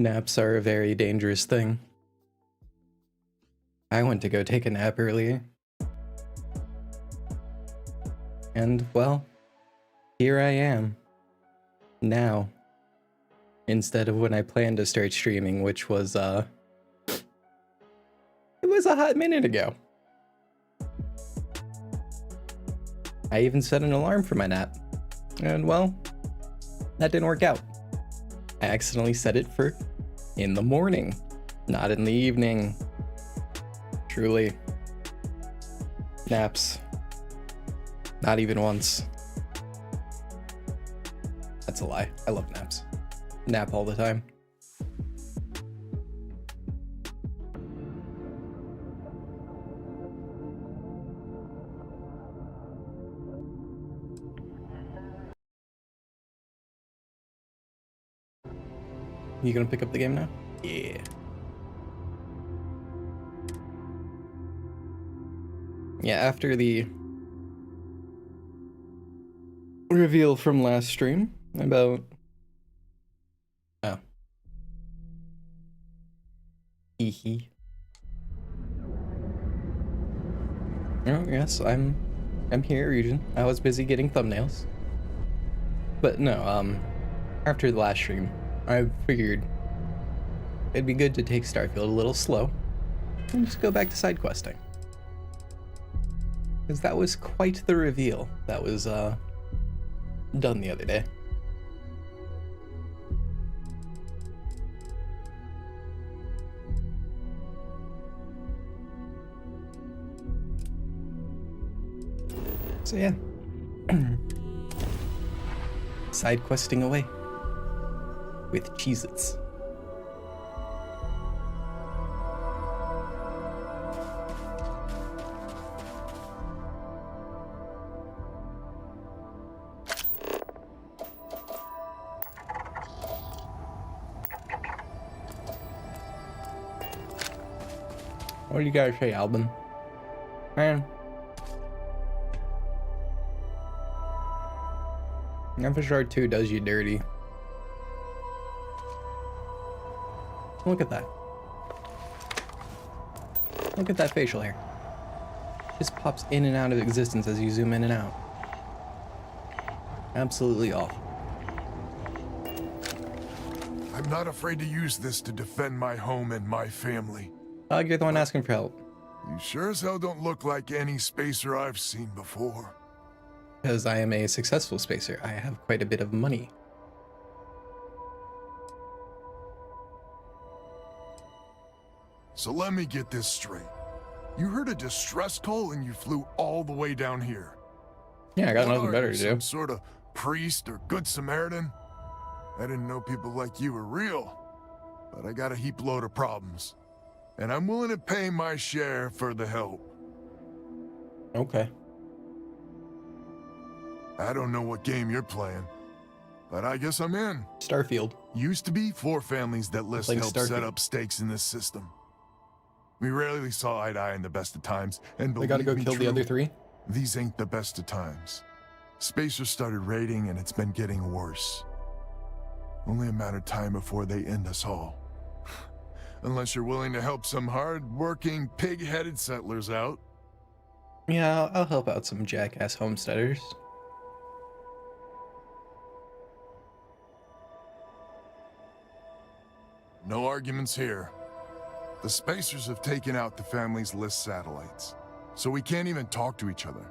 Naps are a very dangerous thing. I went to go take a nap earlier. And, well, here I am. Now. Instead of when I planned to start streaming, which was, it was a hot minute ago. I even set an alarm for my nap. And, well, that didn't work out. I accidentally set it for in the morning, not in the evening. Truly. Naps. Not even once. That's a lie. I love naps. Nap all the time. You gonna pick up the game now? Yeah. Yeah, after the reveal from last stream about... Oh. Hee. Oh, yes, I'm here, Regent. I was busy getting thumbnails. But no, after the last stream, I figured it'd be good to take Starfield a little slow and just go back to side questing. Because that was quite the reveal that was done the other day. So yeah, side questing away with Cheez-Its. What do you guys say, Alban? Man. FSR 2 does you dirty. Look at that. Look at that facial hair. Just pops in and out of existence as you zoom in and out. Absolutely awful. I'm not afraid to use this to defend my home and my family. You're the one asking for help. You sure as hell don't look like any spacer I've seen before. Because I am a successful spacer. I have quite a bit of money. So let me get this straight. You heard a distress call and you flew all the way down here. Yeah, I got What nothing are better you, to do. some sort of priest or good Samaritan? I didn't know people like you were real, but I got a heap load of problems. And I'm willing to pay my share for the help. Okay. I don't know what game you're playing, but I guess I'm in. Starfield. Used to be 4 families that list Playing help Starfield. set up stakes in this system. We rarely saw eye to eye in the best of times, and I gotta go believe me, kill the true, other 3? these ain't the best of times. Spacers started raiding and it's been getting worse. Only a matter of time before they end us all. Unless you're willing to help some hard-working, pig-headed settlers out. Yeah, I'll help out some jackass homesteaders. No arguments here. The Spacers have taken out the family's list satellites, so we can't even talk to each other.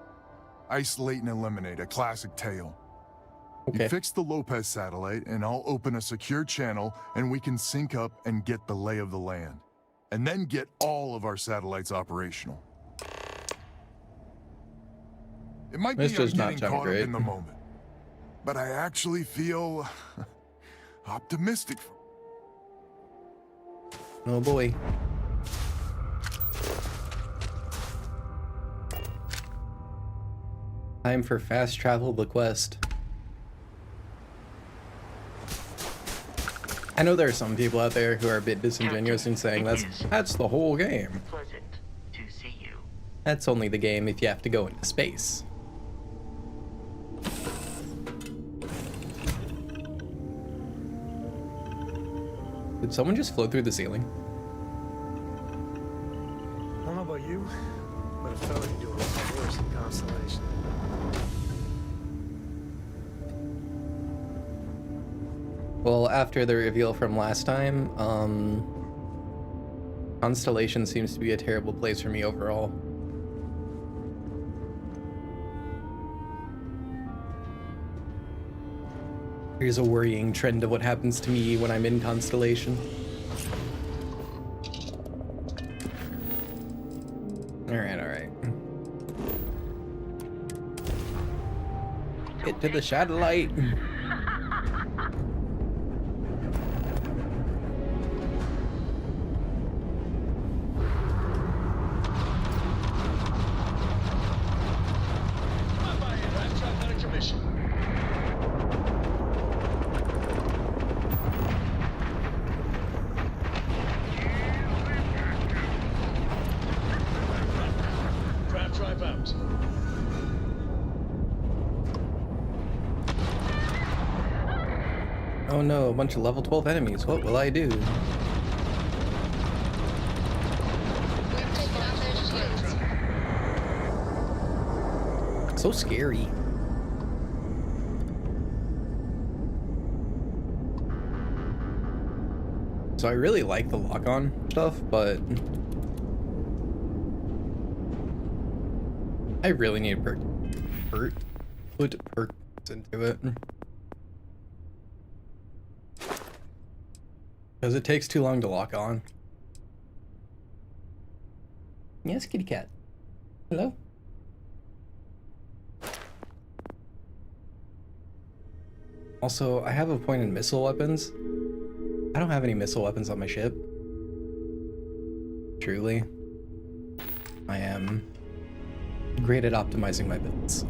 Isolate and eliminate, a classic tale. Okay. You fix the Lopez satellite, and I'll open a secure channel, and we can sync up and get the lay of the land. And then get all of our satellites operational. It might be This does I'm not getting sound caught great. up in the moment, but I actually feel optimistic. Oh boy. Time for fast travel the quest. I know there are some people out there who are a bit disingenuous in saying that's the whole game. Pleasant to see you. That's only the game if you have to go into space. Did someone just float through the ceiling? I don't know about you, but it felt like you do a lot worse than Constellation. Well, after the reveal from last time, Constellation seems to be a terrible place for me overall. Here's a worrying trend of what happens to me when I'm in Constellation. Alright, alright. Get to the satellite. Oh no, a bunch of level 12 enemies. What will I do? So scary. So I really like the lock-on stuff, but I really need to put perks into it. Because it takes too long to lock on. Yes, kitty cat. Hello? Also, I have a point in missile weapons. I don't have any missile weapons on my ship. Truly. I am great at optimizing my builds.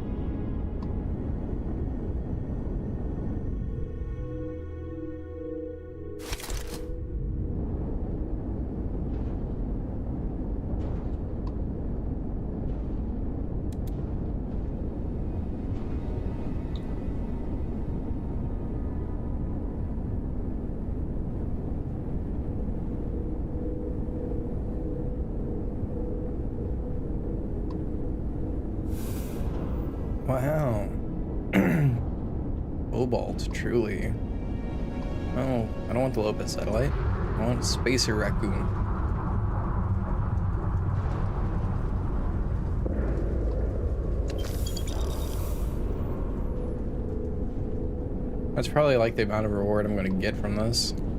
Wow. Cobalt, truly. Oh, I don't want the Lopez satellite. I want Spacer Raccoon. That's probably like the amount of reward I'm going to get from this. Green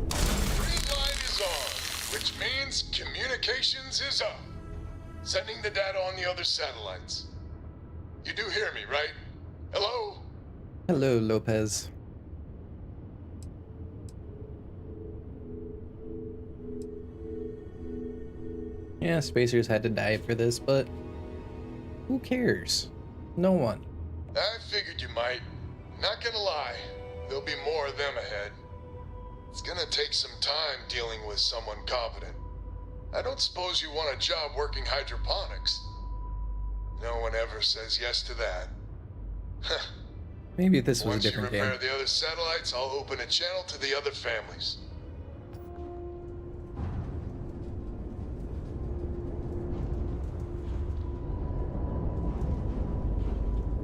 light is on, which means communications is up. Sending the data on the other satellites. You do hear me, right? Hello? Hello, Lopez. Yeah, Spacers had to die for this, but who cares? No one. I figured you might. Not gonna lie, there'll be more of them ahead. It's gonna take some time dealing with someone competent. I don't suppose you want a job working hydroponics. No one ever says yes to that. Maybe this was a Once you different repair game. the other satellites, I'll open a channel to the other families.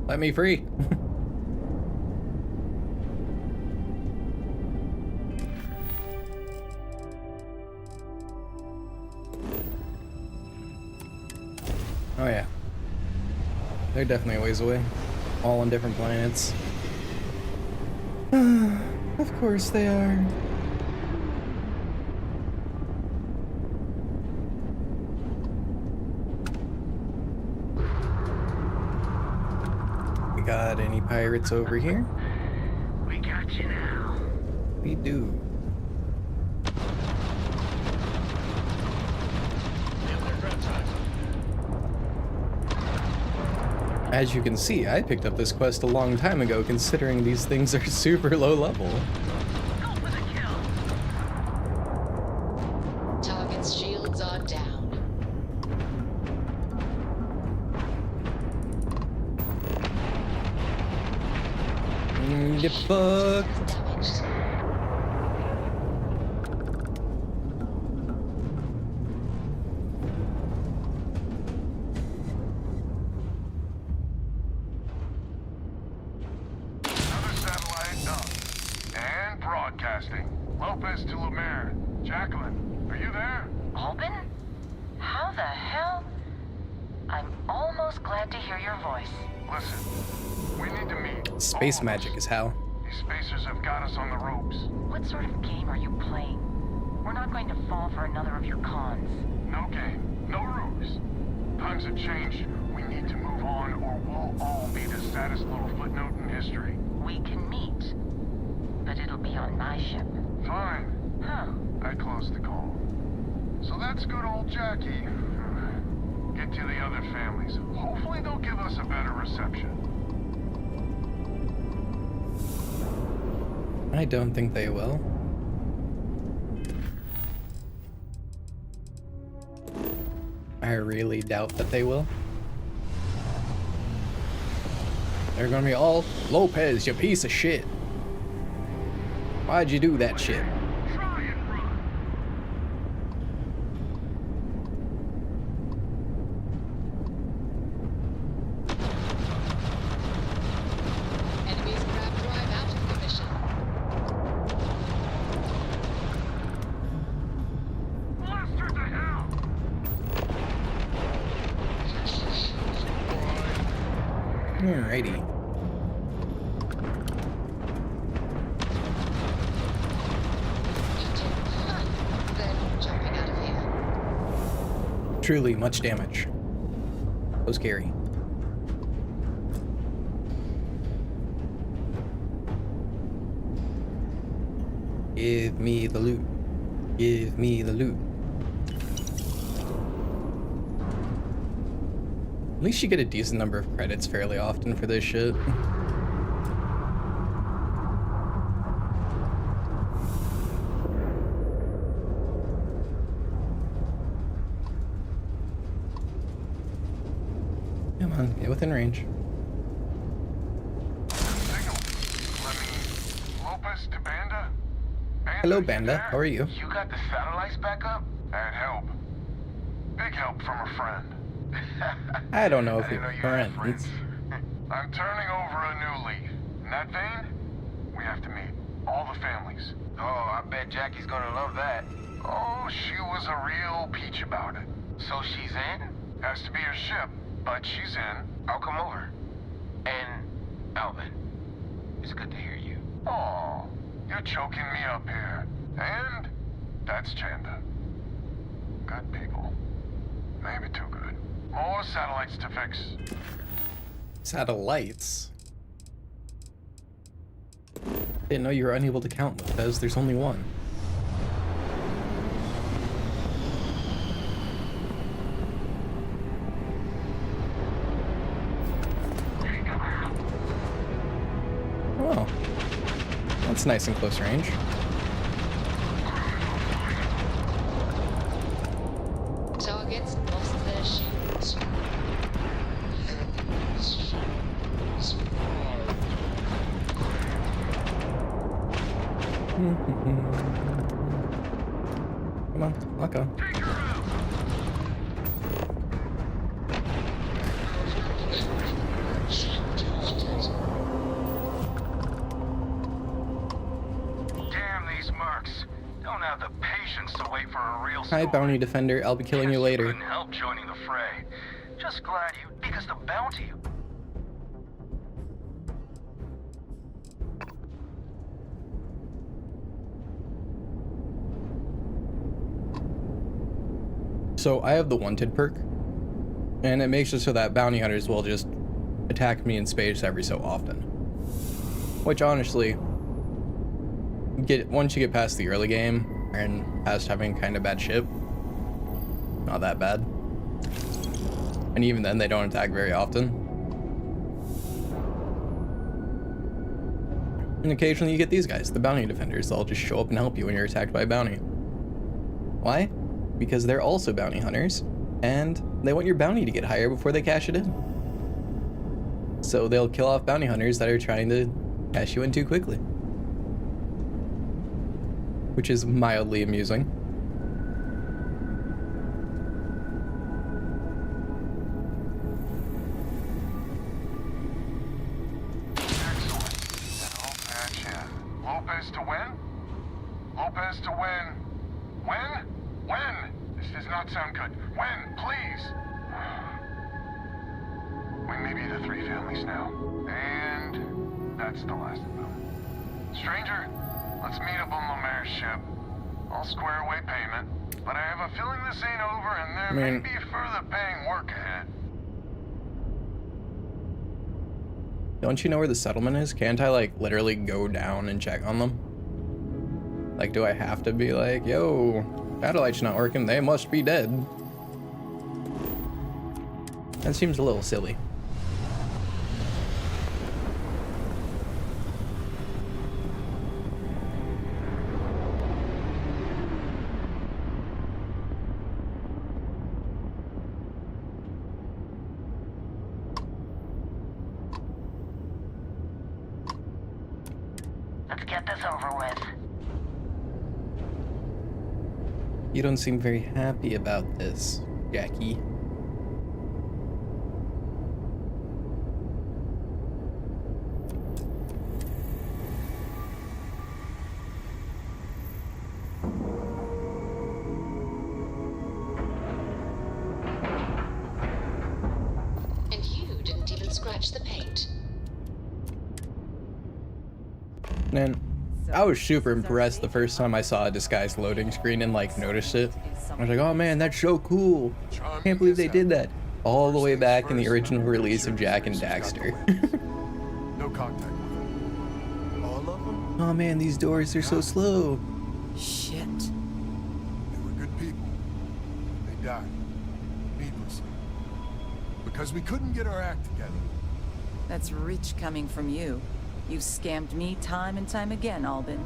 Let me free. Oh yeah. They're definitely a ways away. All on different planets. Of course they are. We got any pirates over here? We got you now. We do. As you can see, I picked up this quest a long time ago, considering these things are super low level. Go for the kill. Target's shields are down. Get fucked. Damaged. And broadcasting. Lopez to Lemaire. Jacqueline, are you there? Albin? How the hell? I'm almost glad to hear your voice. Listen, we need to meet. Space all of magic us. is how. These spacers have got us on the ropes. What sort of game are you playing? We're not going to fall for another of your cons. No game, no ruse. Times have changed. We need to move on, or we'll all be the saddest little footnote in history. We can meet, but it'll be on my ship. Fine. Huh. I closed the call. So that's good old Jackie. Get to the other families. Hopefully they'll give us a better reception. I don't think they will. I really doubt that they will. They're gonna be all, Lopez, you piece of shit. Why'd you do that shit? Try and run. Enemies grab drive out of commission. Blaster to hell. Alrighty. Then jumping out of here. Truly much damage. So scary. Give me the loot. Give me the loot. At least you get a decent number of credits fairly often for this shit. Come on, get within range. Signal. Lopez to Banda? Hello, you Banda. there? How are you? You got the satellites back up? Had help. Big help from a friend. I don't know I if didn't you're know you had friends. I'm turning over a new leaf. In that vein, we have to meet all the families. Oh, I bet Jackie's gonna love that. Oh, she was a real peach about it. So she's in? Has to be her ship, but she's in. I'll come over. And Alvin, it's good to hear you. Oh, you're choking me up here. And that's Chanda. Good people. Maybe too good. More satellites to fix. Satellites. Didn't know you were unable to count because there's only one. Oh, that's nice and close range. Targets lost their shields. Come on, lock on. Take her out. Damn these mercs. Don't have the patience to wait for a real Hi, bounty defender. I'll be killing you later. Couldn't help joining the fray. Just glad you, because the bounty. So I have the wanted perk, and it makes it so that bounty hunters will just attack me in space every so often. Which honestly, once you get past the early game and past having kind of bad ship, not that bad. And even then, they don't attack very often. And occasionally you get these guys, the bounty defenders. They'll just show up and help you when you're attacked by a bounty. Why? Because they're also bounty hunters, and they want your bounty to get higher before they cash it in. So they'll kill off bounty hunters that are trying to cash you in too quickly. Which is mildly amusing. Excellent. I'll patch in. Lopez Lopez to win? Lopez to win. When? When? This does not sound good. When? Please. We may be the three families now. And that's the last of them. Stranger, let's meet up on Lemaire's ship. I'll square away payment. But I have a feeling this ain't over and there may be further paying work ahead. Don't you know where the settlement is? Can't I, like, literally go down and check on them? Like, do I have to be like, yo, satellite's not working, they must be dead? That seems a little silly. Let's get this over with. You don't seem very happy about this, Jackie. And you didn't even scratch the paint. Man, I was super impressed the first time I saw a disguised loading screen and like noticed it. I was like, oh man, that's so cool. Can't believe they did that. All the way back in the original release of Jak and Daxter. No contact with them. All of them? Oh man, these doors are so slow. Shit. They were good people. They died. Needlessly. Because we couldn't get our act together. That's rich coming from you. You've scammed me time and time again, Albin.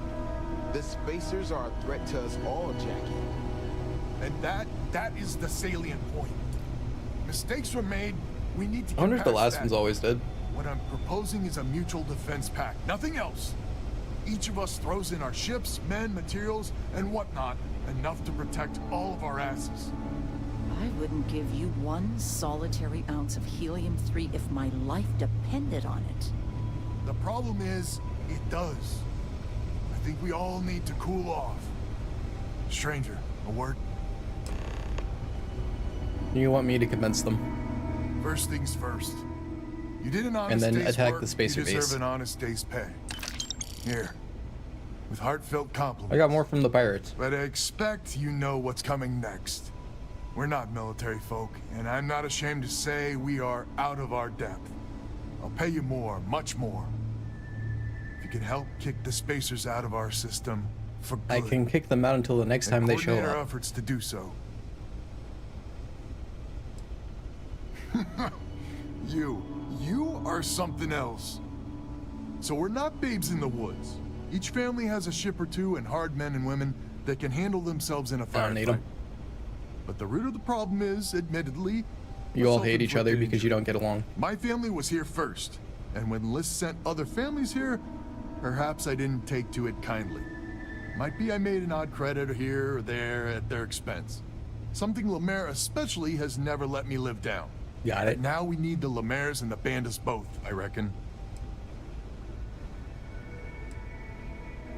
The Spacers are a threat to us all, Jackie. And that is the salient point. Mistakes were made. We need to get I wonder if the past last that. one's always dead. What I'm proposing is a mutual defense pact. Nothing else. Each of us throws in our ships, men, materials, and whatnot, enough to protect all of our asses. I wouldn't give you one solitary ounce of helium-3 if my life depended on it. The problem is, it does. I think we all need to cool off. Stranger, a word? You want me to convince them? First things first. You did an honest And then day's attack work, the spacer you deserve base. an honest day's pay. Here. With heartfelt compliments. I got more from the pirates. But I expect you know what's coming next. We're not military folk, and I'm not ashamed to say we are out of our depth. I'll pay you more, much more. If you can help kick the Spacers out of our system for good. I can kick them out until the next time they show coordinate our up. efforts to do so. You are something else. So we're not babes in the woods. Each family has a ship or two and hard men and women that can handle themselves in a I don't need firefight. 'em. But the root of the problem is, admittedly, You a all hate each other self-inflicted because you injury. don't get along. My family was here first, and when Liz sent other families here, perhaps I didn't take to it kindly. Might be I made an odd credit here or there at their expense. Something Lemaire especially has never let me live down. Got it. And now we need the Lemaires and the Bandits both, I reckon.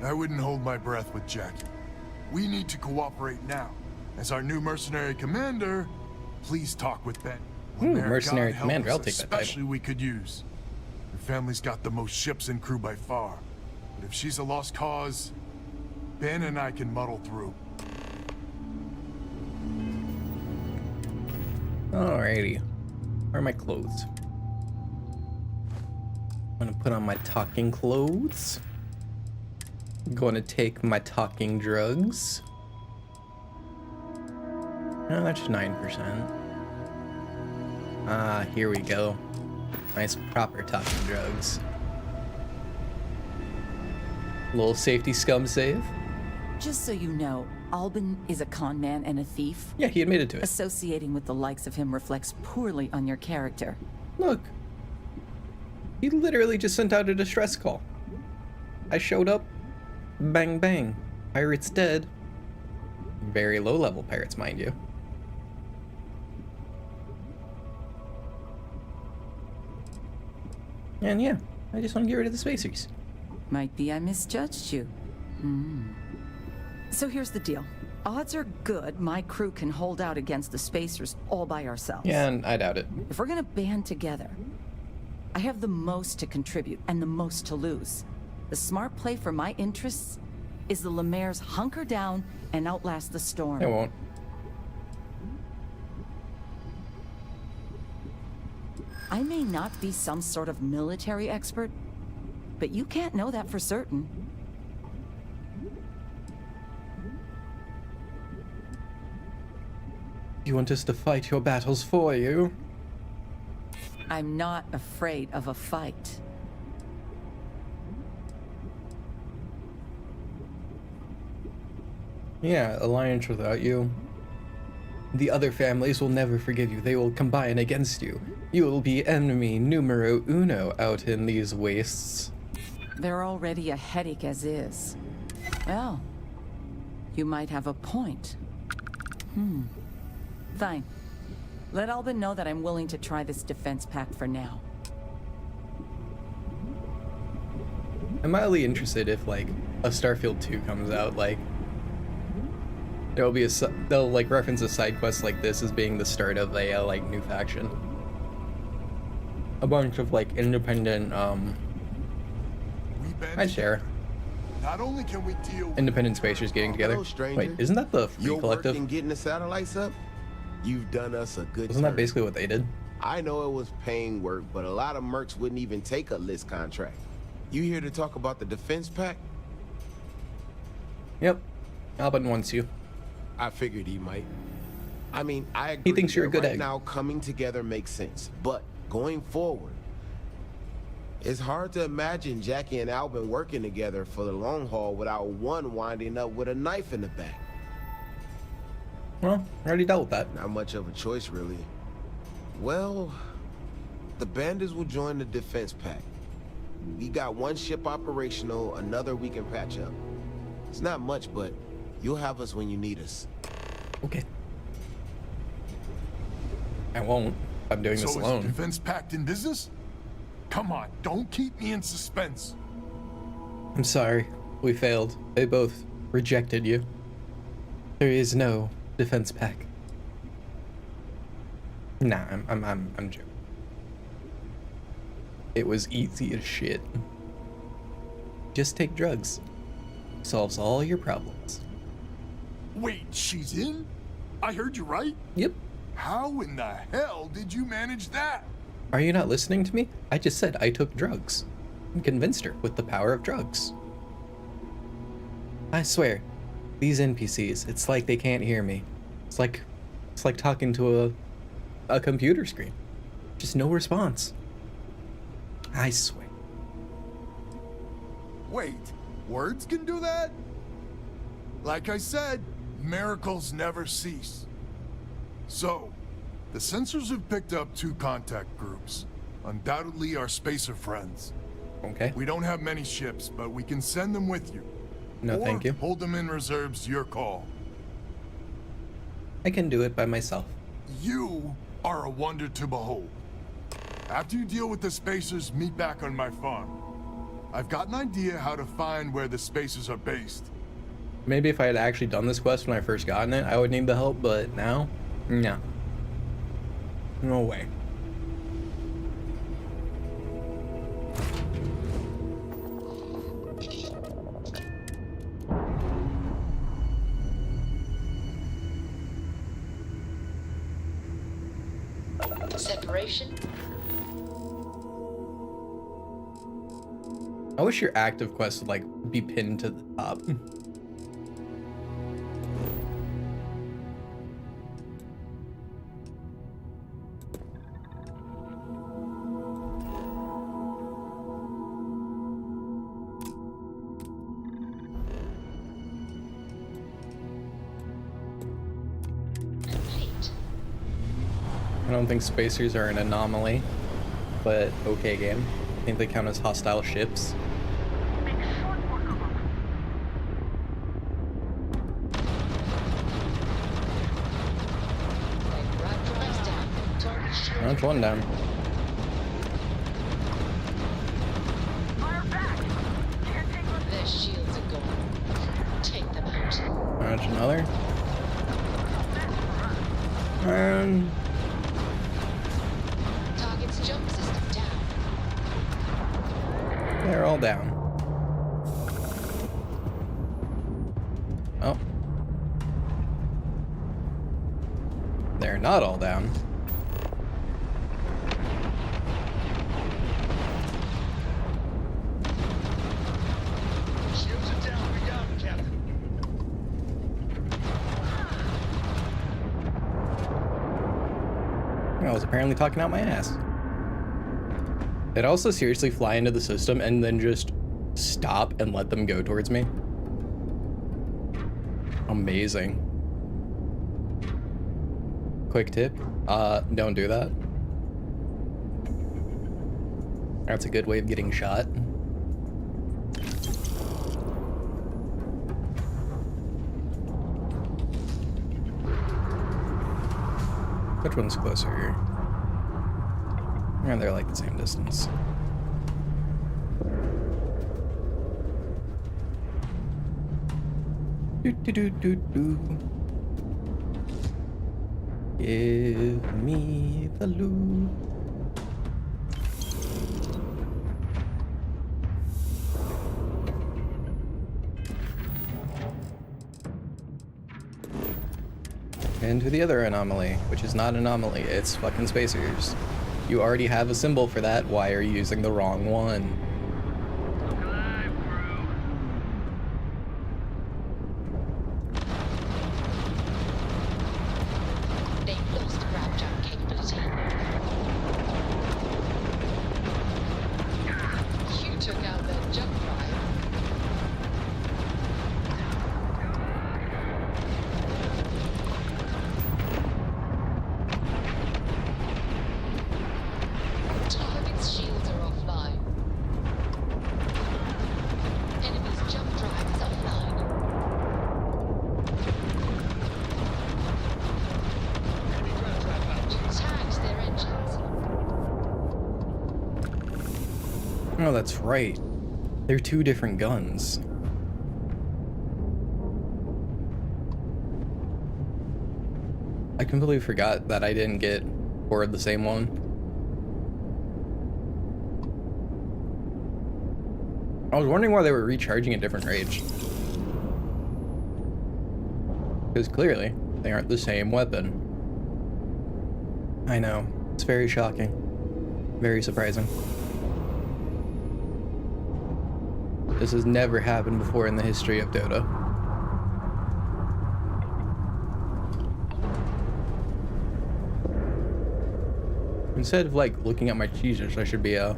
I wouldn't hold my breath with Jackie. We need to cooperate now. As our new mercenary commander, please talk with Ben. Lemaire, mercenary God help commander, us, I'll take that title. especially we could use. Her family's got the most ships and crew by far. But if she's a lost cause, Ben and I can muddle through. Alrighty. Where are my clothes? I'm gonna put on my talking clothes. I'm going to take my talking drugs. Oh, that's 9%. Ah, here we go. Nice proper talking drugs. Little safety scum save. Just so you know, Albin is a con man and a thief. Yeah, he admitted to it. Associating with the likes of him reflects poorly on your character. Look. He literally just sent out a distress call. I showed up. Bang bang. Pirates dead. Very low level pirates, mind you. And yeah, I just want to get rid of the spacers. Might be I misjudged you. So here's the deal. Odds are good my crew can hold out against the Spacers all by ourselves. Yeah, and I doubt it. If we're gonna band together, I have the most to contribute and the most to lose. The smart play for my interests is the Lemaire's hunker down and outlast the storm. I won't. I may not be some sort of military expert, but you can't know that for certain. You want us to fight your battles for you? I'm not afraid of a fight. Yeah, alliance without you. The other families will never forgive you. They will combine against you. You will be enemy numero uno out in these wastes. They're already a headache as is. Well, you might have a point. Fine. Let Albin know that I'm willing to try this defense pact for now. I'm mildly interested if, like, a Starfield 2 comes out, like, they'll like reference a side quest like this as being the start of a like new faction. A bunch of like independent I'd share. Not only can we deal with Independent spacers getting together. Hello, stranger. Wait, isn't that the Free Your work Collective? in getting the satellites up, you've done us a good Wasn't that turn. basically what they did? I know it was paying work, but a lot of mercs wouldn't even take a list contract. You here to talk about the defense pact? Yep. Albin wants you. I figured he might. I mean, I agree. He thinks you're a that good right egg. now coming together makes sense, but going forward, it's hard to imagine Jackie and Albin working together for the long haul without one winding up with a knife in the back. Well, I already dealt with that. Not much of a choice, really. Well, the bandits will join the defense pact. We got one ship operational, another we can patch up. It's not much, but you'll have us when you need us. Okay. I won't. I'm doing this So is the alone. defense pact in business? Come on, don't keep me in suspense. I'm sorry. We failed. They both rejected you. There is no defense pack. Nah, I'm joking. It was easy as shit. Just take drugs. Solves all your problems. Wait, she's in? I heard you right? Yep. How in the hell did you manage that? Are you not listening to me? I just said I took drugs. And convinced her with the power of drugs. I swear, these NPCs, it's like they can't hear me. It's like talking to a computer screen. Just no response. I swear. Wait, words can do that? Like I said, miracles never cease. So, the sensors have picked up 2 contact groups. Undoubtedly our spacer friends. Okay. We don't have many ships, but we can send them with you. No, Or thank you. hold them in reserves, your call. I can do it by myself. You are a wonder to behold. After you deal with the spacers, meet back on my farm. I've got an idea how to find where the spacers are based. Maybe if I had actually done this quest when I first gotten it, I would need the help, but now? No. No way. Separation. I wish your active quest would like be pinned to the top. Complete. I don't think spacers are an anomaly, but okay game. I think they count as hostile ships. Like rock drives down. Target shield. That's one down. Their shields are going. another. And Target's jump system down. they're all down. Oh. They're not all down. Shields are down. We got him, Captain. I was apparently talking out my ass. It also seriously fly into the system and then just stop and let them go towards me. Amazing. Quick tip, don't do that. That's a good way of getting shot. Which one's closer? And they're like the same distance. Do do do do do. Give me the loot. And to the other anomaly, which is not an anomaly, it's fucking spacers. You already have a symbol for that, why are you using the wrong one? They've lost grab jam capability. You took out their jump drive. Target's shields are offline. Enemy's jump drive is offline. Enemy ground trap out. You tagged their engines. Oh, that's right. They're two different guns. I completely forgot that I didn't get four of the same one. I was wondering why they were recharging at different rates. Because clearly, they aren't the same weapon. I know. It's very shocking. Very surprising. This has never happened before in the history of Dota. Instead of like looking at my cheesers, I should be There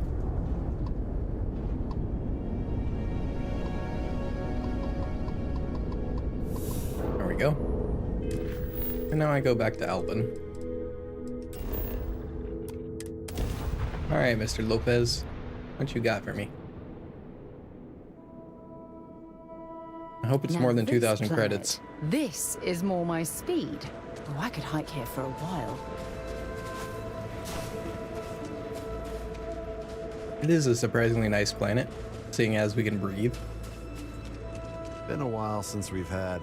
we go. And now I go back to Alban. Alright, Mr. Lopez. What you got for me? I hope it's Now more than this 2,000 planet, credits. This is more my speed. Oh, I could hike here for a while. It is a surprisingly nice planet, seeing as we can breathe. Been a while since we've had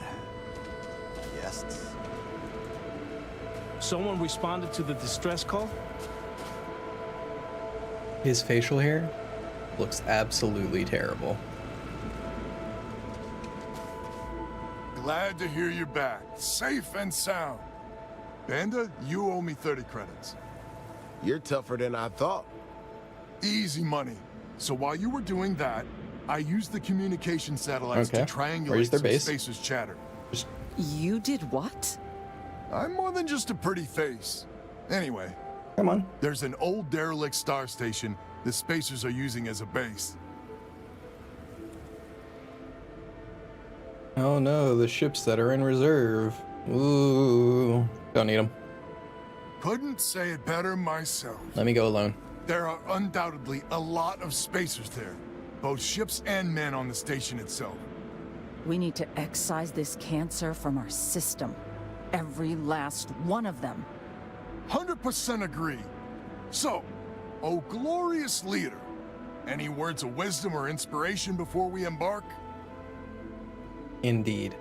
guests. Someone responded to the distress call? His facial hair looks absolutely terrible. Glad to hear you're back, safe and sound. Banda, you owe me 30 credits. You're tougher than I thought. Easy money. So while you were doing that, I used the communication satellites Okay. to triangulate Where's their some base? Spacer's chatter. You did what? I'm more than just a pretty face. Anyway, Come on. there's an old derelict star station the Spacers are using as a base. Oh no, the ships that are in reserve. Ooh. Don't need them. Couldn't say it better myself. Let me go alone. There are undoubtedly a lot of Spacers there, both ships and men on the station itself. We need to excise this cancer from our system. Every last one of them. 100% agree. So, oh glorious leader, any words of wisdom or inspiration before we embark? Indeed.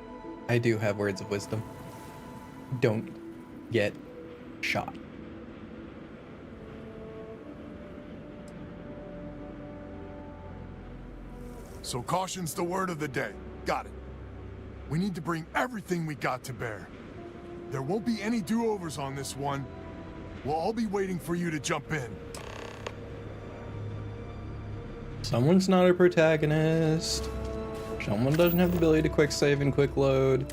I do have words of wisdom. Don't get shot. So caution's the word of the day. Got it. We need to bring everything we got to bear. There won't be any do-overs on this one. We'll all be waiting for you to jump in. Someone's not a protagonist. Someone doesn't have the ability to quick save and quick load.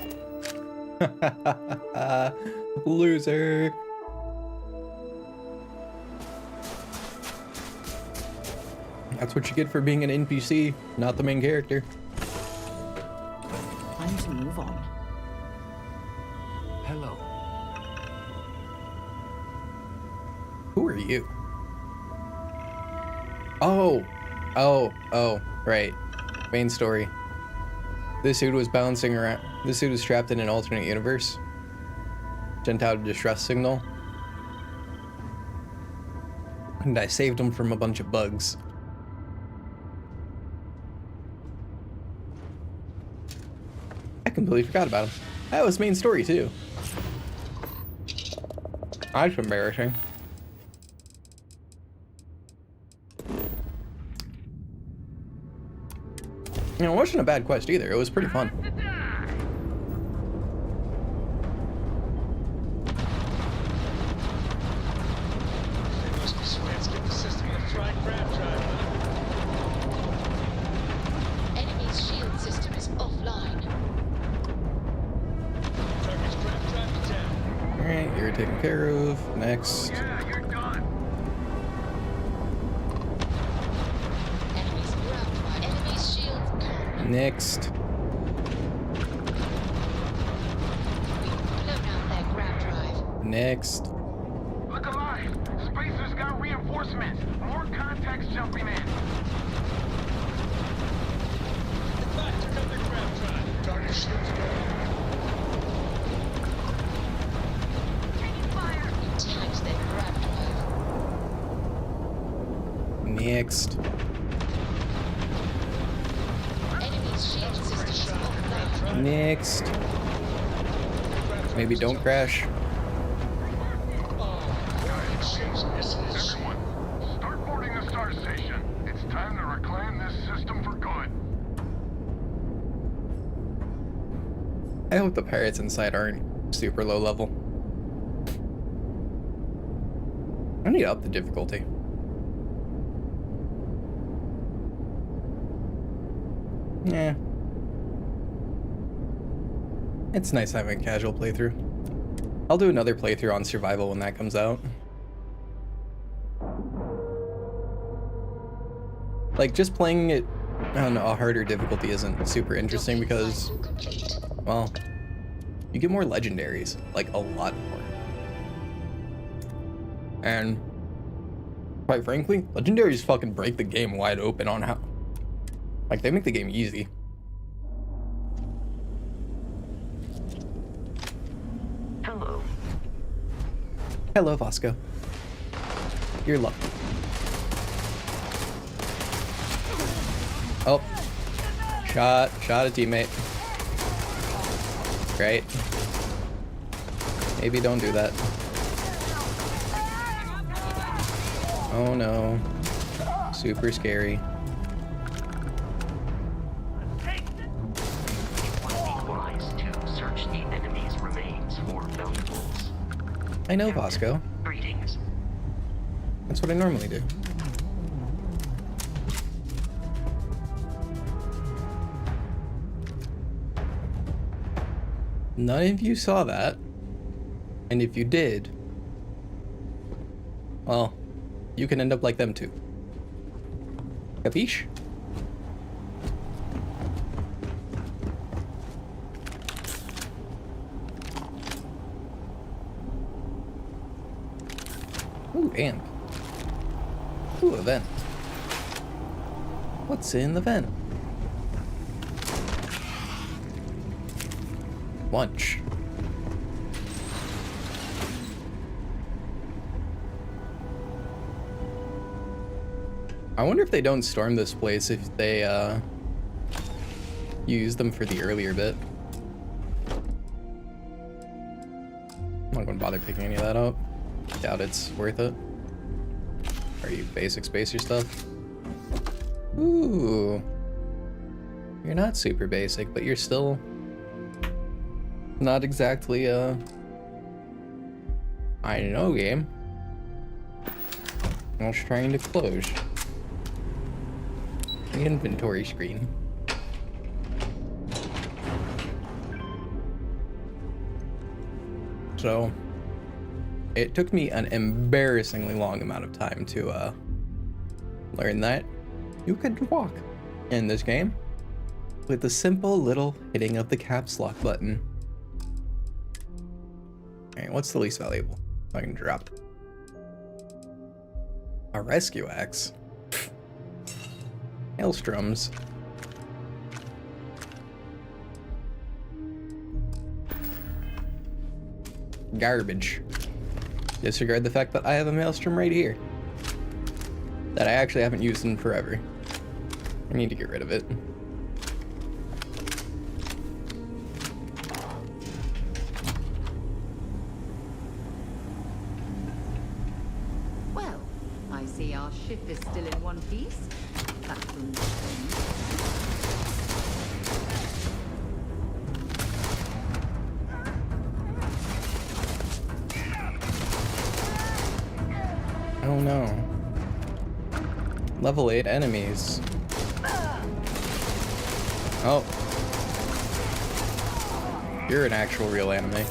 Loser. That's what you get for being an NPC, not the main character. Time to move on. Hello. Who are you? Oh, right. Main story. This dude was bouncing around. This dude was trapped in an alternate universe. Sent out a distress signal. And I saved him from a bunch of bugs. I completely forgot about him. That was main story too. That's embarrassing. You know, it wasn't a bad quest either. It was pretty fun. They must be Swans. Get the system to try grab drive. Enemy's shield system is offline. Target's grab drive down. Alright, you're taken care of. Next. Yeah, you're done. Enemy's grab drive. Enemy's shield. Next. We've blown out their grab drive. Next. Look alive. Spacer's got reinforcements. More contacts jumping in. Back, took out their grab drive. Target shields down. We tagged their grab drive. Next. Enemy's shield system is offline. Next. Maybe don't crash. Everyone, start boarding the star station. It's time to reclaim this system for good. I hope the pirates inside aren't super low level. I need to up the difficulty. Yeah. It's nice having a casual playthrough. I'll do another playthrough on survival when that comes out. Like, just playing it on a harder difficulty isn't super interesting because, Complete. well, you get more legendaries, like a lot more. And quite frankly, legendaries fucking break the game wide open on how, like, they make the game easy. Hello. Hello, Vasco. You're lucky. Oh. Shot a teammate. Great. Maybe don't do that. Oh no. Super scary. Wise to search the enemy's remains for valuables. I know, Vasco. Greetings. That's what I normally do. None of you saw that. And if you did, well, you can end up like them too. Capiche? Ooh, amp. Ooh, a vent. What's in the vent? Lunch. I wonder if they don't storm this place if they use them for the earlier bit. wouldn't bother picking any of that up. Doubt it's worth it. Are you basic spacer stuff? Ooh. You're not super basic, but you're still not exactly I know game. I was trying to close the inventory screen. So it took me an embarrassingly long amount of time to learn that you could walk in this game with the simple little hitting of the caps lock button. Alright, what's the least valuable? I can drop a rescue axe. Hailstroms. Garbage. Disregard the fact that I have a maelstrom right here that I actually haven't used in forever. I need to get rid of it. Well, I see our ship is still in one piece. That's a little strange. Oh no. Level 8 enemies. Oh. You're an actual real enemy.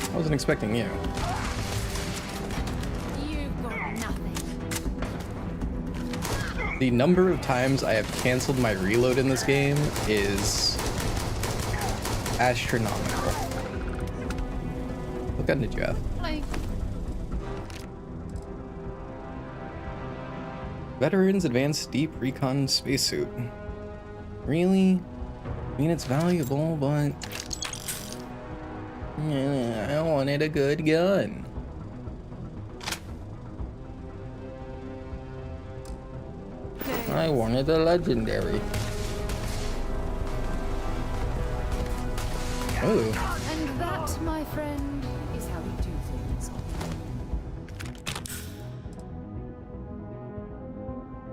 I wasn't expecting you. You've got nothing. The number of times I have canceled my reload in this game is astronomical. What gun did you have? Like, Veterans Advanced Deep Recon Spacesuit. Really? I mean, it's valuable, but I wanted a good gun. I wanted a legendary. Oh. and that, my friend, is how we do things.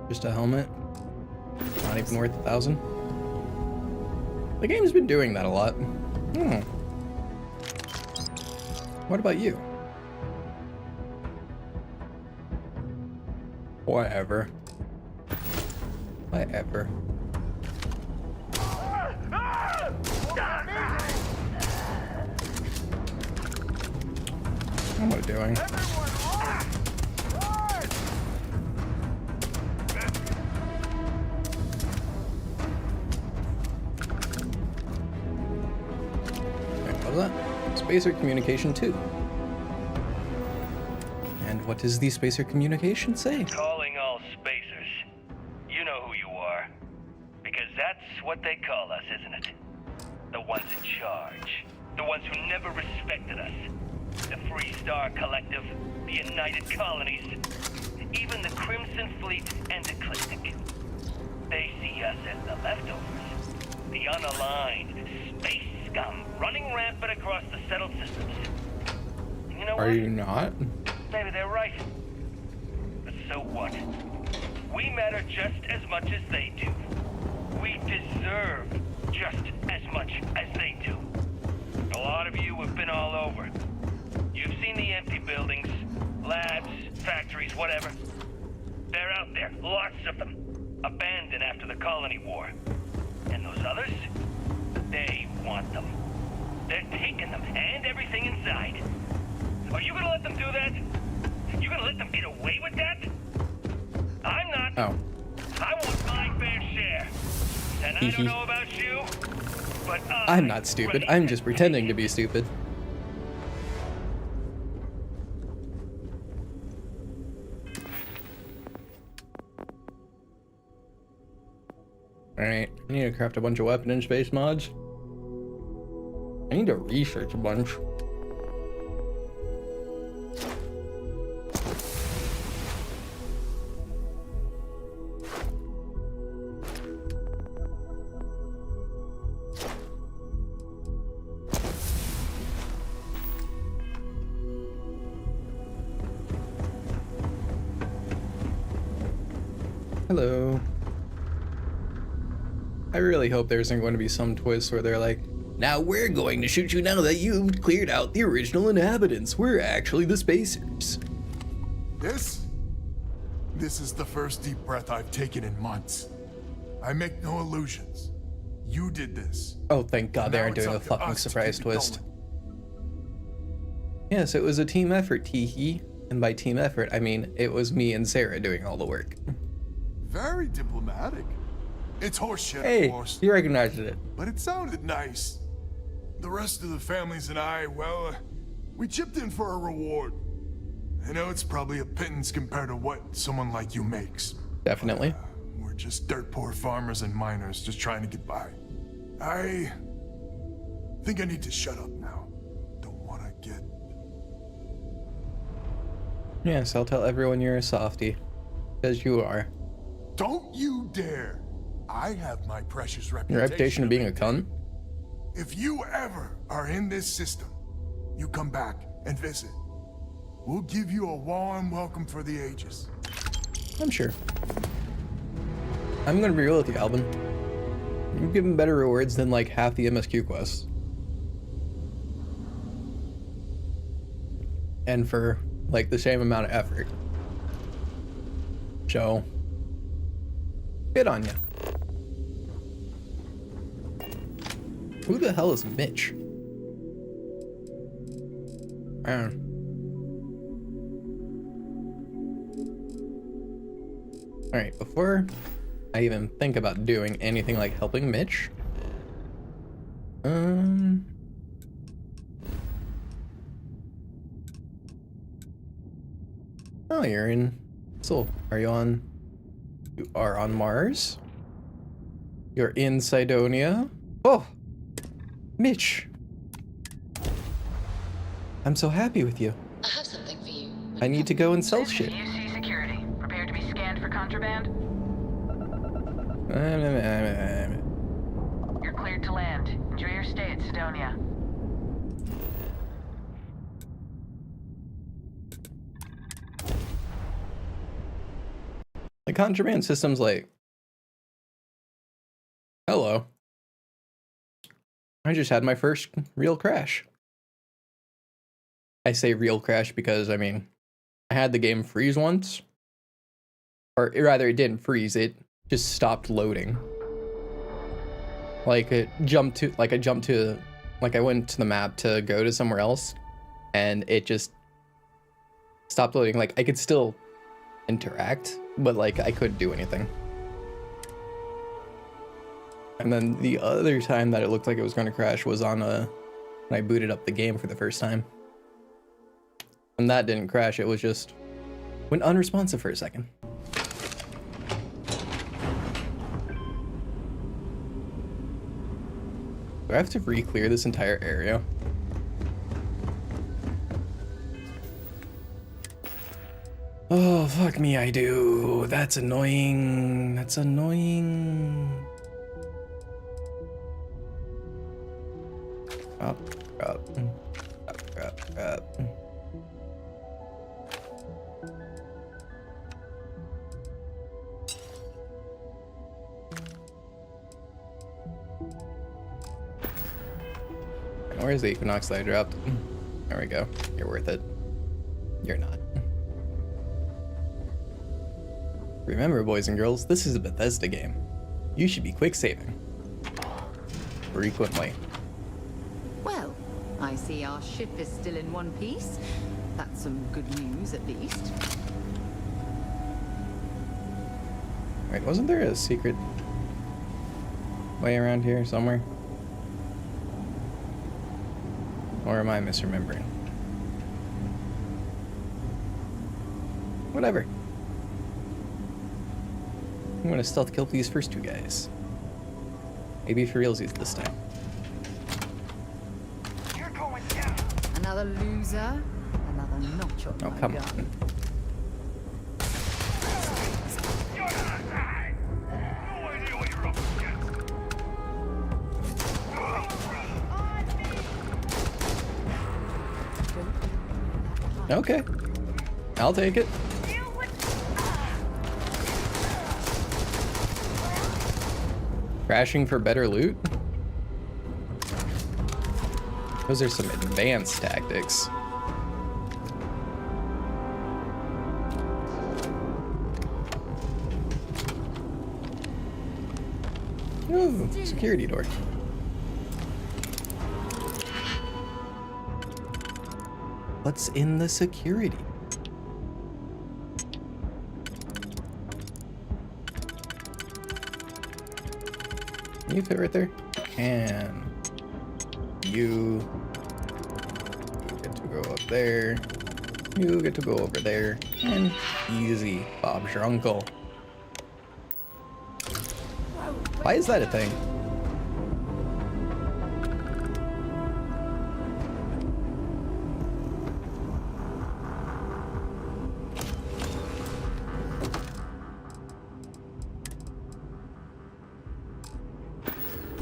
Just a helmet. Not even worth 1,000. The game's been doing that a lot. What about you? Whatever. Whatever. What am I doing? What was that? Spacer Communication 2. And what does the Spacer Communication say? Calling all spacers. You know who you are. Because that's what they call us, isn't it? The ones in charge. The ones who never respected us. The Free Star Collective, the United Colonies, even the Crimson Fleet and Ecliptic. They see us as the leftovers. The unaligned space scum running rampant across the settled systems. You know what? Are you not? Maybe they're right. But so what? We matter just as much as they do. We deserve just as much as they do. A lot of you have been all over. You've seen the empty buildings, labs, factories, whatever. They're out there, lots of them. Abandoned after the colony war. And those others? They want them. They're taking them and everything inside. Are you gonna let them do that? You gonna let them get away with that? I'm not. Oh. I want my fair share. And I don't know about you, but I'm not stupid. I'm just pretending to be stupid. Alright, I need to craft a bunch of weapon and space mods. I need to research a bunch. Hello. I really hope there isn't going to be some twist where they're like, now we're going to shoot you now that you've cleared out the original inhabitants. We're actually the spacers. This is the first deep breath I've taken in months. I make no illusions. You did this. Oh, thank God they Now aren't it's doing a up to fucking us to surprise keep it twist. going. Yes, it was a team effort, teehee. And by team effort, I mean it was me and Sarah doing all the work. Very diplomatic. It's horseshit, Hey, of course. you recognized it. But it sounded nice. The rest of the families and I, well, we chipped in for a reward. I know it's probably a pittance compared to what someone like you makes. Definitely. We're just dirt poor farmers and miners just trying to get by. I think I need to shut up now. Don't want to get... Yes, I'll tell everyone you're a softie. Because you are. Don't you dare! I have my precious reputation. Your reputation of being a cunt? If you ever are in this system, you come back and visit. We'll give you a warm welcome for the ages. I'm sure. I'm gonna be real with you, Alvin. You've given better rewards than like half the MSQ quests. And for like the same amount of effort. So, good on you. Who the hell is Mitch? Alright, before I even think about doing anything like helping Mitch, oh, you're in Seoul. Are you on? You are on Mars. You're in Cydonia. Oh, Mitch. I'm so happy with you. I have something for you. I need to go and sell shit. UC security. Prepare to be scanned for contraband. You're cleared to land. Enjoy your stay at Cydonia. The contraband system's like, hello. I just had my first real crash. I say real crash because, I mean, I had the game freeze once. Or rather, it didn't freeze, it just stopped loading. Like, I went to the map to go to somewhere else, and it just stopped loading. Like, I could still interact, but like, I couldn't do anything. And then the other time that it looked like it was going to crash was on when I booted up the game for the first time. And that didn't crash, it was just went unresponsive for a second. Do I have to re-clear this entire area? Oh, fuck me, I do. That's annoying. That's annoying. Up, up, up, up, up. Where's the Equinox that I dropped? There we go. You're worth it. You're not. Remember, boys and girls, this is a Bethesda game. You should be quick saving. Frequently. Well, I see our ship is still in one piece. That's some good news, at least. Wait, wasn't there a secret way around here somewhere? Or am I misremembering? Whatever. I'm gonna stealth kill these first two guys. Maybe for realsies this time. You're going down. Another loser, another notch on Oh, my come gun. on. You're not right. No idea what you're up against. Okay. I'll take it. Crashing for better loot? Those are some advanced tactics. Ooh, security door. What's in the security? Can you fit right there? And you get to go up there. You get to go over there. And easy, Bob's your uncle. Why is that a thing?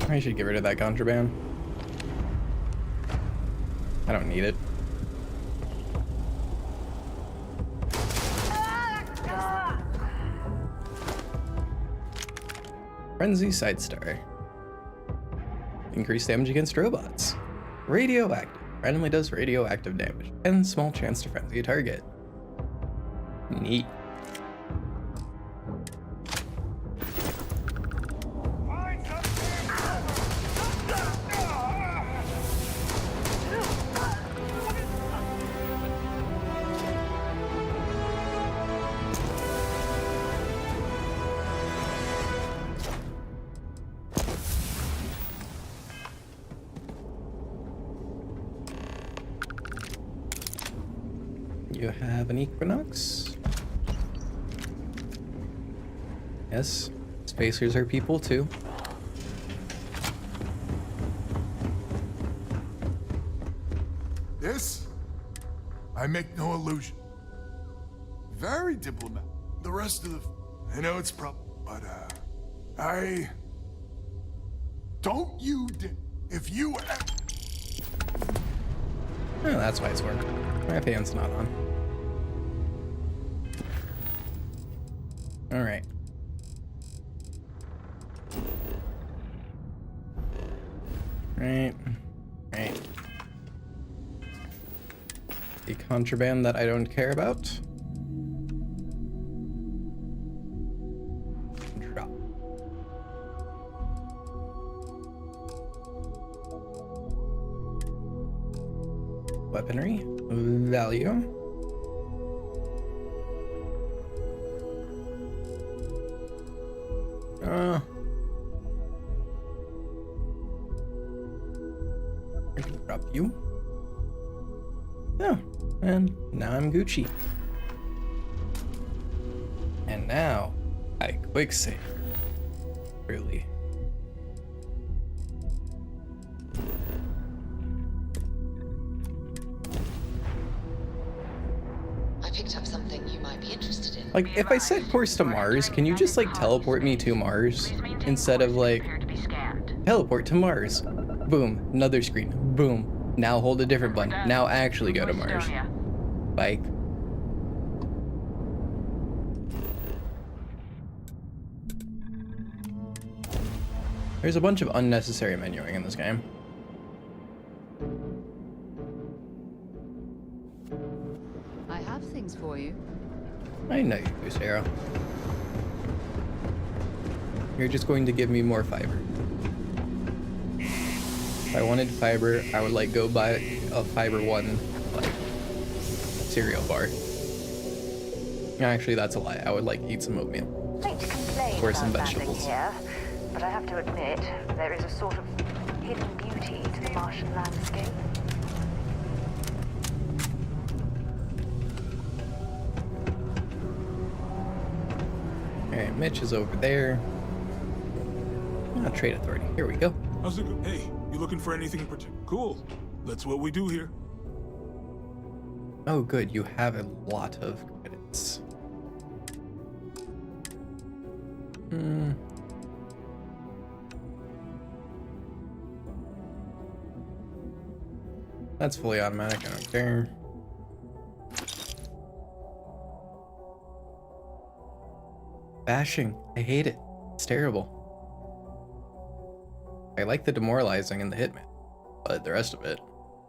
I should get rid of that contraband. I don't need it. Frenzy Side Star. Increased damage against robots. Radioactive. Randomly does radioactive damage. And small chance to frenzy a target. Neat. You have an Equinox? Yes, spacers are people too. This? I make no illusion. Very diplomatic. The rest of the... I know it's probably... But, I... Don't you... If you... Oh, that's why it's working. My fan's not on. Alright. Right. The contraband that I don't care about. Drop. Weaponry. Value. I can drop you. Oh, and now I'm Gucci. And now I quick save. Really. I picked up something you might be interested in. Like, if I set course to Mars, can you just, like, teleport me to Mars? Instead of, like, teleport to Mars. Boom. Another screen. Boom. Now hold a different button. Now actually go to Mars. Bike. There's a bunch of unnecessary menuing in this game. I have things for you. I know you do, Sarah. You're just going to give me more fiber. If I wanted fiber, I would like go buy a Fiber One like cereal bar. Actually, that's a lie. I would like eat some oatmeal or some vegetables. Here, but I have to admit, there is a sort of hidden beauty to the Martian landscape. Alright, Mitch is over there. Trade Authority. Here we go. How's it go? Hey, you looking for anything in particular? Cool. That's what we do here. Oh, good. You have a lot of credits. That's fully automatic. I don't care. Bashing. I hate it. It's terrible. I like the demoralizing and the hitman, but the rest of it,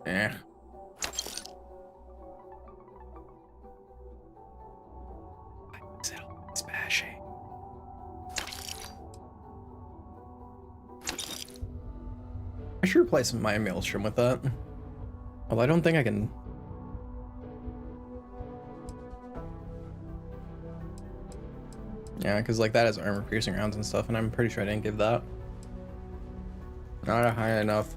eh. Smashing. I should replace my maelstrom with that. Well, I don't think I can. Yeah, because like that has armor piercing rounds and stuff, and I'm pretty sure I didn't give that. Not a high enough,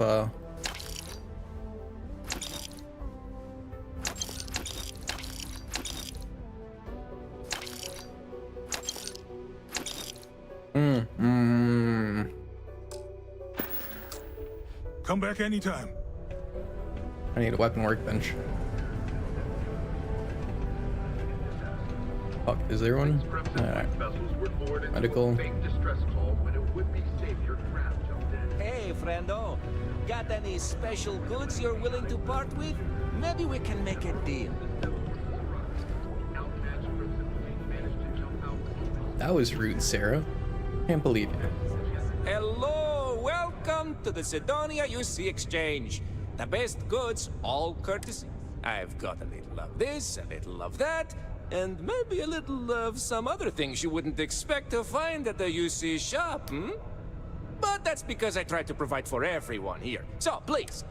Come back anytime. I need a weapon workbench. Fuck, is there one? Medical. Hey, friendo. Got any special goods you're willing to part with? Maybe we can make a deal. That was rude, Sarah. Can't believe it. Hello, welcome to the Sidonia UC Exchange. The best goods, all courtesy. I've got a little of this, a little of that, and maybe a little of some other things you wouldn't expect to find at the UC shop, hmm? But that's because I try to provide for everyone here. So, please.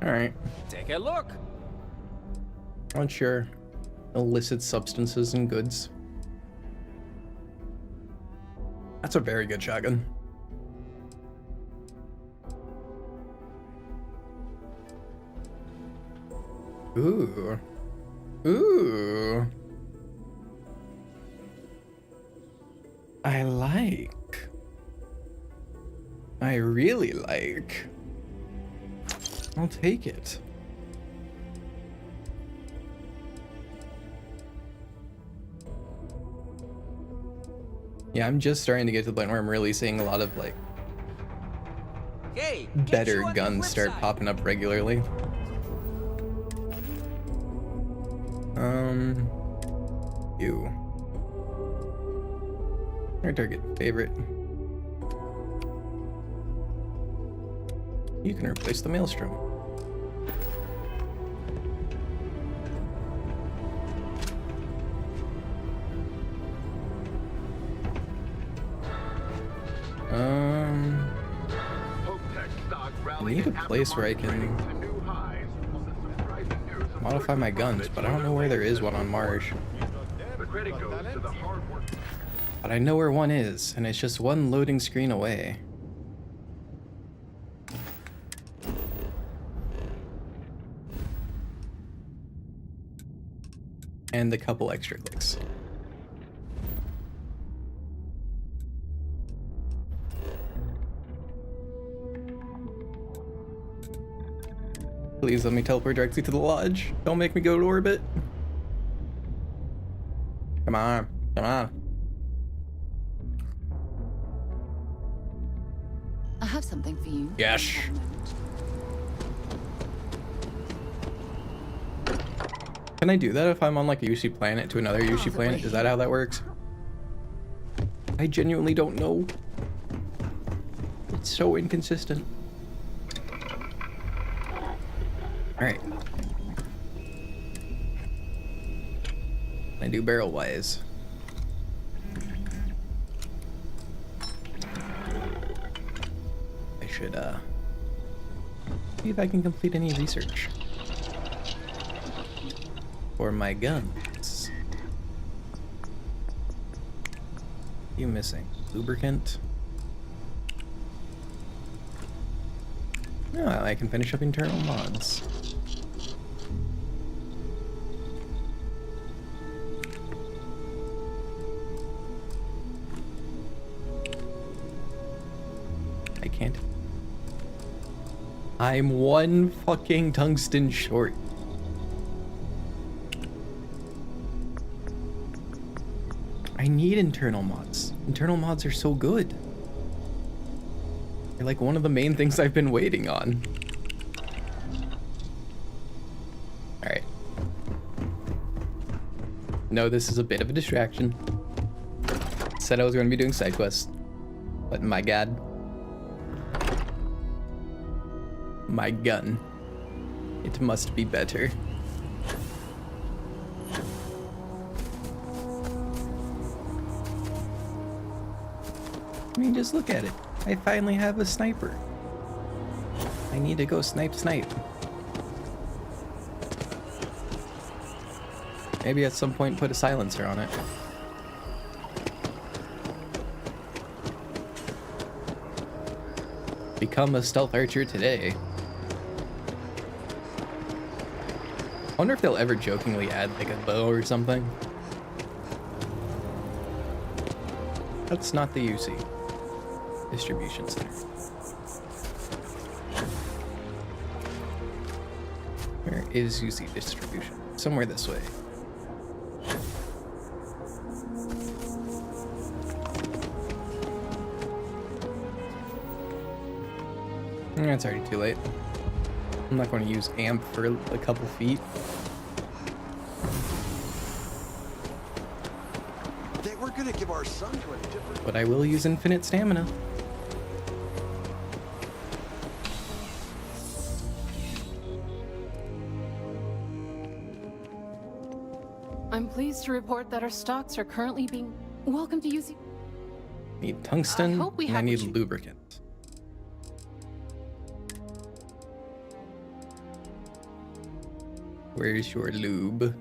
Alright. Take a look. On sure. Illicit substances and goods. That's a very good shotgun. Ooh. Ooh. I like. I really like. I'll take it. Yeah, I'm just starting to get to the point where I'm really seeing a lot of like better guns start popping up regularly. You. Our target favorite. You can replace the maelstrom. I need a place where I can modify my guns, but I don't know where there is one on Mars. But I know where one is, and it's just one loading screen away. And a couple extra clicks. Please let me teleport directly to the lodge. Don't make me go to orbit. Come on, come on. I have something for you. Yes. Can I do that if I'm on like a UC planet to another UC planet? Is that how that works? I genuinely don't know. It's so inconsistent. Alright. I do barrel wise. I should see if I can complete any research for my guns. What are you missing? Lubricant? No, I can finish up internal mods. I can't. I'm one fucking tungsten short. I need internal mods. Internal mods are so good. They're like one of the main things I've been waiting on. Alright. No, this is a bit of a distraction. Said I was going to be doing side quests, but my god. My gun. It must be better. I mean, just look at it. I finally have a sniper. I need to go snipe. Maybe at some point put a silencer on it. Become a stealth archer today. I wonder if they'll ever jokingly add like a bow or something. That's not the UC distribution center. Where is UC distribution? Somewhere this way. It's already too late. I'm not going to use amp for a couple feet. They were gonna give our son to a different... But I will use infinite stamina. I'm pleased to report that our stocks are currently being... Welcome to UC... Need tungsten, hope we and I have need what you- lubricant. Where's your lube?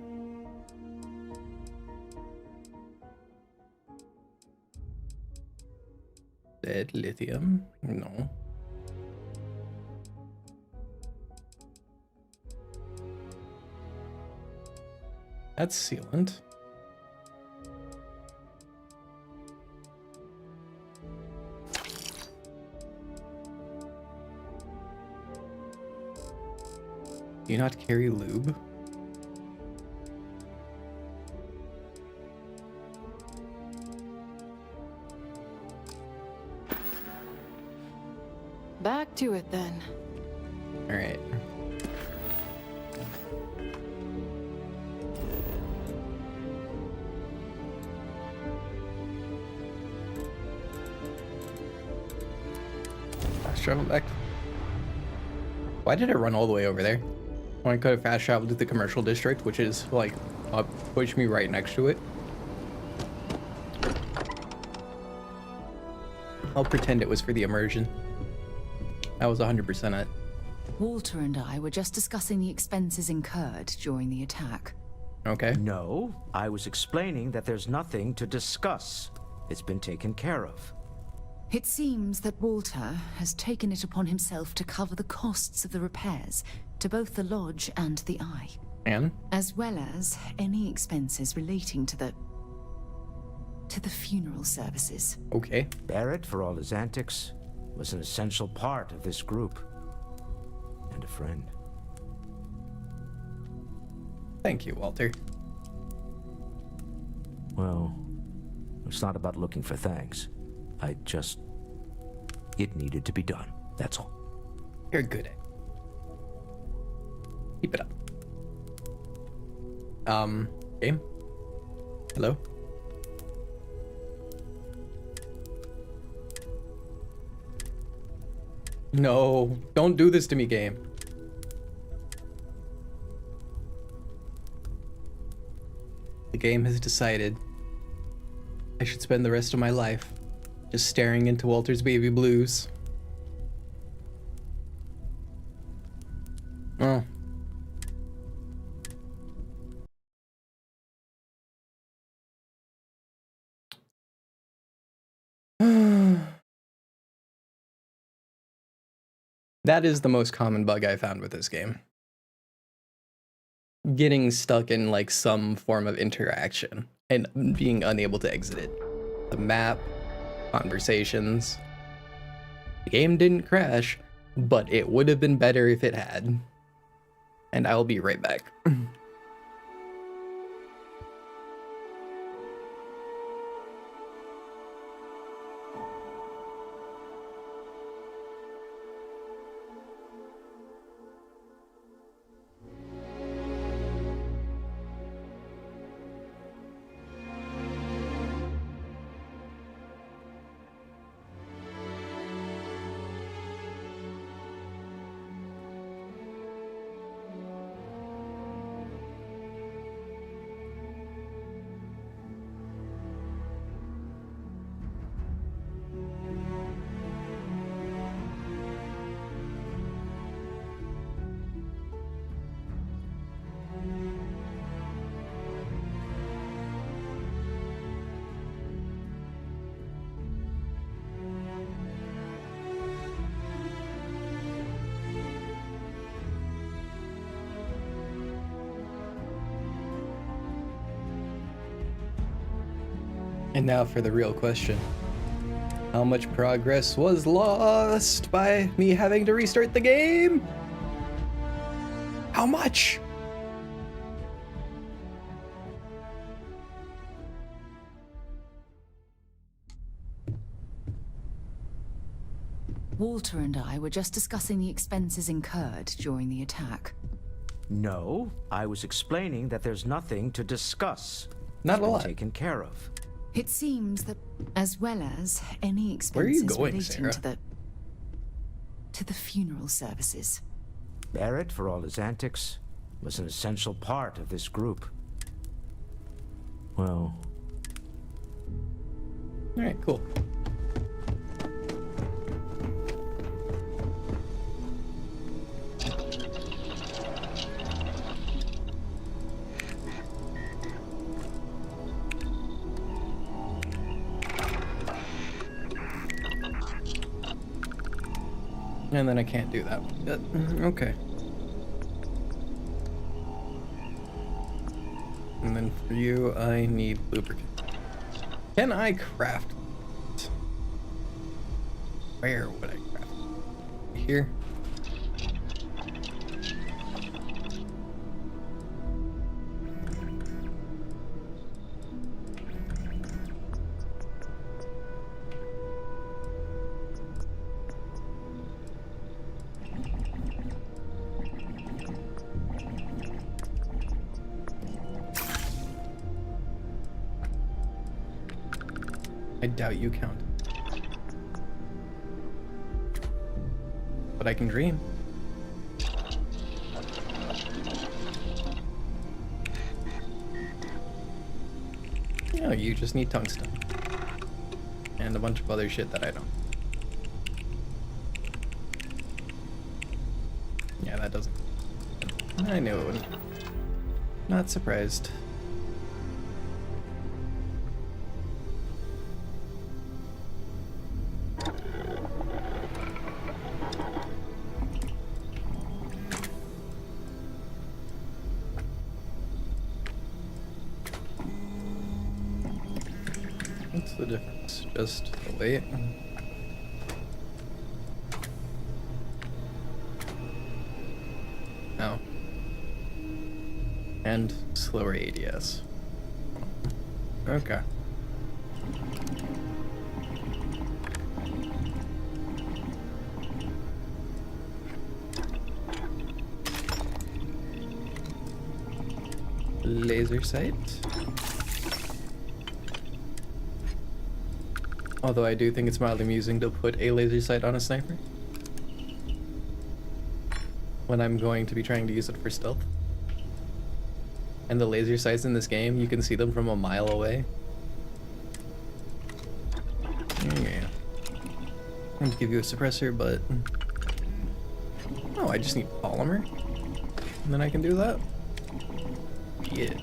Lead, lithium? No. That's sealant. Do you not carry lube? Back to it then. All right. Fast travel back. Why did I run all the way over there? When I could have fast traveled to the commercial district, which is like push me right next to it. I'll pretend it was for the immersion. That was 100% it. Walter and I were just discussing the expenses incurred during the attack. Okay. No, I was explaining that there's nothing to discuss. It's been taken care of. It seems that Walter has taken it upon himself to cover the costs of the repairs to both the lodge and the Eye. And? As well as any expenses relating to the funeral services. Okay. Barrett, for all his antics, was an essential part of this group. And a friend. Thank you, Walter. Well, it's not about looking for thanks. It needed to be done. That's all. You're good at it. Keep it up. Game? Hello? No, don't do this to me, game. The game has decided I should spend the rest of my life just staring into Walter's baby blues. Oh. That is the most common bug I found with this game. Getting stuck in like some form of interaction and being unable to exit it. The map, conversations. The game didn't crash, but it would have been better if it had. And I'll be right back. And now for the real question. How much progress was lost by me having to restart the game? How much? Walter and I were just discussing the expenses incurred during the attack. No, I was explaining that there's nothing to discuss. Not It's a been lot. taken care of. It seems that, as well as any Where are you expenses going, relating Sarah? to the funeral services. Barrett, for all his antics, was an essential part of this group. Well, All right, cool. And then I can't do that one. Okay. And then for you, I need lubricant. Can I craft it? Where would I craft it? Here? I doubt you count. But I can dream. Yeah, you just need tungsten. And a bunch of other shit that I don't. Yeah, that doesn't. I knew it wouldn't. Not surprised. What's the difference? Just the weight? Oh. And slower ADS. Okay. Laser sight. Although I do think it's mildly amusing to put a laser sight on a sniper when I'm going to be trying to use it for stealth. And the laser sights in this game, you can see them from a mile away. Yeah. I'm going to give you a suppressor, but... Oh, I just need polymer? And then I can do that? Yeah.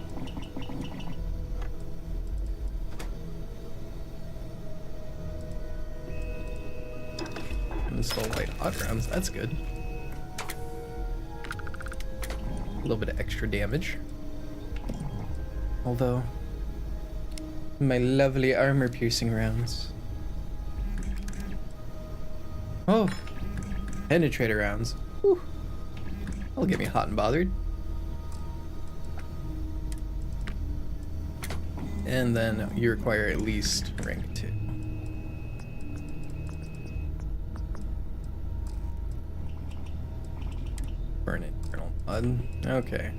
Install light hot rounds, that's good. A little bit of extra damage. Although, my lovely armor-piercing rounds. Oh, penetrator rounds. Whew. That'll get me hot and bothered. And then you require at least rank 2. Burn it, Colonel Bud. Okay.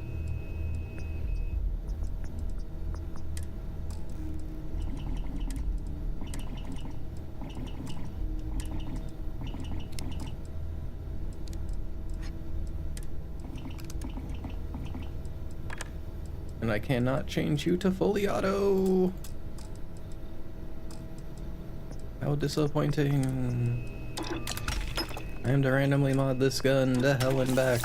And I cannot change you to fully auto. How disappointing. I am to randomly mod this gun to hell and back.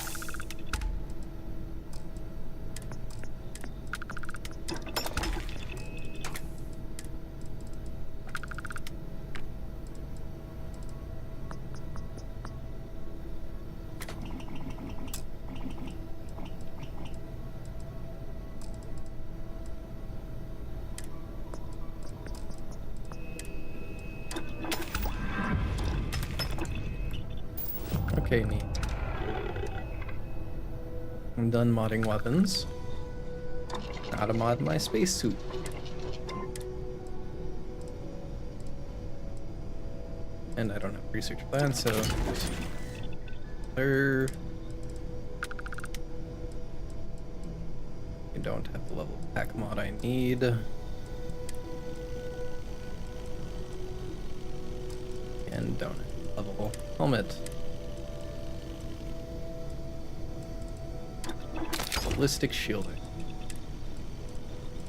Okay, neat. I'm done modding weapons. Now to mod my spacesuit. And I don't have research plans, so there. I don't have the level pack mod I need. And don't have level helmet. Ballistic shielding.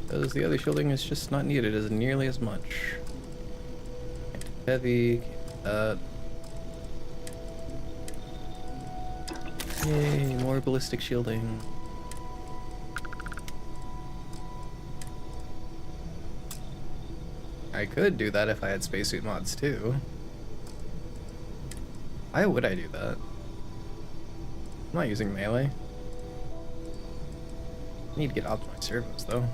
Because the other shielding is just not needed as nearly as much. Heavy. Yay, more ballistic shielding. I could do that if I had spacesuit mods too. Why would I do that? I'm not using melee. I need to get optimized servos though.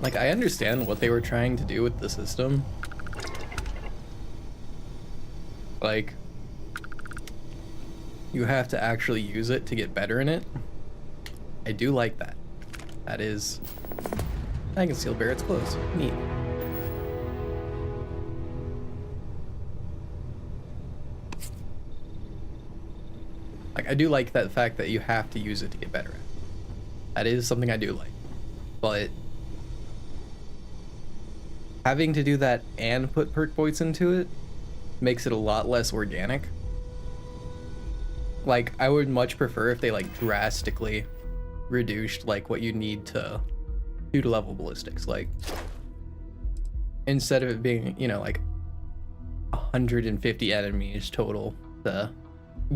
Like, I understand what they were trying to do with the system. Like, you have to actually use it to get better in it. I do like that. That is... I can steal Barrett's clothes. Neat. Like, I do like that fact that you have to use it to get better at it. That is something I do like. But... having to do that and put perk points into it makes it a lot less organic. Like, I would much prefer if they like drastically reduced like what you need to do to level ballistics. Like, instead of it being, you know, like 150 enemies total to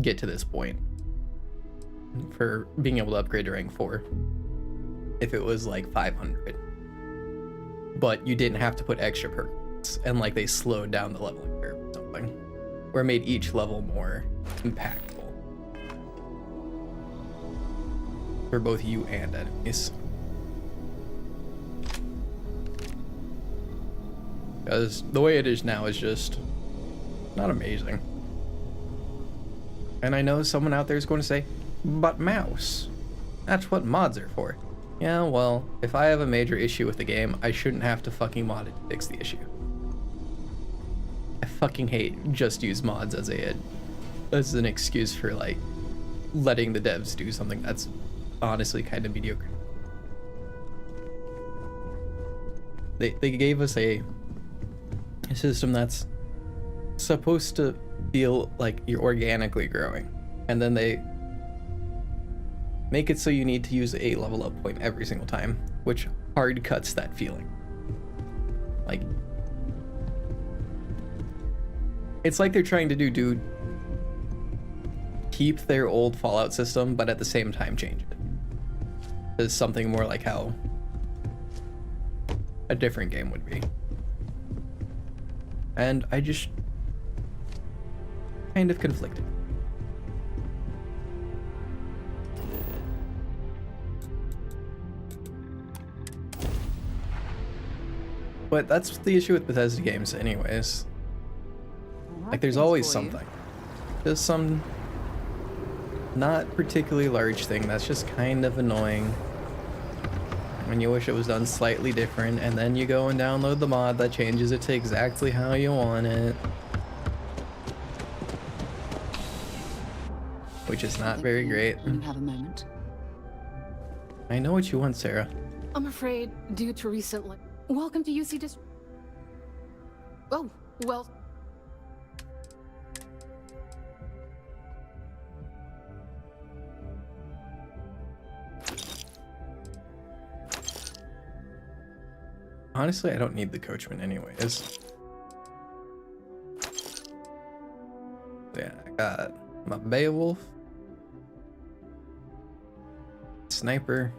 get to this point for being able to upgrade to rank 4, if it was like 500. But you didn't have to put extra perks, and like they slowed down the leveling curve or something, or made each level more impactful for both you and enemies. Because the way it is now is just not amazing. And I know someone out there is going to say, but mouse, that's what mods are for. Yeah, well, if I have a major issue with the game, I shouldn't have to fucking mod it to fix the issue. I fucking hate just use mods as an excuse for like letting the devs do something that's honestly kind of mediocre. They gave us a system that's supposed to feel like you're organically growing, and then they make it so you need to use a level up point every single time, which hard cuts that feeling. Like, it's like they're trying to do keep their old Fallout system, but at the same time change it. It's something more like how a different game would be. And I just kind of conflicted. But that's the issue with Bethesda games anyways. Like, there's always something. Just some not particularly large thing that's just kind of annoying. When you wish it was done slightly different, and then you go and download the mod that changes it to exactly how you want it. Which is not very great. You have a moment. I know what you want, Sarah. I'm afraid, due to recent... Welcome to UC Oh, well... Honestly, I don't need the coachman anyways. Yeah, I got my Beowulf, sniper,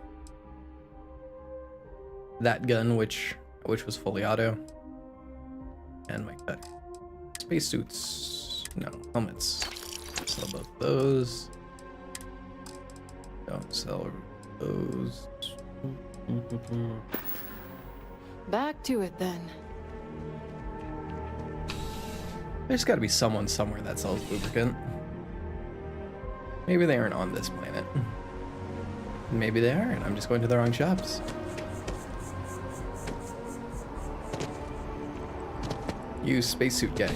that gun which was fully auto, and my cutter. Spacesuits, no, helmets. Sell both those. Don't sell those. Back to it then. There's got to be someone somewhere that sells lubricant. Maybe they aren't on this planet. Maybe they are, and I'm just going to the wrong shops. You spacesuit guy.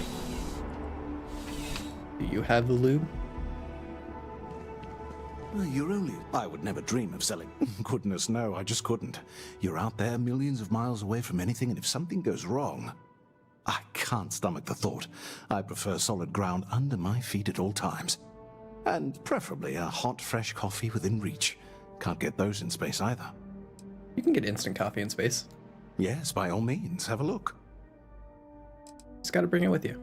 Do you have the lube? You're only... I would never dream of selling. Goodness, no, I just couldn't. You're out there millions of miles away from anything, and if something goes wrong... I can't stomach the thought. I prefer solid ground under my feet at all times. And preferably a hot, fresh coffee within reach. Can't get those in space either. You can get instant coffee in space. Yes, by all means, have a look. Just gotta bring it with you.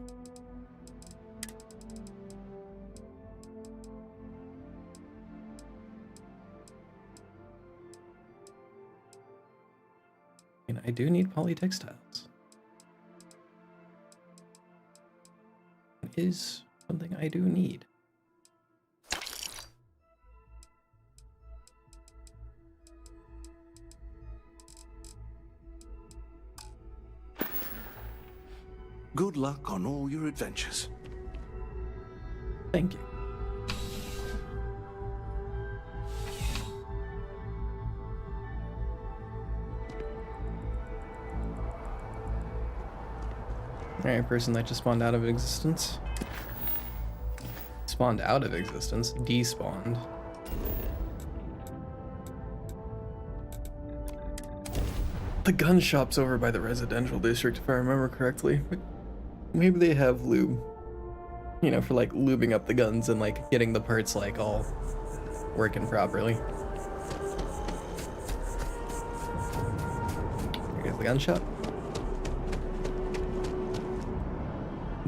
And I do need polytextiles. It is something I do need. Good luck on all your adventures. Thank you. Alright, person that just spawned out of existence. Spawned out of existence. Despawned. The gun shop's over by the residential district, if I remember correctly. Maybe they have lube. You know, for like lubing up the guns and like getting the parts like all working properly. Here's the gun shop.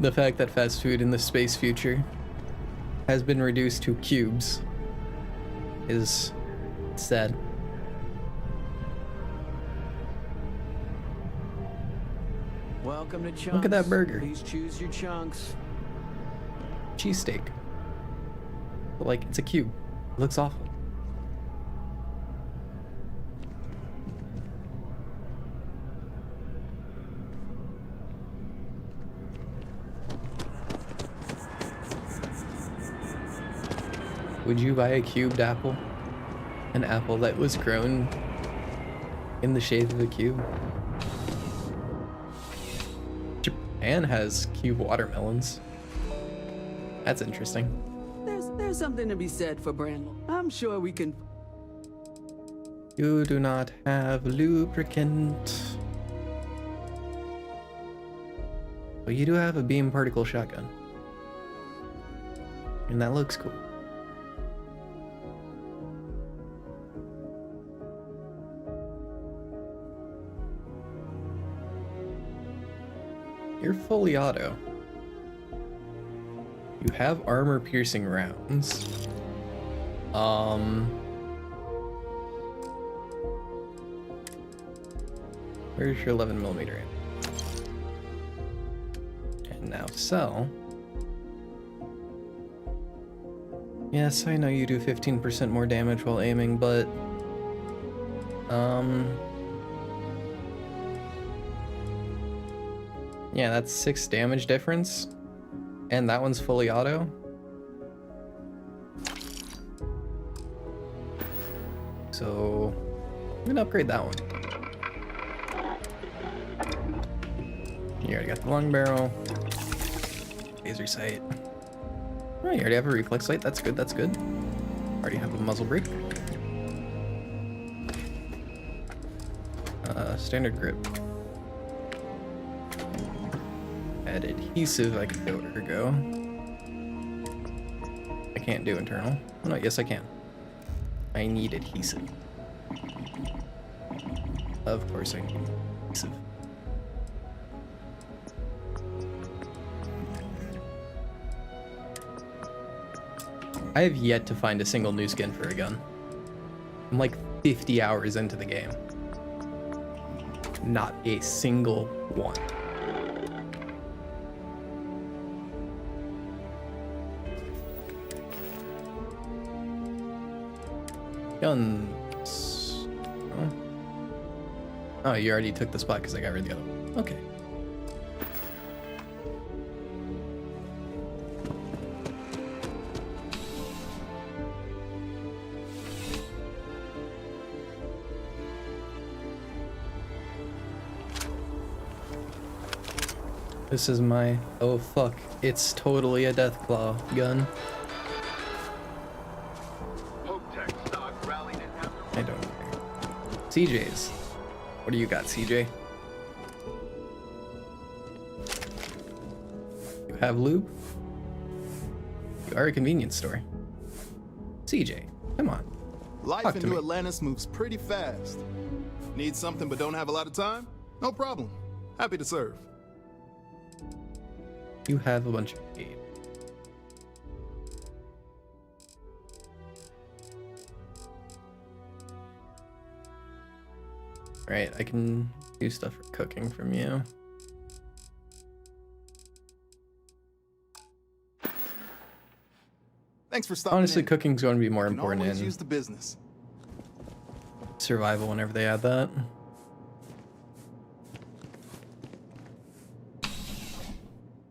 The fact that fast food in the space future has been reduced to cubes is sad. Welcome to Chunks. Look at that burger. Please choose your chunks. Cheesesteak. But like, it's a cube. It looks awful. Would you buy a cubed apple? An apple that was grown in the shape of a cube? Japan has cube watermelons. That's interesting. There's something to be said for Brandon. I'm sure we can... You do not have lubricant. But you do have a beam particle shotgun. And that looks cool. You're fully auto. You have armor piercing rounds. Where's your 11mm? And now sell. Yes, I know you do 15% more damage while aiming, but yeah, that's 6 damage difference. And that one's fully auto. So I'm gonna upgrade that one. You already got the long barrel. Laser sight. Oh, you already have a reflex sight. That's good, that's good. Already have a muzzle brake. Standard grip. Add adhesive, I can go ergo. I can't do internal. Oh no, yes I can. I need adhesive. Of course I need adhesive. I have yet to find a single new skin for a gun. I'm like 50 hours into the game. Not a single one. Guns. Oh, you already took the spot because I got rid of the other one. Okay. This is my, oh fuck, it's totally a Deathclaw gun. I don't care. CJ's. What do you got, CJ? You have lube? You are a convenience store. CJ, come on. Life in New Atlantis moves pretty fast. Need something but don't have a lot of time? No problem. Happy to serve. You have a bunch of aid. Right, I can do stuff for cooking from you. Thanks for stopping. Honestly, in. cooking's going to be more important always in use the business. survival whenever they add that.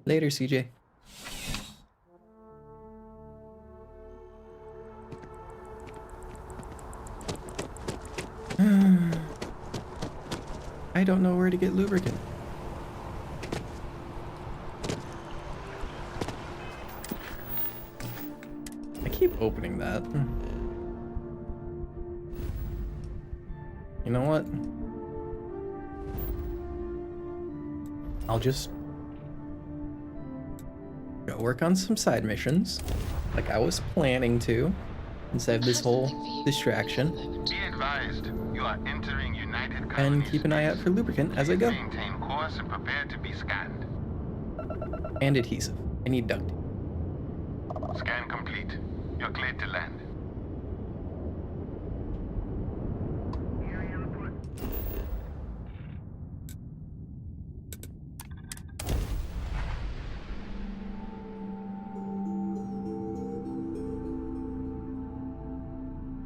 Later, CJ. I don't know where to get lubricant. I keep opening that. You know what? I'll just go work on some side missions like I was planning to instead of this whole distraction. Be advised, you are entering United And keep an eye out for lubricant as I go. Maintain course and prepare to be scanned. And adhesive. I need duct tape. Scan complete. You're cleared to land.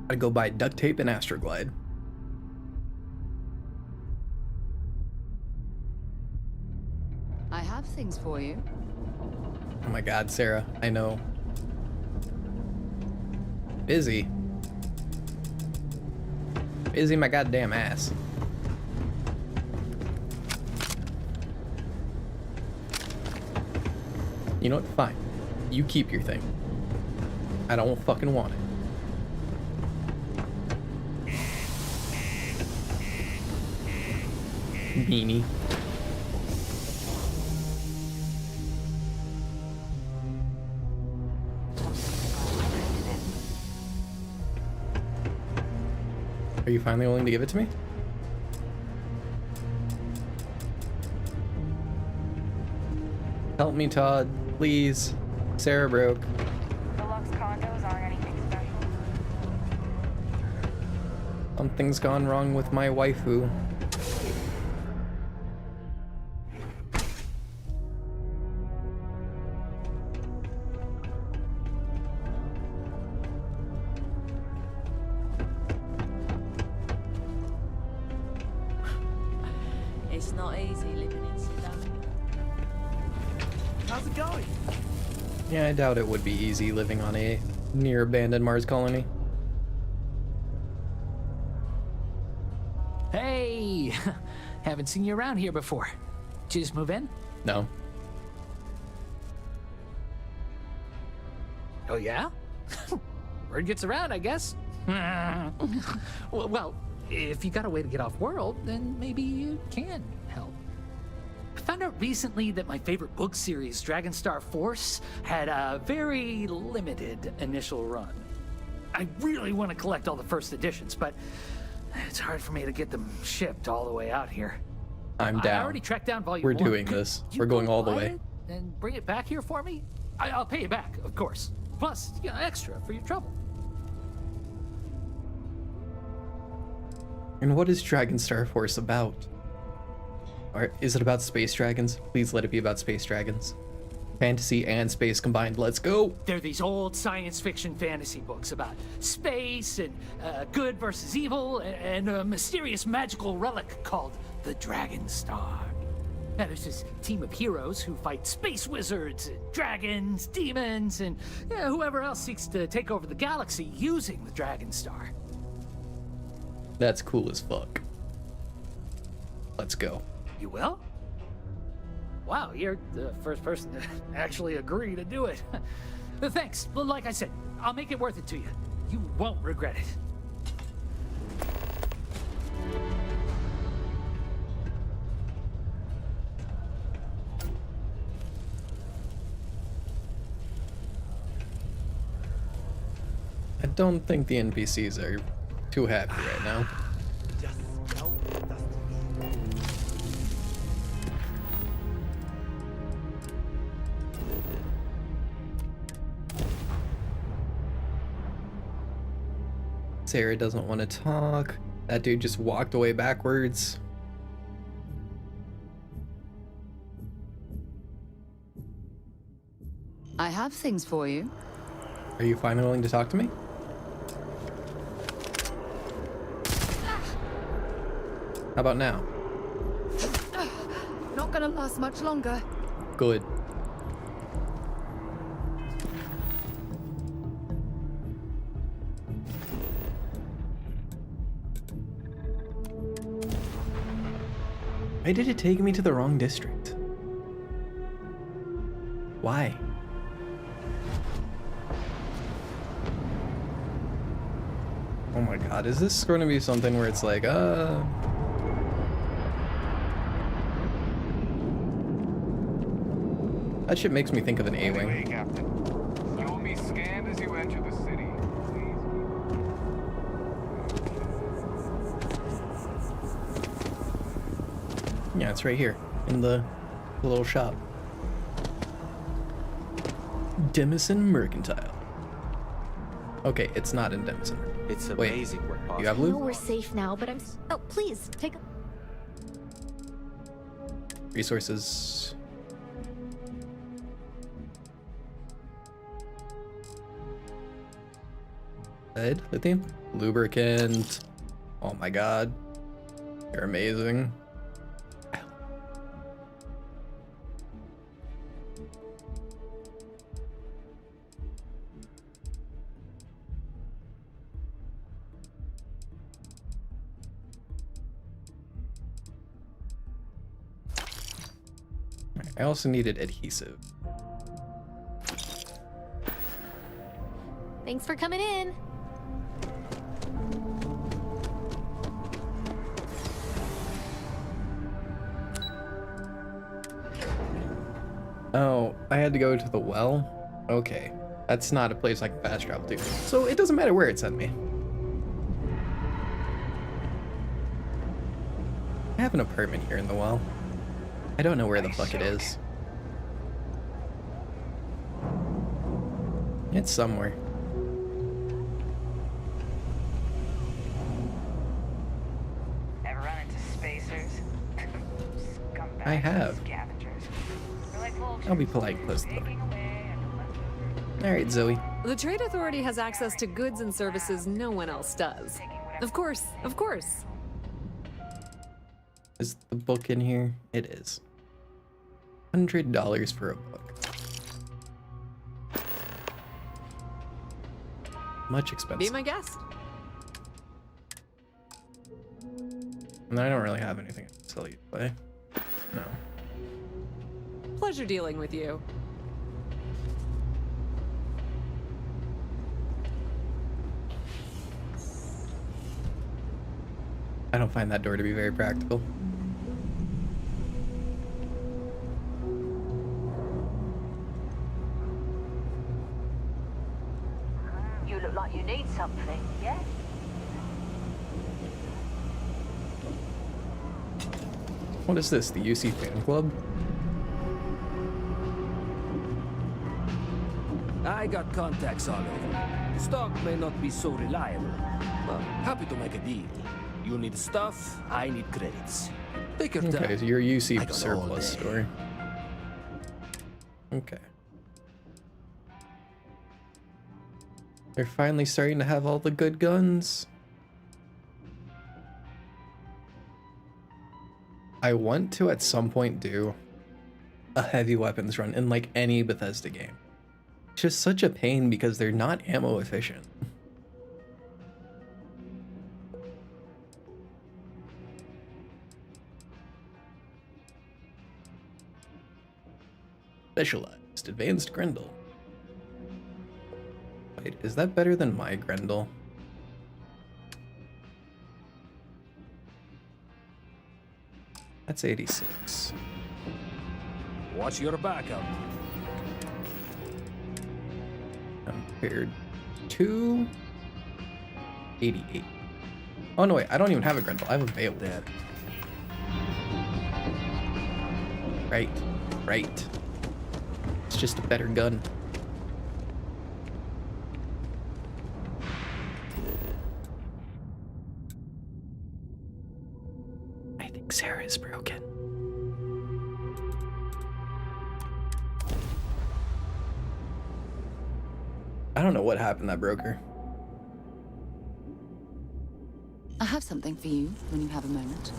I go buy duct tape and Astroglide. I have things for you. Oh my god, Sarah, I know. Busy. Busy my goddamn ass. You know what? Fine. You keep your thing. I don't fucking want it. Beanie. Are you finally willing to give it to me? Help me, Todd. Please. Sarah broke. Deluxe condos aren't anything special. Something's gone wrong with my waifu. It's not easy living in Sedonia. How's it going? Yeah, I doubt it would be easy living on a near abandoned Mars colony. Hey! Haven't seen you around here before. Did you just move in? No. Oh, yeah? Word gets around, I guess. well, if you got a way to get off world, then maybe you can help. I found out recently that my favorite book series, Dragonstar Force, had a very limited initial run. I really want to collect all the first editions, but it's hard for me to get them shipped all the way out here. I'm down. I already tracked down volume We're 1. doing this. We're going all the way. And bring it back here for me? I'll pay you back, of course. Plus, extra for your trouble. And what is Dragon Star Force about? Or is it about space dragons? Please let it be about space dragons. Fantasy and space combined. Let's go! They're these old science fiction fantasy books about space and good versus evil and a mysterious magical relic called the Dragon Star. Now, there's this team of heroes who fight space wizards, dragons, demons, and whoever else seeks to take over the galaxy using the Dragon Star. That's cool as fuck. Let's go. You will? Wow, you're the first person to actually agree to do it. Thanks. Well, like I said, I'll make it worth it to you. You won't regret it. I don't think the NPCs are too happy right now. Sarah doesn't want to talk. That dude just walked away backwards. I have things for you. Are you finally willing to talk to me? How about now? Not gonna last much longer. Good. Why did it take me to the wrong district? Why? Oh my god, is this going to be something where it's like, That shit makes me think of an A-Wing. Anyway, Captain, you will be scanned as you enter the city. Yeah, it's right here in the little shop. Demison Mercantile. Okay, it's not in Demison. It's amazing we're possible. You have I know loot? we're safe now, but I'm. Oh, please take a. Resources. Lead, lithium, lubricant. Oh my god, you're amazing. I also needed adhesive. Thanks for coming in. Oh, I had to go to the well? Okay. That's not a place I can fast travel to. So it doesn't matter where it sent me. I have an apartment here in the well. I don't know where the fuck it is. It's somewhere. Ever run into spacers? I have. Scavengers. They're like vultures. I'll be polite and close the door. Alright, Zoe. The Trade Authority has access to goods and services no one else does. Of course, of course. Is the book in here? It is. $100 for a book. Much expensive. Be my guest. And I don't really have anything to sell you today. No. Pleasure dealing with you. I don't find that door to be very practical. You look like you need something, yeah? What is this? The UC fan club? I got contacts all over. The stock may not be so reliable, but happy to make a deal. You need stuff, I need credits. Take your time. Okay, so your I UC got all surplus day. story. Okay. They're finally starting to have all the good guns. I want to at some point do a heavy weapons run in like any Bethesda game. It's just such a pain because they're not ammo efficient. Specialized advanced Grendel. Wait, is that better than my Grendel? That's 86. Watch your back up. Compared to 88. Oh no, wait, I don't even have a Grendel. I have a Beowulf. There. Right. It's just a better gun. I think Sarah is broken. I don't know what happened that broke her. I have something for you when you have a moment.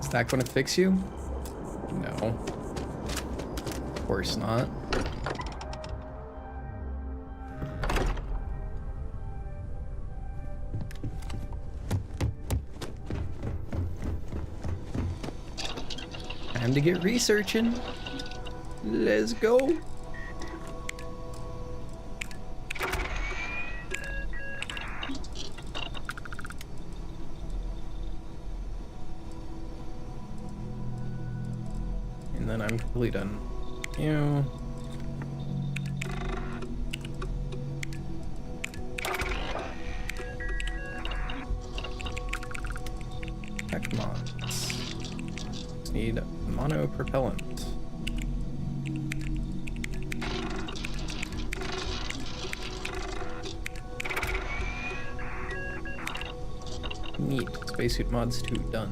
Is that going to fix you? No. Of course not. Time to get researching. Let's go. And then I'm completely done. You. Tech mods. Need mono propellant. Neat. Spacesuit mods 2 done.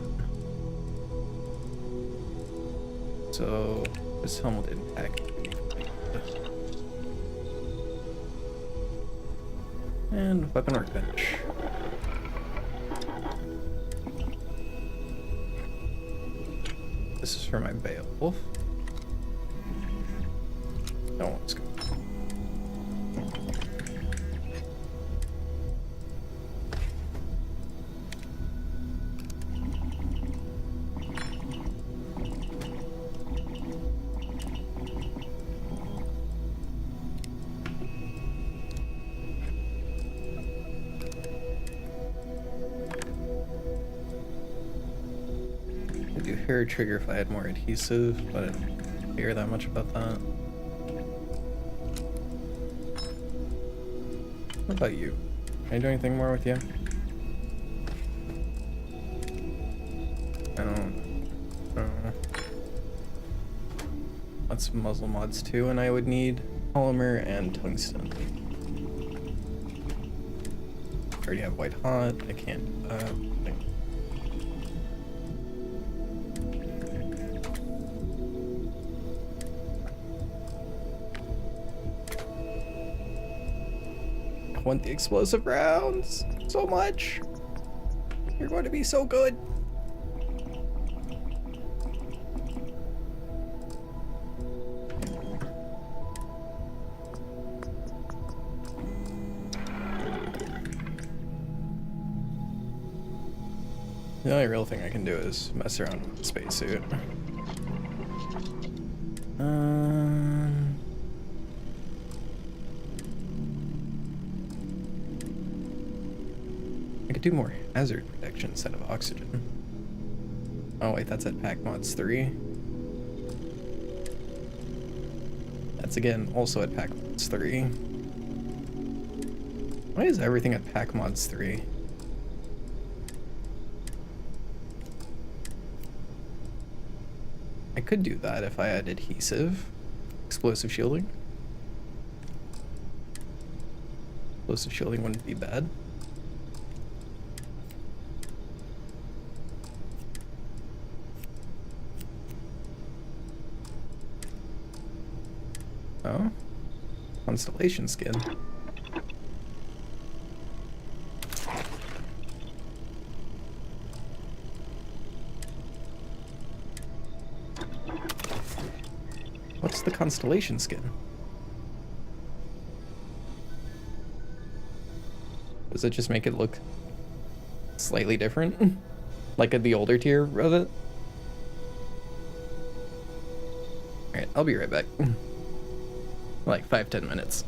So this helmet impact. And weapon workbench. This is for my Beowulf. No one's going. I'd do hair trigger if I had more adhesive, but I didn't care that much about that. What about you? Can I do anything more with you? I don't know. That's muzzle mods too, and I would need polymer and tungsten. I already have white hot. I can't do that. I want the explosive rounds so much. You're going to be so good. The only real thing I can do is mess around with the spacesuit. I could do more hazard protection instead of oxygen. Oh wait, that's at pack mods 3. That's again also at pack mods 3. Why is everything at pack mods 3? I could do that if I had adhesive. Explosive shielding. Explosive shielding wouldn't be bad. Oh, constellation skin. What's the constellation skin? Does it just make it look slightly different? Like at the older tier of it? Alright, I'll be right back. Like 5-10 minutes.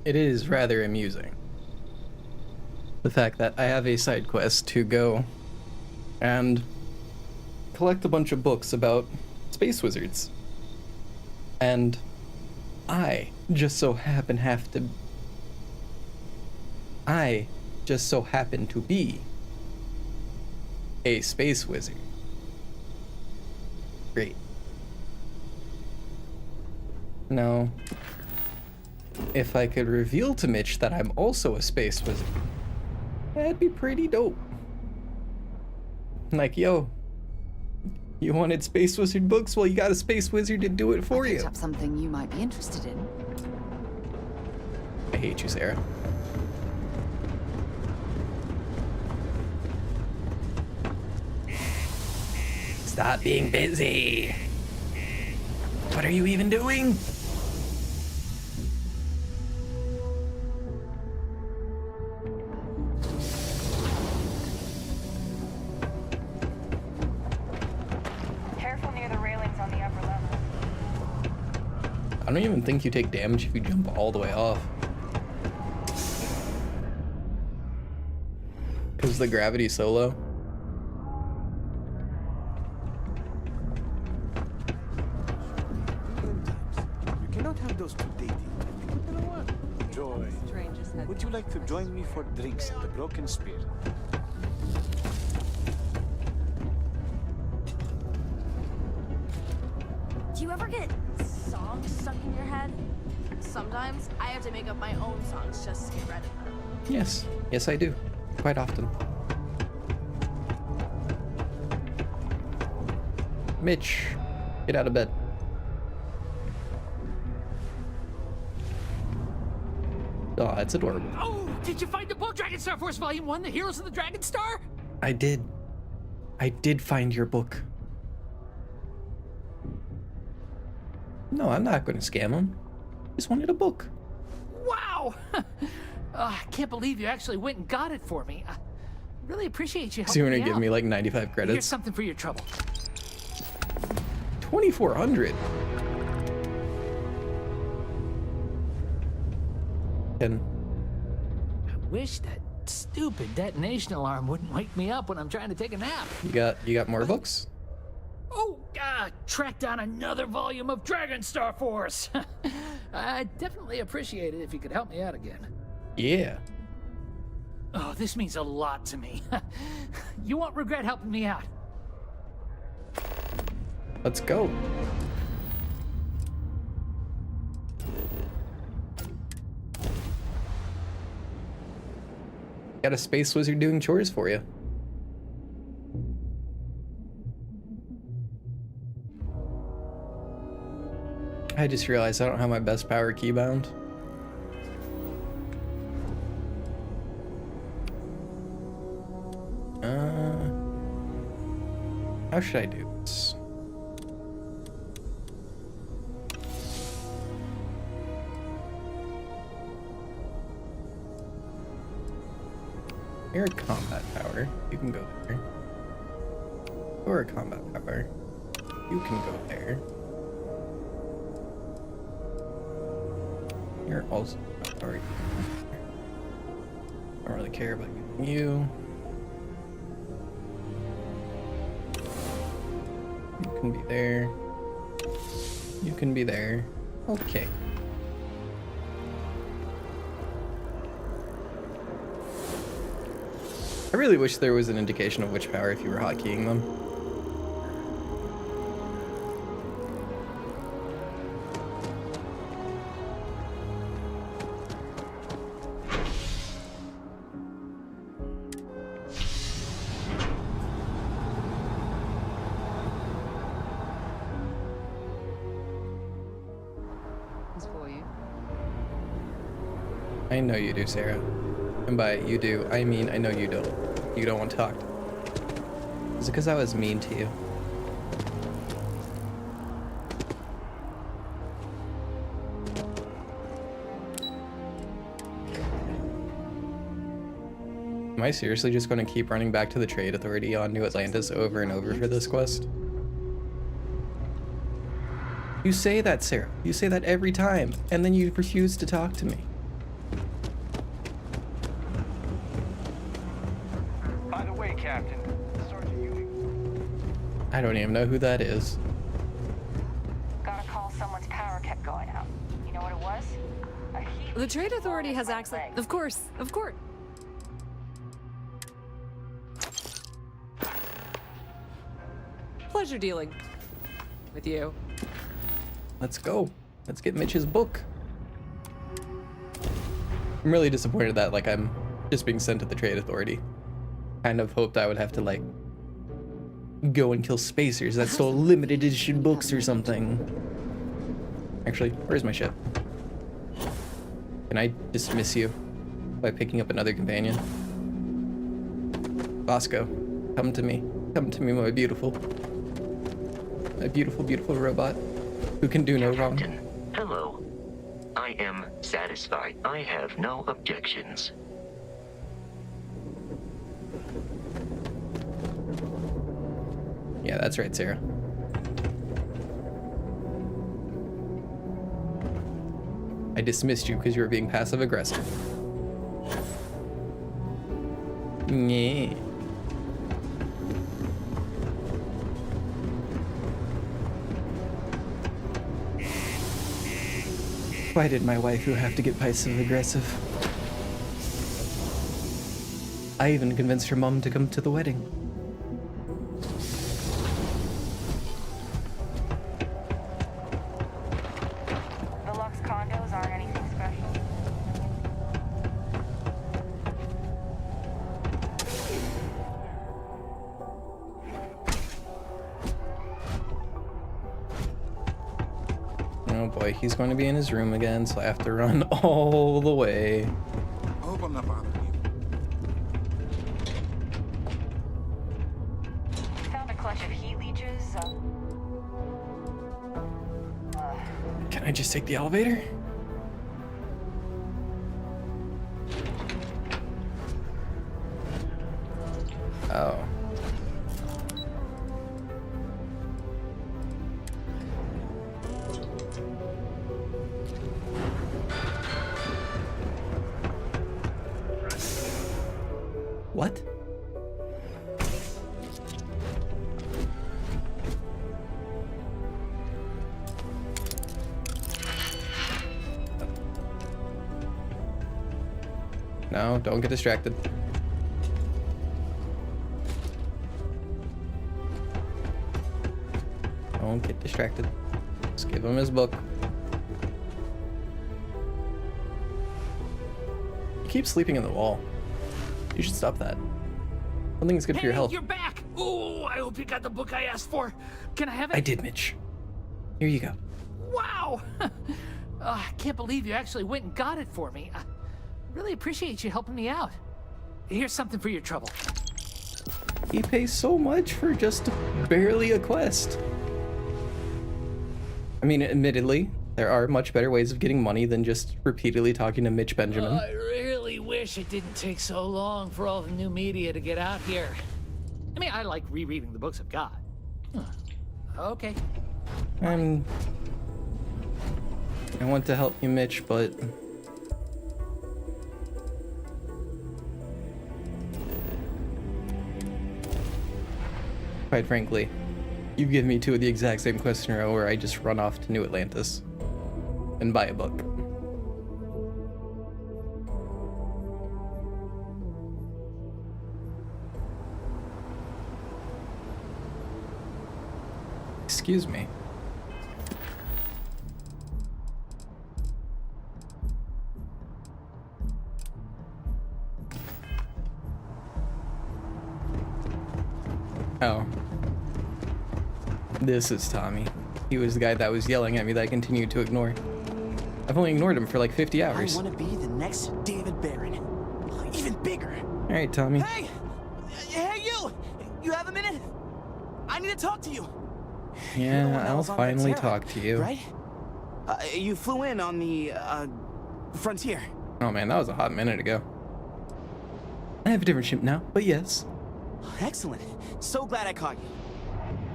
it is rather amusing. The fact that I have a side quest to go and collect a bunch of books about space wizards. And I just so happen to be a space wizard. Great. Now, if I could reveal to Mitch that I'm also a space wizard, that'd be pretty dope. Like, yo, you wanted space wizard books? Well, you got a space wizard to do it for I you. picked up something you might be interested in. I hate you, Sarah. Stop being busy. What are you even doing? Careful near the railings on the upper level. I don't even think you take damage if you jump all the way off. Because the gravity's so low. You cannot have those two dating. Put them away. Joy, would you like to join me for drinks at the Broken Spear? Do you ever get songs stuck in your head? Sometimes I have to make up my own songs just to get rid of them. Yes. Yes, I do. Quite often. Mitch, get out of bed. Oh, it's adorable. Oh, did you find the book, Dragon Star Force Volume 1, The Heroes of the Dragon Star? I did. I did find your book. No, I'm not going to scam him. Just wanted a book. Wow! I can't believe you actually went and got it for me. I really appreciate you helping So you want me to give out. me like 95 credits? Here's something for your trouble. 2,400. And I wish that stupid detonation alarm wouldn't wake me up when I'm trying to take a nap. you got more books? Oh, track down another volume of Dragon Star Force. I'd definitely appreciate it if you could help me out again. Yeah. Oh, this means a lot to me. You won't regret helping me out. Let's go. Got a space wizard doing chores for you. I just realized I don't have my best power keybound. How should I do this? Air combat power, you can go there. Or combat power, you can go there. You're also power. I don't really care about you. You can be there. You can be there. Okay. I really wish there was an indication of which power if you were hotkeying them. It's for you. I know you do, Sarah. And by you do, I mean I know you don't. You don't want to talk. Is it because I was mean to you? Am I seriously just going to keep running back to the Trade Authority on New Atlantis over and over for this quest? You say that, Sarah. You say that every time, and then you refuse to talk to me. I don't even know who that is. Gotta call someone's power kept going out. You know what it was? A heat The Trade Authority has my access. leg. Of course, of course. Pleasure dealing with you. Let's go. Let's get Mitch's book. I'm really disappointed that like I'm just being sent to the Trade Authority. Kind of hoped I would have to like go and kill spacers that stole limited edition books or something. Actually, where's my ship? Can I dismiss you by picking up another companion? Bosco, come to me. Come to me, my beautiful. My beautiful, beautiful robot who can do no wrong. Captain, hello. I am satisfied. I have no objections. Yeah, that's right, Sarah. I dismissed you because you were being passive aggressive. Yeah. Why did my waifu have to get passive aggressive? I even convinced her mom to come to the wedding. The Lux condos aren't anything special. Oh boy, he's going to be in his room again, so I have to run all the way. I hope I'm not bothering you. Found a clutch of heat leeches. Can I just take the elevator? Oh. What? No, don't get distracted. Don't get distracted. Just give him his book. You keep sleeping in the wall. You should stop that. Something's good for your health. You're back! Oh, I hope you got the book I asked for. Can I have it? I did, Mitch. Here you go. Wow! I can't believe you actually went and got it for me. I really appreciate you helping me out. Here's something for your trouble. He pays so much for just barely a quest. I mean, admittedly, there are much better ways of getting money than just repeatedly talking to Mitch Benjamin. I really wish it didn't take so long for all the new media to get out here. I mean, I like rereading the books I've got. Okay. I want to help you, Mitch, but quite frankly, you give me two of the exact same quests in a row where I just run off to New Atlantis and buy a book. Excuse me. Oh. This is Tommy. He was the guy that was yelling at me that I continued to ignore. I've only ignored him for like 50 hours. I want to be the next David Barron. Even bigger. Alright, Tommy. Hey! Hey, you! You have a minute? I need to talk to you. Yeah, I'll finally talk to you. Right? You flew in on the, Frontier. Oh man, that was a hot minute ago. I have a different ship now, but yes. Excellent. So glad I caught you.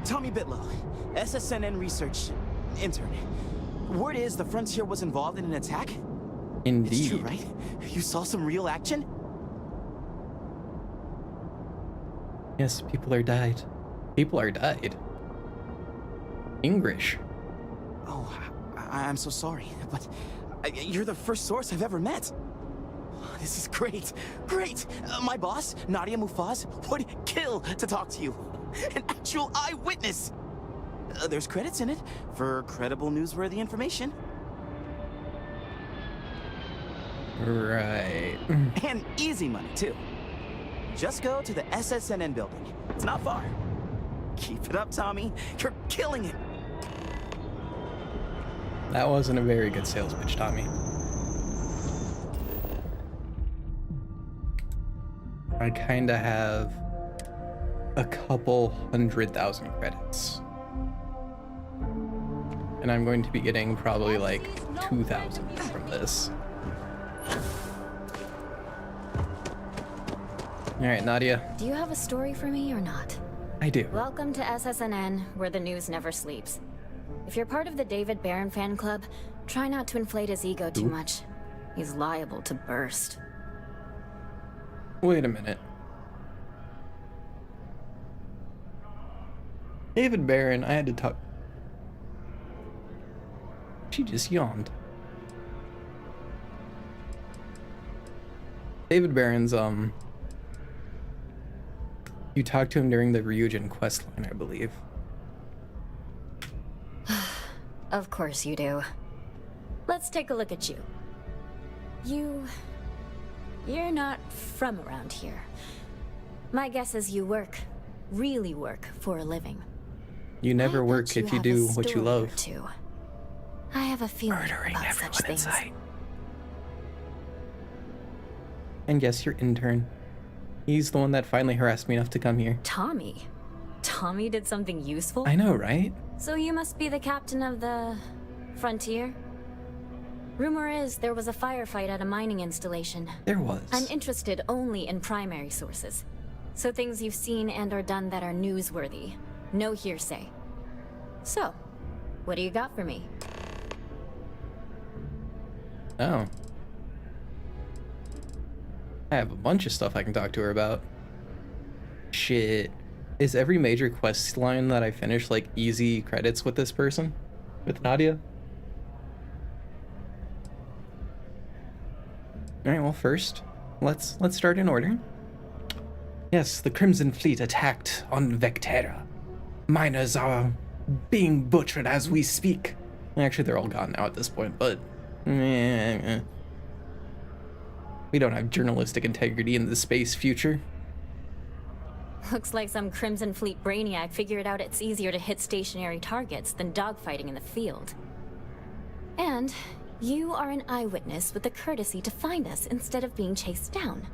Tommy Bitlow, SSNN research intern. Word is the Frontier was involved in an attack? Indeed. It's true, right? You saw some real action? Yes, people are died. People are died. English. Oh, I'm so sorry, but you're the first source I've ever met. This is great. Great. My boss, Nadia Mufaz, would kill to talk to you. An actual eyewitness. There's credits in it for credible, newsworthy information. Right. And easy money, too. Just go to the SSNN building. It's not far. Keep it up, Tommy. You're killing it. That wasn't a very good sales pitch, Tommy. I kinda have a couple 100,000 credits. And I'm going to be getting probably like 2,000 from this. Alright, Nadia. Do you have a story for me or not? I do. Welcome to SSNN, where the news never sleeps. If you're part of the David Barron fan club, try not to inflate his ego too much. He's liable to burst. Wait a minute. David Barron, I had to talk. She just yawned. David Barron's, you talked to him during the Ryujin quest line, I believe. Of course you do. Let's take a look at you. You're not from around here. My guess is you work, really work, for a living. You never work if you do what you love. I have a feeling about such things. And guess your intern. He's the one that finally harassed me enough to come here. Tommy? Tommy did something useful? I know, right? So you must be the captain of the Frontier? Rumor is there was a firefight at a mining installation. There was. I'm interested only in primary sources. So things you've seen and or done that are newsworthy. No hearsay. So, what do you got for me? Oh. I have a bunch of stuff I can talk to her about. Shit. Is every major quest line that I finish like easy credits with this person? With Nadia? Alright, well first, let's start in order. Yes, the Crimson Fleet attacked on Vectera. Miners are being butchered as we speak. Actually, they're all gone now at this point, but... We don't have journalistic integrity in the space future. Looks like some Crimson Fleet brainiac figured out it's easier to hit stationary targets than dogfighting in the field. And you are an eyewitness with the courtesy to find us instead of being chased down.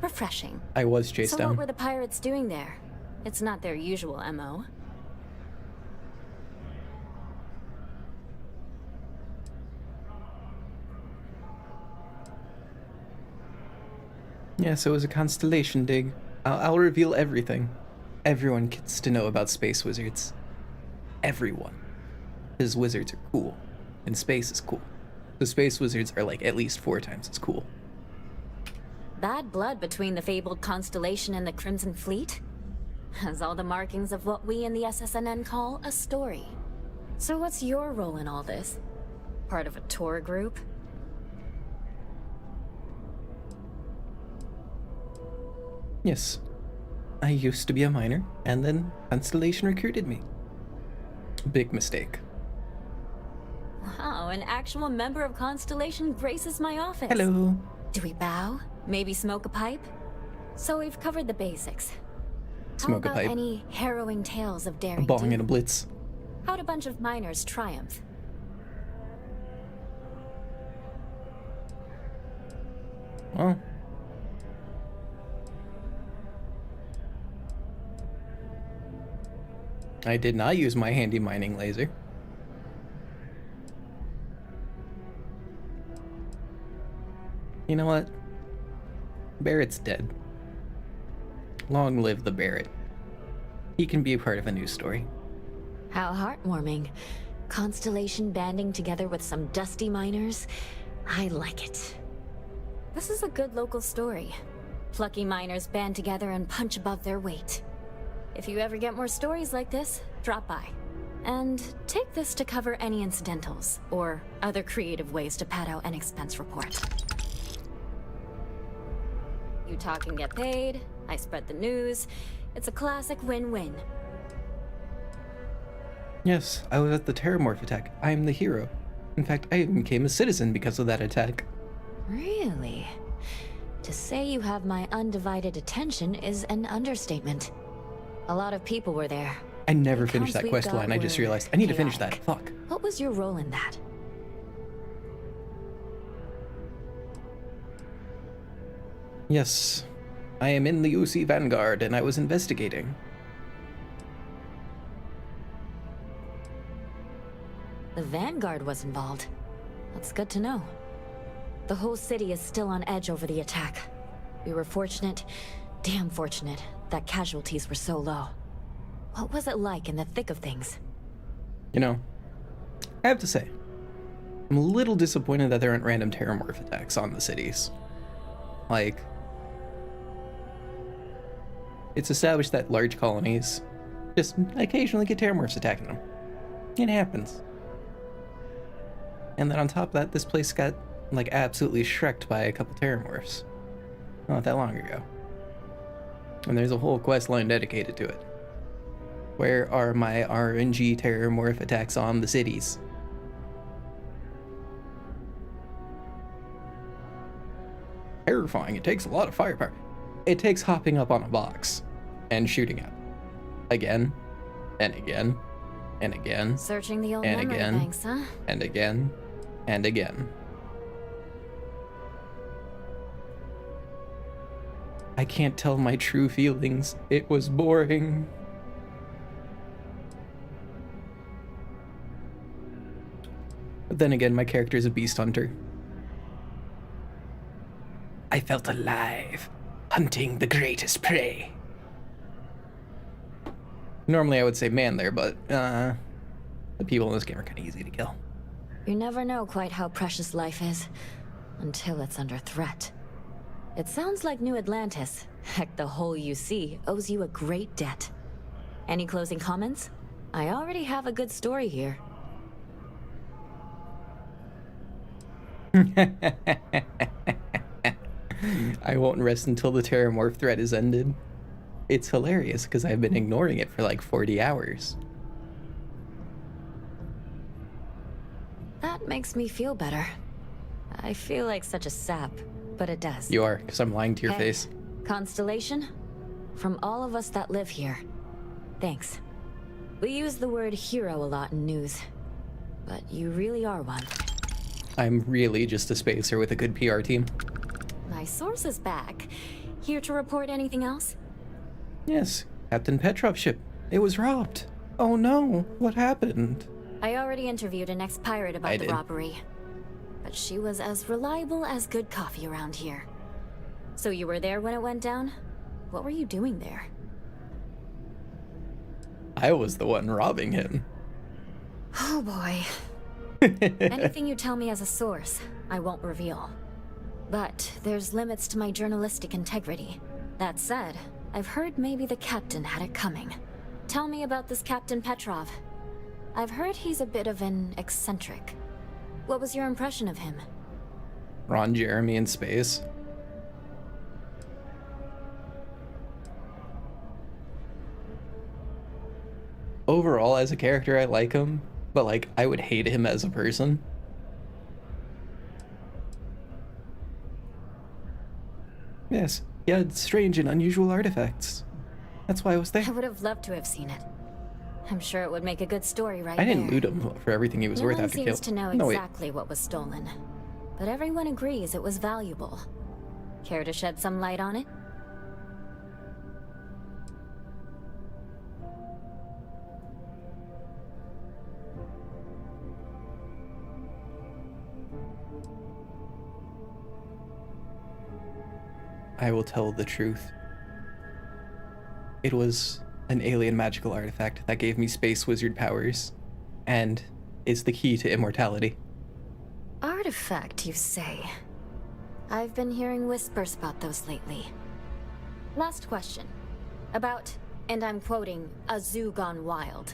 Refreshing. I was chased down. So what were the pirates doing there? It's not their usual MO. Yes, it was a constellation dig. I'll reveal everything. Everyone gets to know about space wizards. Everyone. Because wizards are cool. And space is cool. The space wizards are like at least 4 times as cool. Bad blood between the fabled Constellation and the Crimson Fleet? Has all the markings of what we in the SSNN call a story. So what's your role in all this? Part of a tour group? Yes. I used to be a miner, and then Constellation recruited me. Big mistake. Wow, an actual member of Constellation graces my office. Hello. Do we bow? Maybe smoke a pipe? So we've covered the basics. Smoke a How pipe. about any harrowing tales of A daring bong do? and a blitz. How'd a bunch of miners triumph? Well. I did not use my handy mining laser. You know what? Barrett's dead. Long live the Barrett. He can be a part of a news story. How heartwarming. Constellation banding together with some dusty miners. I like it. This is a good local story. Plucky miners band together and punch above their weight. If you ever get more stories like this, drop by. And take this to cover any incidentals, or other creative ways to pad out an expense report. You talk and get paid, I spread the news. It's a classic win-win. Yes, I was at the Terramorph attack. I am the hero. In fact, I even became a citizen because of that attack. Really? To say you have my undivided attention is an understatement. A lot of people were there. I never The finished that counts quest we've got line. I just were realized I need to finish that. chaotic. Fuck. What was your role in that? Yes, I am in the UC Vanguard and I was investigating. The Vanguard was involved. That's good to know. The whole city is still on edge over the attack. We were fortunate, damn fortunate, that casualties were so low. What was it like in the thick of things? You know, I have to say, I'm a little disappointed that there aren't random Terramorph attacks on the cities. Like, it's established that large colonies just occasionally get Terramorphs attacking them. It happens. And then on top of that, this place got, like, absolutely shreked by a couple Terramorphs. Not that long ago. And there's a whole quest line dedicated to it. Where are my RNG Terramorph attacks on the cities? Terrifying. It takes a lot of firepower. It takes hopping up on a box and shooting at it. Again, and again, and again. Searching the old and memory again, banks, huh? and again, and again. I can't tell my true feelings. It was boring. But then again, my character is a beast hunter. I felt alive, hunting the greatest prey. Normally I would say man there, but the people in this game are kind of easy to kill. You never know quite how precious life is, until it's under threat. It sounds like New Atlantis, heck, the whole UC, owes you a great debt. Any closing comments? I already have a good story here. I won't rest until the Terramorph threat is ended. It's hilarious because I've been ignoring it for like 40 hours. That makes me feel better. I feel like such a sap, but it does. You are, because I'm lying to your Hey, face. Constellation? From all of us that live here, thanks. We use the word hero a lot in news, but you really are one. I'm really just a spacer with a good PR team. My source is back. Here to report anything else? Yes, Captain Petrov's ship. It was robbed. Oh no, what happened? I already interviewed an ex-pirate about the robbery. But she was as reliable as good coffee around here. So you were there when it went down? What were you doing there? I was the one robbing him. Oh boy. Anything you tell me as a source, I won't reveal. But there's limits to my journalistic integrity. That said, I've heard maybe the captain had it coming. Tell me about this Captain Petrov. I've heard he's a bit of an eccentric. What was your impression of him? Ron Jeremy in space. Overall, as a character, I like him, but like, I would hate him as a person. Yes, he had strange and unusual artifacts. That's why I was there. I would have loved to have seen it. I'm sure it would make a good story right there. I didn't loot him for everything he was No worth one after seems kill. to know No, wait. exactly what was stolen. But everyone agrees it was valuable. Care to shed some light on it? I will tell the truth. It was an alien magical artifact that gave me space wizard powers, and is the key to immortality. Artifact, you say? I've been hearing whispers about those lately. Last question. About, and I'm quoting, a zoo gone wild.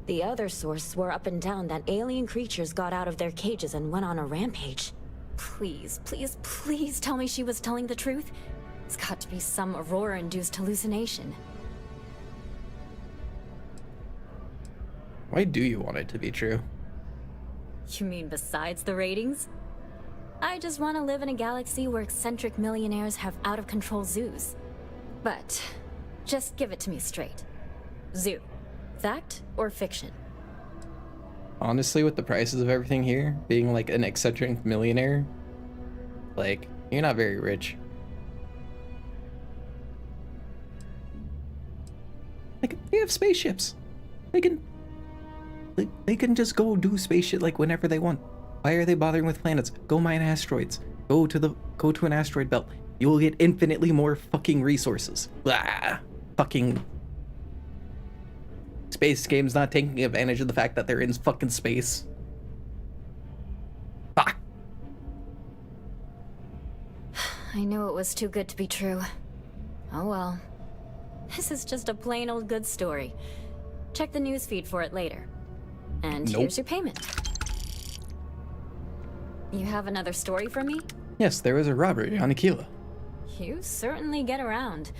The other source swore up and down that alien creatures got out of their cages and went on a rampage. Please, please, please tell me she was telling the truth. It's got to be some Aurora-induced hallucination. Why do you want it to be true? You mean besides the ratings? I just want to live in a galaxy where eccentric millionaires have out-of-control zoos. But just give it to me straight. Zoo. Fact or fiction? Honestly, with the prices of everything here, being like an eccentric millionaire, like, you're not very rich. Like, they have spaceships. They can just go do space shit like whenever they want. Why are they bothering with planets? Go mine asteroids. Go to an asteroid belt. You will get infinitely more fucking resources. Blah. Fucking space games not taking advantage of the fact that they're in fucking space. Fuck. I knew it was too good to be true. Oh well. This is just a plain old good story. Check the newsfeed for it later. And here's your payment. You have another story for me? Yes, there was a robbery on Aquila. You certainly get around.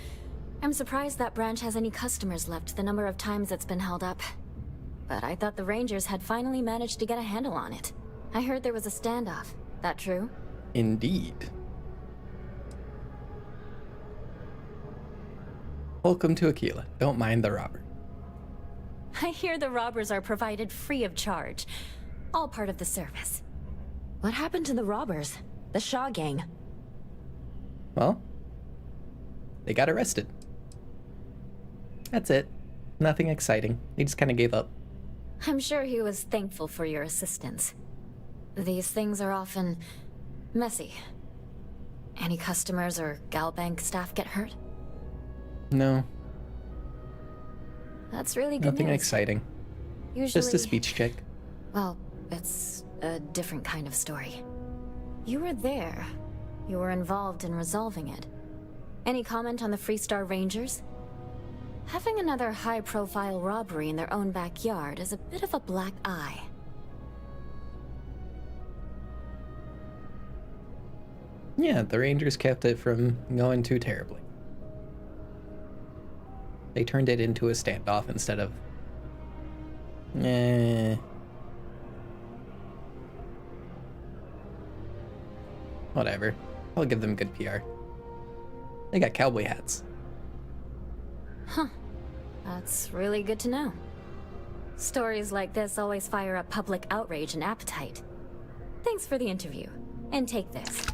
I'm surprised that branch has any customers left, the number of times it's been held up. But I thought the Rangers had finally managed to get a handle on it. I heard there was a standoff. That true? Indeed. Welcome to Aquila. Don't mind the robber. I hear the robbers are provided free of charge. All part of the service. What happened to the robbers? The Shaw gang? Well, they got arrested. That's it. Nothing exciting. They just kind of gave up. I'm sure he was thankful for your assistance. These things are often messy. Any customers or Galbank staff get hurt? No. That's really good Nothing news. exciting. Usually, just a speech check. Well, it's a different kind of story. You were there. You were involved in resolving it. Any comment on the Freestar Rangers? Having another high-profile robbery in their own backyard is a bit of a black eye. Yeah, the Rangers kept it from going too terribly. They turned it into a standoff instead of... Whatever. I'll give them good PR. They got cowboy hats. Huh. That's really good to know. Stories like this always fire up public outrage and appetite. Thanks for the interview. And take this.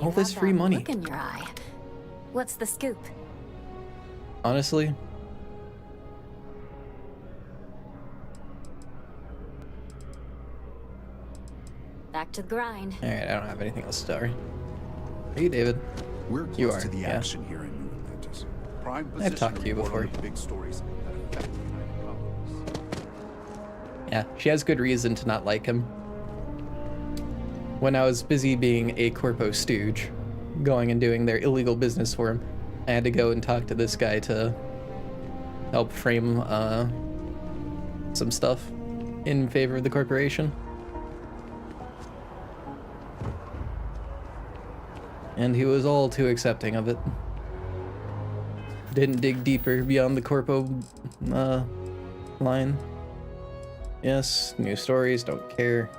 All this free money. Look in your eye. What's the scoop? Honestly, Back to the grind. alright, I don't have anything else to tell her. Are you David? We're close You are, to the yeah. action here in New Atlantis. Prime I've talked to you report on before. the big stories that affect the United Colonies. Yeah, she has good reason to not like him. When I was busy being a corpo stooge, going and doing their illegal business for him, I had to go and talk to this guy to help frame some stuff in favor of the corporation. And he was all too accepting of it. Didn't dig deeper beyond the corpo line. Yes, new stories, don't care.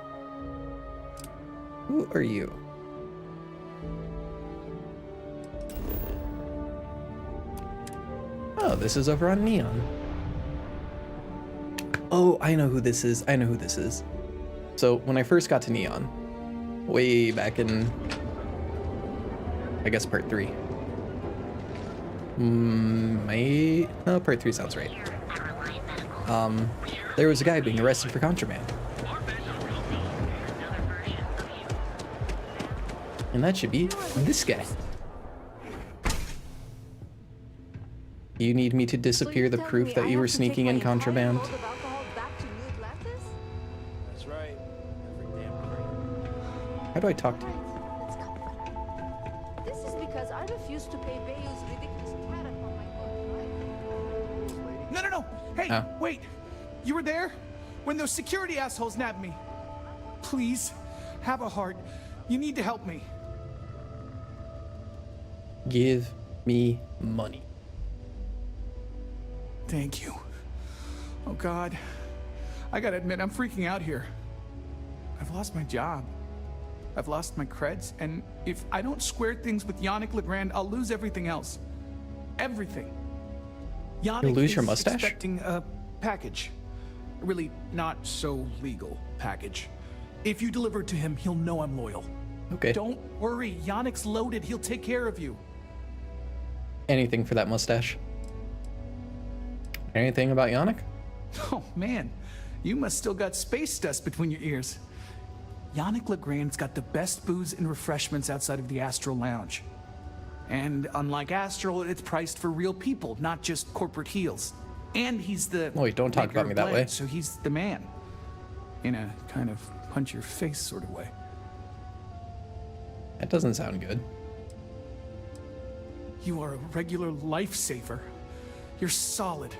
Who are you? Oh, this is over on Neon. Oh, I know who this is. I know who this is. So, when I first got to Neon, way back in, I guess, part 3. No, part 3 sounds right. There was a guy being arrested for contraband. And that should be this guy. You need me to disappear the proof that you were sneaking in contraband? That's right. Every damn crate. How do I talk to you? This is because I refuse to pay Bayou's ridiculous tariff on my goods, right? No! Hey, Oh. wait! You were there? When those security assholes nabbed me? Please, have a heart. You need to help me. Give me money. Thank you. Oh God. I gotta admit, I'm freaking out here. I've lost my job. I've lost my creds, and if I don't square things with Yannick Legrand, I'll lose everything else. Everything. Yannick You'll lose is your mustache? expecting a package. A really not so legal package. If you deliver it to him, he'll know I'm loyal. Okay. Don't worry, Yannick's loaded. He'll take care of you. Anything for that mustache? Anything about Yannick? Oh man, you must still got space dust between your ears. Yannick Legrand's got the best booze and refreshments outside of the Astral Lounge. And unlike Astral, it's priced for real people, not just corporate heels. And he's the Wait, don't talk maker about me of that blend, way. So he's the man. In a kind of punch your face sort of way. That doesn't sound good. You are a regular lifesaver. You're solid.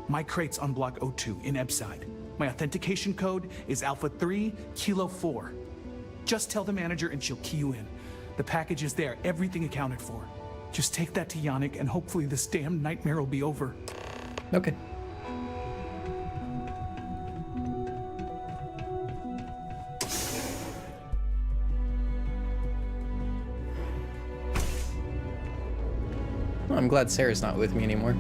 My crate's on Block 02 in Ebside. My authentication code is Alpha 3 Kilo 4. Just tell the manager and she'll key you in. The package is there, everything accounted for. Just take that to Yannick and hopefully this damn nightmare will be over. Okay. Well, I'm glad Sarah's not with me anymore.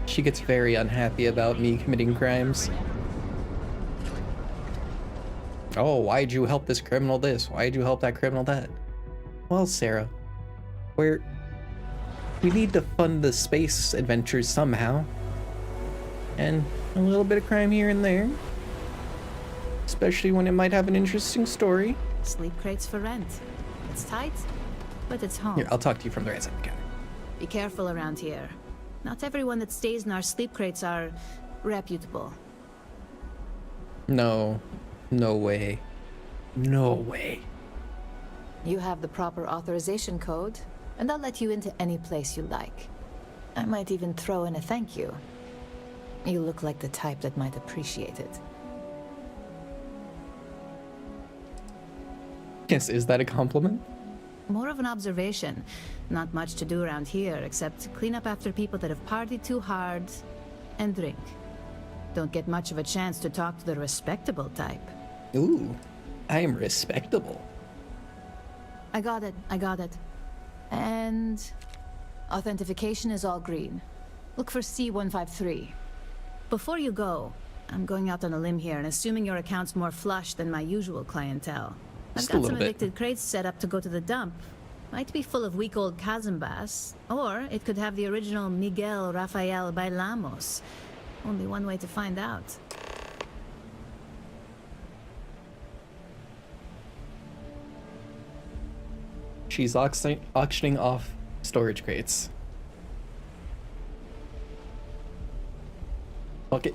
She gets very unhappy about me committing crimes. Oh, why'd you help this criminal this? Why'd you help that criminal that? Well, Sarah, we need to fund the space adventures somehow. And a little bit of crime here and there. Especially when it might have an interesting story. Sleep crates for rent. It's tight, but it's home. Here, I'll talk to you from the right side of the counter. Be careful around here. Not everyone that stays in our sleep crates are reputable. No. No way. No way. You have the proper authorization code, and I'll let you into any place you like. I might even throw in a thank you. You look like the type that might appreciate it. Yes, is that a compliment? More of an observation. Not much to do around here except clean up after people that have partied too hard and drink. Don't get much of a chance to talk to the respectable type. Ooh, I am respectable. I got it. And authentication is all green. Look for C153. Before you go, I'm going out on a limb here and assuming your account's more flush than my usual clientele. I've got some addicted crates set up to go to the dump. Might be full of weak old Cazimbas, or it could have the original Miguel Rafael Bailamos. Only one way to find out. She's auctioning off storage crates. Fuck it.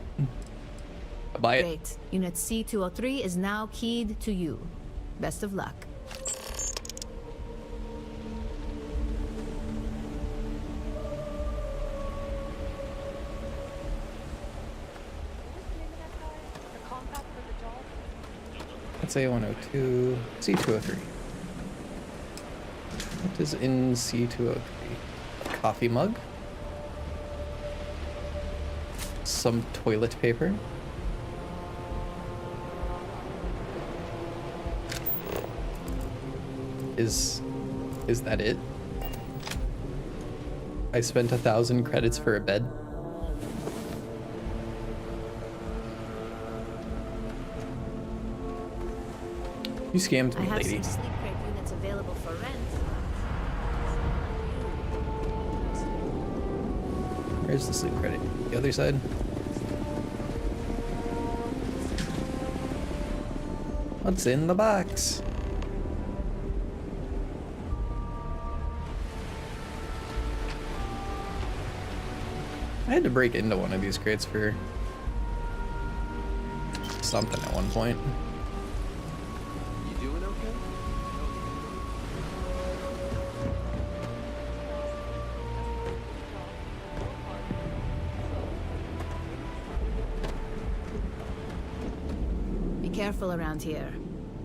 Buy it. Great. Unit C203 is now keyed to you. Best of luck. Let's say 102, C203. What is in C203? Coffee mug. Some toilet paper. Is that it? I spent 1,000 credits for a bed. You scammed me, I have lady. some sleep crate units available for rent. Where's the sleep credit? The other side? What's in the box? I had to break into one of these crates for something at one point. You doing okay? careful around here.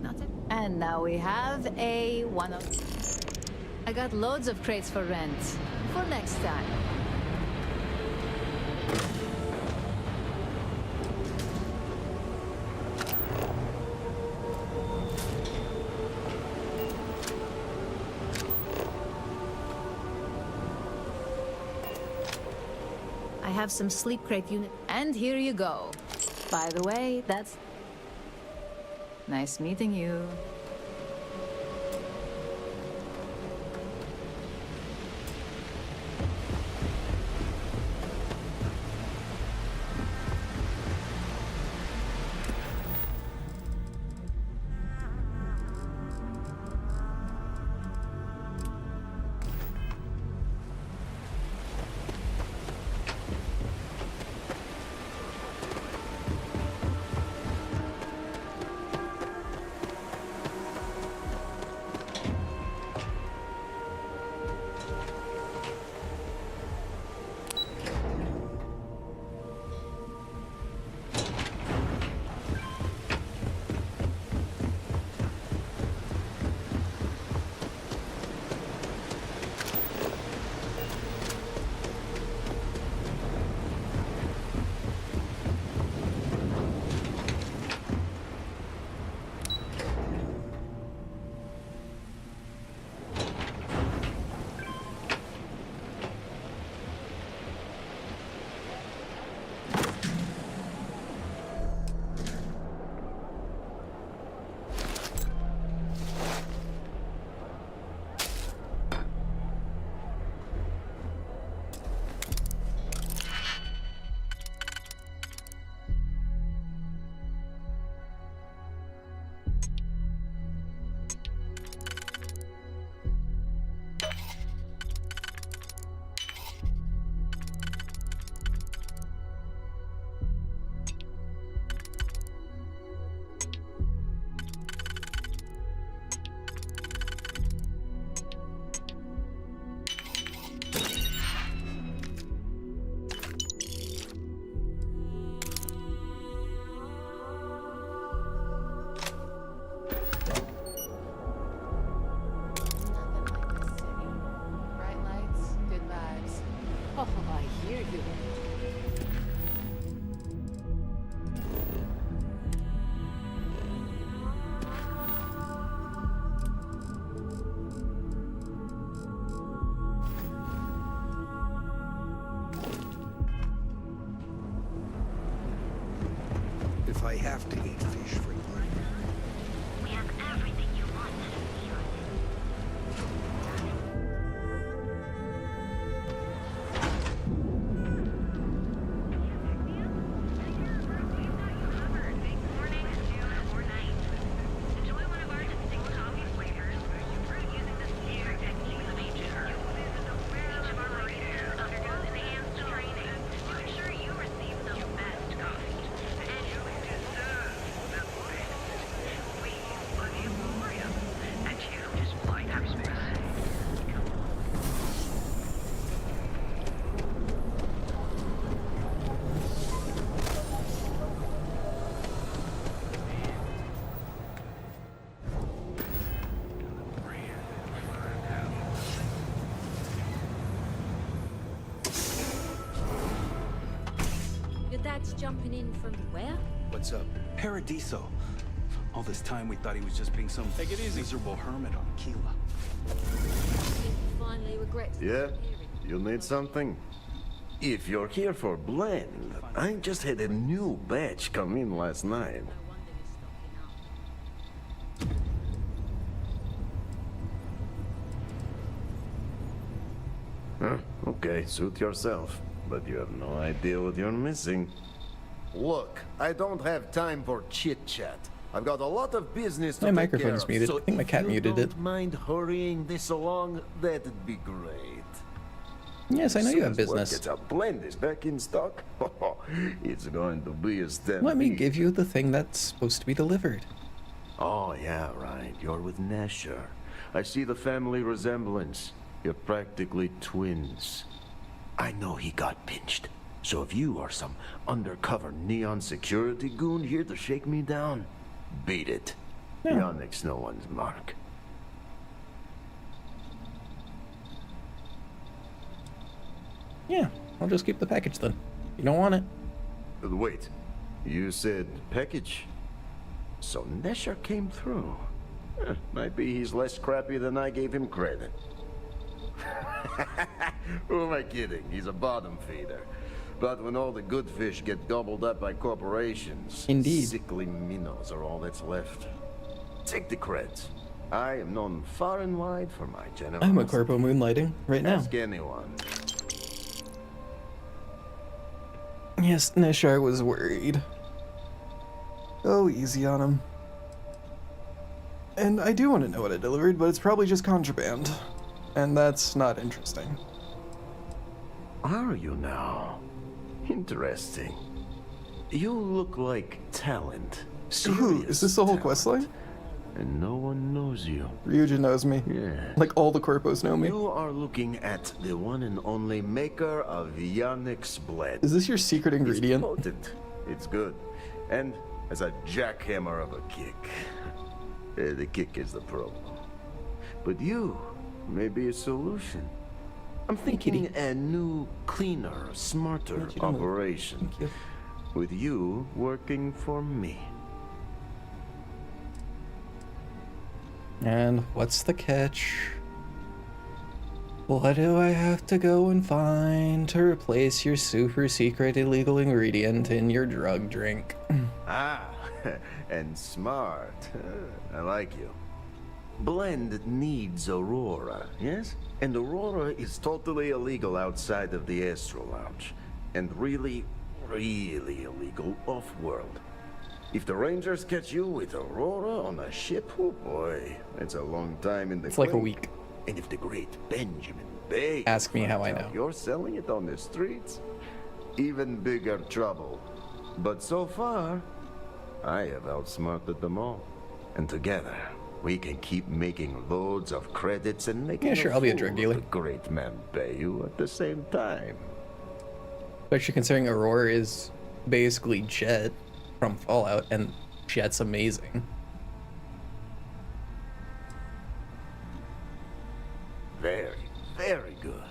Not it. And now we have a one of. I got loads of crates for rent. For next time. I have some sleep crate unit. And here you go. By the way, that's... Nice meeting you. If I have to eat fish for you. We have everything you want. Your dad's jumping in from where? What's up? Paradiso. All this time we thought he was just being some miserable hermit on Keela. He finally regrets. Yeah? You need something? If you're here for blend, I just had a new batch come in last night. Huh? Okay, suit yourself. But you have no idea what you're missing. Look, I don't have time for chit-chat. I've got a lot of business to My take care microphone's of, muted. so I think my cat if you muted it. don't mind hurrying this along, that'd be great. Yes, I know you have business. It's a blend is back in stock. It's going to be a stampede. Let me give you the thing that's supposed to be delivered. Oh, yeah, right. You're with Nasher. I see the family resemblance. You're practically twins. I know he got pinched. So if you are some undercover neon security goon here to shake me down, Beat it. No. Yannick's no one's mark. Yeah, I'll just keep the package then. You don't want it. Wait, you said package? So Nesher came through. Might be he's less crappy than I gave him credit. Who am I kidding? He's a bottom feeder. But when all the good fish get gobbled up by corporations, indeed, sickly minnows are all that's left. Take the creds. I am known far and wide for my generosity. I'm a corpo moonlighting right now. Ask anyone. Yes, Nishar was worried. Go easy on him. And I do want to know what I delivered, but it's probably just contraband. And that's not interesting. Are you now? Interesting. You look like talent. Ooh, is this the whole questline? And no one knows you. Ryujin knows me. Yeah. Like all the corpos know me. You are looking at the one and only maker of Yannick's blend. Is this your secret ingredient? It's potent. It's good. And as a jackhammer of a kick. The kick is the problem. But you may be a solution. I'm thinking a new, cleaner, smarter operation. With you working for me. And what's the catch? What do I have to go and find to replace your super secret illegal ingredient in your drug drink? Ah, and smart. I like you. Blend needs Aurora, yes? And Aurora is totally illegal outside of the Astro Lounge. And really, really illegal off-world. If the Rangers catch you with Aurora on a ship, oh boy, it's a long time in the It's like a clink. week. And if the great Benjamin Bay Ask me how I finds out know. you're selling it on the streets, even bigger trouble. But so far, I have outsmarted them all. And together, we can keep making loads of credits and making Yeah, sure, I'll be a drug fool dealer. of the great man Bayou at the same time. Especially considering Aurora is basically Jet from Fallout, and Jet's amazing. Very, very good.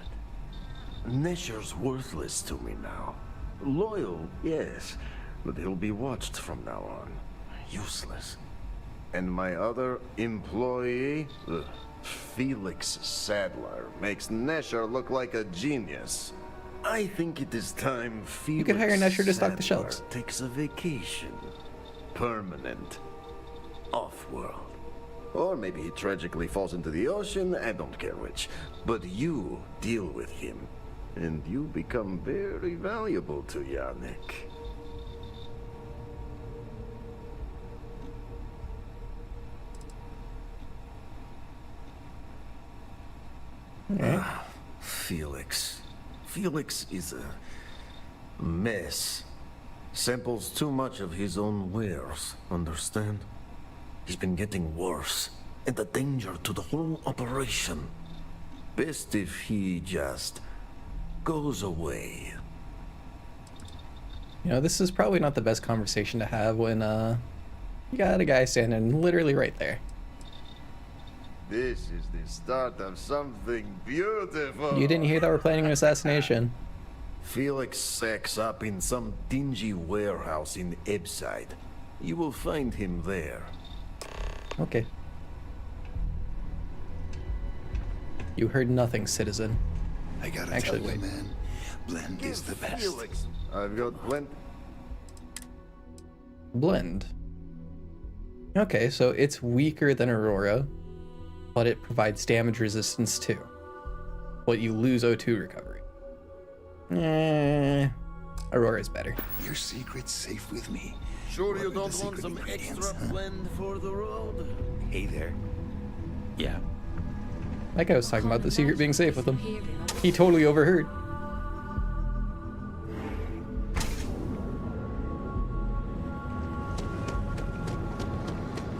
Nesher's worthless to me now. Loyal, yes, but he'll be watched from now on. Useless. And my other employee, Felix Sadler, makes Nesher look like a genius. I think it is time Felix You could hire Nesher to stock the Sadler shelves. takes a vacation. Permanent. Off-world. Or maybe he tragically falls into the ocean, I don't care which. But you deal with him, and you become very valuable to Yannick. Felix. Felix is a mess. Samples too much of his own wares, understand? He's been getting worse, and a danger to the whole operation. Best if he just goes away. You know, this is probably not the best conversation to have when, you got a guy standing literally right there. This is the start of something beautiful. You didn't hear that we're planning an assassination. Felix sacks up in some dingy warehouse in Ebside. You will find him there. Okay. You heard nothing, citizen. I gotta Actually, tell you, wait. man, Blend is the best. Felix, I've got Blend. Blend. Okay, so it's weaker than Aurora, but it provides damage resistance too. But you lose O2 recovery. Aurora's better. Your secret's safe with me. Sure What you are the don't want secret some ingredients, extra huh? blend for the road? Hey there. Yeah. That guy was talking about the secret being safe with him. He totally overheard.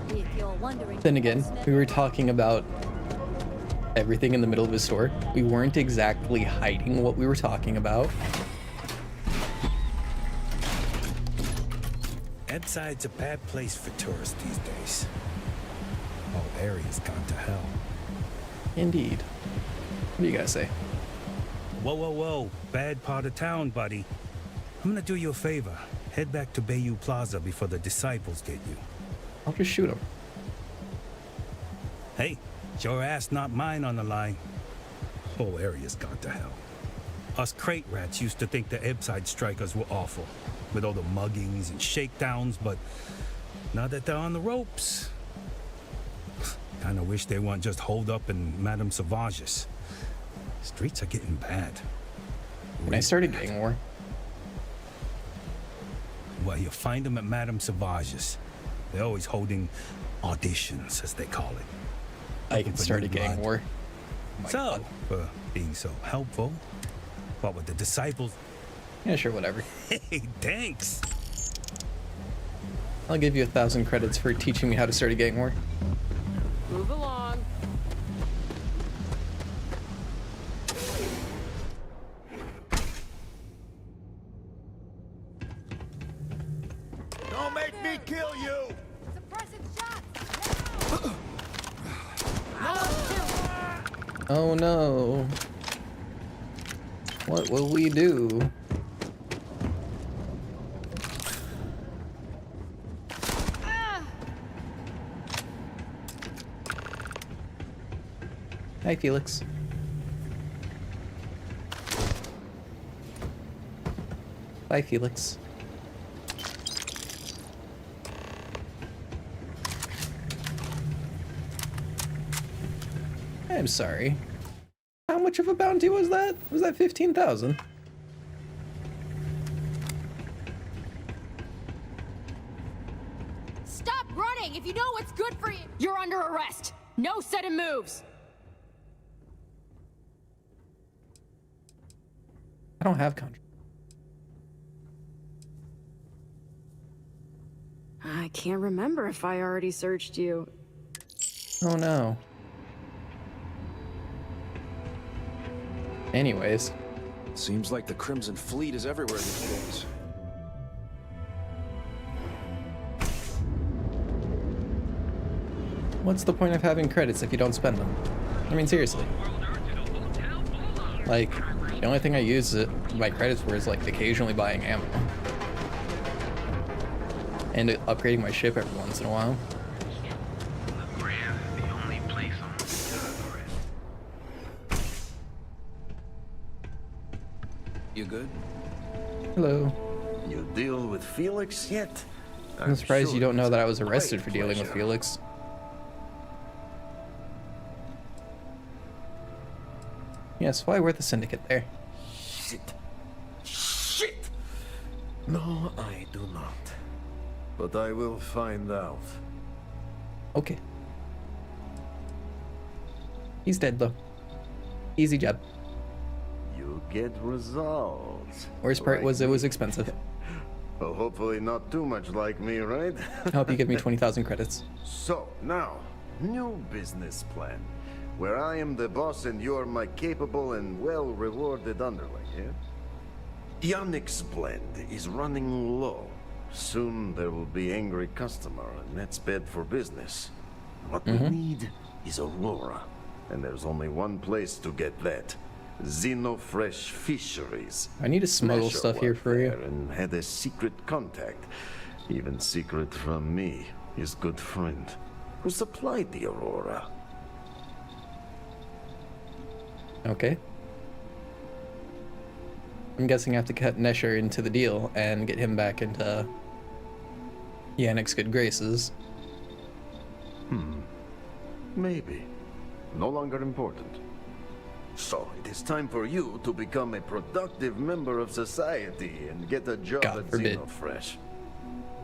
If you're wondering, Then again, we were talking about everything in the middle of his store. We weren't exactly hiding what we were talking about. Ebside's a bad place for tourists these days. Whole area's gone to hell. Indeed. What do you guys say? Whoa, whoa, whoa. Bad part of town, buddy. I'm gonna do you a favor. Head back to Bayou Plaza before the disciples get you. I'll just shoot them. Hey, it's your ass, not mine on the line. Whole area's gone to hell. Us crate rats used to think the Ebside strikers were awful, with all the muggings and shakedowns, but now that they're on the ropes, kinda wish they weren't just holed up in Madame Sauvage's. Streets are getting bad. When I started gang war. Well, you'll find them at Madame Sauvage's. They're always holding auditions, as they call it. I can start a gang war. So, for being so helpful, what with the disciples? Yeah, sure, whatever. Hey, thanks. I'll give you 1,000 credits for teaching me how to start a gang war. Move along. Don't make me kill you! Oh no. What will we do? Hi, Felix. Bye, Felix. I'm sorry. How much of a bounty was that? Was that 15,000? Stop running! If you know what's good for you, you're under arrest. No sudden moves. I don't have contract. I can't remember if I already searched you. Oh no. Anyways. Seems like the Crimson Fleet is everywhere these days. What's the point of having credits if you don't spend them? I mean, seriously. Like, the only thing I use my credits for is like occasionally buying ammo. And upgrading my ship every once in a while. You good? Hello. You deal with Felix yet? I'm surprised you don't know that I was arrested for dealing with Felix. Yes, why were the syndicate there? Shit. Shit! No, I do not. But I will find out. Okay. He's dead though. Easy job. You get results. Worst part was it was expensive. Well, hopefully not too much like me, right? I hope you give me 20,000 credits. So, now, new business plan. Where I am the boss and you are my capable and well-rewarded underling, yeah? Yannick's blend is running low. Soon there will be angry customer and that's bad for business. What we need is Aurora. And there's only one place to get that. Xenofresh Fisheries. I need to smuggle Pleasure stuff here worked for you. there and had a secret contact. Even secret from me, his good friend, who supplied the Aurora. Okay. I'm guessing I have to cut Nesher into the deal and get him back into Yannick's good graces. Maybe. No longer important. So, it is time for you to become a productive member of society and get a job God at forbid. Xenofresh.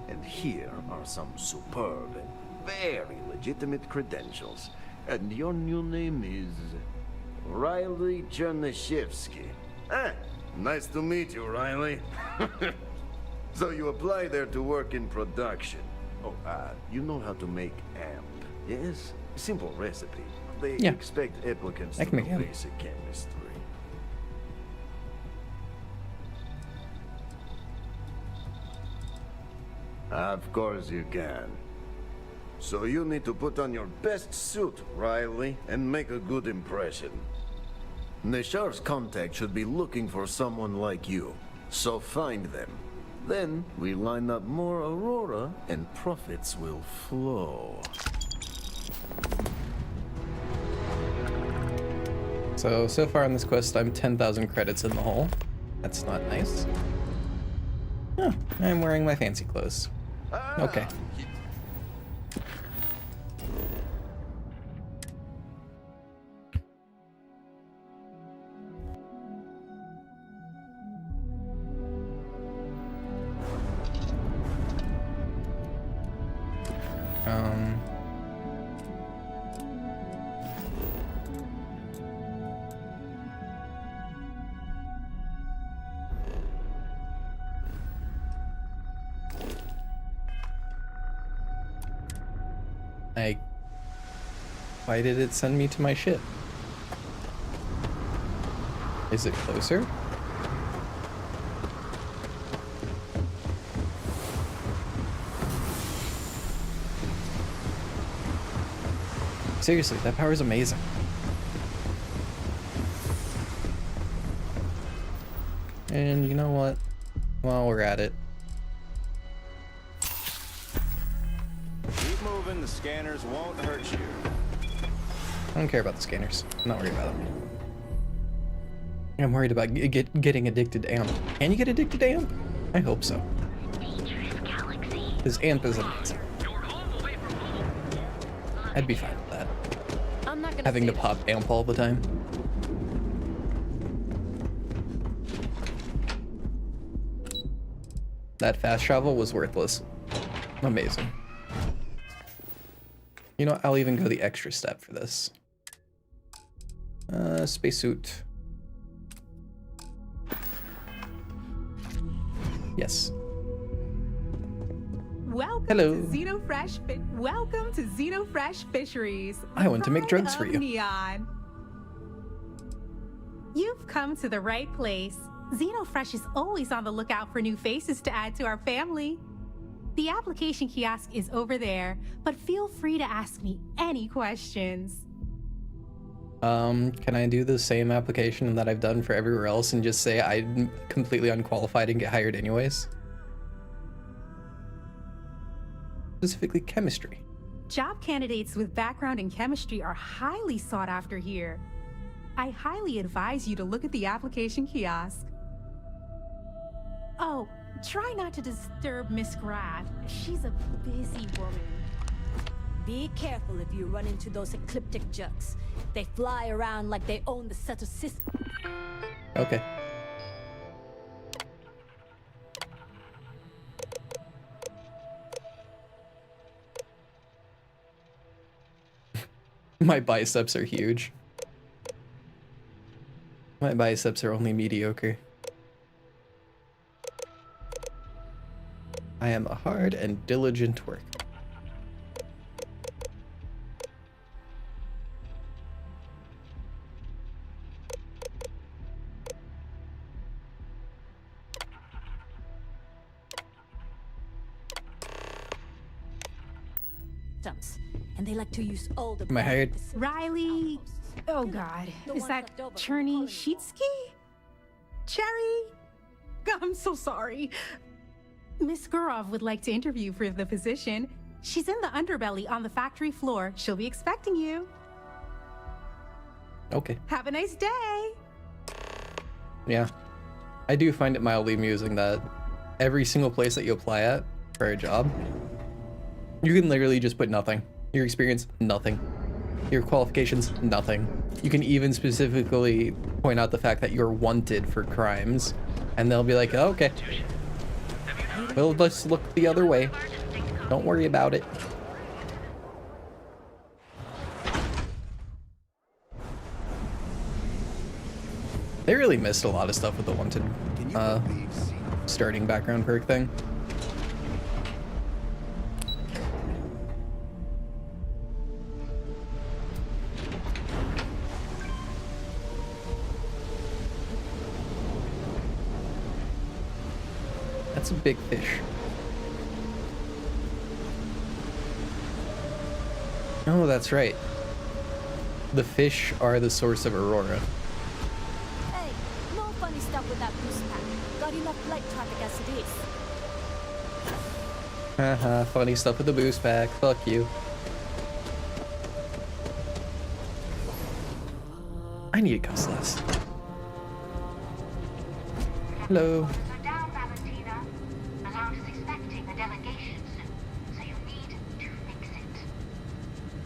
And here are some superb and very legitimate credentials. And your new name is Riley Chernyshevsky. Ah, nice to meet you, Riley. So you apply there to work in production. Oh, you know how to make amp, yes? Simple recipe. They expect applicants I to can know make amp. basic chemistry. Of course you can. So you need to put on your best suit, Riley, and make a good impression. Neshar's contact should be looking for someone like you, so find them. Then we line up more Aurora and profits will flow. So far on this quest, I'm 10,000 credits in the hole. That's not nice. Oh, I'm wearing my fancy clothes. Okay. Why did it send me to my ship? Is it closer? Seriously, that power is amazing. And you know what? While we're at it, keep moving, the scanners won't hurt you. I don't care about the scanners. I'm not worried about them. I'm worried about getting addicted to AMP. Can you get addicted to AMP? I hope so. Because AMP is amazing. I'd be fine with that. I'm not gonna Having to pop AMP all the time. That fast travel was worthless. Amazing. You know what? I'll even go the extra step for this. Spacesuit. Yes. Welcome Hello. to Welcome to Xenofresh Fisheries. I want to make Pride drugs for of you. Neon. You've come to the right place. Xenofresh is always on the lookout for new faces to add to our family. The application kiosk is over there, but feel free to ask me any questions. Can I do the same application that I've done for everywhere else and just say I'm completely unqualified and get hired anyways? Specifically chemistry. Job candidates with background in chemistry are highly sought after here. I highly advise you to look at the application kiosk. Oh, try not to disturb Miss Grad. She's a busy woman. Be careful if you run into those ecliptic jugs. They fly around like they own the Seto system. Okay. My biceps are huge. My biceps are only mediocre. I am a hard and diligent worker. And they like to use all the Am I hired? Riley. Oh God. Is that Cherny Sheetsky? Cherry? I'm so sorry. Miss Gurov would like to interview for the position. She's in the underbelly on the factory floor. She'll be expecting you. Okay. Have a nice day. Yeah. I do find it mildly amusing that every single place that you apply at for a job, you can literally just put nothing. Your experience, nothing. Your qualifications, nothing. You can even specifically point out the fact that you're wanted for crimes, and they'll be like, oh, okay. We'll just look the other way. Don't worry about it. They really missed a lot of stuff with the wanted starting background perk thing. That's a big fish. Oh, that's right. The fish are the source of Aurora. Hey, no funny stuff with that boost pack. Got enough flight traffic as it is. Haha, funny stuff with the boost pack. Fuck you. I need to cuss less. Hello.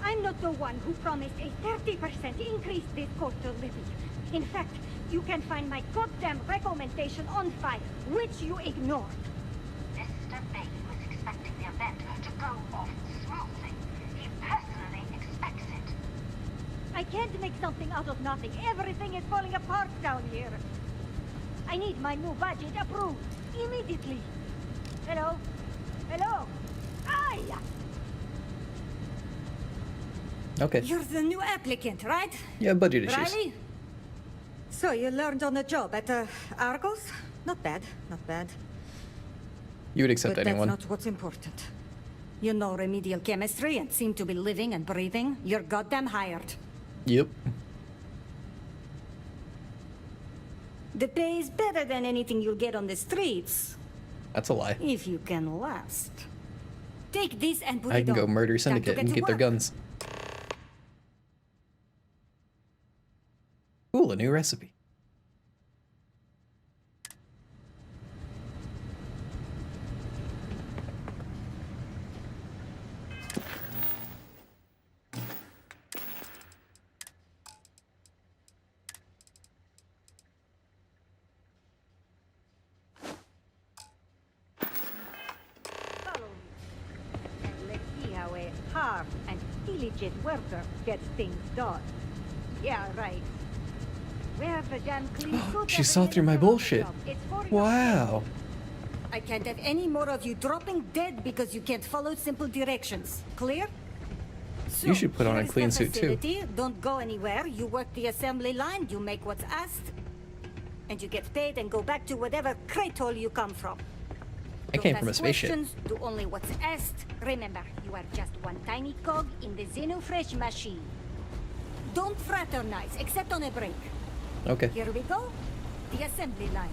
I'm not the one who promised a 30% increase this cost of living. In fact, you can find my goddamn recommendation on file, which you ignored. Mr. Bain was expecting the event to go off smoothly. He personally expects it. I can't make something out of nothing. Everything is falling apart down here. I need my new budget approved immediately. Hello? Hello? Aye! Okay. You're the new applicant, right? Yeah, budget issues. Riley? So you learned on the job at Argos? Not bad, not bad. You would accept but anyone. That's not what's important. You know remedial chemistry and seem to be living and breathing. You're goddamn hired. Yep. The pay is better than anything you'll get on the streets. That's a lie. If you can last. Take this and put I it can go on. murder Time to Syndicate and to get their work. guns. Cool, a new recipe. Let's see how a hard and diligent worker gets things done. Yeah, right. Where the damn clean suit She saw through my bullshit. Wow. I can't have any more of you dropping dead because you can't follow simple directions. Clear? So, You should put on a here's clean the suit too. facility. Don't go anywhere. You work the assembly line, you make what's asked, and you get paid and go back to whatever crate hole you come from. I came Don't from a ask spaceship. questions, do only what's asked. Remember, you are just one tiny cog in the Xenofresh machine. Don't fraternize, except on a break. Okay. Here we go. The assembly line.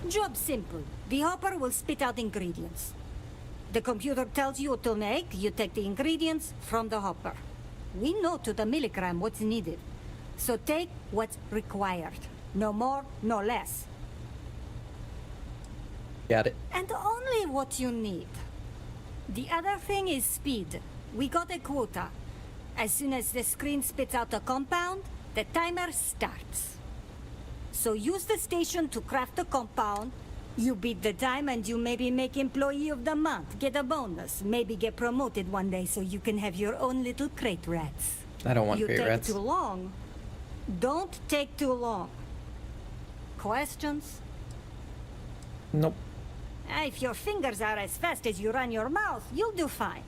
Job simple. The hopper will spit out ingredients. The computer tells you what to make. You take the ingredients from the hopper. We know to the milligram what's needed. So take what's required. No more, no less. Got it. And only what you need. The other thing is speed. We got a quota. As soon as the screen spits out a compound, the timer starts. So use the station to craft a compound. You beat the time and you maybe make Employee of the Month, get a bonus, maybe get promoted one day so you can have your own little crate rats. I don't want You crate take rats. too long. Don't take too long. Questions? Nope. If your fingers are as fast as you run your mouth, you'll do fine.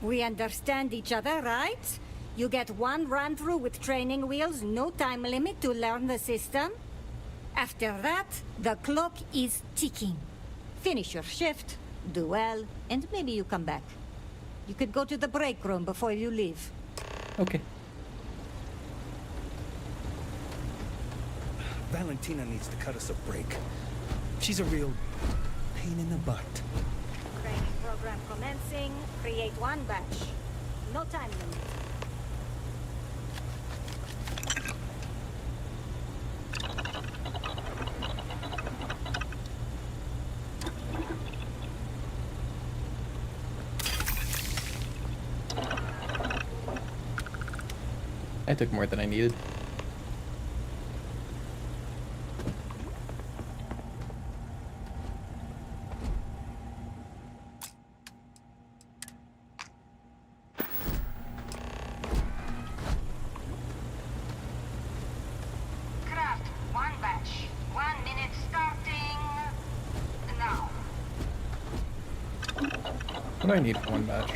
We understand each other, right? You get one run-through with training wheels, no time limit to learn the system. After that, the clock is ticking. Finish your shift, do well, and maybe you come back. You could go to the break room before you leave. Okay. Valentina needs to cut us a break. She's a real pain in the butt. Training program commencing. Create one batch. No time limit. I took more than I needed. Craft one batch. 1 minute starting now. What do I need for one batch?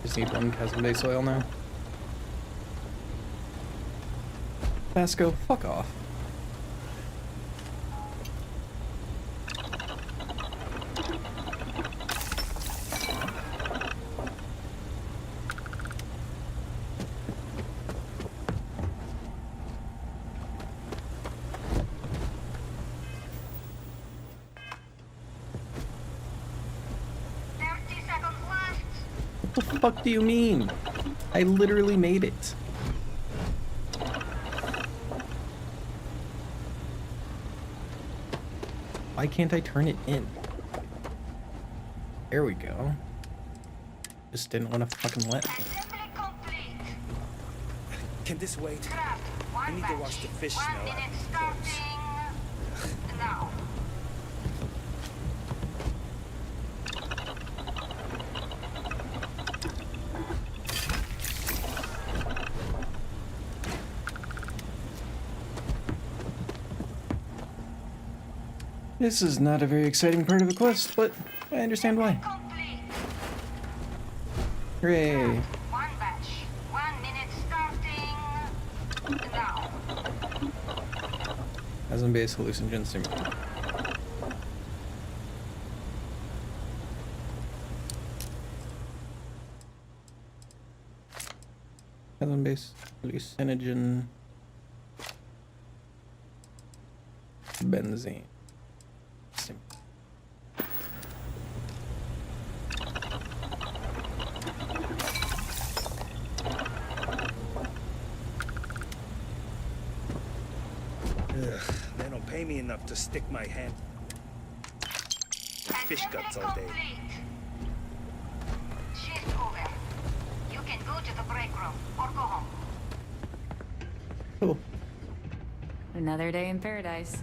Just need one chasm base oil now. Vasco, fuck off. The fuck do you mean? I literally made it. Why can't I turn it in? There we go. Just didn't want to fucking let me. Can this wait? I need to wash the fish smell out. Now. This is not a very exciting part of the quest, but I understand why. Hooray! One batch. 1 minute starting now. Hasn't base hallucinogen simulator. Hasn't base hallucinogen benzene. They don't pay me enough to stick my hand in fish guts all day. Shift over. You can go to the break room or go home. Cool. Another day in paradise.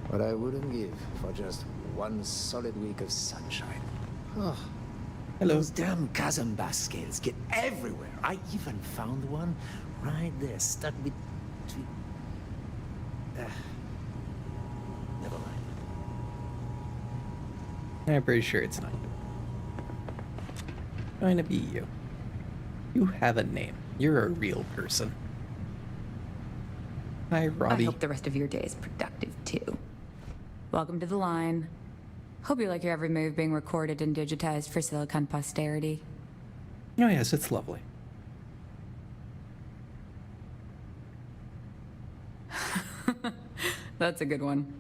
What I wouldn't give for just one solid week of sunshine. Oh, hello. Those damn Kazambas scales get everywhere. I even found one right there, stuck between... Never mind. I'm pretty sure it's not. Trying to be you. You have a name. You're a real person. Hi, Robbie. I hope the rest of your day is productive too. Welcome to the line. Hope you like your every move being recorded and digitized for Silicon posterity. Oh yes, it's lovely. That's a good one.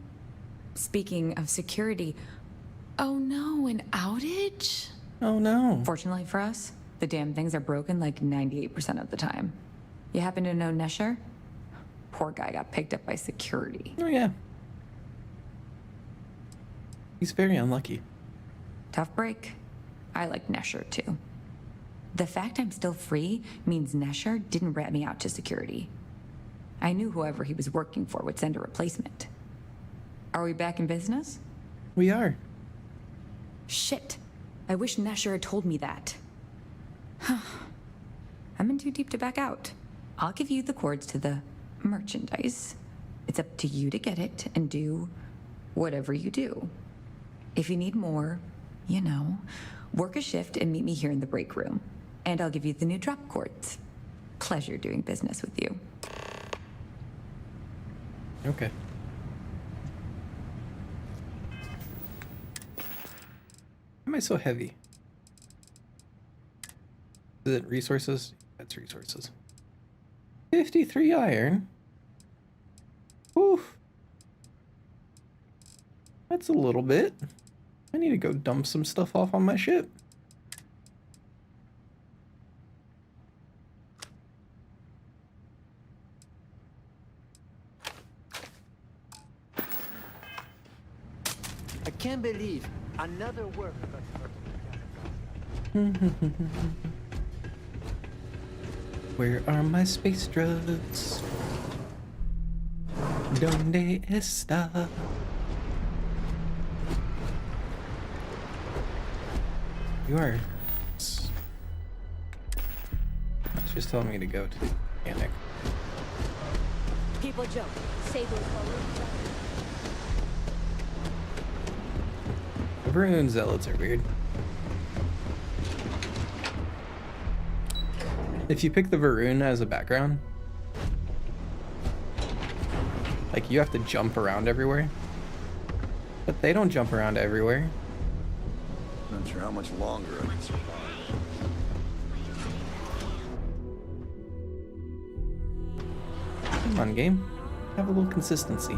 Speaking of security, oh no, an outage? Oh no. Fortunately for us, the damn things are broken like 98% of the time. You happen to know Nesher? Poor guy got picked up by security. Oh yeah. He's very unlucky. Tough break. I like Nesher too. The fact I'm still free means Nesher didn't rat me out to security. I knew whoever he was working for would send a replacement. Are we back in business? We are. Shit. I wish Nesher had told me that. I'm in too deep to back out. I'll give you the cords to the merchandise. It's up to you to get it and do whatever you do. If you need more, you know, work a shift and meet me here in the break room. And I'll give you the new drop cords. Pleasure doing business with you. Okay. Why am I so heavy? Is it resources? That's resources. 53 iron. Oof. That's a little bit. I need to go dump some stuff off on my ship. I can't believe another work. Where are my space drugs? Donde está? You are. It's just telling me to go to the mechanic. People joke. Say those The Varun zealots are weird. If you pick the Varun as a background, like you have to jump around everywhere. But they don't jump around everywhere. Not sure how much longer I can survive. Come on, game. Have a little consistency.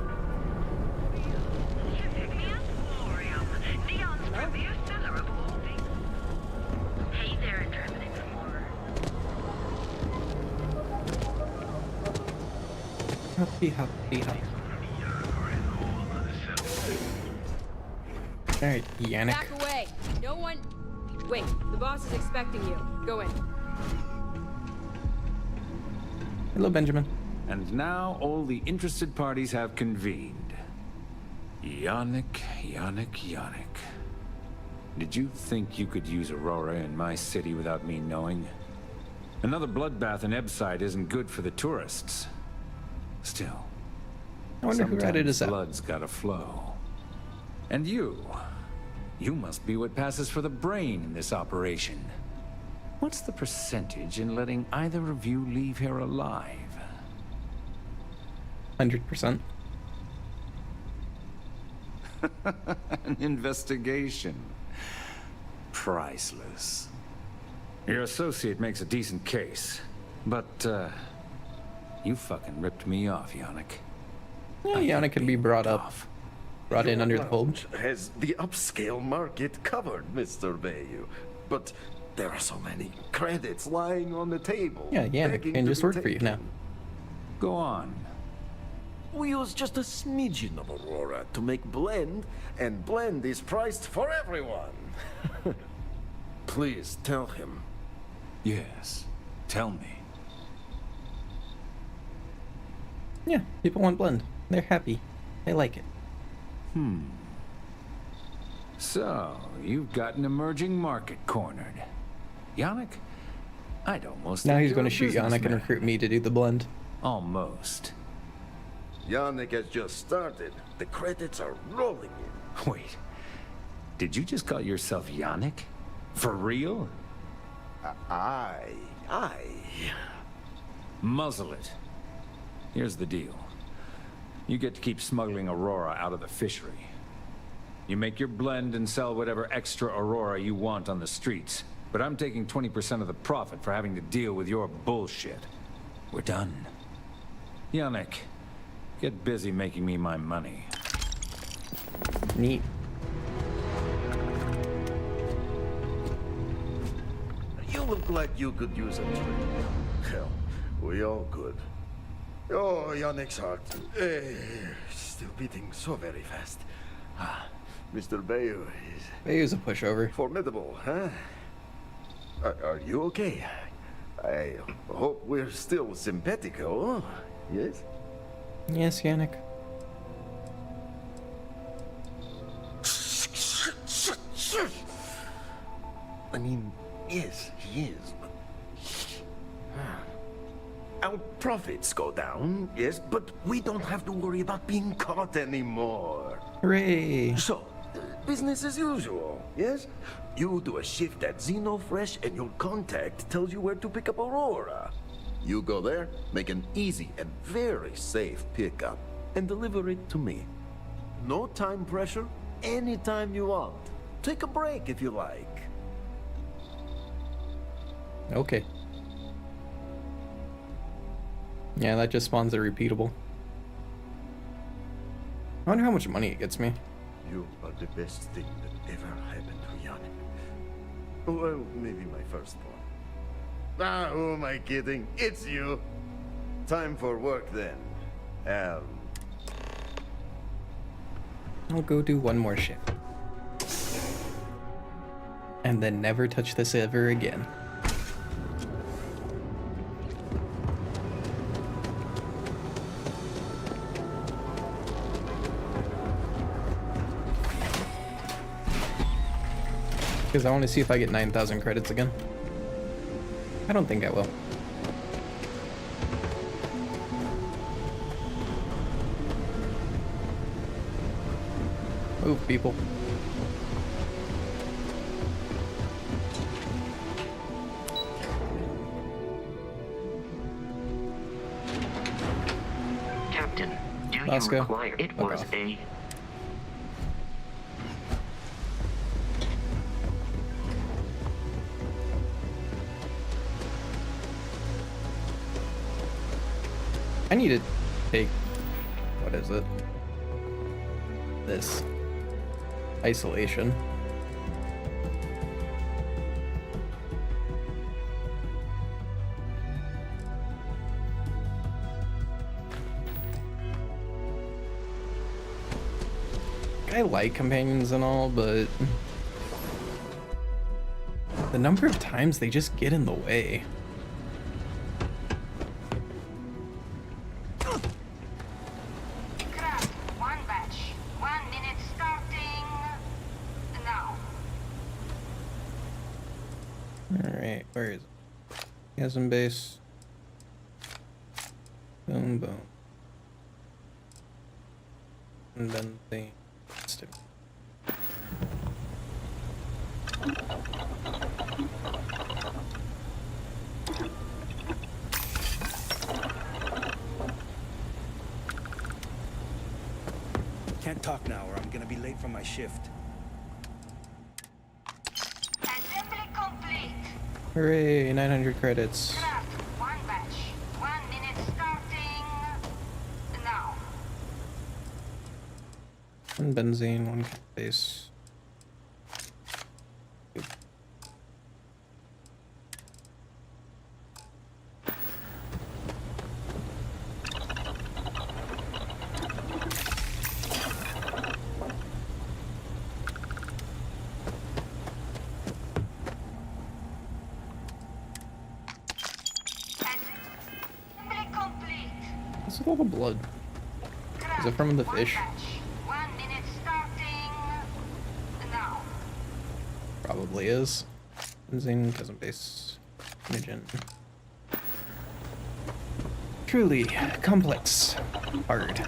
Hey there, Andromeda. Hop. Alright, Yannick. Back away. No one. Wait, the boss is expecting you. Go in. Hello, Benjamin. And now all the interested parties have convened. Yannick. Did you think you could use Aurora in my city without me knowing? Another bloodbath in Ebside isn't good for the tourists. Still, I wonder who ratted us out. Blood's gotta flow. And you must be what passes for the brain in this operation. What's the percentage in letting either of you leave here alive? 100%. An investigation. Priceless. Your associate makes a decent case, but, you fucking ripped me off, Yannick. Yeah, Yannick can be brought in under the hood. Has the upscale market covered, Mr. Bayou? But there are so many credits lying on the table. Yeah, Yannick can just work for you now. Go on. We use just a smidgen of Aurora to make blend, and blend is priced for everyone. Please tell him. Yes, tell me. Yeah, people want blend. They're happy. They like it. So, you've got an emerging market cornered. Yannick, I'd almost Now think he's you're going a to shoot Yannick and businessman. recruit me to do the blend. Almost. Yannick has just started. The credits are rolling in. Wait, did you just call yourself Yannick? For real? Aye. Muzzle it. Here's the deal. You get to keep smuggling Aurora out of the fishery. You make your blend and sell whatever extra Aurora you want on the streets. But I'm taking 20% of the profit for having to deal with your bullshit. We're done. Yannick, get busy making me my money. Neat. You look like you could use a drink. Hell, we all could. Oh, Yannick's heart. Still beating so very fast. Mr. Bayou is... Bayou's a pushover. Formidable, huh? Are you okay? I hope we're still simpatico, yes? Yes, Yannick. I mean, yes, he is, but... Our profits go down, yes, but we don't have to worry about being caught anymore. Hooray! So, business as usual, yes? You do a shift at Xenofresh and your contact tells you where to pick up Aurora. You go there, make an easy and very safe pickup, and deliver it to me. No time pressure, anytime you want. Take a break if you like. Okay. Yeah, that just spawns a repeatable. I wonder how much money it gets me. You are the best thing that ever happened to Yannick. Well, maybe my firstborn. Who am I kidding? It's you. Time for work then. I'll go do one more shift. And then never touch this ever again. Because I want to see if I get 9,000 credits again. I don't think I will. Move, people. Captain, do you Bosco, require... It fuck was off. a... I need to take, what is it? This isolation. I like companions and all, but the number of times they just get in the way. Craft, one batch. 1 minute starting now. Alright, where is it? Chasm base. Boom, boom. And then the stick. Can't talk now or I'm gonna be late for my shift. Assembly complete. Hooray, 900 credits. Craft, one batch. 1 minute starting now. One benzene, one base. That's a lot of blood. Is it from the fish? 1 minute starting now. Probably is. Benzene, cousin base, Nigen. Truly complex, hard.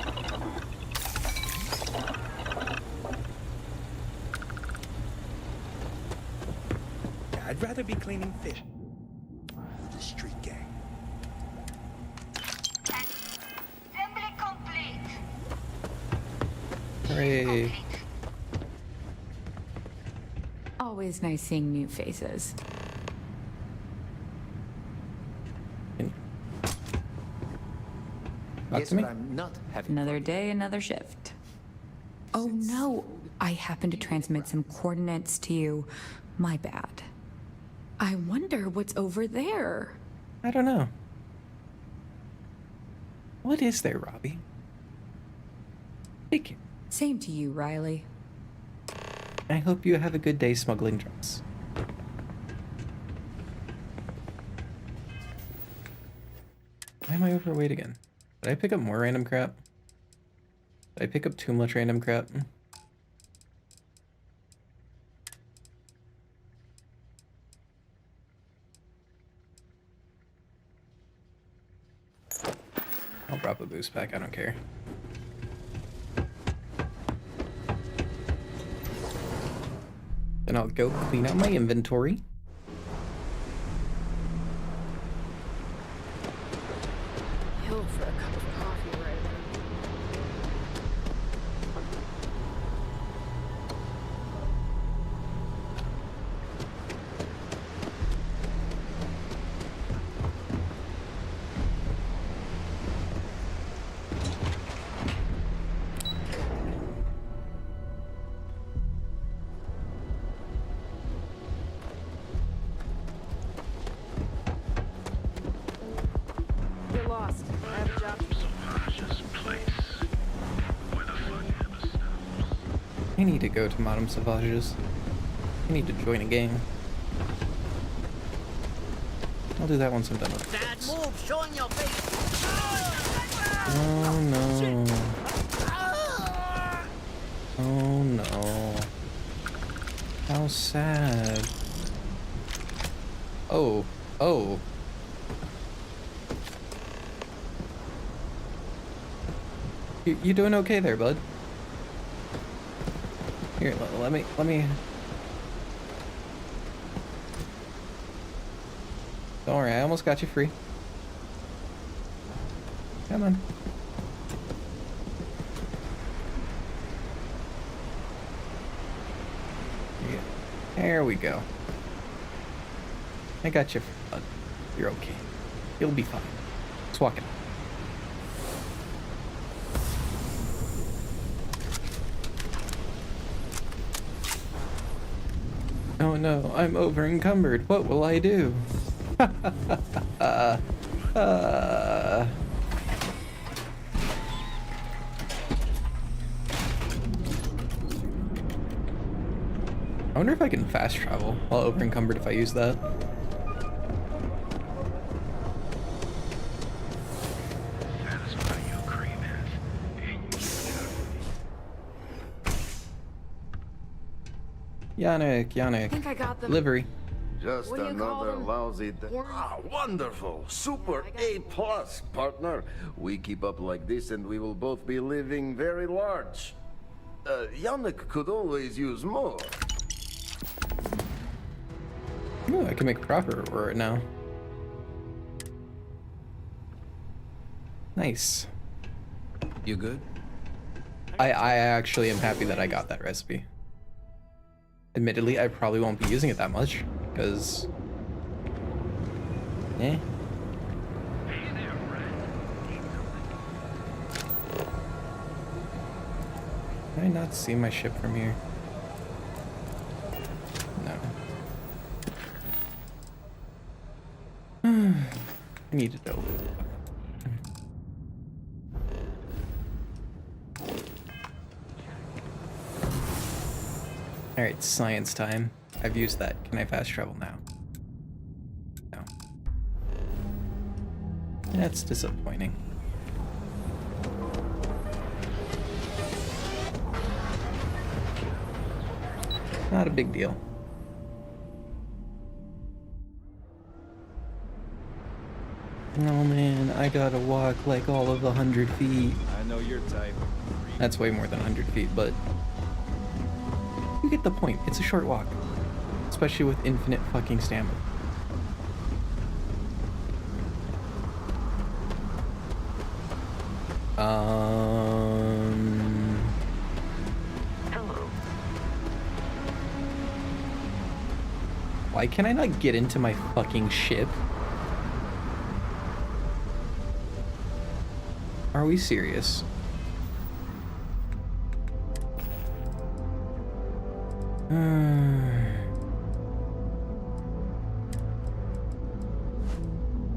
I'd rather be cleaning fish. The street gang. Assembly complete. Hooray. Always nice seeing new faces. Talk to me. I'm not having Another day, another shift. Oh no, I happened to transmit some coordinates to you. My bad. I wonder what's over there. I don't know. What is there, Robbie? Take care. Same to you, Riley. I hope you have a good day smuggling drugs. Why am I overweight again? Did I pick up more random crap? Did I pick up too much random crap? I'll drop a boost pack, I don't care. Then I'll go clean out my inventory. Hill for a cup of coffee right now. You're lost. I have a job. I need to go to Madame Savage's. I need to join a gang. I'll do that once I'm done with it. Bad move, showing your face. Oh no. Oh no. How sad. Oh. Oh. You doing okay there, bud? Here, let me. Don't worry, I almost got you free. Come on. Yeah. There we go. I got you, bud. You're okay. You'll be fine. Let's walk in. Oh no, I'm over encumbered. What will I do? I wonder if I can fast travel while over encumbered if I use that. Yannick, I think I got them. livery. Just What do you call another them? lousy day. Ah, wonderful. Super A+, partner. We keep up like this and we will both be living very large. Yannick could always use more. Ooh, I can make proper Aurora now. Nice. You good? I actually am happy that I got that recipe. Admittedly, I probably won't be using it that much, because... Eh. Can I not see my ship from here? No. I need to know. Alright, science time. I've used that. Can I fast travel now? No. That's disappointing. Not a big deal. Oh man, I gotta walk like all of 100 feet. I know your type. That's way more than 100 feet, but you get the point. It's a short walk, especially with infinite fucking stamina. Hello. Why can I not get into my fucking ship? Are we serious?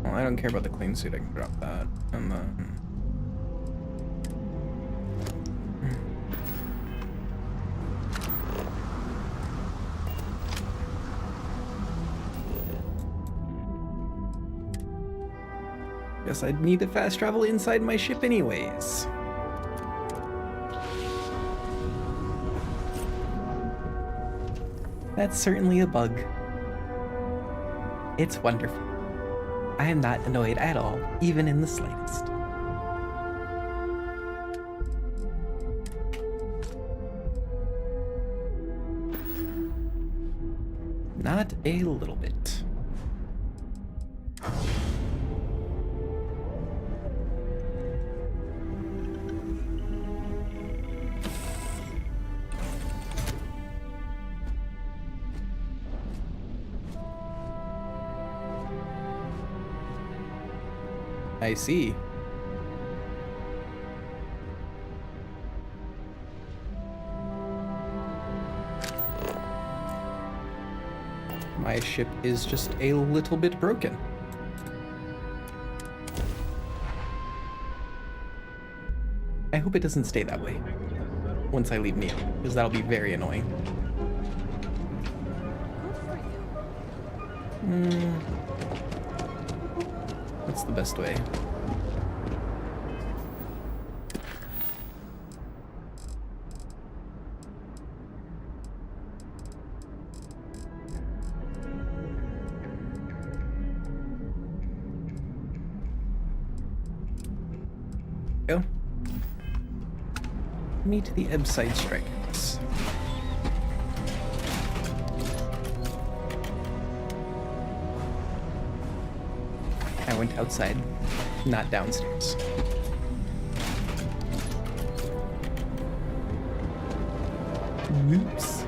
Well, I don't care about the clean suit. I can drop that. And then... Guess I'd need to fast travel inside my ship anyways. That's certainly a bug. It's wonderful. I am not annoyed at all, even in the slightest. Not a little bit. I see. My ship is just a little bit broken. I hope it doesn't stay that way once I leave Neo, because that'll be very annoying. What's the best way? Go. Meet the Ebside Strikers. I went outside, not downstairs. Whoops.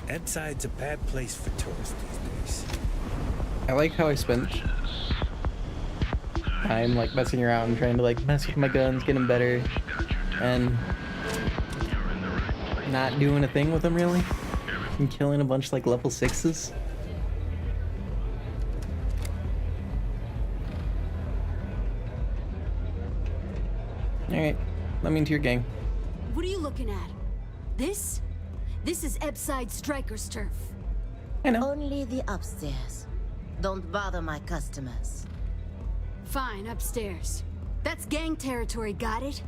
Ebside's a bad place for tourists these days. I like how I spent time like messing around, trying to like mess with my guns, get them better, and not doing a thing with them really. I'm killing a bunch like level 6s. Alright, let me into your gang. What are you looking at? This? This is Ebside Striker's turf. Only the upstairs. Don't bother my customers. Fine, upstairs. That's gang territory, got it?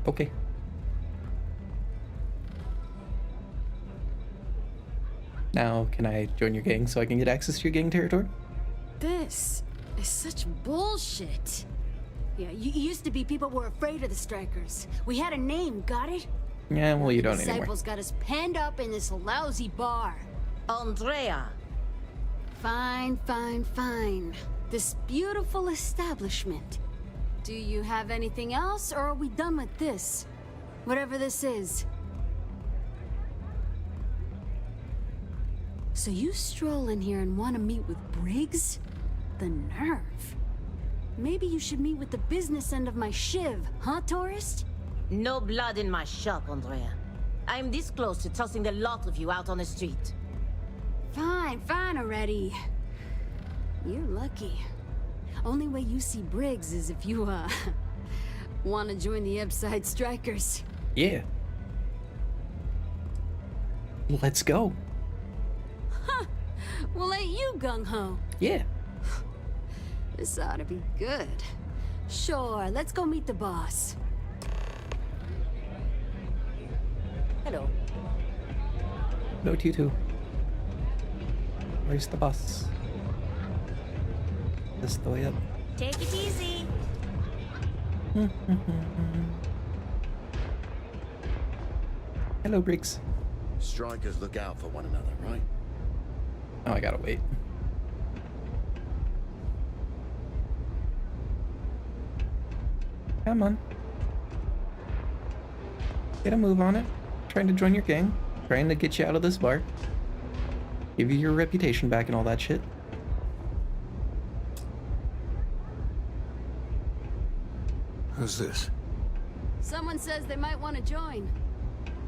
Okay. Now, can I join your gang so I can get access to your gang territory? This is such bullshit. Yeah, you used to be people were afraid of the Strikers. We had a name, got it? Yeah, well, you don't The anymore. disciples got us penned up in this lousy bar. Andrea. Fine, fine, fine. This beautiful establishment. Do you have anything else, or are we done with this? Whatever this is. So you stroll in here and want to meet with Briggs? The nerve. Maybe you should meet with the business end of my shiv, huh, tourist? No blood in my shop, Andrea. I'm this close to tossing the lot of you out on the street. Fine, fine already. You're lucky. Only way you see Briggs is if you, want to join the Ebside Strikers. Yeah. Let's go. Huh. Well, ain't you gung-ho? Yeah. This ought to be good. Sure, let's go meet the boss. Hello. No T2. Where's the boss? This the way up. Take it easy. Hello, Briggs. Strikers look out for one another, right? Oh, I gotta wait. Come on. Get a move on it. Trying to join your gang. Trying to get you out of this bar. Give you your reputation back and all that shit. Who's this? Someone says they might want to join.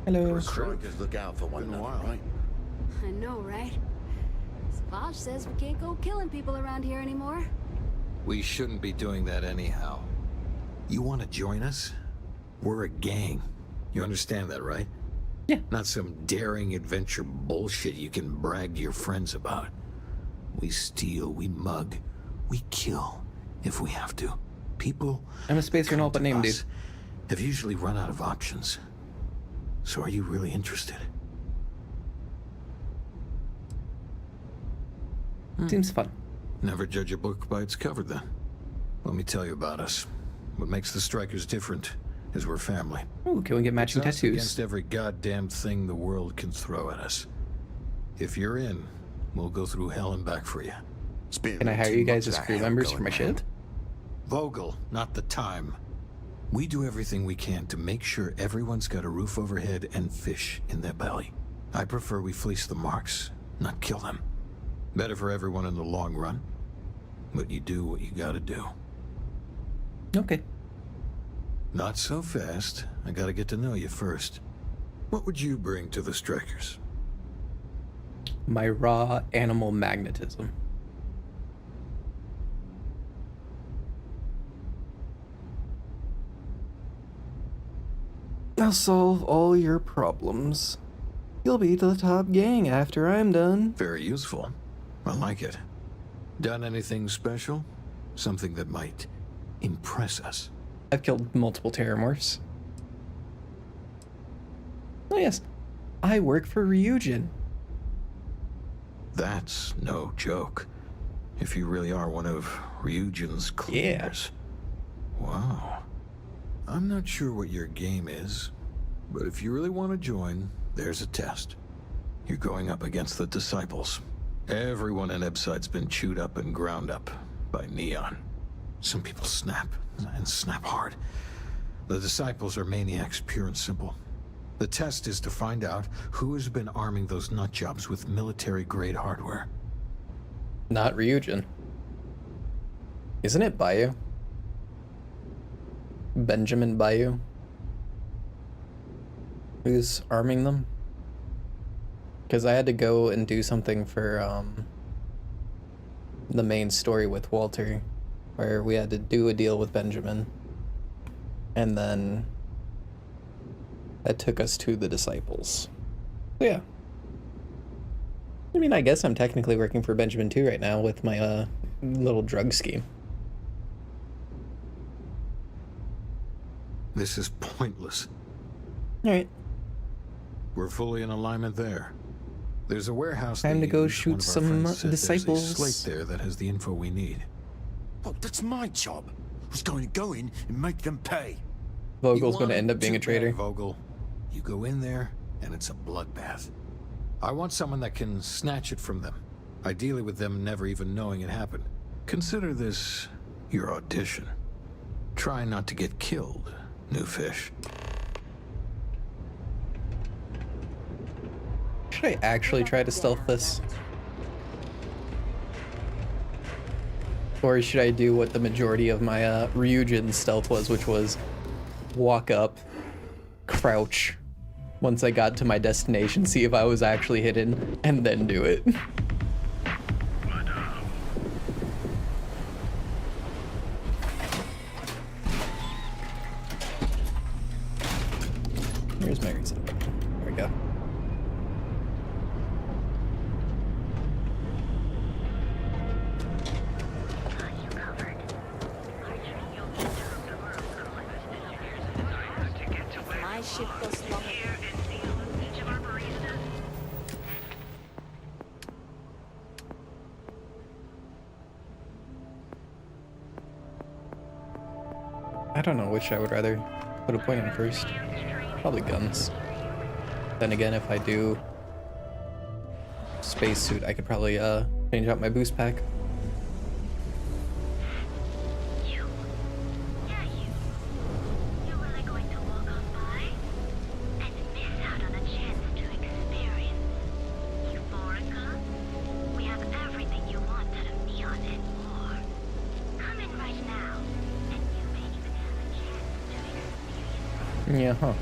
Hello. Strikers look out for one another, right? I know, right? Savage says we can't go killing people around here anymore. We shouldn't be doing that anyhow. You want to join us? We're a gang. You understand that, right? Yeah. Not some daring adventure bullshit you can brag to your friends about. We steal, we mug, we kill if we have to. People I'm a spacer and all but name, dude. have usually run out of options. So are you really interested? Seems fun. Never judge a book by its cover, then. Let me tell you about us. What makes the Strikers different is we're family. Ooh, can we get matching It's us tattoos? against every goddamn thing the world can throw at us. If you're in, we'll go through hell and back for you. Can I hire you guys as crew members for my ship? Vogel, not the time. We do everything we can to make sure everyone's got a roof overhead and fish in their belly. I prefer we fleece the marks, not kill them. Better for everyone in the long run. But you do what you gotta do. Okay. Not so fast. I gotta get to know you first. What would you bring to the Strikers? My raw animal magnetism. I'll solve all your problems. You'll be the top gang after I'm done. Very useful. I like it. Done anything special? Something that might impress us? I've killed multiple terramorphs. Oh yes, I work for Ryujin. That's no joke. If you really are one of Ryujin's cleaners. Yeah. Wow. I'm not sure what your game is, but if you really want to join, there's a test. You're going up against the Disciples. Everyone in Ebside's been chewed up and ground up by Neon. Some people snap, and snap hard. The Disciples are maniacs, pure and simple. The test is to find out who has been arming those nutjobs with military-grade hardware. Not Ryujin. Isn't it Bayou? Benjamin Bayou? Who's arming them? Because I had to go and do something for the main story with Walter, where we had to do a deal with Benjamin. And then that took us to the disciples. So yeah. I mean, I guess I'm technically working for Benjamin too right now with my little drug scheme. This is pointless. Alright. We're fully in alignment there. There's a warehouse. Time to go use. shoot One of our some friends said disciples. There's a slate there that has the info we need. Well, that's my job. I was going to go in and make them pay. Vogel's going to end up being a traitor. Vogel, you go in there and it's a bloodbath. I want someone that can snatch it from them. Ideally with them never even knowing it happened. Consider this your audition. Try not to get killed, new fish. Should I actually try to stealth this? Or should I do what the majority of my Ryujin stealth was, which was walk up, crouch, once I got to my destination, see if I was actually hidden, and then do it. Where's my reset button? There we go. My ship goes longer. I don't know which I would rather put a point on first. Probably guns. Then again, if I do spacesuit, I could probably change out my boost pack. Yeah, huh.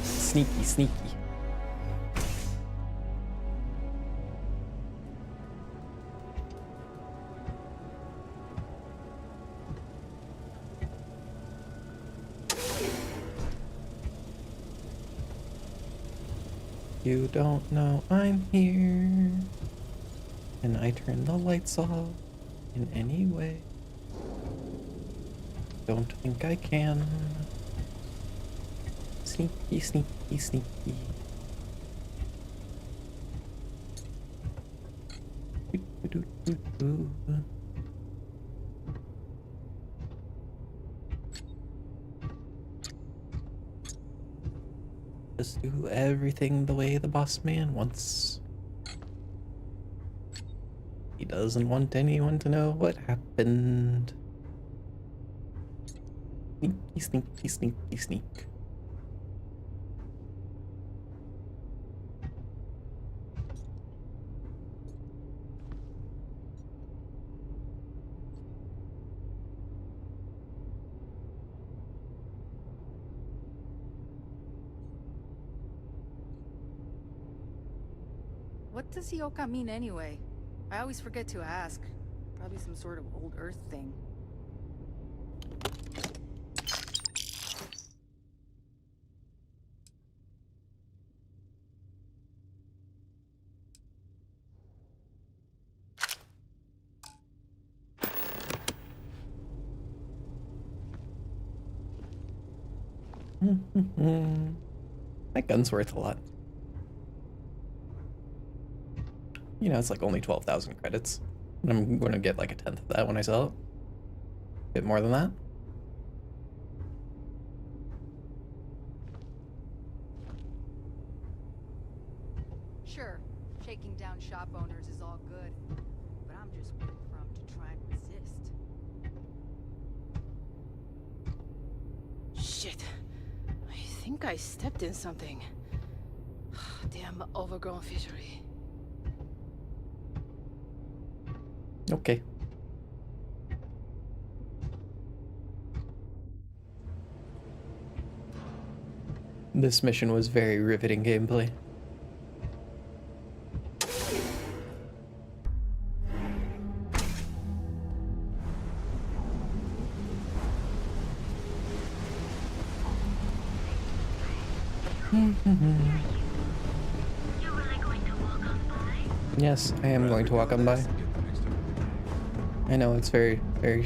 Sneaky, sneaky. You don't know I'm here. And I turn the lights off in any way. Don't think I can. Sneaky, sneaky, sneaky. Just do everything the way the boss man wants. He doesn't want anyone to know what happened. Sneaky, sneaky, sneaky, sneak. What does Yoka mean anyway? I always forget to ask. Probably some sort of old Earth thing. That gun's worth a lot. You know, it's like only 12,000 credits. And I'm going to get like a tenth of that when I sell it. A bit more than that. Sure, shaking down shop owners is all good, but I'm just waiting for them to try and resist. Shit. I think I stepped in something. Damn overgrown fishery. Okay. This mission was very riveting gameplay. Yes, I am going to walk on by. I know, it's very, very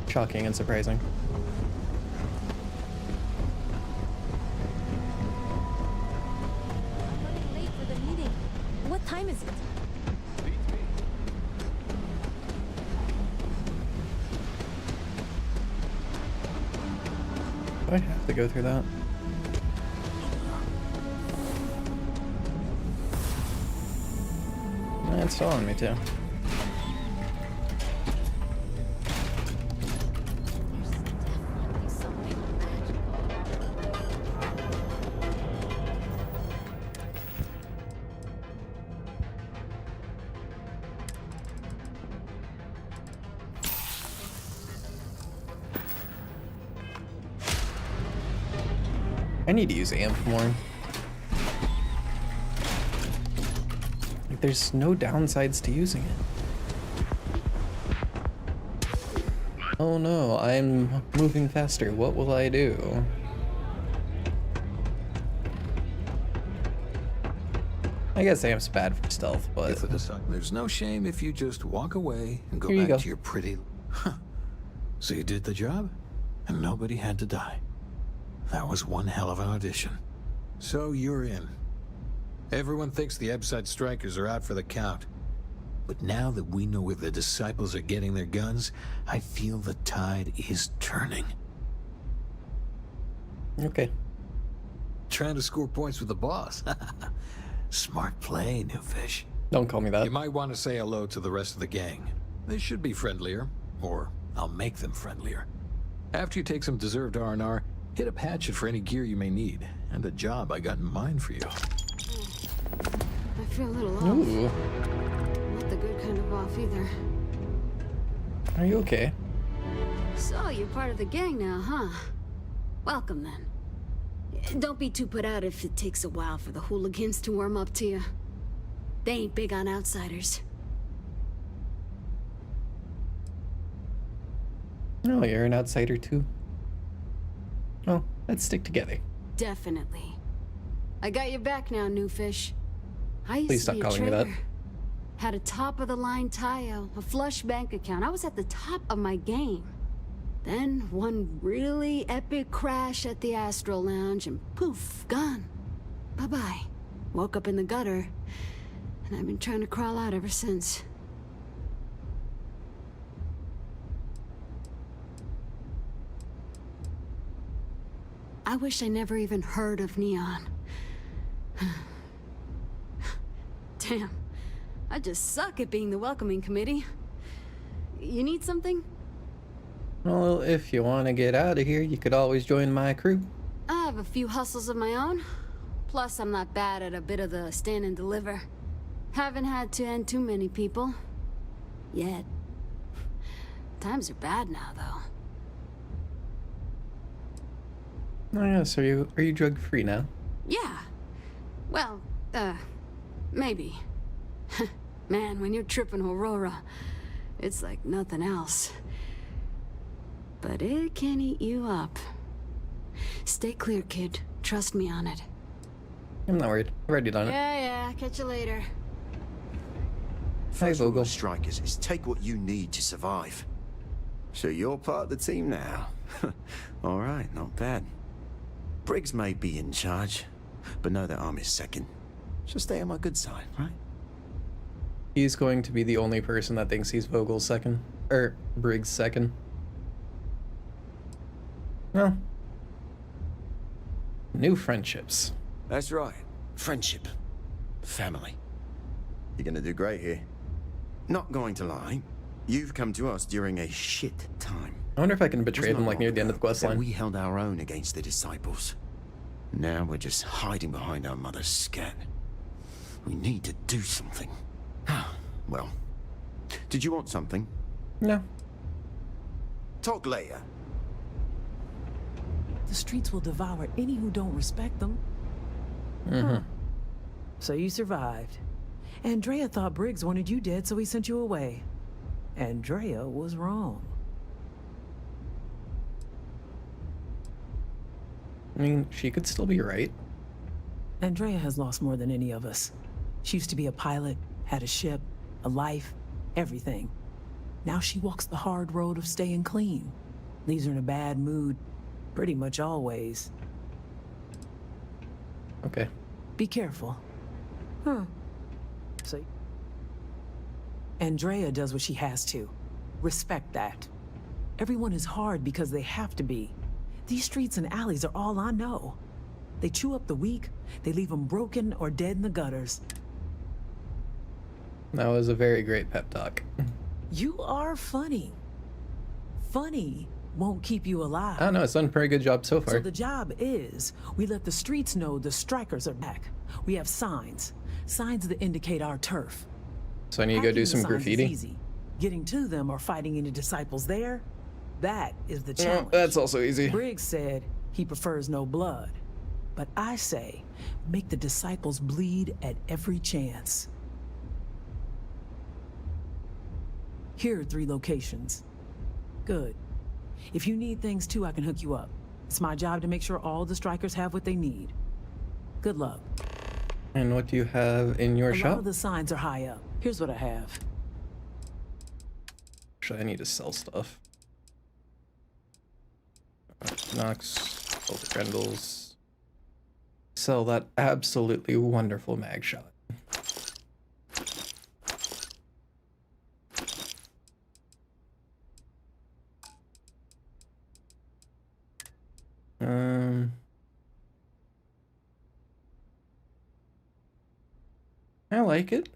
shocking and surprising. I'm late for the meeting. What time is it? Do I have to go through that? It's still on me too. I need to use amp more. Like, there's no downsides to using it. Oh no, I'm moving faster. What will I do? I guess amp's bad for stealth, but there's no shame if you just walk away and go Here you back go. to your pretty. Huh. So you did the job, and nobody had to die. That was one hell of an audition. So you're in. Everyone thinks the Ebside Strikers are out for the count. But now that we know where the disciples are getting their guns, I feel the tide is turning. Okay. Trying to score points with the boss. Smart play, new fish. Don't call me that. You might want to say hello to the rest of the gang. They should be friendlier, or I'll make them friendlier. After you take some deserved R&R, hit up Hatchet for any gear you may need, and a job I got in mind for you. I feel a little off. Ooh. Not the good kind of off either. Are you okay? So, you're part of the gang now, huh? Welcome, then. Don't be too put out if it takes a while for the hooligans to warm up to you. They ain't big on outsiders. Oh, you're an outsider too? Oh, let's stick together. Definitely. I got your back now, new fish. I used Please to stop be a calling me that. trader. Had a top-of-the-line tile, a flush bank account. I was at the top of my game. Then one really epic crash at the Astro Lounge and poof, gone. Bye-bye. Woke up in the gutter, and I've been trying to crawl out ever since. I wish I never even heard of Neon. Damn, I just suck at being the welcoming committee. You need something? Well, if you want to get out of here, you could always join my crew. I have a few hustles of my own. Plus, I'm not bad at a bit of the stand and deliver. Haven't had to end too many people. Yet. Times are bad now, though. Oh yeah, so are you drug free now? Yeah. Well, maybe. Man, when you're tripping Aurora, it's like nothing else. But it can eat you up. Stay clear, kid. Trust me on it. I'm not worried. I've already done it. Yeah, catch you later. Hi, Vogel. Strikers is take what you need to survive. So you're part of the team now. All right, not bad. Briggs may be in charge, but know that I'm his second. So stay on my good side, right? He's going to be the only person that thinks he's Vogel's second. Or Briggs' second. Well. New friendships. That's right. Friendship. Family. You're gonna do great here. Not going to lie, you've come to us during a shit time. I wonder if I can betray them like near the end of the quest That line. we held our own against the disciples. Now we're just hiding behind our mother's scat. We need to do something. Well, did you want something? No. Talk later. The streets will devour any who don't respect them. Mm-hmm. So you survived. Andrea thought Briggs wanted you dead, so he sent you away. Andrea was wrong. I mean, she could still be right. Andrea has lost more than any of us. She used to be a pilot, had a ship, a life, everything. Now she walks the hard road of staying clean. Leaves her in a bad mood, pretty much always. Okay. Be careful. Huh. So, Andrea does what she has to. Respect that. Everyone is hard because they have to be. These streets and alleys are all I know. They chew up the weak, they leave them broken or dead in the gutters. That was a very great pep talk. You are funny. Funny won't keep you alive. I don't know, it's done a pretty good job so far. So the job is, we let the streets know the strikers are back. We have signs. Signs that indicate our turf. So I need to go do some graffiti? Easy. Getting to them or fighting any disciples there, that is the challenge. That's also easy. Briggs said he prefers no blood. But I say, make the disciples bleed at every chance. Here are 3 locations. Good. If you need things too, I can hook you up. It's my job to make sure all the strikers have what they need. Good luck. And what do you have in your shop? A lot of the signs are high up. Here's what I have. Actually, I need to sell stuff. Knox, both Grendels. Sell that absolutely wonderful mag shot. I like it.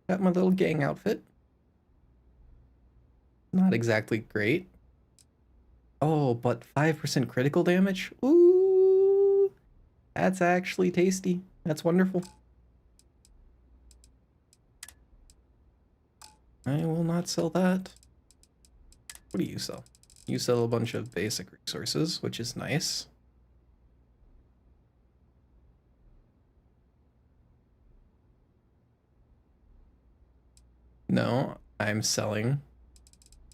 Got my little gang outfit. Not exactly great. Oh, but 5% critical damage? Ooh, that's actually tasty. That's wonderful. I will not sell that. What do you sell? You sell a bunch of basic resources, which is nice. No, I'm selling,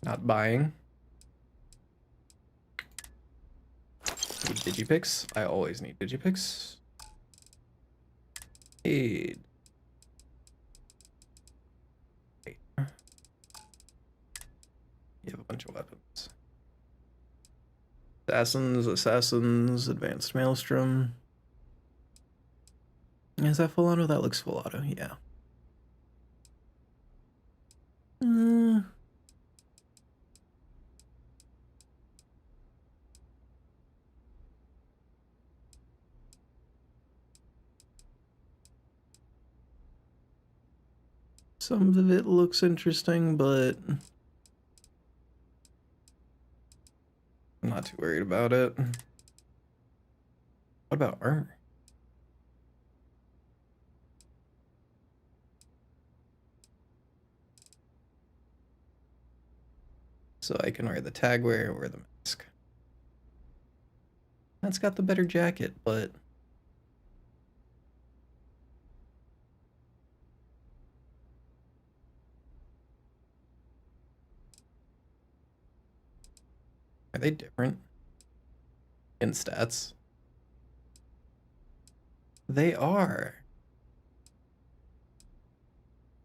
not buying. Need digipicks? I always need digipicks. Aid. Wait. You have a bunch of weapons. Assassins, advanced maelstrom. Is that full auto? That looks full auto, yeah. Some of it looks interesting, but I'm not too worried about it. What about armor? So I can wear the tag wear or the mask. That's got the better jacket, but are they different in stats? They are.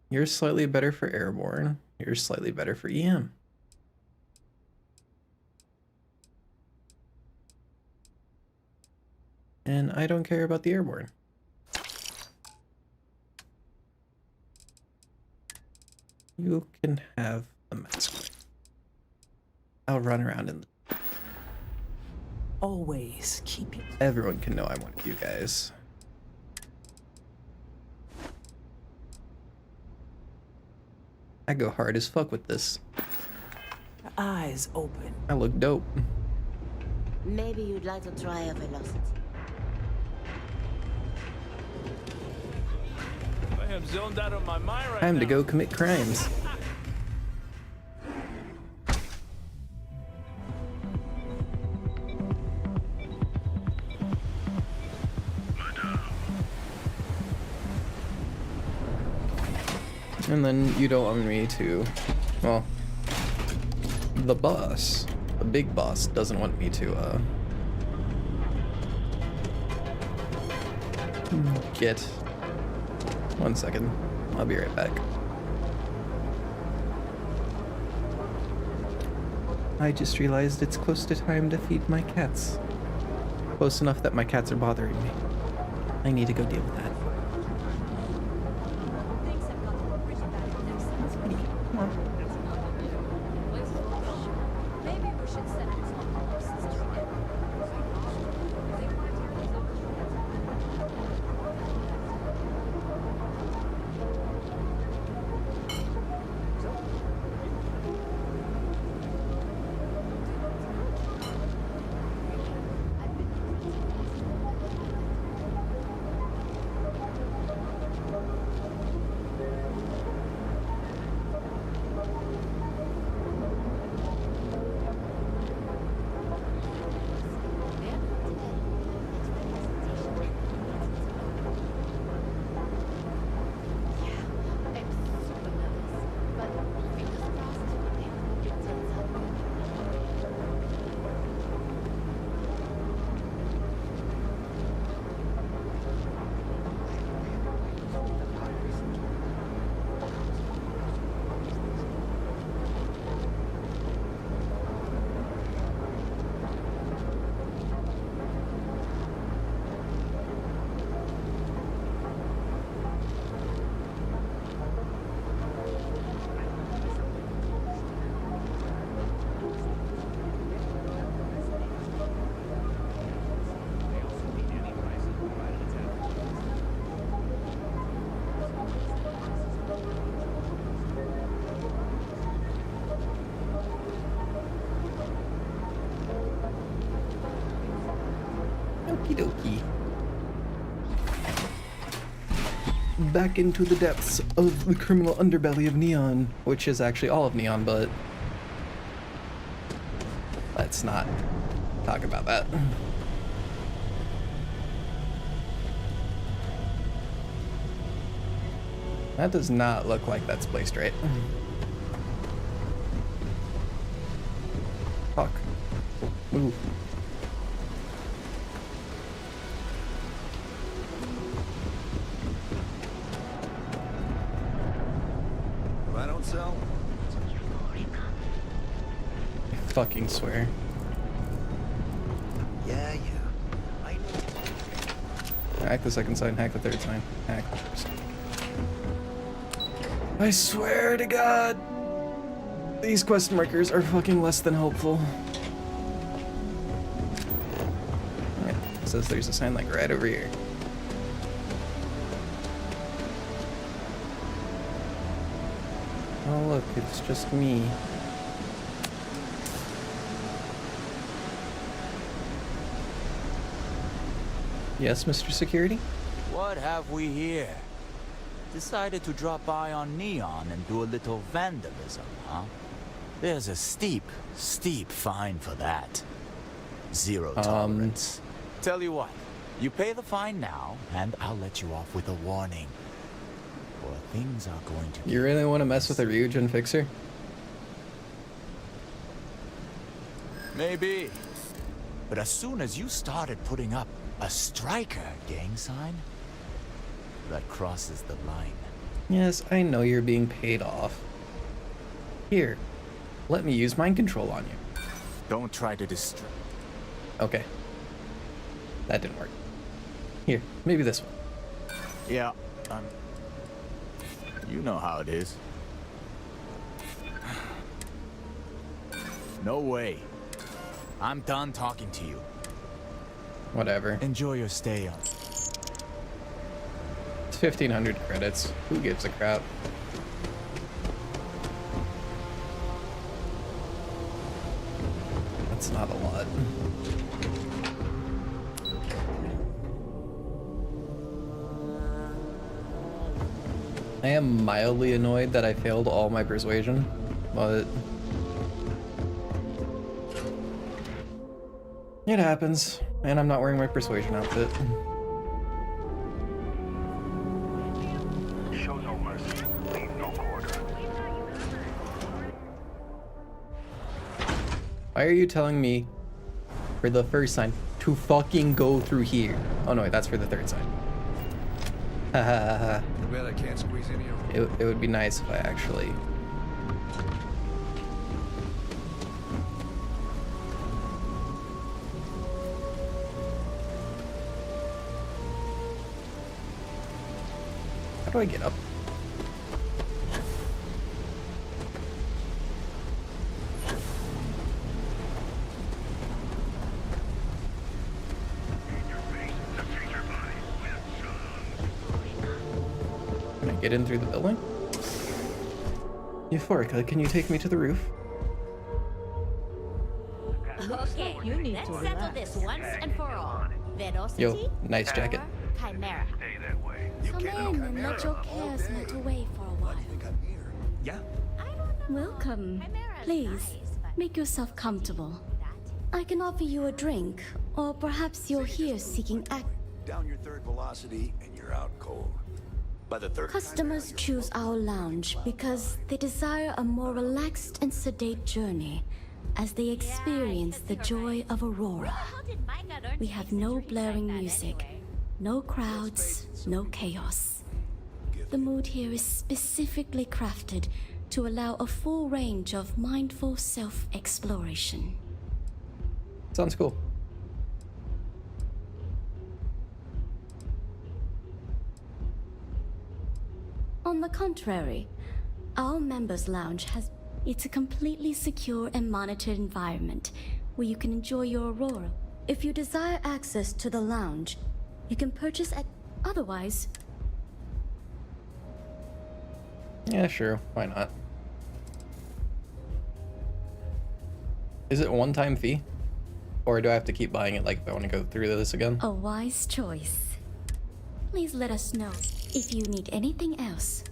You're slightly better for airborne. You're slightly better for EM. And I don't care about the airborne. You can have the mask. I'll run around in the... Always keep it. Everyone can know I'm one of you guys. I go hard as fuck with this. Your eyes open. I look dope. Maybe you'd like to try a velocity. I am zoned out of my mind right Time now. to go commit crimes. And then you don't want me to, well, the boss, the big boss doesn't want me to get... 1 second. I'll be right back. I just realized it's close to time to feed my cats. Close enough that my cats are bothering me. I need to go deal with that. Come on. Okie dokie. Back into the depths of the criminal underbelly of Neon, which is actually all of Neon, but let's not talk about that. That does not look like that's placed right. Fuck. Move. If I don't sell, I fucking swear. yeah, yeah. Hack the second sign, hack the third sign, hack the first. I swear to God, these quest markers are fucking less than helpful. Yeah, it says there's a sign like right over here. Oh look, it's just me. Yes, Mr. Security? What have we here? Decided to drop by on Neon and do a little vandalism, huh? There's a steep fine for that. Zero tolerance. Tell you what, you pay the fine now, and I'll let you off with a warning. Or things are going to... You really want to mess with a Ryujin fixer? Maybe. But as soon as you started putting up a striker gang sign, that crosses the line. Yes, I know you're being paid off. Here, let me use mind control on you. Don't try to distract. Okay. That didn't work. Here, maybe this one. Yeah, you know how it is. No way. I'm done talking to you. Whatever. Enjoy your stay on. It's 1,500 credits. Who gives a crap? That's not a lot. I am mildly annoyed that I failed all my persuasion, but it happens, and I'm not wearing my persuasion outfit. Show no mercy, leave no quarter. Why are you telling me for the first sign to fucking go through here? Oh no, wait, that's for the third sign. Haha. Too bad I can't squeeze any of It would be nice if I actually. How do I get up? Can I get in through the building? Euphorica, can you take me to the roof? Okay, You need let's to settle relax. this once and for all. Velocity, Yo, nice jacket. or Chimera. Come in and let your cares melt away for a while. Yeah? Welcome. Please, make yourself comfortable. I can offer you a drink, or perhaps you're here seeking down your third velocity and you're out cold. By the third Customers choose our lounge because they desire a more relaxed and sedate journey as they experience the joy of Aurora. We have no blaring music, no crowds, no chaos. The mood here is specifically crafted to allow a full range of mindful self-exploration. Sounds cool. On the contrary, our members' lounge it's a completely secure and monitored environment where you can enjoy your Aurora. If you desire access to the lounge, you can purchase at otherwise. Yeah, sure. Why not? Is it a one-time fee? Or do I have to keep buying it like if I want to go through this again? A wise choice. Please let us know if you need anything else.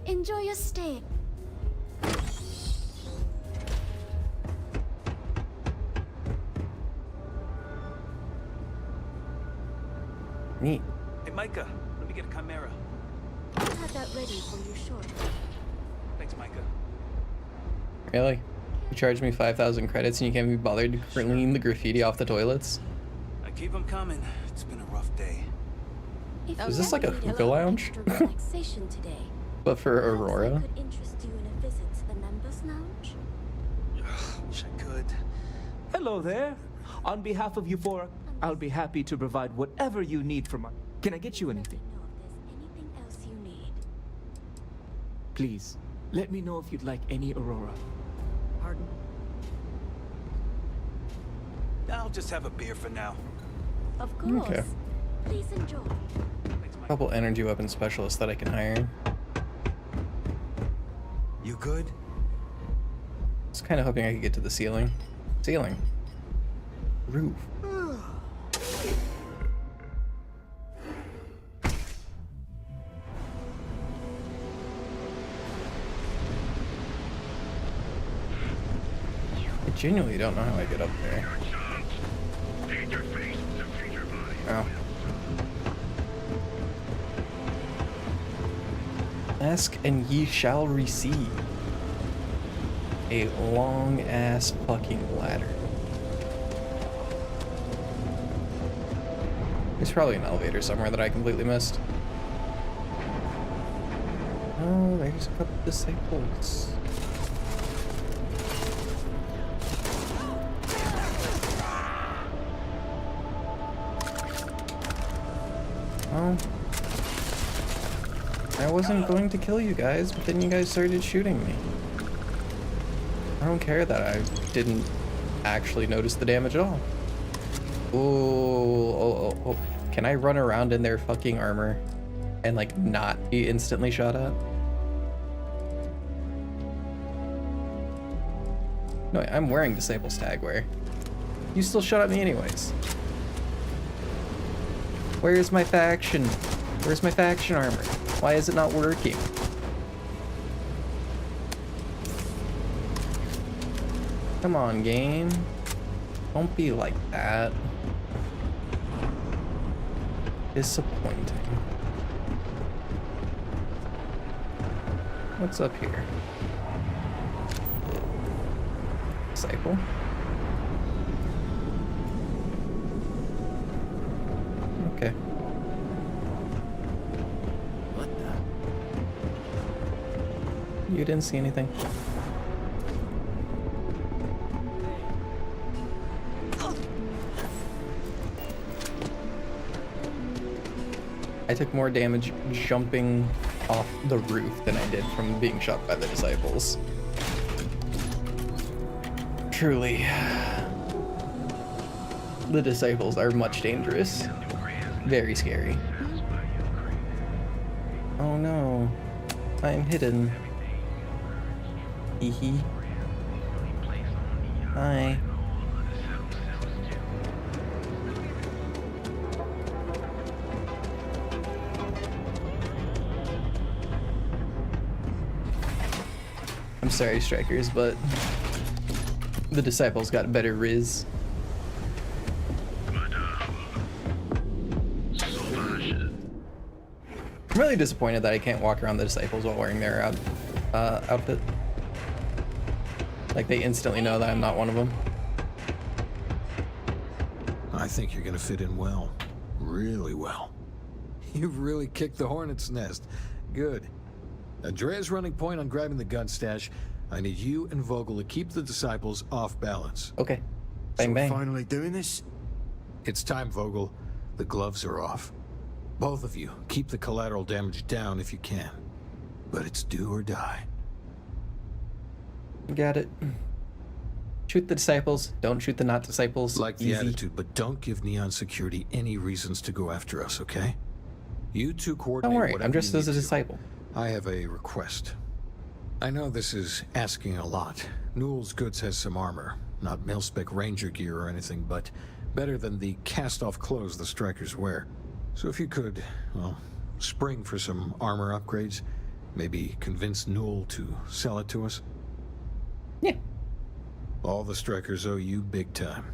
Enjoy your stay. Neat. Hey, Micah, let me get a Chimera. I'll have that ready for you shortly. Thanks, Micah. Really? You charged me 5,000 credits and you can't be bothered to clean the graffiti off the toilets? I keep them coming. It's been a rough day. Is this like a hookah lounge? Relaxation today. But for Aurora? Could interest you in a visit to the members' lounge. Wish I could. Hello there. On behalf of Euphoric, I'll be happy to provide whatever you need from us. Can I get you anything? Anything else you need? Please, let me know if you'd like any Aurora. Pardon? I'll just have a beer for now. Of course. Okay. Please enjoy. A couple energy weapon specialists that I can hire. You good? I was kind of hoping I could get to the ceiling. Ceiling. Roof. I genuinely don't know how I get up there. Oh. Ask and ye shall receive. A long ass fucking ladder. There's probably an elevator somewhere that I completely missed. Oh, there's a couple disciples. Oh. I wasn't going to kill you guys, but then you guys started shooting me. I don't care that I didn't actually notice the damage at all. Oh. Can I run around in their fucking armor and like not be instantly shot at? No, I'm wearing Disciples tag wear. You still shot at me anyways. Where's my faction? Where's my faction armor? Why is it not working? Come on, game. Don't be like that. Disappointing. What's up here? Disciple. Okay. You didn't see anything. I took more damage jumping off the roof than I did from being shot by the disciples. Truly, the disciples are much dangerous. Very scary. Oh no, I'm hidden. Hee hee. Hi. I'm sorry, strikers, but the disciples got better riz. I'm really disappointed that I can't walk around the disciples while wearing their outfit. Like, they instantly know that I'm not one of them. I think you're gonna fit in well. Really well. You've really kicked the hornet's nest. Good. Andrea's running point on grabbing the gun stash. I need you and Vogel to keep the disciples off balance. Okay. Bang, bang. Finally doing this? It's time, Vogel. The gloves are off. Both of you, keep the collateral damage down if you can. But it's do or die. Got it. Shoot the disciples, don't shoot the not disciples. Like the Easy. attitude, but don't give Neon Security any reasons to go after us, okay? You two coordinate. Don't worry, whatever I'm just you as a need to. disciple. I have a request. I know this is asking a lot. Newell's Goods has some armor. Not mil-spec ranger gear or anything, but better than the cast-off clothes the strikers wear. So if you could, well, spring for some armor upgrades, maybe convince Newell to sell it to us. Yeah. All the strikers owe you big time.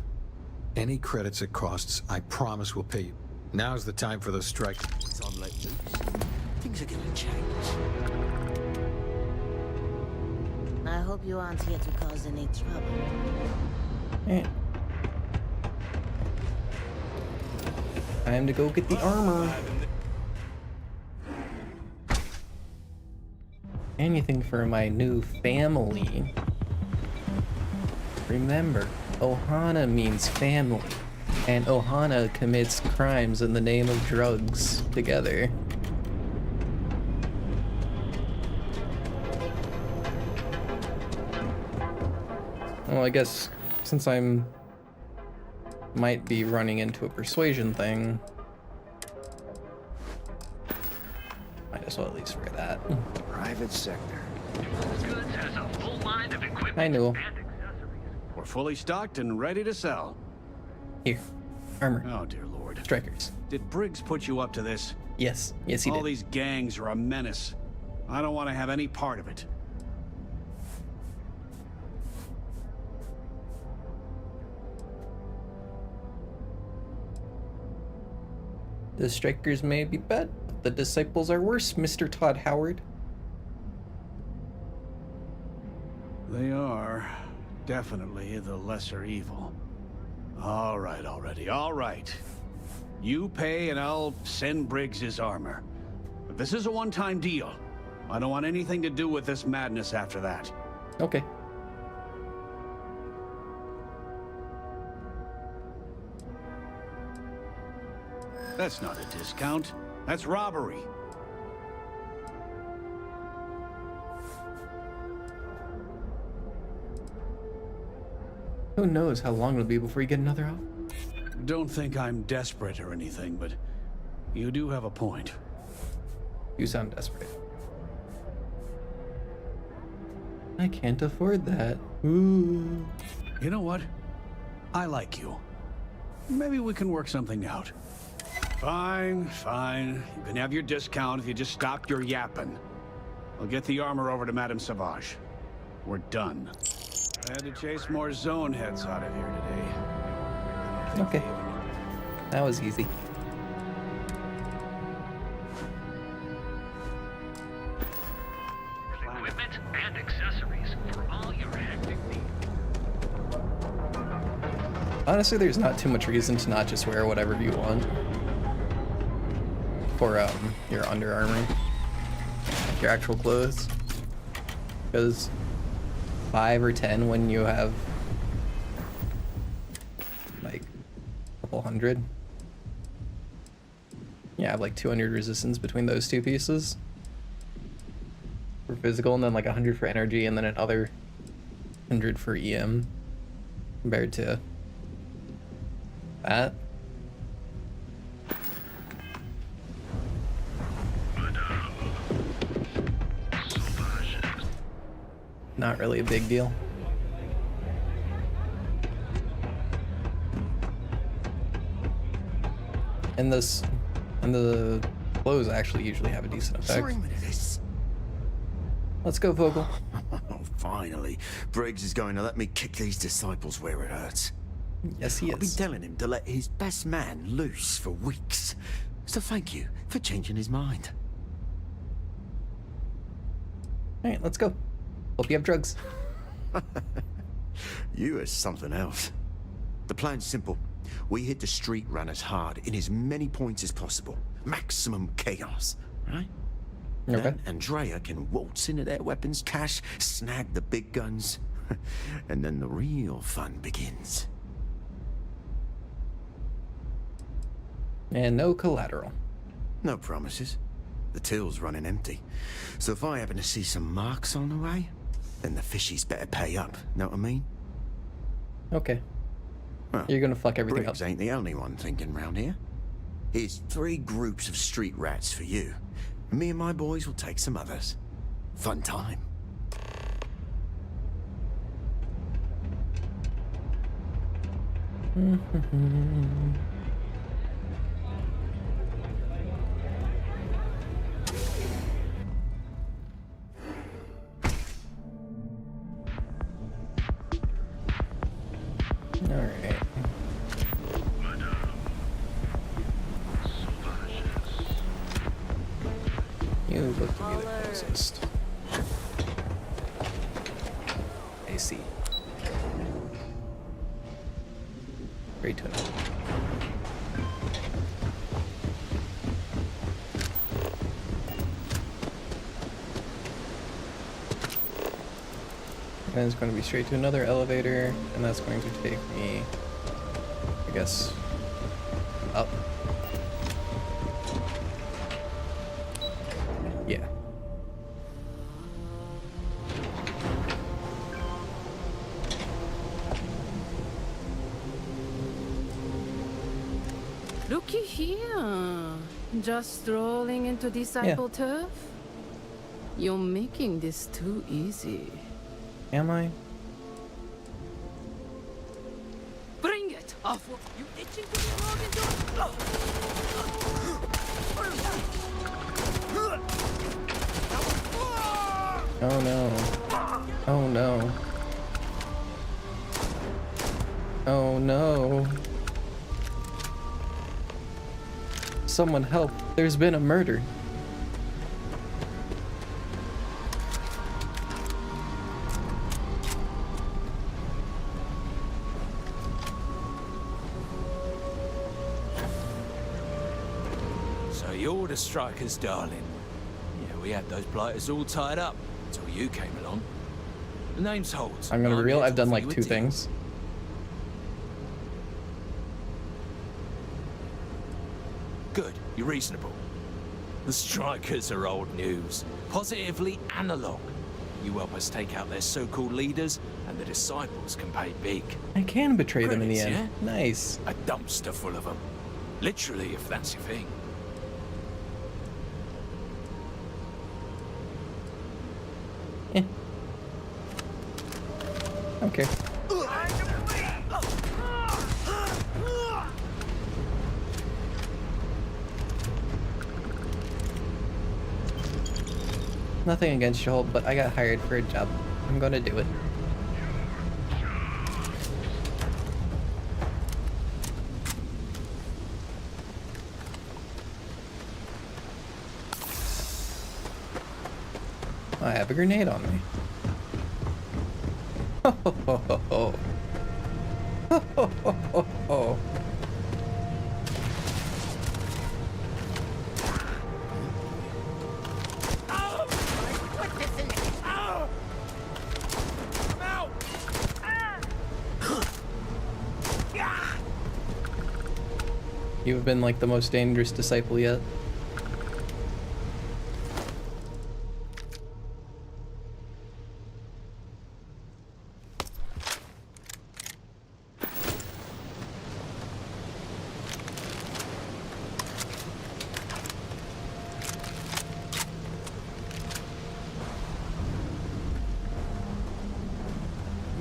Any credits it costs, I promise we'll pay you. Now's the time for the strike. It's on let loose. Things are gonna change. I hope you aren't here to cause any trouble. Yeah. Time to go get the armor. Anything for my new family. Remember, Ohana means family, and Ohana commits crimes in the name of drugs together. Well, I guess since I'm might be running into a persuasion thing, might as well at least wear that. Private sector. Goods has a full line of equipment. I know. We're fully stocked and ready to sell. Here, armor. Oh dear lord. Strikers. Did Briggs put you up to this? Yes, yes he did. All these gangs are a menace. I don't want to have any part of it. The strikers may be bad, but the disciples are worse, Mr. Todd Howard. They are definitely the lesser evil. All right already, all right. You pay and I'll send Briggs his armor. But this is a one-time deal. I don't want anything to do with this madness after that. Okay. That's not a discount. That's robbery. Who knows how long it'll be before you get another out? Don't think I'm desperate or anything, but you do have a point. You sound desperate. I can't afford that. Ooh. You know what? I like you. Maybe we can work something out. Fine, fine. You can have your discount if you just stop your yapping. I'll get the armor over to Madame Sauvage. We're done. I had to chase more zone heads out of here today. Okay. That was easy. Equipment and accessories for all your hectic needs. Honestly, there's not too much reason to not just wear whatever you want for your Under Armour, like your actual clothes. Because 5 or 10 when you have like a couple hundred. Yeah, I have like 200 resistance between those two pieces for physical, and then like 100 for energy, and then another 100 for EM compared to that. Not really a big deal. And the clothes actually usually have a decent effect. Let's go, Vogel. Oh, finally. Briggs is going to let me kick these disciples where it hurts. Yes, he is. I've been telling him to let his best man loose for weeks. So thank you for changing his mind. Alright, let's go. Hope you have drugs. You are something else. The plan's simple. We hit the street runners hard in as many points as possible. Maximum chaos, right? Okay. Then Andrea can waltz into their weapons cache, snag the big guns, and then the real fun begins. And no collateral. No promises. The till's running empty. So if I happen to see some marks on the way, then the fishies better pay up. Know what I mean? Okay. Well, you're gonna fuck everything Briggs up. Ain't the only one thinking round here. Here's 3 groups of street rats for you. Me and my boys will take some others. Fun time. Alright. You look to be the closest. I see. Great to know. And it's going to be straight to another elevator, and that's going to take me, I guess, up. Yeah. Looky here. Just strolling into disciple turf? You're making this too easy. Am I? Bring it! Off of you itching to be wrong Oh no. Oh no. Oh no. Someone help. There's been a murder. So you're the strikers, darling. Yeah, we had those blighters all tied up until you came along. The name's Holt. I'm gonna be real, here I've to done offer like you a 2 deal. things. Good, you're reasonable. The strikers are old news. Positively analog. You help us take out their so-called leaders, and the disciples can pay big. I can betray them in the Credits, end. yeah? Nice. A dumpster full of them. Literally, if that's your thing. Okay. Nothing against you, Holt, but I got hired for a job. I'm gonna do it. I have a grenade on me. Ho ho ho ho ho. Ho ho ho ho ho. You have been like the most dangerous disciple yet.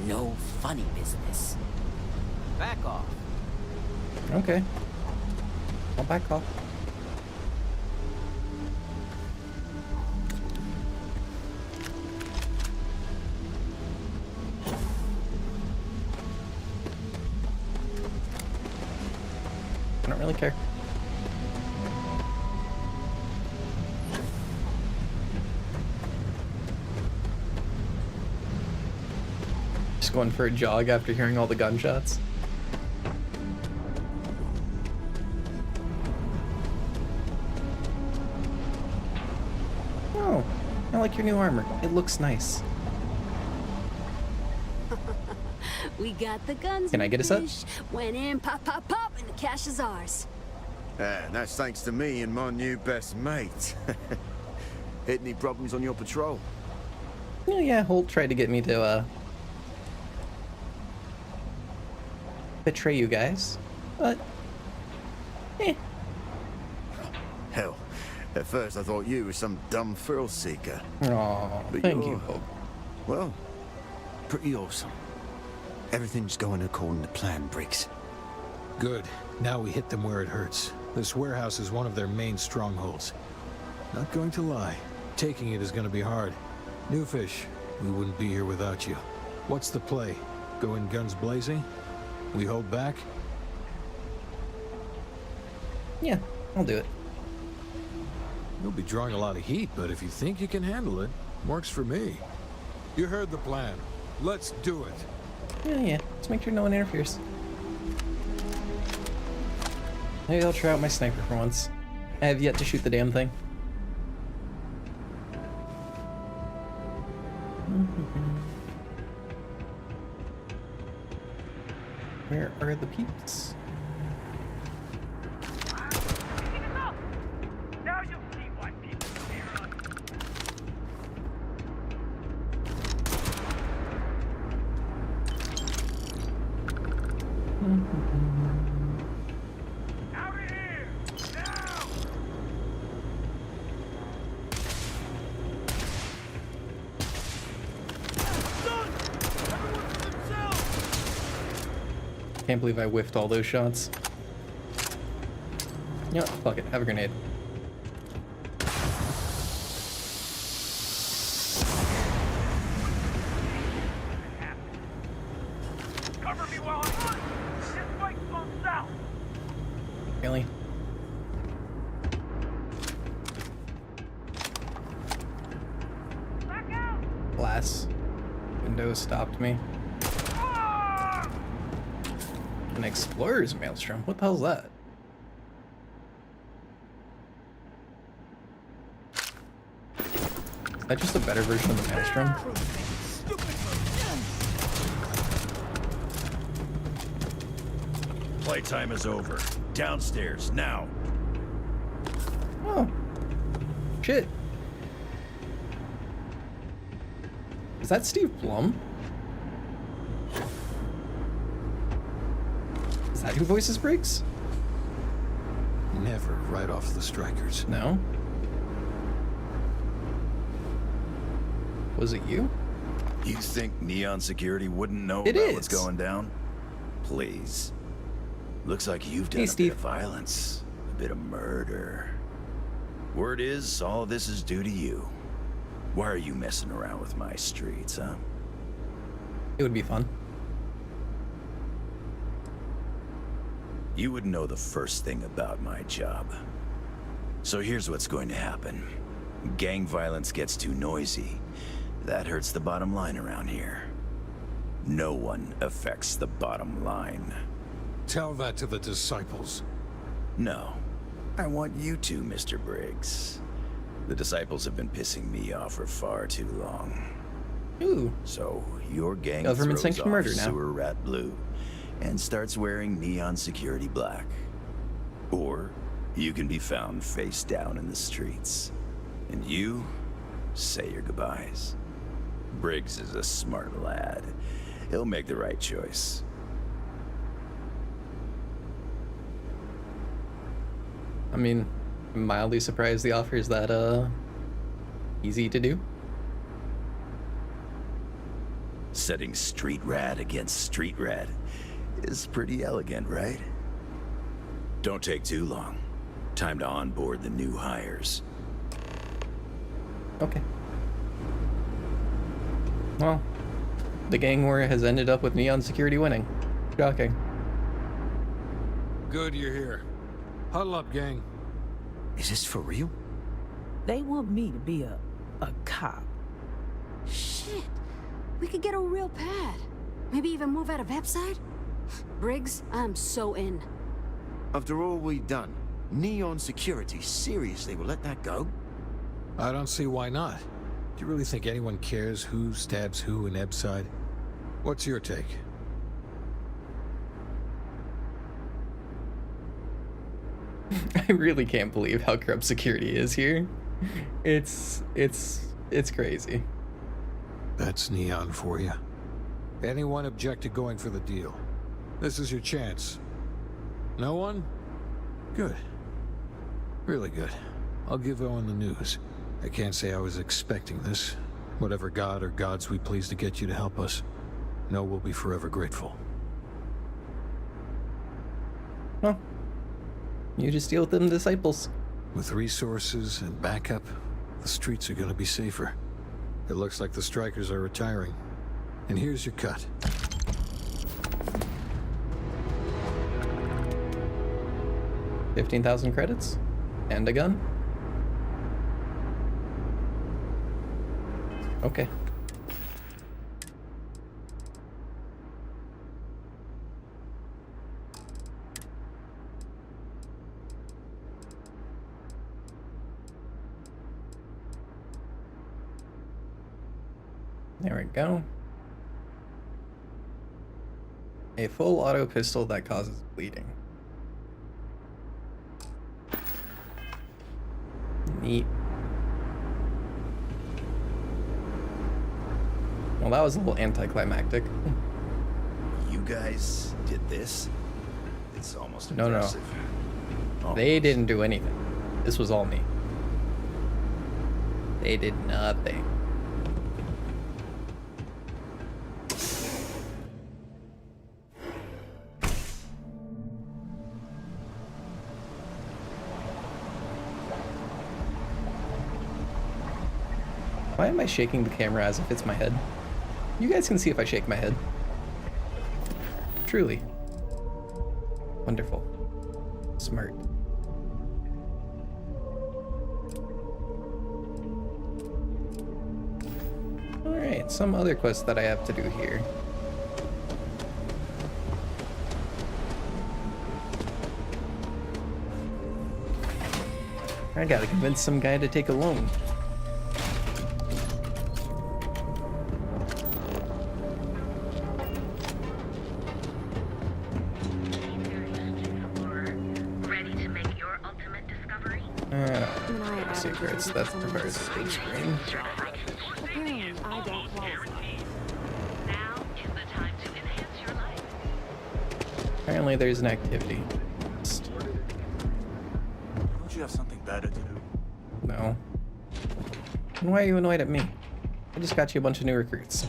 No funny business. Back off. Okay. I'll back off. I don't really care. Just going for a jog after hearing all the gunshots. Oh, I like your new armor. It looks nice. We got the guns. Can I get a set? Went in, pop, pop, pop, and the cash is ours. That's thanks to me and my new best mate. Hit any problems on your patrol? Yeah, Holt tried to get me to, betray you guys, but, Hell, at first I thought you were some dumb thrill seeker. Aw, thank you, Holt. Well, pretty awesome. Everything's going according to plan, Briggs. Good. Now we hit them where it hurts. This warehouse is one of their main strongholds. Not going to lie, taking it is going to be hard. New fish, we wouldn't be here without you. What's the play? Go in guns blazing? We hold back? Yeah, I'll do it. You'll be drawing a lot of heat, but if you think you can handle it, works for me. You heard the plan. Let's do it. Yeah. Let's make sure no one interferes. Maybe I'll try out my sniper for once. I have yet to shoot the damn thing. Where are the peeps? Now you'll see why people fear us. Out of here! Now! Can't believe I whiffed all those shots. Yep, fuck it. Have a grenade. Cover me while I run! This fight's going south! Really? Back out! Glass. Window stopped me. An explorer's maelstrom? What the hell's that? Is that just a better version of the maelstrom? Playtime is over. Downstairs, now. Oh. Shit. Is that Steve Blum? Is that who voices Briggs? Never write off the strikers. No. Was it you? You think Neon Security wouldn't know It about is. what's going down? Please. Looks like you've done Hey, a Steve. bit of violence, a bit of murder. Word is, all of this is due to you. Why are you messing around with my streets, huh? It would be fun. You would know the first thing about my job. So here's what's going to happen. Gang violence gets too noisy. That hurts the bottom line around here. No one affects the bottom line. Tell that to the disciples. No. I want you to, Mr. Briggs. The disciples have been pissing me off for far too long. Ooh. So your gang Government throws sanctioned off murder now. sewer rat blue and starts wearing Neon Security black. Or you can be found face down in the streets. And you say your goodbyes. Briggs is a smart lad. He'll make the right choice. I mean, I'm mildly surprised the offer is that easy to do. Setting street rat against street rat is pretty elegant, right? Don't take too long. Time to onboard the new hires. Okay. Well, the gang war has ended up with Neon Security winning. Shocking. Good you're here. Huddle up, gang. Is this for real? They want me to be a cop. Shit. We could get a real pad. Maybe even move out of Epside? Briggs, I'm so in. After all we've done, Neon Security seriously will let that go? I don't see why not. Do you really think anyone cares who stabs who in Epside? What's your take? I really can't believe how corrupt security is here. It's crazy. That's Neon for you. Anyone object to going for the deal? This is your chance. No one? Good. Really good. I'll give Owen the news. I can't say I was expecting this. Whatever god or gods we please to get you to help us, know we'll be forever grateful. Well, you just deal with them disciples. With resources and backup, the streets are gonna be safer. It looks like the strikers are retiring. And here's your cut. $15,000 credits? And a gun? Okay. There we go. A full auto pistol that causes bleeding. Neat. Well, that was a little anticlimactic. You guys did this? It's almost No. impressive. They didn't do anything. This was all me. They did nothing. Why am I shaking the camera as if it's my head? You guys can see if I shake my head. Truly. Wonderful. Smart. Alright, some other quests that I have to do here. I gotta convince some guy to take a loan. Secrets that requires a big screen. I don't qualify. Apparently there's an activity. Don't you have something better to do? No. And why are you annoyed at me? I just got you a bunch of new recruits.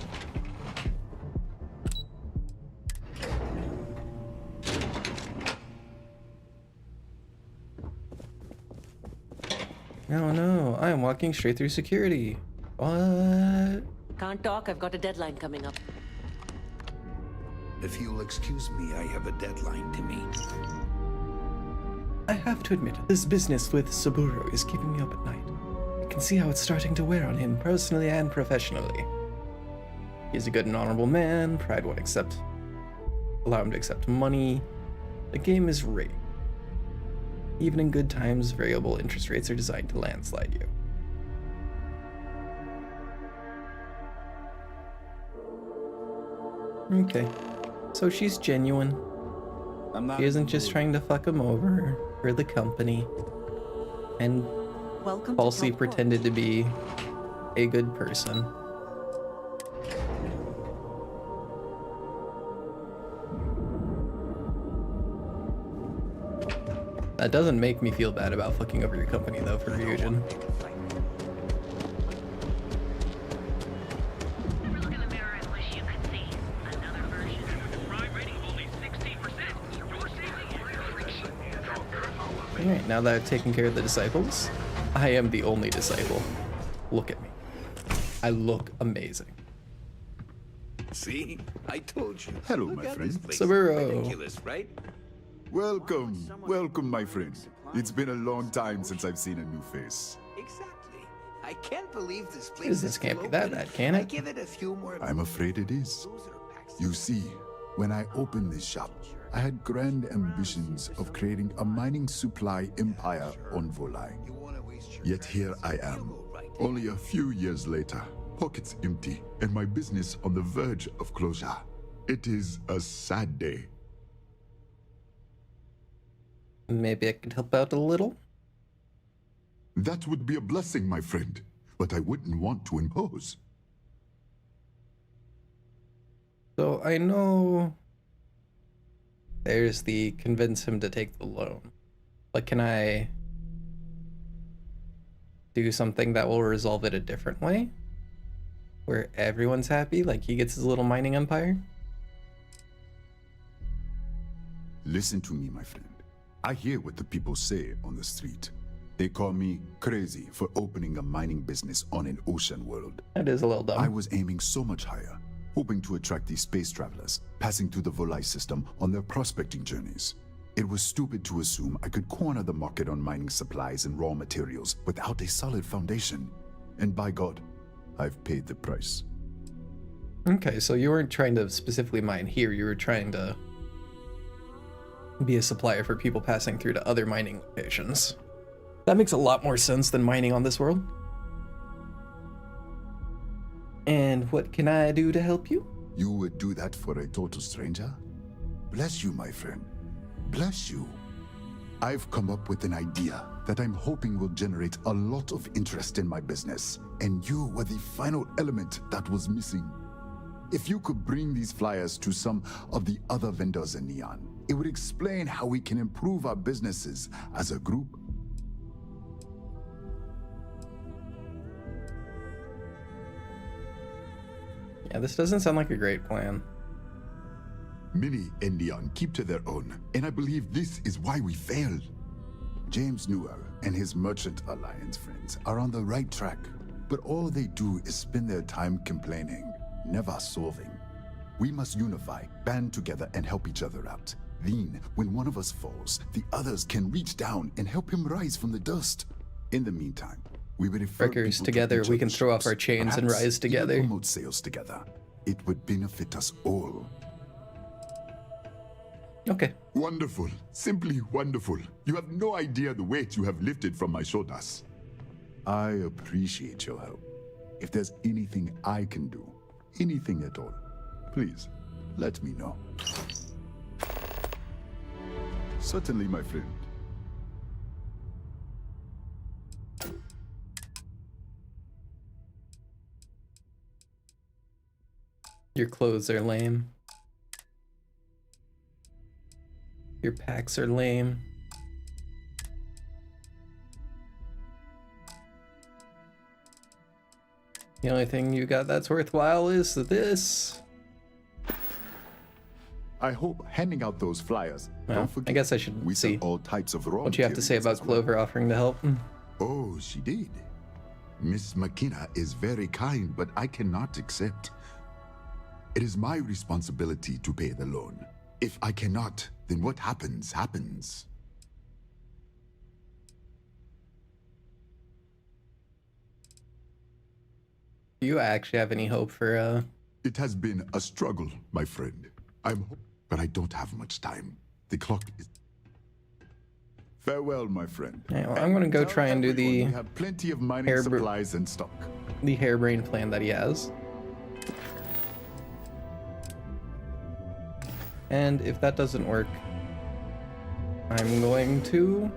Oh no, I am walking straight through security. What? Can't talk, I've got a deadline coming up. If you'll excuse me, I have a deadline to meet. I have to admit, this business with Saburo is keeping me up at night. I can see how it's starting to wear on him, personally and professionally. He's a good and honorable man, pride won't allow him to accept money. The game is rigged. Even in good times, variable interest rates are designed to landslide you. Okay, so she's genuine. She isn't just trying to fuck him over. for the company and Welcome falsely to pretended to be a good person. That doesn't make me feel bad about fucking over your company though, for Ryujin. Alright, now that I've taken care of the disciples, I am the only disciple. Look at me. I look amazing. See? I told you. Hello, Look my at friend. this place. Saburo. Ridiculous, right? Welcome, welcome, my friend. It's been a long time since I've seen a new face. Exactly. I can't believe this place This is can't still be that open. bad, can I it? give it a few more. I'm afraid it is. You see, when I opened this shop, I had grand ambitions of creating a mining supply empire on Volai. Yet here I am, only a few years later, pockets empty, and my business on the verge of closure. It is a sad day. Maybe I could help out a little? That would be a blessing, my friend, but I wouldn't want to impose. So I know there's the convince him to take the loan, but can I do something that will resolve it a different way? Where everyone's happy, like he gets his little mining empire? Listen to me, my friend. I hear what the people say on the street. They call me crazy for opening a mining business on an ocean world. That is a little dumb. I was aiming so much higher, hoping to attract these space travelers passing through the Volai system on their prospecting journeys. It was stupid to assume I could corner the market on mining supplies and raw materials without a solid foundation. And by God, I've paid the price. Okay, so you weren't trying to specifically mine here, you were trying to be a supplier for people passing through to other mining locations. That makes a lot more sense than mining on this world. And what can I do to help you? You would do that for a total stranger? Bless you, my friend. Bless you. I've come up with an idea that I'm hoping will generate a lot of interest in my business, and you were the final element that was missing. If you could bring these flyers to some of the other vendors in Neon, it would explain how we can improve our businesses as a group. Yeah, this doesn't sound like a great plan. Mini and Neon keep to their own, and I believe this is why we failed. James Newell and his Merchant Alliance friends are on the right track, but all they do is spend their time complaining, never solving. We must unify, band together, and help each other out. Then, when one of us falls, the others can reach down and help him rise from the dust. In the meantime, we would refer Breakers people together, to we each can other's throw off shops, our chains and perhaps rise together. even promote sales together. It would benefit us all. Okay. Wonderful. Simply wonderful. You have no idea the weight you have lifted from my shoulders. I appreciate your help. If there's anything I can do, anything at all, please let me know. Certainly, my friend. Your clothes are lame. Your packs are lame. The only thing you got that's worthwhile is this. I hope handing out those flyers. Well, Don't forget, I guess I should we see sell all types of raw what you have to say materials about as well. Clover offering to help. Oh, she did. Miss McKenna is very kind, but I cannot accept. It is my responsibility to pay the loan. If I cannot, then what happens, happens. Do you actually have any hope for, It has been a struggle, my friend. But I don't have much time. The clock is... Farewell, my friend. Alright, well, I'm gonna go try and do the We have plenty of mining supplies in stock. The harebrained plan that he has. And if that doesn't work, I'm going to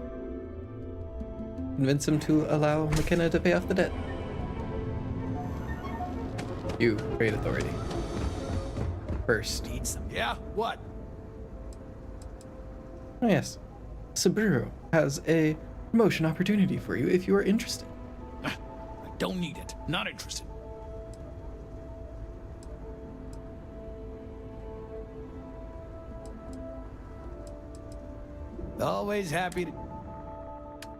convince him to allow McKenna to pay off the debt. You, Trade Authority. First. Yeah, what? Oh yes. Subaru has a promotion opportunity for you if you are interested. I don't need it. Not interested. Always happy to...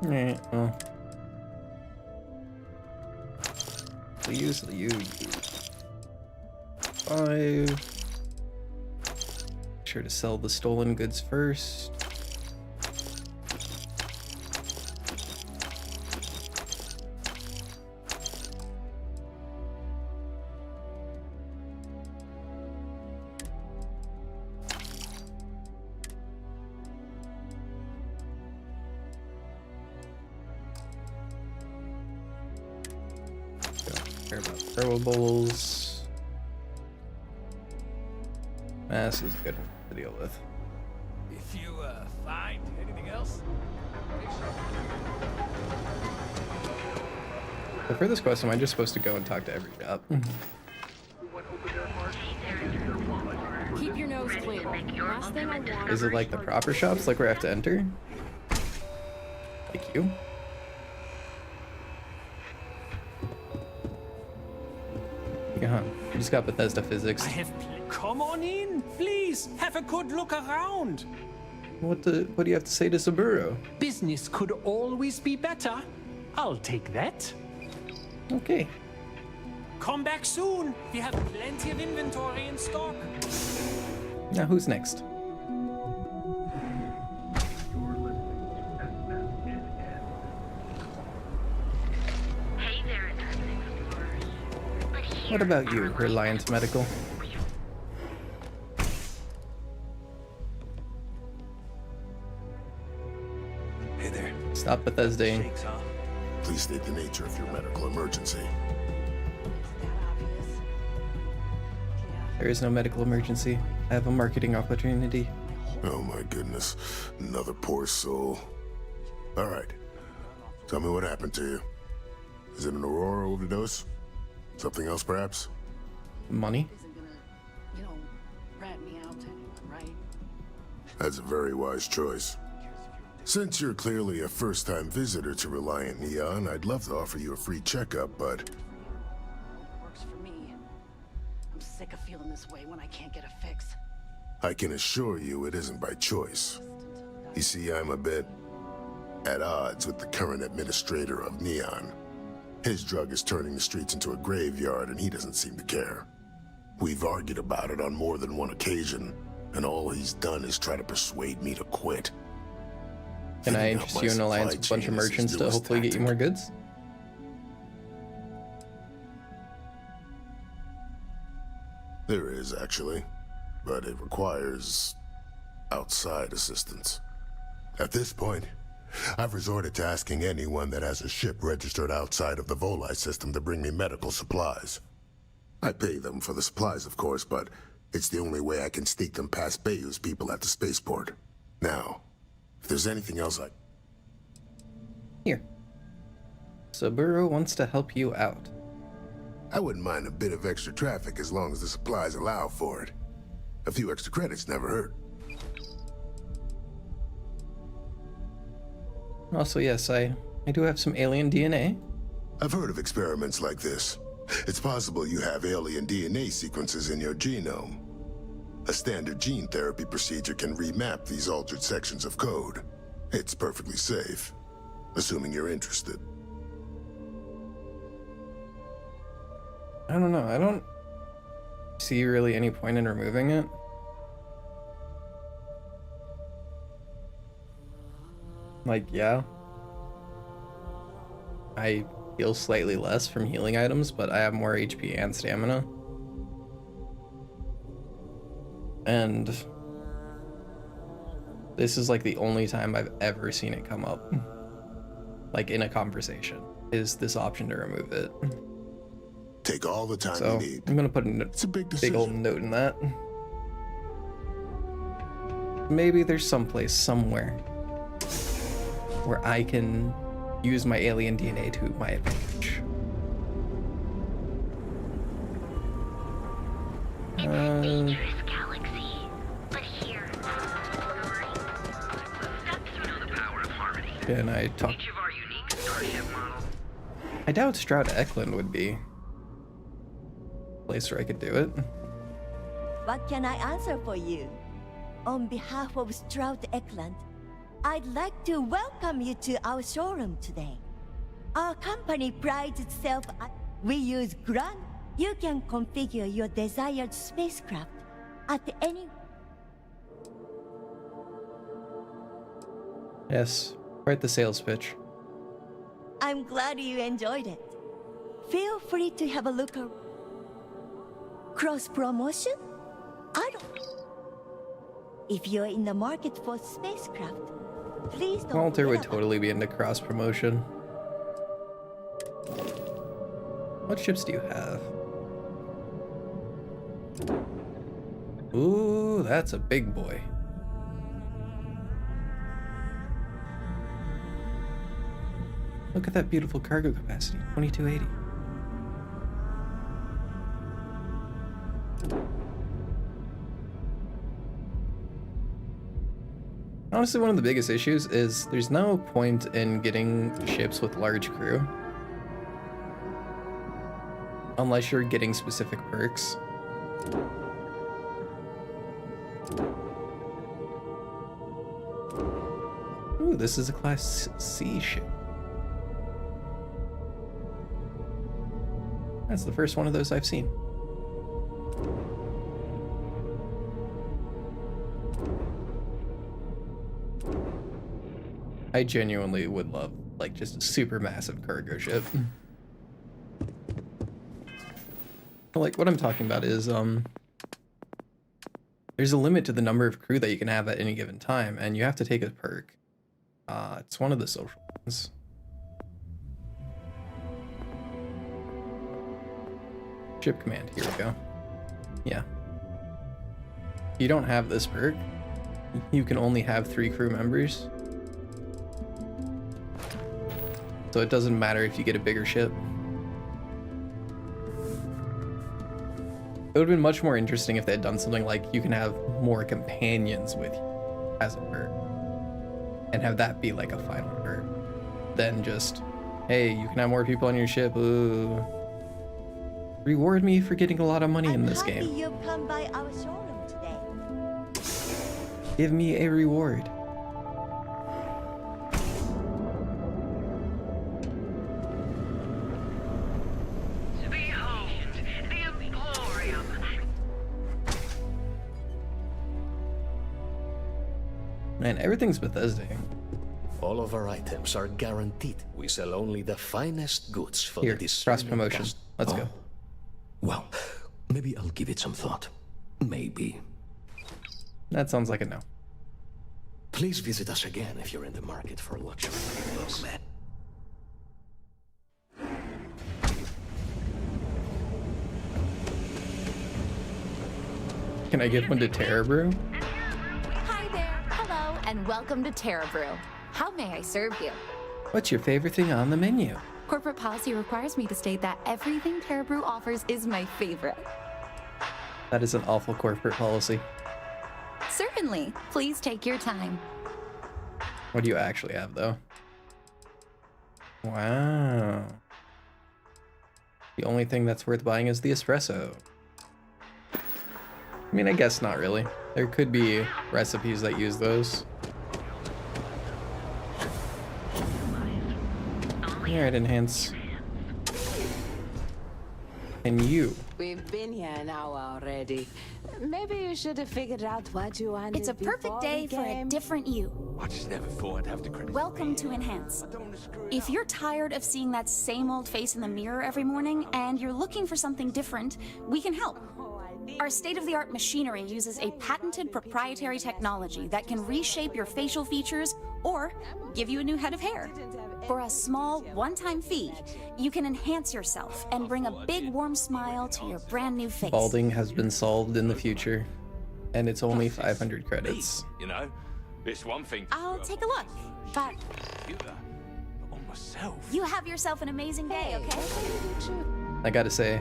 Alright, well. Please, you. 5. Sure to sell the stolen goods first. Don't care about throwables. Mass is good to deal with. If you, find anything else? So for this quest, am I just supposed to go and talk to every shop? Keep your nose clear. Last thing I want. Is it like the proper shops, like where I have to enter? Like you? Yeah, you just got Bethesda physics. Come on in, please. Have a good look around. What do you have to say to Subaru? Business could always be better. I'll take that. Okay. Come back soon. We have plenty of inventory in stock. Now who's next? What about you, Reliance Medical? Hey there. Stop Bethesda. Please state the nature of your medical emergency. There is no medical emergency. I have a marketing opportunity. Oh my goodness. Another poor soul. All right. Tell me what happened to you. Is it an Aurora overdose? Something else, perhaps? Money? Rat me out to anyone, right? That's a very wise choice. Since you're clearly a first-time visitor to Reliant Neon, I'd love to offer you a free checkup, but... Works for me. I'm sick of feeling this way when I can't get a fix. I can assure you it isn't by choice. You see, I'm a bit... at odds with the current administrator of Neon. His drug is turning the streets into a graveyard, and he doesn't seem to care. We've argued about it on more than one occasion, and all he's done is try to persuade me to quit. Can I interest you in an alliance with a bunch of merchants to hopefully get you more goods? There is, actually, but it requires outside assistance. At this point, I've resorted to asking anyone that has a ship registered outside of the Volii system to bring me medical supplies. I pay them for the supplies, of course, but it's the only way I can sneak them past Bayou's people at the spaceport. Now, if there's anything else Here. Subaru wants to help you out. I wouldn't mind a bit of extra traffic as long as the supplies allow for it. A few extra credits never hurt. Also, yes, I do have some alien DNA. I've heard of experiments like this. It's possible you have alien DNA sequences in your genome. A standard gene therapy procedure can remap these altered sections of code. It's perfectly safe, assuming you're interested. I don't know. I don't see really any point in removing it. Like, yeah. I heal slightly less from healing items, but I have more HP and stamina. And this is like the only time I've ever seen it come up. Like in a conversation, is this option to remove it. Take all the time So you need. I'm gonna put It's a big big old note in that. Maybe there's someplace, somewhere, where I can use my alien DNA to my advantage. Can I talk? I doubt Stroud Eklund would be a place where I could do it. What can I answer for you? On behalf of Stroud Eklund, I'd like to welcome you to our showroom today. Our company prides itself on we use Grunt. You can configure your desired spacecraft at any... Yes, quite the sales pitch. I'm glad you enjoyed it. Feel free to have a look around. Cross-promotion? I don't... If you're in the market for spacecraft, please don't... Walter would totally be into cross-promotion. What ships do you have? Ooh, that's a big boy. Look at that beautiful cargo capacity, 2280. Honestly, one of the biggest issues is there's no point in getting ships with large crew unless you're getting specific perks. Ooh, this is a Class C ship. That's the first one of those I've seen. I genuinely would love, like, just a super massive cargo ship. Like, what I'm talking about is, there's a limit to the number of crew that you can have at any given time, and you have to take a perk. It's one of the social ones. Ship command, here we go. Yeah. You don't have this perk. You can only have 3 crew members. So it doesn't matter if you get a bigger ship. It would have been much more interesting if they had done something like you can have more companions with you as a perk. And have that be like a final perk. Than just, hey, you can have more people on your ship. Ooh. Reward me for getting a lot of money in this game. You've come by our showroom today. Give me a reward. Man, everything's Bethesda. All of our items are guaranteed. We sell only the finest goods for Here, the discerning cross-promotion. Let's go. Well, maybe I'll give it some thought. Maybe. That sounds like a no. Please visit us again if you're in the market for luxury. Look, man. Can I give one to Terra Brew? Hi there. Hello, and welcome to Terra Brew. How may I serve you? What's your favorite thing on the menu? Corporate policy requires me to state that everything Terra Brew offers is my favorite. That is an awful corporate policy. Certainly. Please take your time. What do you actually have, though? Wow. The only thing that's worth buying is the espresso. I mean, I guess not really. There could be recipes that use those. Alright, enhance. And you. We've been here an hour already. Maybe you should have figured out what you wanted. It's a perfect day for a different you. I just never thought I'd have to credit. Welcome to Enhance. If you're tired of seeing that same old face in the mirror every morning and you're looking for something different, we can help. Our state-of-the-art machinery uses a patented proprietary technology that can reshape your facial features or give you a new head of hair. For a small, one-time fee, you can enhance yourself and bring a big, warm smile to your brand new face. Balding has been solved in the future, and it's only 500 credits. You know, It's one thing. I'll take a look, but Computer, but on myself. you have yourself an amazing day, okay? I gotta say,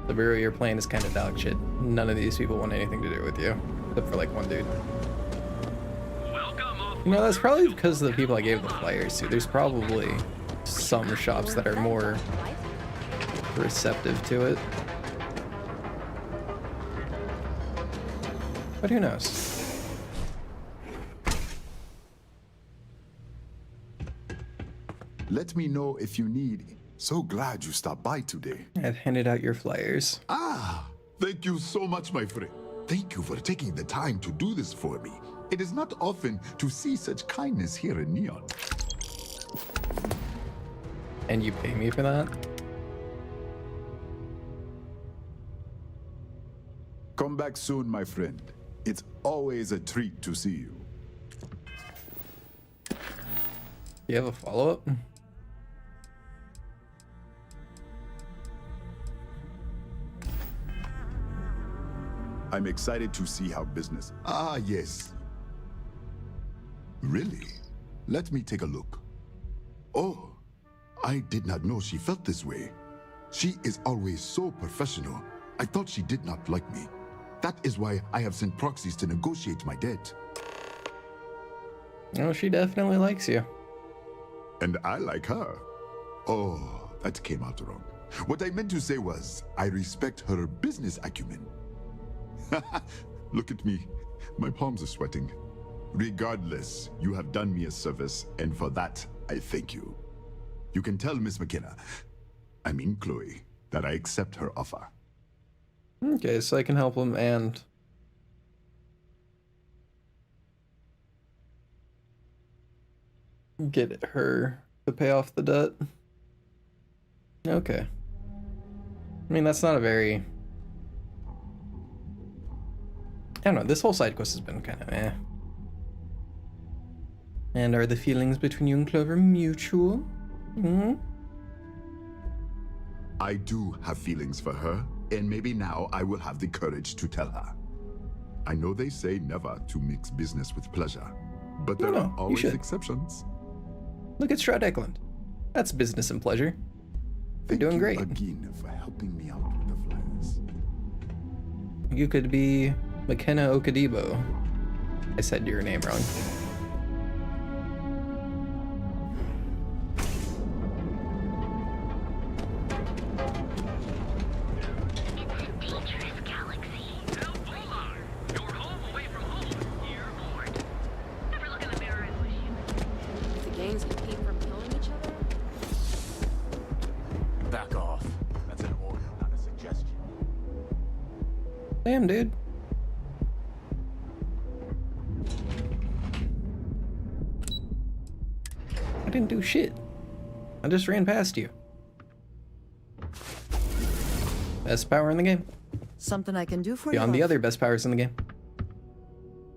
the bureau you're playing is kind of dog shit. None of these people want anything to do with you, except for like one dude. You know, that's probably because of the people I gave the flyers to. There's probably some shops that are more receptive to it. But who knows? Let me know if you need. So glad you stopped by today. I've handed out your flyers. Ah, thank you so much, my friend. Thank you for taking the time to do this for me. It is not often to see such kindness here in Neon. And you pay me for that? Come back soon, my friend. It's always a treat to see you. You have a follow-up? I'm excited to see how business... Ah, yes. Really? Let me take a look. Oh, I did not know she felt this way. She is always so professional. I thought she did not like me. That is why I have sent proxies to negotiate my debt. Oh, she definitely likes you. And I like her. Oh, that came out wrong. What I meant to say was, I respect her business acumen. Look at me. My palms are sweating. Regardless, you have done me a service, and for that, I thank you. You can tell Miss McKenna, I mean Chloe, that I accept her offer. Okay, so I can help him and... get her to pay off the debt. Okay. I mean, that's not a very... I don't know, this whole side quest has been kind of eh. And are the feelings between you and Clover mutual? Hmm? I do have feelings for her, and maybe now I will have the courage to tell her. I know they say never to mix business with pleasure, but there are always exceptions. Look at Stroud Eklund. That's business and pleasure. You're doing great. Again for helping me out with the flyers. You could be McKenna Okadibo. I said your name wrong. Back off. That's an order, not a suggestion. Damn, dude. I didn't do shit. I just ran past you. Best power in the game. Something I can do for you? Beyond the other best powers in the game.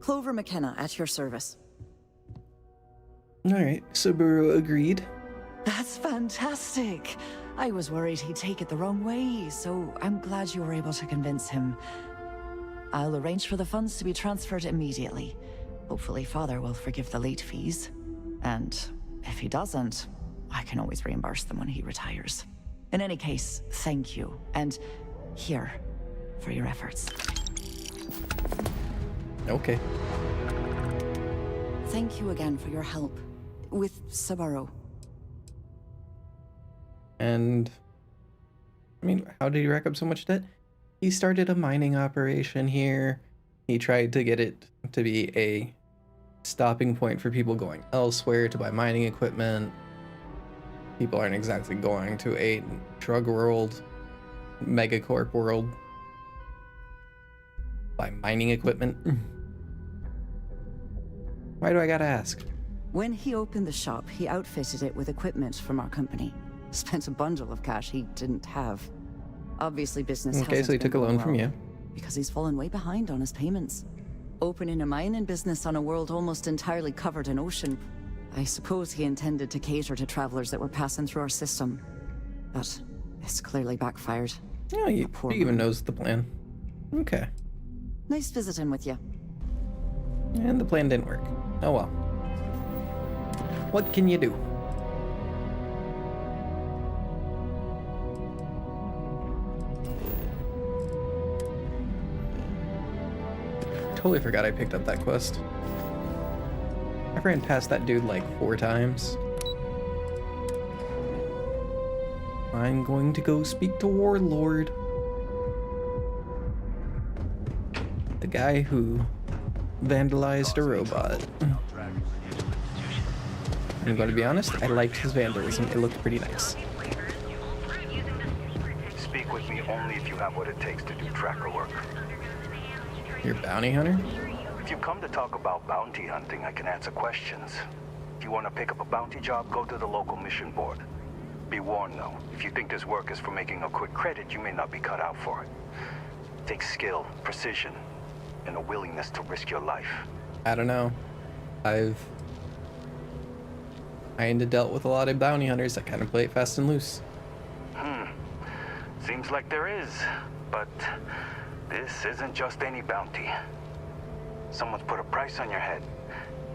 Clover McKenna, at your service. Alright, Subaru agreed. That's fantastic. I was worried he'd take it the wrong way, so I'm glad you were able to convince him. I'll arrange for the funds to be transferred immediately. Hopefully Father will forgive the late fees. And if he doesn't, I can always reimburse them when he retires. In any case, thank you. And here, for your efforts. Okay. Thank you again for your help. With Subaru. And... I mean, how did he rack up so much debt? He started a mining operation here. He tried to get it to be a stopping point for people going elsewhere to buy mining equipment. People aren't exactly going to a drug world, megacorp world, buy mining equipment. Why do I gotta ask? When he opened the shop, he outfitted it with equipment from our company. Spent a bundle of cash he didn't have. Obviously business Okay, so he took a loan from you. Because he's fallen way behind on his payments. Opening a mining business on a world almost entirely covered in ocean. I suppose he intended to cater to travelers that were passing through our system. But it's clearly backfired. Yeah, he even knows the plan. Okay. Nice visiting with you. And the plan didn't work. Oh well. What can you do? Totally forgot I picked up that quest. I ran past that dude like 4 times. I'm going to go speak to Warlord. The guy who vandalized a robot. I'm going to be honest, I liked his vandalism. It looked pretty nice. Speak with me only if you have what it takes to do tracker work. You're a bounty hunter? If you come to talk about bounty hunting, I can answer questions. If you want to pick up a bounty job, go to the local mission board. Be warned though, if you think this work is for making a quick credit, you may not be cut out for it. It takes skill, precision, and a willingness to risk your life. I don't know. I've kinda dealt with a lot of bounty hunters that kind of play it fast and loose. Seems like there is, but this isn't just any bounty. Someone's put a price on your head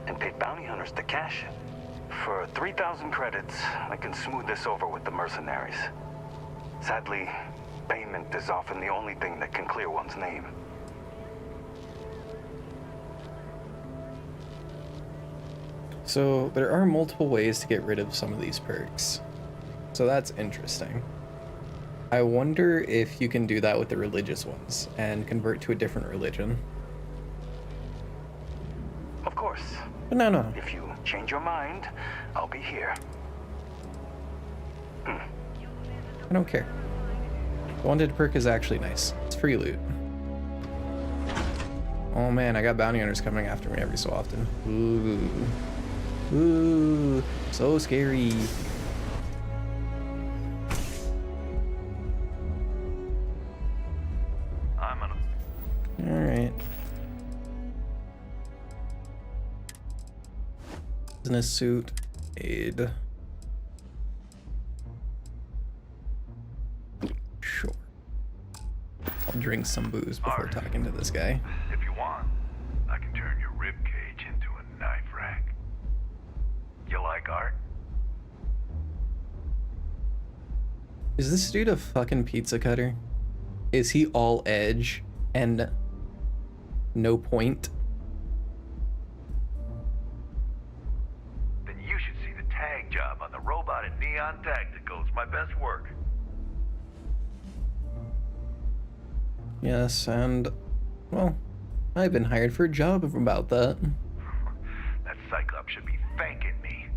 and paid bounty hunters to cash it. For 3,000 credits, I can smooth this over with the mercenaries. Sadly, payment is often the only thing that can clear one's name. So there are multiple ways to get rid of some of these perks. So that's interesting. I wonder if you can do that with the religious ones and convert to a different religion. Of course. But no. If you change your mind, I'll be here. I don't care. The wanted perk is actually nice. It's free loot. Oh man, I got bounty hunters coming after me every so often. Ooh, so scary. Alright. Business suit, aid. Sure. I'll drink some booze before talking to this guy. If you want, I can turn your rib cage into a knife rack. You like art? Is this dude a fucking pizza cutter? Is he all edge and no point? Then you should see the tag job on the robot at Neon Tactical. It's my best work. Yes, and, well, I've been hired for a job about that. That Cyclops should be thanking me.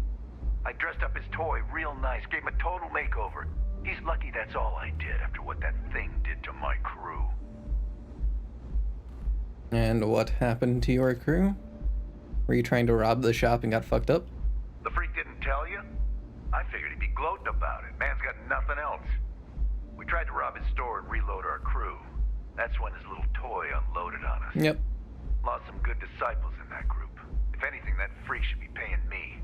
I dressed up his toy real nice, gave him a total makeover. He's lucky that's all I did after what that thing did to my crew. And what happened to your crew? Were you trying to rob the shop and got fucked up? The freak didn't tell you? I figured he'd be gloating about it. Man's got nothing else. We tried to rob his store and reload our crew. That's when his little toy unloaded on us. Yep. Lost some good disciples in that group. If anything, that freak should be paying me.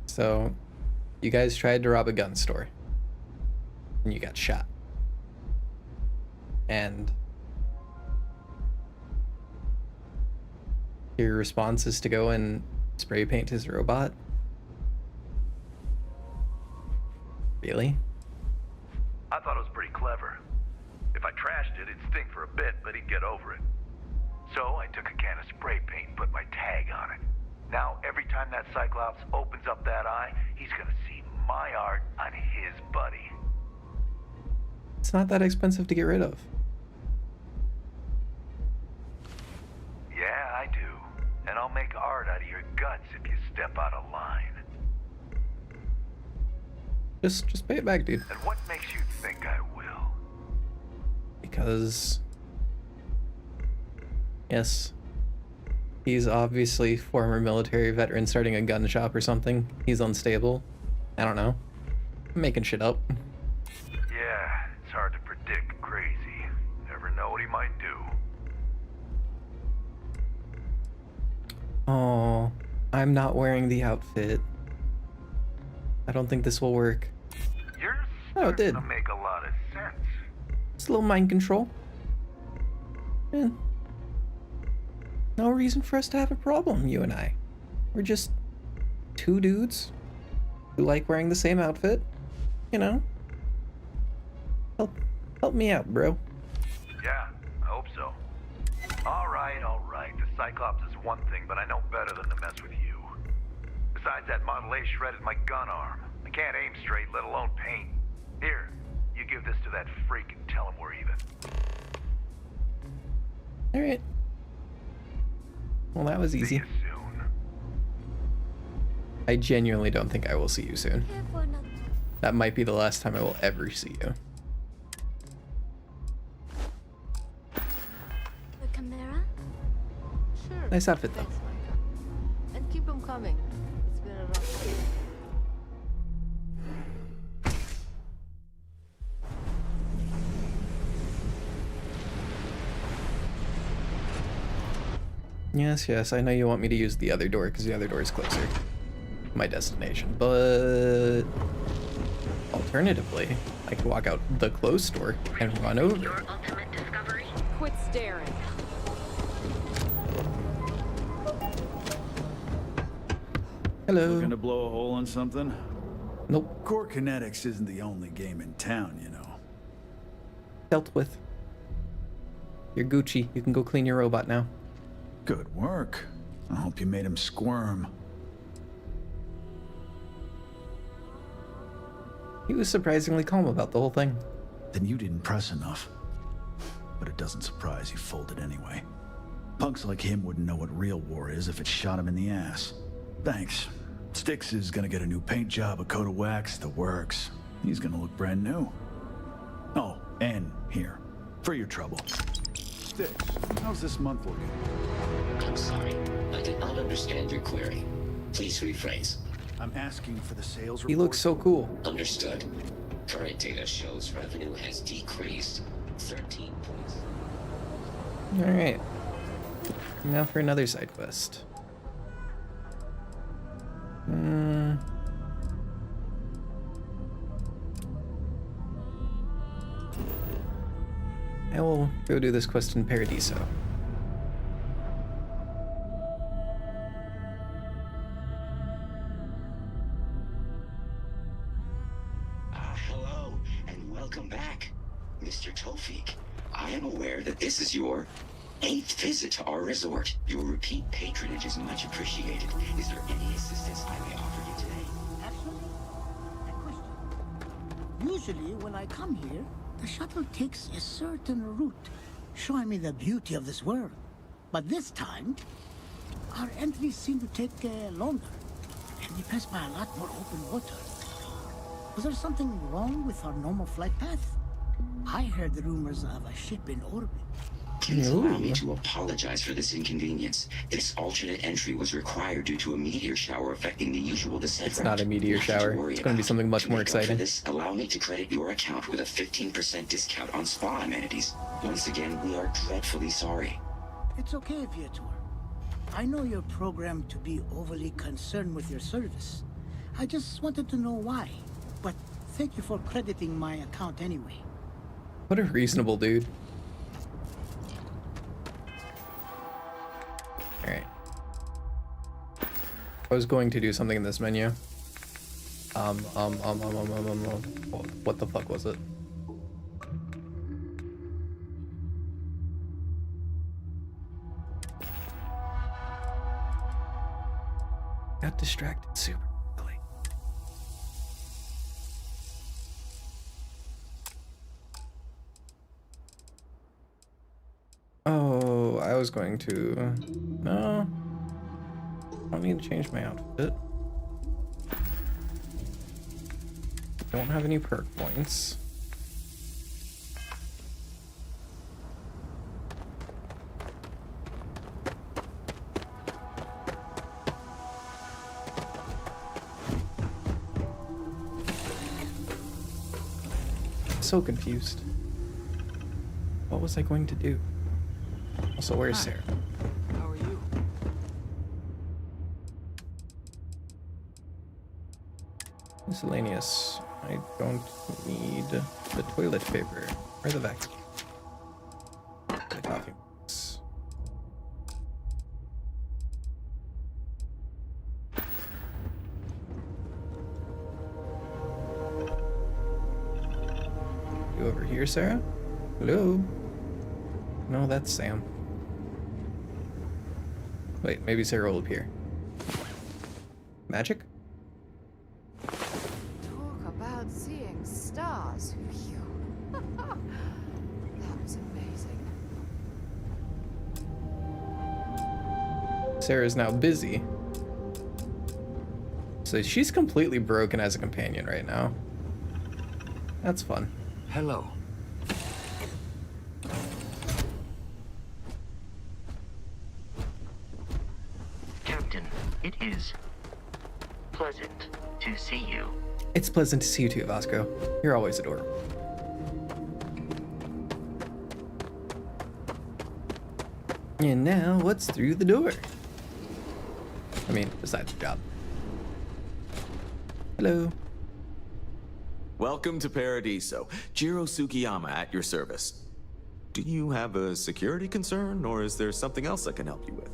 So, you guys tried to rob a gun store. And you got shot. And your response is to go and spray paint his robot? Really? I thought it was pretty clever. If I trashed it, it'd stink for a bit, but he'd get over it. So I took a can of spray paint and put my tag on it. Now, every time that Cyclops opens up that eye, he's gonna see my art on his buddy. It's not that expensive to get rid of. Yeah, I do. And I'll make art out of your guts if you step out of line. Just pay it back, dude. And what makes you think I will? Because, yes, he's obviously former military veteran starting a gun shop or something. He's unstable. I don't know. I'm making shit up. Yeah, it's hard to predict crazy. Never know what he might do. Oh, I'm not wearing the outfit. I don't think this will work. You're Oh, it did. starting to make a lot of sense. It's a little mind control. Yeah, No reason for us to have a problem, you and I. We're just two dudes who like wearing the same outfit, you know? Help me out, bro. Yeah, I hope so. All right. The Cyclops is one thing, but I know better than to mess with you. Besides, that Model A shredded my gun arm. I can't aim straight, let alone paint. Here, you give this to that freak and tell him we're even. Alright. Well, that was easy. See you soon. I genuinely don't think I will see you soon. That might be the last time I will ever see you. The camera? Sure. Nice outfit, though. Thanks, Micah. And keep them coming. It's been a rough day. Yes, I know you want me to use the other door because the other door is closer to my destination, but alternatively, I could walk out the closed door and run over. Your ultimate discovery? Quit staring. Hello. Looking to blow a hole in something? Nope. Core Kinetics isn't the only game in town, you know. Dealt with. You're Gucci. You can go clean your robot now. Good work. I hope you made him squirm. He was surprisingly calm about the whole thing. Then you didn't press enough. But it doesn't surprise he folded anyway. Punks like him wouldn't know what real war is if it shot him in the ass. Thanks. Styx is gonna get a new paint job, a coat of wax, the works. He's gonna look brand new. Oh, and here, for your trouble. Styx, how's this month looking? I'm sorry. I did not understand your query. Please rephrase. I'm asking for the sales report. He looks so cool. Understood. Current data shows revenue has decreased 13 points. Alright. Now for another side quest. I will go do this quest in Paradiso. Hello, and welcome back, Mr. Tofik. I am aware that this is your 8th visit to our resort. Your repeat patronage is much appreciated. Is there any assistance I may offer you today? Actually, a question. Usually, when I come here, the shuttle takes a certain route, showing me the beauty of this world. But this time, our entries seem to take longer, and we pass by a lot more open water. Was there something wrong with our normal flight path? I heard the rumors of a ship in orbit. Please allow me to apologize for this inconvenience. This alternate entry was required due to a meteor shower affecting the usual descent It's not a meteor shower. It's going to be something much more exciting. For this, allow me to credit your account with a 15% discount on spa amenities. Once again, we are dreadfully sorry. It's okay, Viator. I know you're programmed to be overly concerned with your service. I just wanted to know why. But thank you for crediting my account anyway. What a reasonable dude. Alright. I was going to do something in this menu. What the fuck was it? Got distracted super quickly. Oh, I was going to... No. I don't need to change my outfit. Don't have any perk points. So confused. What was I going to do? Also, where's Sarah? How are you? Miscellaneous. I don't need the toilet paper or the vacuum. The coffee box. you over here, Sarah? Hello? No, that's Sam. Wait, maybe Sarah will appear. Magic? Talk about seeing stars. Phew. That was amazing. Sarah's now busy. So she's completely broken as a companion right now. That's fun. Hello. Captain, it is pleasant to see you. It's pleasant to see you too, Vasco. You're always adorable. And now, what's through the door? I mean, besides the job. Hello. Welcome to Paradiso. Jiro Sugiyama at your service. Do you have a security concern, or is there something else I can help you with?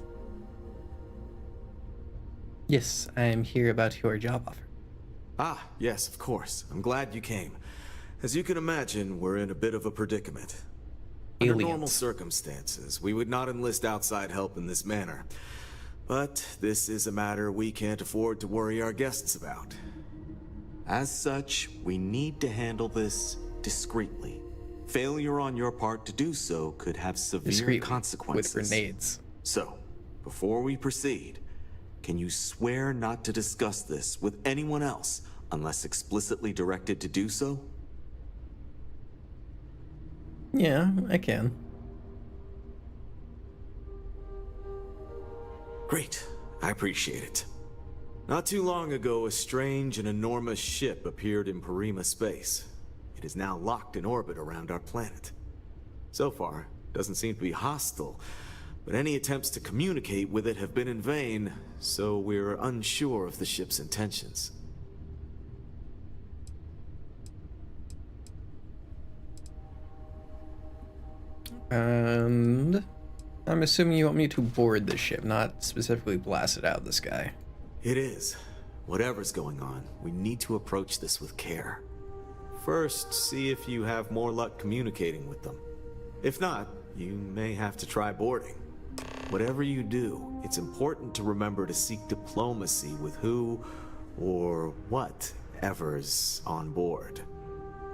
Yes, I am here about your job offer. Ah, yes, of course. I'm glad you came. As you can imagine, we're in a bit of a predicament. Under normal circumstances, we would not enlist outside help in this manner. But this is a matter we can't afford to worry our guests about. As such, we need to handle this discreetly. Failure on your part to do so could have severe consequences. With grenades. So, before we proceed, can you swear not to discuss this with anyone else unless explicitly directed to do so? Yeah, I can. Great. I appreciate it. Not too long ago, a strange and enormous ship appeared in Parima space. It is now locked in orbit around our planet. So far, it doesn't seem to be hostile, but any attempts to communicate with it have been in vain, so we're unsure of the ship's intentions. And I'm assuming you want me to board the ship, not specifically blast it out of the sky. It is. Whatever's going on, we need to approach this with care. First, see if you have more luck communicating with them. If not, you may have to try boarding. Whatever you do, it's important to remember to seek diplomacy with who or whatever's on board.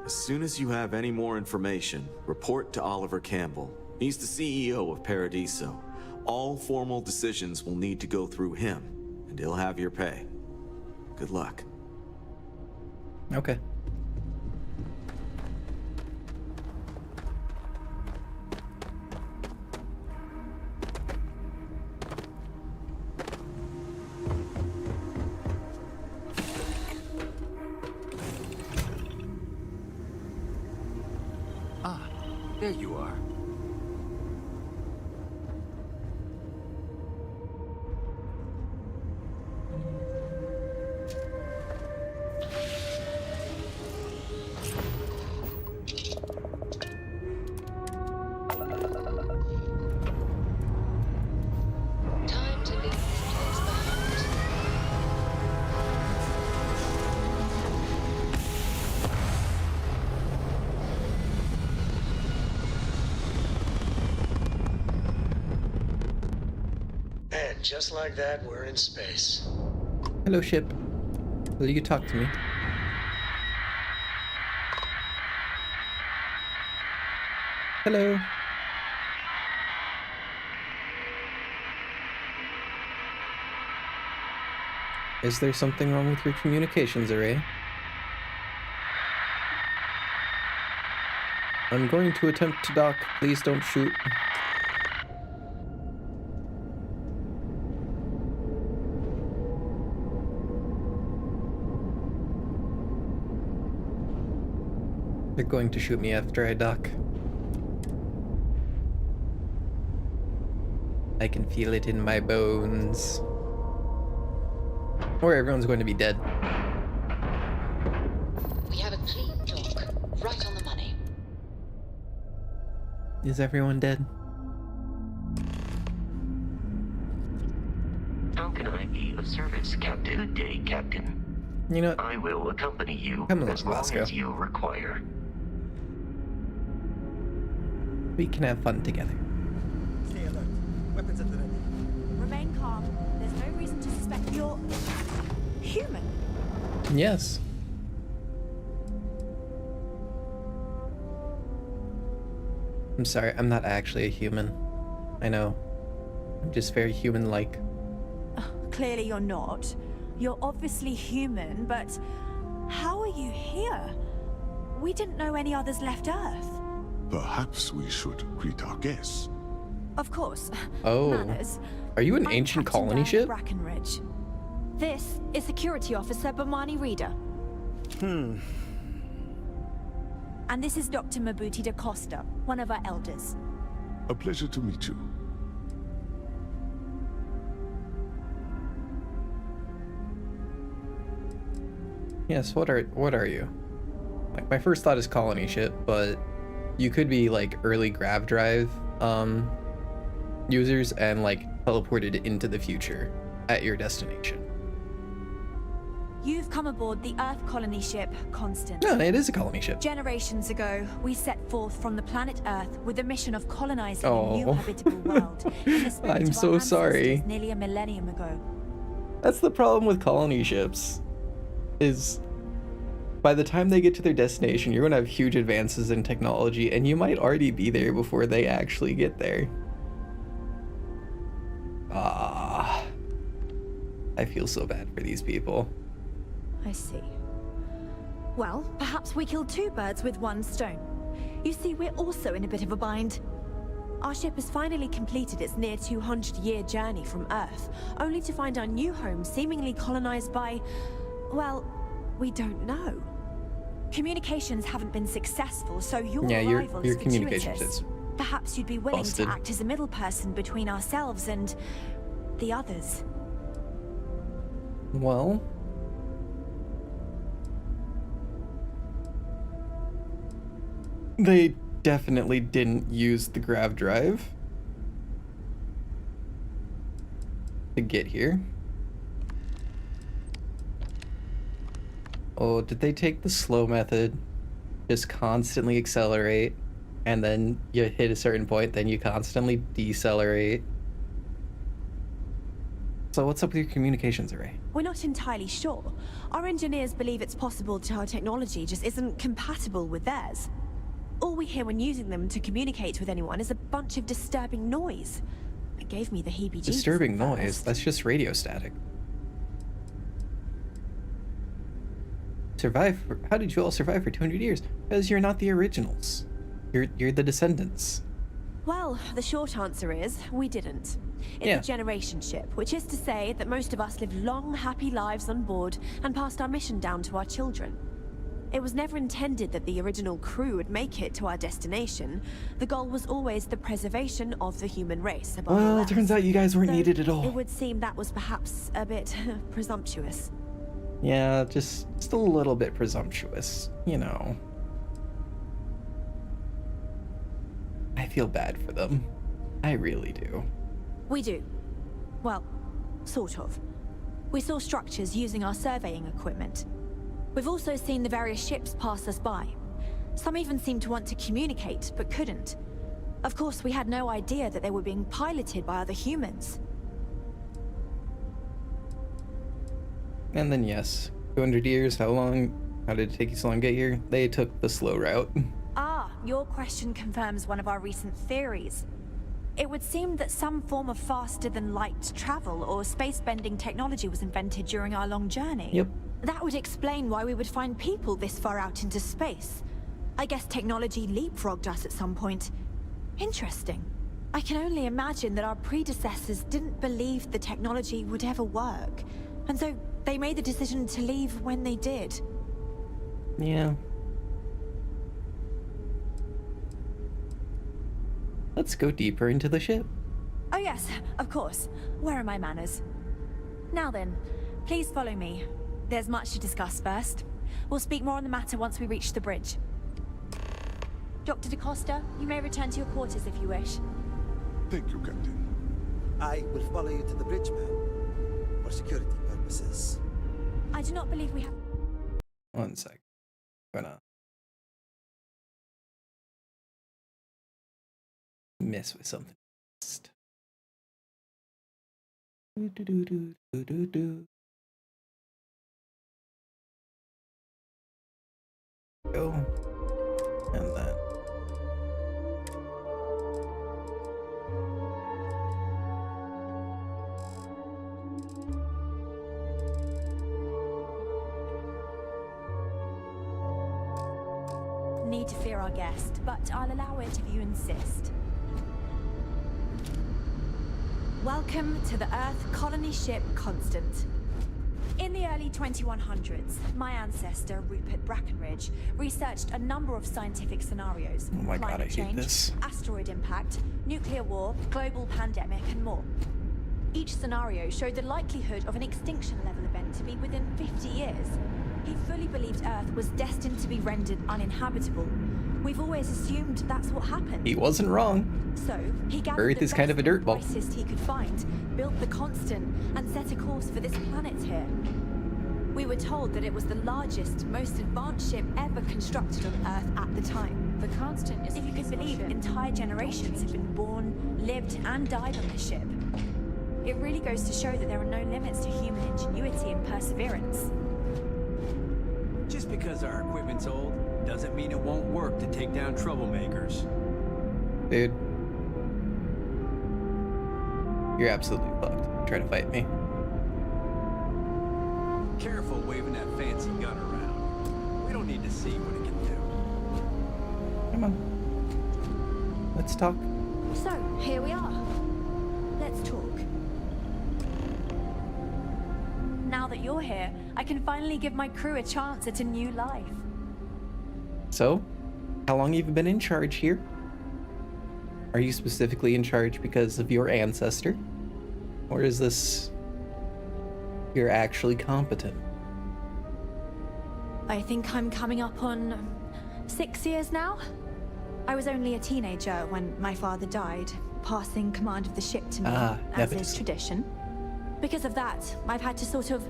As soon as you have any more information, report to Oliver Campbell. He's the CEO of Paradiso. All formal decisions will need to go through him, and he'll have your pay. Good luck. Okay. There you are. Time to leave this place behind. And just like that, we're in space. Hello, ship. Will you talk to me? Hello. Is there something wrong with your communications array? I'm going to attempt to dock. Please don't shoot. They're going to shoot me after I dock. I can feel it in my bones. Or everyone's going to be dead. We have a clean dock, right on the money. Is everyone dead? How can I be of service, Captain? Good day, Captain. You know, I will accompany you come along, as long Vasco. as you require. We can have fun together. Stay alert. Weapons at the ready. Remain calm. There's no reason to suspect you're human. Yes. I'm sorry, I'm not actually a human. I know. I'm just very human-like. Clearly you're not. You're obviously human, but how are you here? We didn't know any others left Earth. Perhaps we should greet our guests. Of course. Oh. Manners. Are you an I'm ancient Captain colony Dan ship? Brackenridge. This is Security Officer Bomani Reader. And this is Dr. Mabuti da Costa, one of our elders. A pleasure to meet you. Yes, what are you? Like, my first thought is colony ship, but you could be like early grav drive users and like teleported into the future at your destination. You've come aboard the Earth colony ship Constant. No, it is a colony ship. Generations ago, we set forth from the planet Earth with the mission of colonizing a new Oh. habitable world. In the spirit I'm of our so sorry. ancestors Nearly a millennium ago. That's the problem with colony ships, is by the time they get to their destination, you're gonna have huge advances in technology, and you might already be there before they actually get there. I feel so bad for these people. I see. Well, perhaps we killed two birds with one stone. You see, we're also in a bit of a bind. Our ship has finally completed its near 200-year journey from Earth, only to find our new home seemingly colonized by, well, we don't know. Communications haven't been successful, so your arrival is your communications fortuitous. is Perhaps you'd be willing busted. to act as a middle person between ourselves and the others. Well, they definitely didn't use the grav drive to get here. Oh, did they take the slow method? Just constantly accelerate, and then you hit a certain point, then you constantly decelerate. So what's up with your communications array? We're not entirely sure. Our engineers believe it's possible that our technology just isn't compatible with theirs. All we hear when using them to communicate with anyone is a bunch of disturbing noise. It gave me the heebie-jeebies. Disturbing at noise? first. That's just radio static. How did you all survive for 200 years? Because you're not the originals. You're the descendants. Well, the short answer is, we didn't. It's a generation ship, which is to say that most of us lived long, happy lives on board and passed our mission down to our children. It was never intended that the original crew would make it to our destination. The goal was always the preservation of the human race. Above all Well, it else. turns out you guys weren't Though needed at all. It would seem that was perhaps a bit presumptuous. Yeah, just a little bit presumptuous, you know. I feel bad for them. I really do. We do. Well, sort of. We saw structures using our surveying equipment. We've also seen the various ships pass us by. Some even seemed to want to communicate, but couldn't. Of course, we had no idea that they were being piloted by other humans. And then yes, 200 years, how did it take you so long to get here? They took the slow route. Ah, your question confirms one of our recent theories. It would seem that some form of faster-than-light travel or space-bending technology was invented during our long journey. Yep. That would explain why we would find people this far out into space. I guess technology leapfrogged us at some point. Interesting. I can only imagine that our predecessors didn't believe the technology would ever work, and so they made the decision to leave when they did. Yeah. Let's go deeper into the ship. Oh yes, of course. Where are my manners? Now then, please follow me. There's much to discuss first. We'll speak more on the matter once we reach the bridge. Dr. DaCosta, you may return to your quarters if you wish. Thank you, Captain. I will follow you to the bridge, ma'am, for security purposes. I do not believe we have... One sec. Gonna mess with something. Go. And then. Need to fear our guest, but I'll allow it if you insist. Welcome to the Earth colony ship Constant. In the early 2100s, my ancestor, Rupert Brackenridge, researched a number of scientific scenarios. Oh my god, I hate change, this. asteroid impact, nuclear war, global pandemic, and more. Each scenario showed the likelihood of an extinction-level event to be within 50 years. He fully believed Earth was destined to be rendered uninhabitable. We've always assumed that's what happened. He wasn't wrong. So, he gathered Earth the is kind of a dirt ball. wisest he could find, built the Constant, and set a course for this planet here. We were told that it was the largest, most advanced ship ever constructed on Earth at the time. The Constant is, if you can believe, entire generations have been born, lived, and died on this ship. It really goes to show that there are no limits to human ingenuity and perseverance. Just because our equipment's old doesn't mean it won't work to take down troublemakers. Dude. You're absolutely fucked. Try to fight me. Careful waving that fancy gun around. We don't need to see what it can do. Come on. Let's talk. So, here we are. Let's talk. Now that you're here, I can finally give my crew a chance at a new life. So, how long have you been in charge here? Are you specifically in charge because of your ancestor? Or is this... you're actually competent? I think I'm coming up on 6 years now. I was only a teenager when my father died, passing command of the ship to me, as is tradition. Because of that, I've had to sort of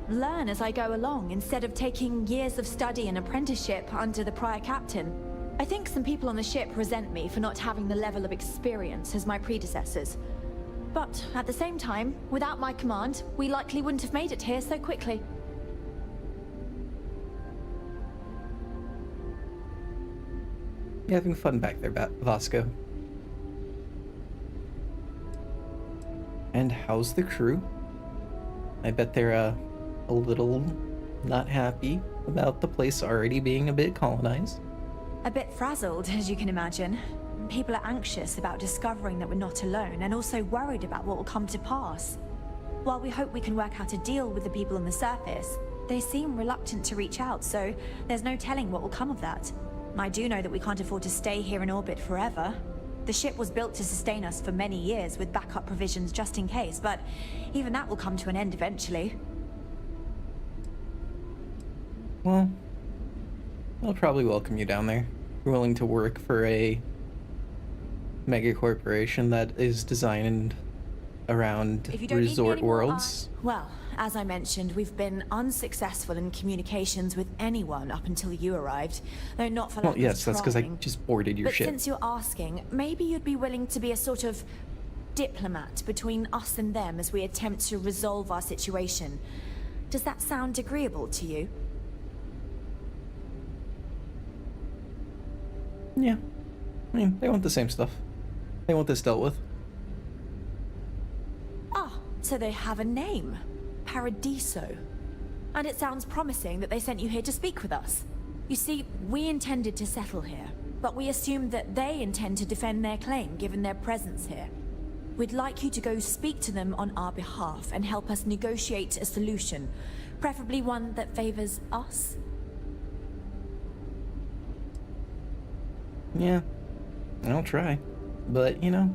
learn as I go along, instead of taking years of study and apprenticeship under the prior captain. I think some people on the ship resent me for not having the level of experience as my predecessors. But at the same time, without my command, we likely wouldn't have made it here so quickly. You having fun back there, Vasco? And how's the crew? I bet they're a little not happy about the place already being a bit colonized. A bit frazzled, as you can imagine. People are anxious about discovering that we're not alone, and also worried about what will come to pass. While we hope we can work out a deal with the people on the surface, they seem reluctant to reach out, so there's no telling what will come of that. I do know that we can't afford to stay here in orbit forever. The ship was built to sustain us for many years with backup provisions just in case, but even that will come to an end eventually. Well, I'll probably welcome you down there. You're willing to work for a mega corporation that is designed around resort worlds. Well, as I mentioned, we've been unsuccessful in communications with anyone up until you arrived, though not for lack of yes, that's because I trying. just boarded your But ship. since you're asking, maybe you'd be willing to be a sort of diplomat between us and them as we attempt to resolve our situation. Does that sound agreeable to you? Yeah. I mean, they want the same stuff. They want this dealt with. Ah, so they have a name. Paradiso. And it sounds promising that they sent you here to speak with us. You see, we intended to settle here, but we assumed that they intend to defend their claim given their presence here. We'd like you to go speak to them on our behalf and help us negotiate a solution, preferably one that favors us. Yeah, I'll try. But, you know,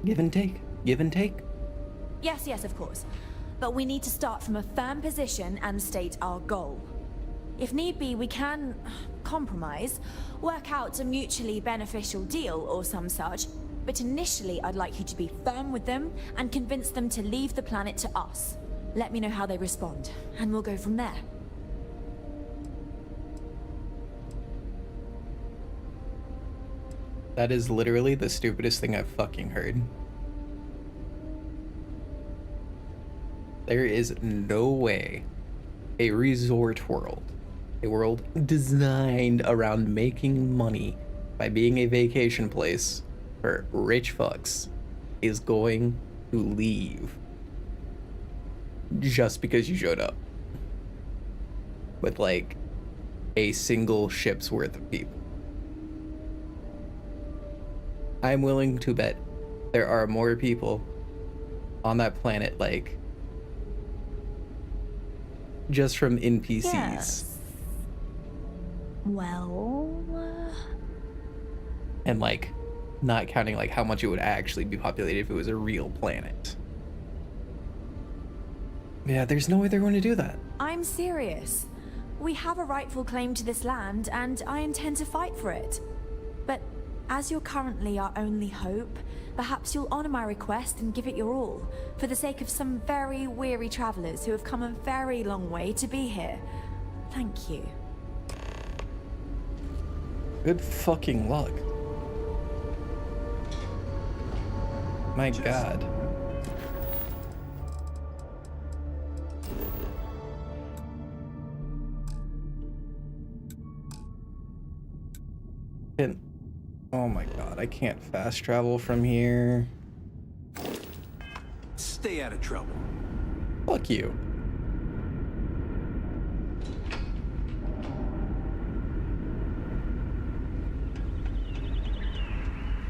give and take. Give and take. Yes, of course. But we need to start from a firm position and state our goal. If need be, we can compromise, work out a mutually beneficial deal or some such, but initially I'd like you to be firm with them and convince them to leave the planet to us. Let me know how they respond, and we'll go from there. That is literally the stupidest thing I've fucking heard. There is no way a resort world, a world designed around making money by being a vacation place for rich fucks, is going to leave just because you showed up with like a single ship's worth of people. I'm willing to bet there are more people on that planet, like, just from NPCs. Yes. Well... And, like, not counting, like, how much it would actually be populated if it was a real planet. Yeah, there's no way they're going to do that. I'm serious. We have a rightful claim to this land, and I intend to fight for it. But as you're currently our only hope, perhaps you'll honor my request and give it your all, for the sake of some very weary travelers who have come a very long way to be here. Thank you. Good fucking luck. My God. And, oh my God, I can't fast travel from here. Stay out of trouble. Fuck you.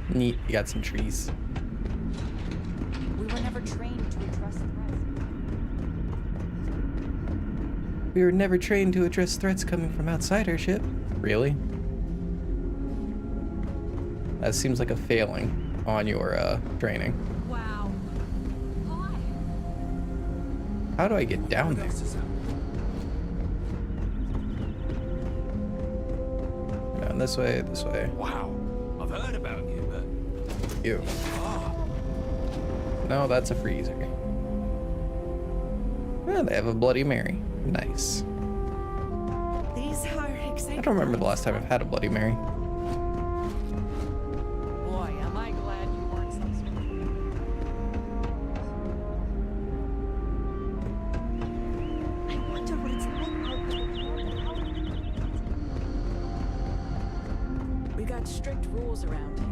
Neat, you got some trees. We were never trained to address threats. We were never trained to address threats coming from outside our ship. Really? That seems like a failing on your training. Wow. Hi. How do I get down there? Down this way, this way. Wow, I've heard about you, but... You. No, that's a freezer. Yeah, they have a Bloody Mary. Nice. These are exciting. I don't remember the last time I've had a Bloody Mary. Boy, am I glad you weren't some sort of... I wonder what it's like out there. We got strict rules around here.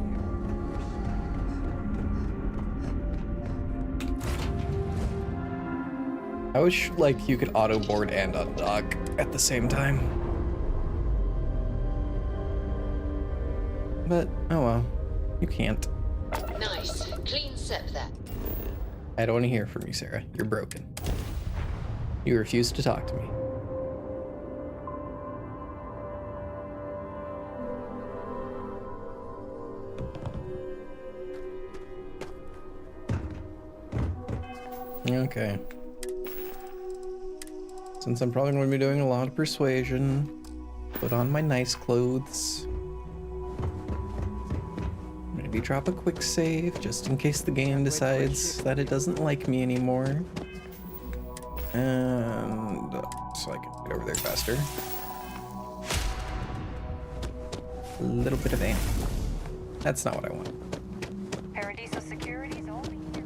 I wish, like, you could auto board and undock at the same time. But, oh well. You can't. Nice. Clean set that. I don't want to hear from you, Sarah. You're broken. You refuse to talk to me. Okay. Since I'm probably going to be doing a lot of persuasion, put on my nice clothes. Maybe drop a quick save just in case the game decides that it doesn't like me anymore. And so I can get over there faster. A little bit of aim. That's not what I want. Paradiso Security's only here.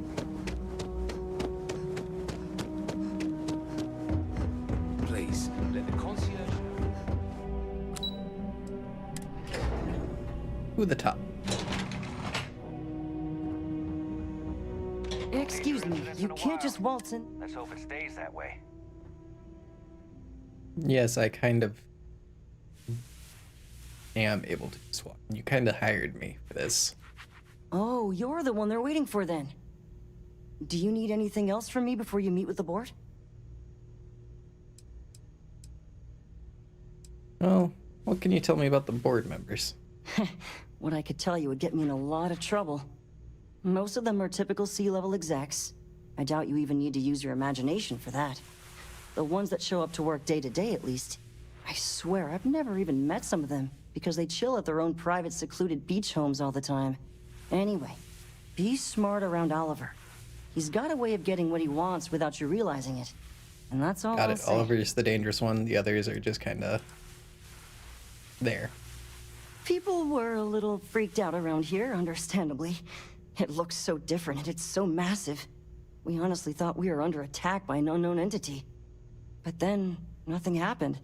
Please, let the concierge... Who the top? Excuse me, you can't just waltz in. Let's hope it stays that way. Yes, I kind of am able to swap. You kind of hired me for this. Oh, you're the one they're waiting for then. Do you need anything else from me before you meet with the board? Well, what can you tell me about the board members? What I could tell you would get me in a lot of trouble. Most of them are typical C-level execs. I doubt you even need to use your imagination for that. The ones that show up to work day to day, at least. I swear, I've never even met some of them, because they chill at their own private, secluded beach homes all the time. Anyway, be smart around Oliver. He's got a way of getting what he wants without you realizing it. And that's all Got I'll it. say. Oliver's the dangerous one. The others are just kind of there. People were a little freaked out around here, understandably. It looks so different and it's so massive. We honestly thought we were under attack by an unknown entity. But then, nothing happened.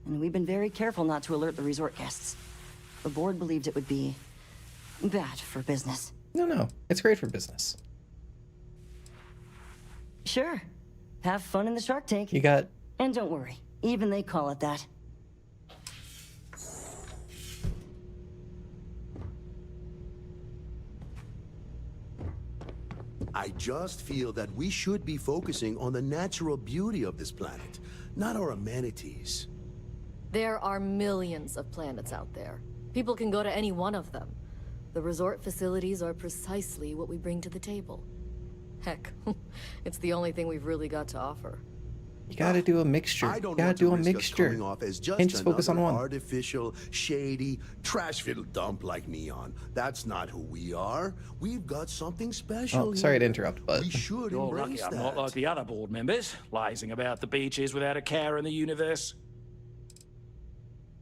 And we've been very careful not to alert the resort guests. The board believed it would be bad for business. No, it's great for business. Sure. Have fun in the shark tank. You got... And don't worry, even they call it that. I just feel that we should be focusing on the natural beauty of this planet, not our amenities. There are millions of planets out there. People can go to any one of them. The resort facilities are precisely what we bring to the table. Heck, it's the only thing we've really got to offer. You gotta do a mixture. I don't You gotta want to do a risk us mixture. coming off as just Can't just focus on another one. artificial, shady, trash-filled dump like Neon. That's not who we are. We've got something special. Oh, sorry to here. interrupt, but We should You're embrace lucky I'm that. not like the other board members, lazing about the beaches without a care in the universe.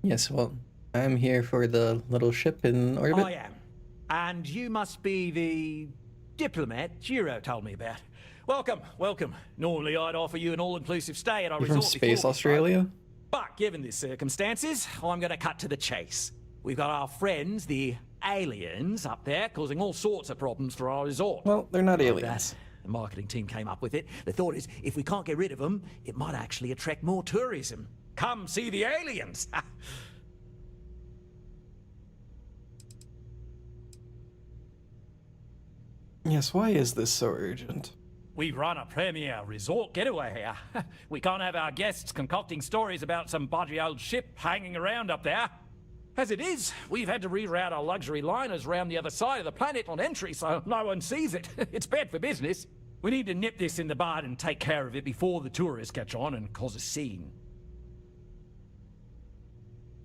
Yes, well, I'm here for the little ship in orbit. I am. And you must be the diplomat Jiro told me about. Welcome, welcome. Normally I'd offer you an all-inclusive stay at our You're from resort Space before, Australia? But given the circumstances, I'm going to cut to the chase. We've got our friends, the aliens, up there, causing all sorts of problems for our resort. Well, they're not Like aliens. that. The marketing team came up with it. The thought is, if we can't get rid of them, it might actually attract more tourism. Come see the aliens! Yes, why is this so urgent? We run a premier resort getaway here. We can't have our guests concocting stories about some bodgy old ship hanging around up there. As it is, we've had to reroute our luxury liners round the other side of the planet on entry so no one sees it. It's bad for business. We need to nip this in the bud and take care of it before the tourists catch on and cause a scene.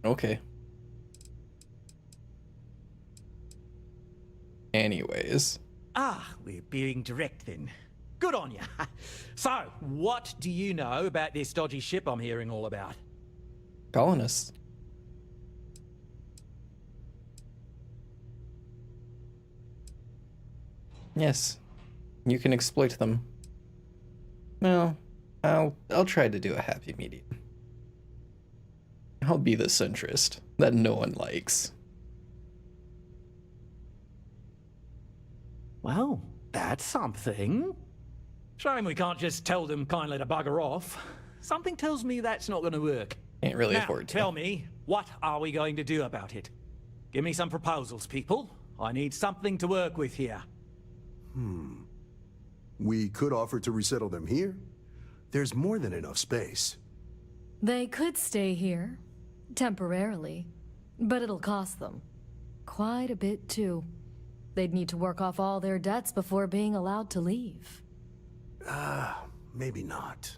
Okay. Anyways. Ah, we're being direct then. Good on you. So, what do you know about this dodgy ship I'm hearing all about? Colonists. Yes, you can exploit them. No, I'll try to do a happy medium. I'll be the centrist that no one likes. Well, that's something. Shame we can't just tell them kindly to bugger off. Something tells me that's not going to work. Can't really now, afford to. Tell me, what are we going to do about it? Give me some proposals, people. I need something to work with here. We could offer to resettle them here. There's more than enough space. They could stay here, temporarily, but it'll cost them. Quite a bit, too. They'd need to work off all their debts before being allowed to leave. Maybe not.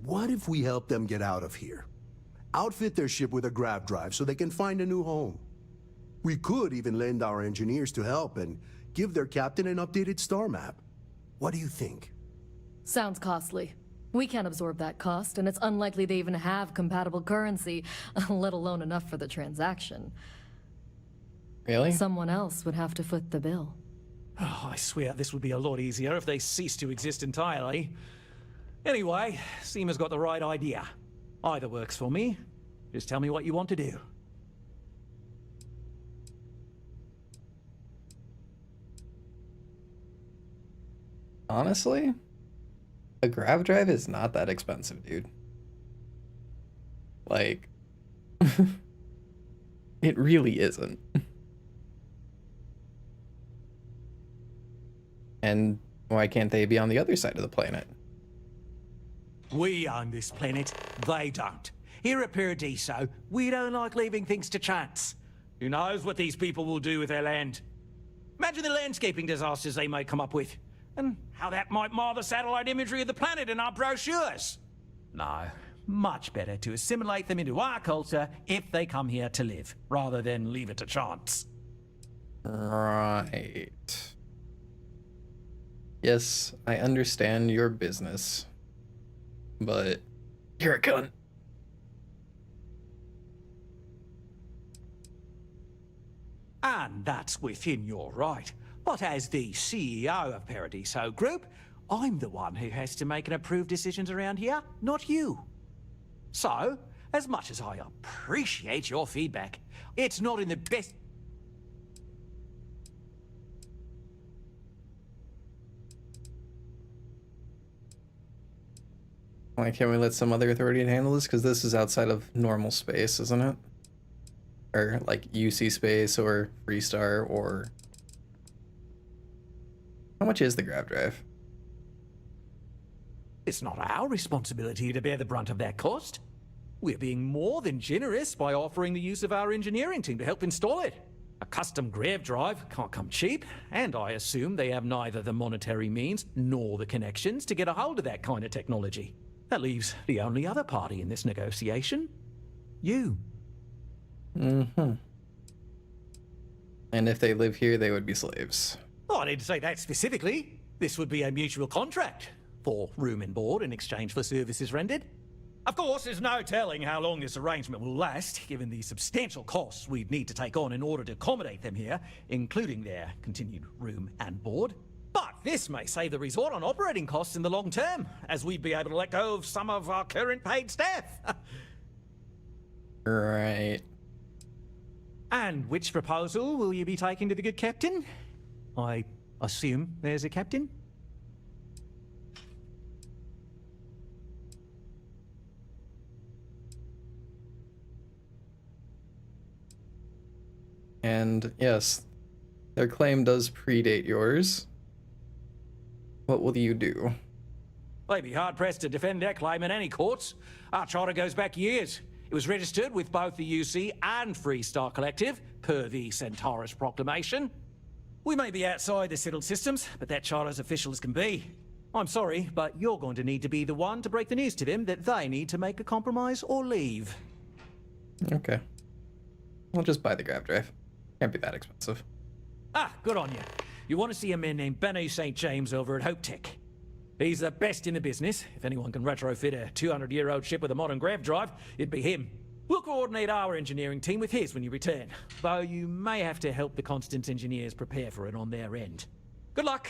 What if we help them get out of here? Outfit their ship with a grav drive so they can find a new home. We could even lend our engineers to help and give their captain an updated star map. What do you think? Sounds costly. We can't absorb that cost, and it's unlikely they even have compatible currency, let alone enough for the transaction. Really? Someone else would have to foot the bill. Oh, I swear this would be a lot easier if they ceased to exist entirely. Anyway, Seema's got the right idea. Either works for me. Just tell me what you want to do. Honestly, a grav drive is not that expensive, dude. Like, it really isn't. And why can't they be on the other side of the planet? We own this planet, they don't. Here at Paradiso, we don't like leaving things to chance. Who knows what these people will do with their land? Imagine the landscaping disasters they may come up with, and how that might mar the satellite imagery of the planet in our brochures. No, much better to assimilate them into our culture if they come here to live, rather than leave it to chance. Right. Yes, I understand your business, but you're a cunt. And that's within your right. But as the CEO of Paradiso Group, I'm the one who has to make and approve decisions around here, not you. So, as much as I appreciate your feedback, it's not in the best... Why can't we let some other authority handle this? Because this is outside of normal space, isn't it? Or like UC space or Freestar or... How much is the grav drive? It's not our responsibility to bear the brunt of that cost. We're being more than generous by offering the use of our engineering team to help install it. A custom grav drive can't come cheap, and I assume they have neither the monetary means nor the connections to get a hold of that kind of technology. That leaves the only other party in this negotiation. You. Mm-hmm. And if they live here, they would be slaves. Oh, I didn't say that specifically. This would be a mutual contract for room and board in exchange for services rendered. Of course, there's no telling how long this arrangement will last, given the substantial costs we'd need to take on in order to accommodate them here, including their continued room and board. But this may save the resort on operating costs in the long term, as we'd be able to let go of some of our current paid staff. Right. And which proposal will you be taking to the good captain? I assume there's a captain? And yes, their claim does predate yours. What will you do? They'd be hard-pressed to defend their claim in any courts. Our charter goes back years. It was registered with both the UC and Freestar Collective, per the Centaurus Proclamation. We may be outside the settled systems, but that charter's official as can be. I'm sorry, but you're going to need to be the one to break the news to them that they need to make a compromise or leave. Okay. I'll just buy the grav drive. Can't be that expensive. Ah, good on you. You want to see a man named Benny St. James over at Hope Tech. He's the best in the business. If anyone can retrofit a 200-year-old ship with a modern grav drive, it'd be him. We'll coordinate our engineering team with his when you return, though you may have to help the Constance engineers prepare for it on their end. Good luck.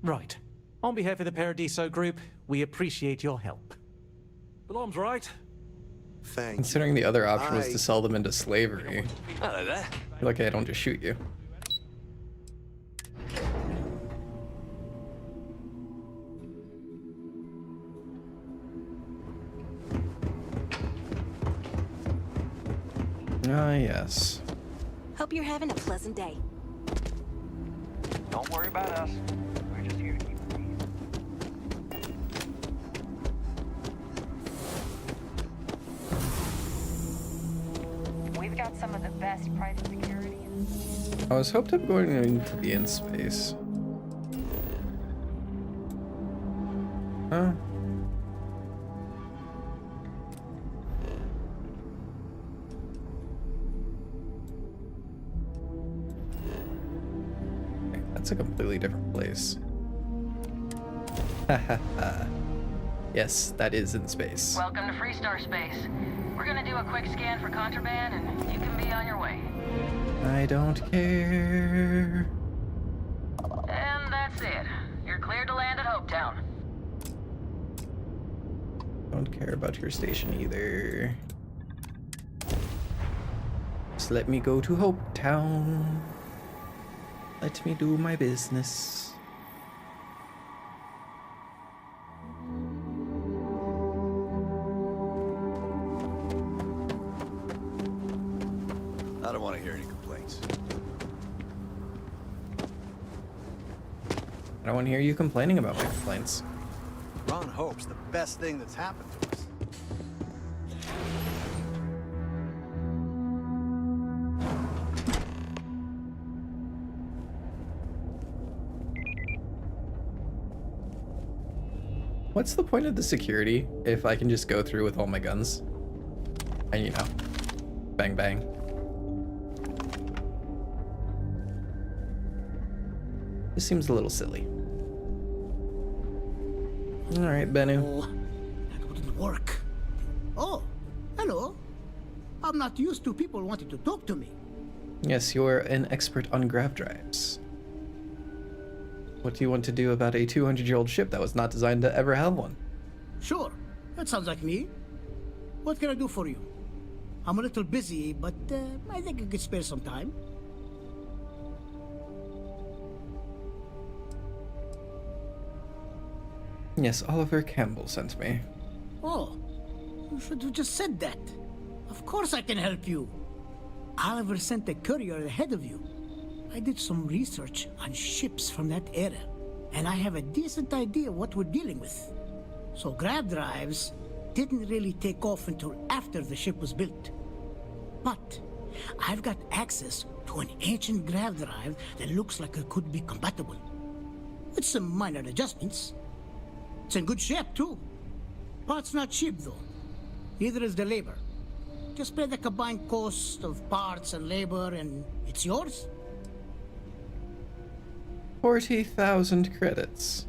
Right. On behalf of the Paradiso Group, we appreciate your help. Belom's right. Considering the other option was to sell them into slavery. Hello there. You're lucky I don't just shoot you. Ah, yes. Hope you're having a pleasant day. Don't worry about us. We're just here to keep the peace. We've got some of the best private security. I was hoped I'm going to be in space. Huh? That's a completely different place. Yes, that is in space. Welcome to Freestar Space. We're gonna do a quick scan for contraband, and you can be on your way. I don't care. And that's it. You're cleared to land at Hopetown. Don't care about your station either. Just let me go to Hopetown. Let me do my business. I don't want to hear any complaints. I don't want to hear you complaining about my complaints. Ron Hope's the best thing that's happened to us. What's the point of the security if I can just go through with all my guns? And you know, bang bang. This seems a little silly. Alright, Bennu. Oh, that wouldn't work. Oh, hello. I'm not used to people wanting to talk to me. Yes, you're an expert on grav drives. What do you want to do about a 200-year-old ship that was not designed to ever have one? Sure, that sounds like me. What can I do for you? I'm a little busy, but I think I could spare some time. Yes, Oliver Campbell sent me. Oh, you should have just said that. Of course I can help you. Oliver sent a courier ahead of you. I did some research on ships from that era, and I have a decent idea what we're dealing with. So grav drives didn't really take off until after the ship was built. But I've got access to an ancient grav drive that looks like it could be compatible. With some minor adjustments. It's in good shape, too. Parts not cheap, though. Neither is the labor. Just pay the combined cost of parts and labor, and it's yours. 40,000 credits.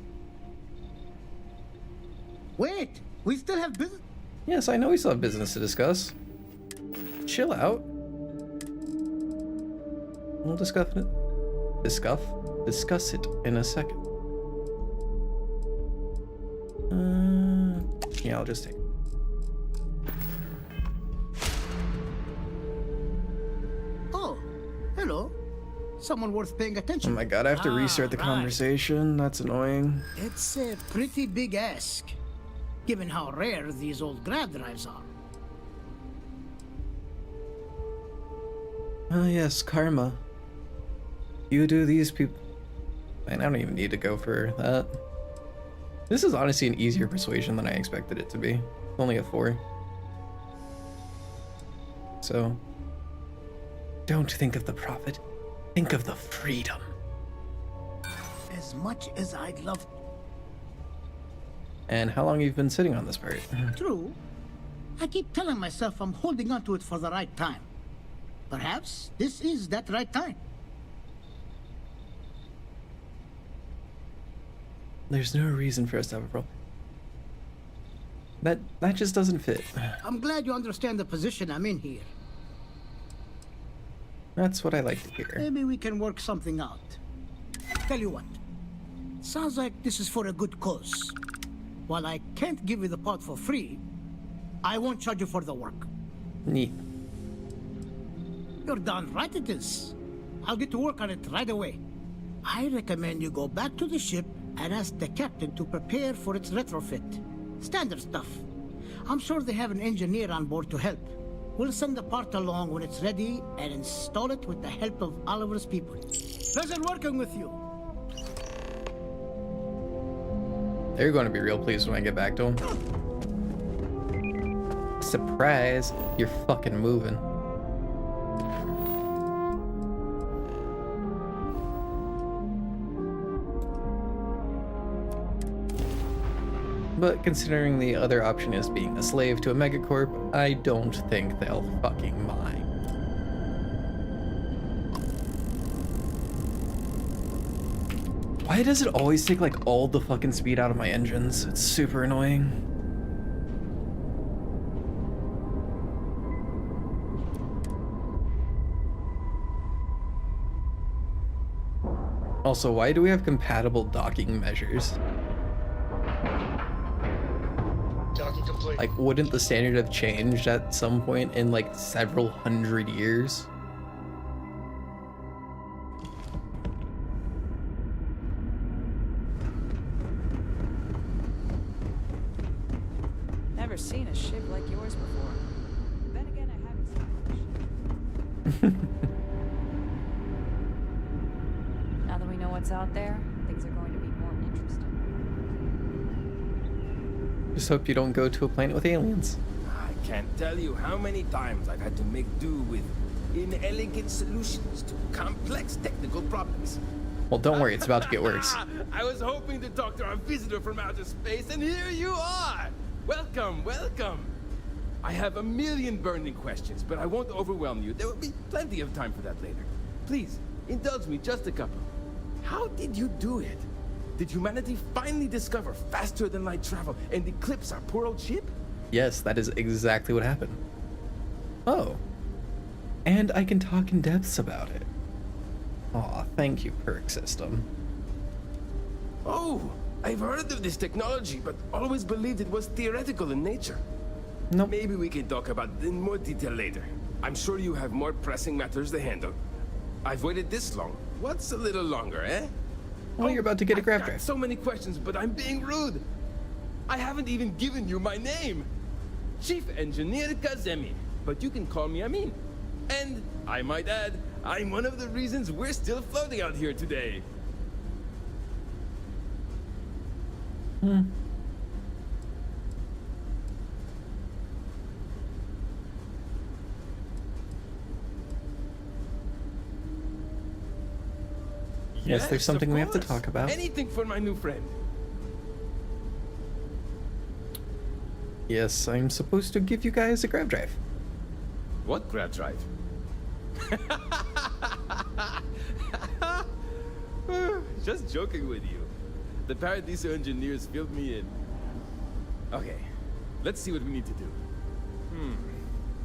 Wait, we still have business? Yes, I know we still have business to discuss. Chill out. We'll discuss it in a second. Yeah, I'll just take it. Oh, hello. Someone worth paying attention. Oh my god, I have to restart the conversation. That's annoying. It's a pretty big ask, given how rare these old grav drives are. Ah, yes, karma. You do these people. Man, I don't even need to go for that. This is honestly an easier persuasion than I expected it to be. It's only a 4. So, don't think of the profit. Think of the freedom. As much as I'd love. And how long you've been sitting on this part? True. I keep telling myself I'm holding on to it for the right time. Perhaps this is that right time. There's no reason for us to have a problem. That just doesn't fit. I'm glad you understand the position I'm in here. That's what I like to hear. Maybe we can work something out. Tell you what. Sounds like this is for a good cause. While I can't give you the part for free, I won't charge you for the work. Neat. You're darn right it is. I'll get to work on it right away. I recommend you go back to the ship and ask the captain to prepare for its retrofit. Standard stuff. I'm sure they have an engineer on board to help. We'll send the part along when it's ready and install it with the help of Oliver's people. Pleasure working with you. They're going to be real pleased when I get back to them. Surprise, you're fucking moving. But considering the other option is being a slave to a megacorp, I don't think they'll fucking mind. Why does it always take like all the fucking speed out of my engines? It's super annoying. Also, why do we have compatible docking measures? Like, wouldn't the standard have changed at some point in like several hundred years? Never seen a ship like yours before. Then again, I haven't seen a ship. Now that we know what's out there, things are going to be more interesting. Just hope you don't go to a planet with aliens. I can't tell you how many times I've had to make do with inelegant solutions to complex technical problems. Well, don't worry, it's about to get worse. I was hoping to talk to our visitor from outer space, and here you are! Welcome, welcome! I have a million burning questions, but I won't overwhelm you. There will be plenty of time for that later. Please, indulge me just a couple. How did you do it? Did humanity finally discover faster than light travel and eclipse our poor old ship? Yes, that is exactly what happened. Oh. And I can talk in depths about it. Aw, thank you, perk system. Oh, I've heard of this technology, but always believed it was theoretical in nature. Nope. Maybe we can talk about it in more detail later. I'm sure you have more pressing matters to handle. I've waited this long. What's a little longer, eh? Well, you're about to get a grav I've drive. got so many questions, but I'm being rude. I haven't even given you my name. Chief Engineer Kazemi, but you can call me Amin. And, I might add, I'm one of the reasons we're still floating out here today. Yes, there's something we have to talk about. Anything for my new friend. Yes, I'm supposed to give you guys a grav drive. What grav drive? Just joking with you. The Paradiso engineers filled me in. Okay, let's see what we need to do.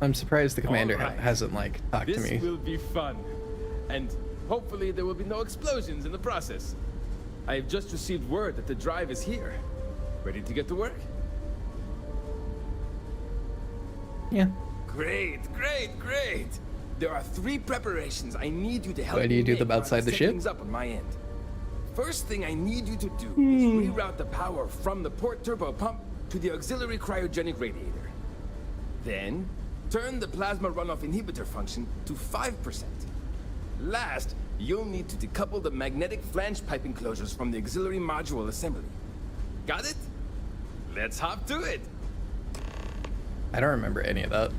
I'm surprised the commander Alright. hasn't, like, talked to me. This will be fun. And hopefully there will be no explosions in the process. I have just received word that the drive is here. Ready to get to work? Yeah. Great, great, great! There are 3 preparations I need you to help Why do you me do make them while I outside the set ship? things up on my end. First thing I need you to do is reroute the power from the port turbo pump to the auxiliary cryogenic radiator. Then, turn the plasma runoff inhibitor function to 5%. Last, you'll need to decouple the magnetic flange pipe enclosures from the auxiliary module assembly. Got it? Let's hop to it! I don't remember any of that.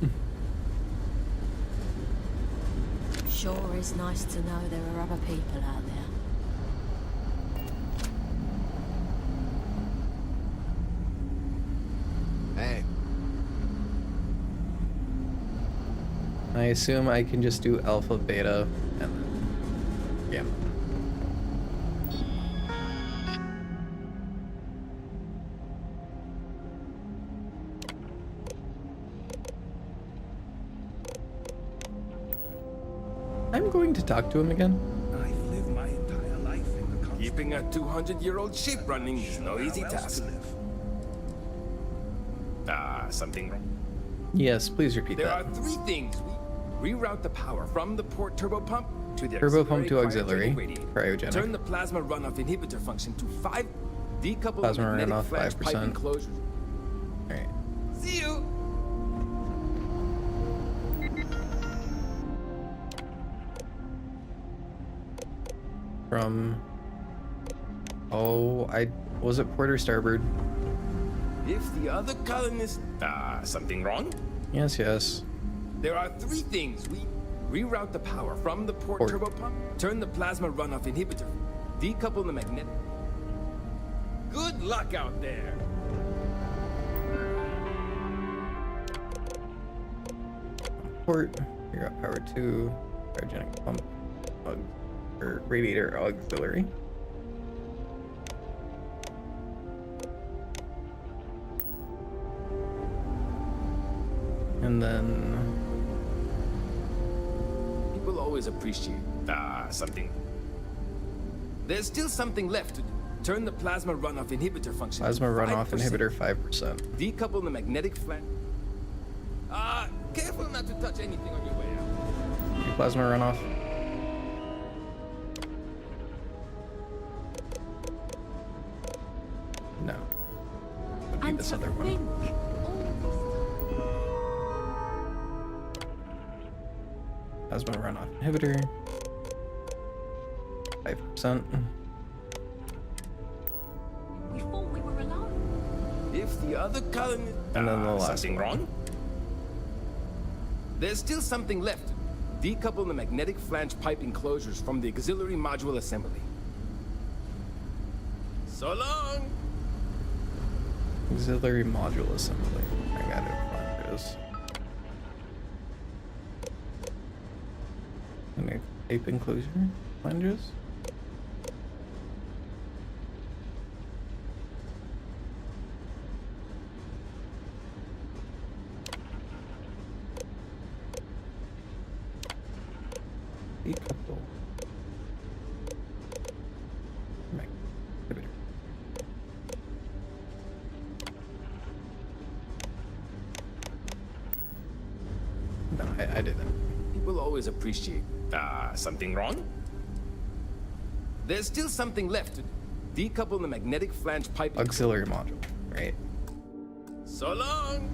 Sure is nice to know there are other people out there. Hey. I assume I can just do alpha, beta, and then gamma. I'm going to talk to him again. I've lived my entire life in the keeping a 200-year-old ship running is no easy task. Something wrong? Yes, please repeat There that. are 3 things. We reroute the power from the port turbo pump to the Turbo pump to cryogenic auxiliary, radiator. cryogenic. Turn the plasma runoff inhibitor function to 5. Decouple Plasma the magnetic runoff, flange pipe 5%. enclosures. Alright. See you. From... Oh, was it port or starboard? If the other colonists... something wrong? Yes, yes. There are 3 things. We reroute the power from the port turbo pump, turn the plasma runoff inhibitor, decouple the magnetic... Good luck out there! Port, figure out power 2, cryogenic pump, or radiator auxiliary. And then... People always appreciate, something. There's still something left to do. Turn the plasma runoff inhibitor function Plasma to runoff 5%. inhibitor 5%. Decouple the magnetic flange. Careful not to touch anything on your way out. Plasma runoff. No. Would be this other one. Plasma runoff inhibitor. 5%. We thought we were alone. If the other colony... And then the last something one. wrong? There's still something left. Decouple the magnetic flange pipe enclosures from the auxiliary module assembly. So long! Auxiliary module assembly. I got it. Flanges. And a tape enclosure. Flanges. Decouple. Right. No, I did that. People always appreciate. Something wrong? There's still something left to decouple the magnetic flange pipe. Auxiliary module, right? So long!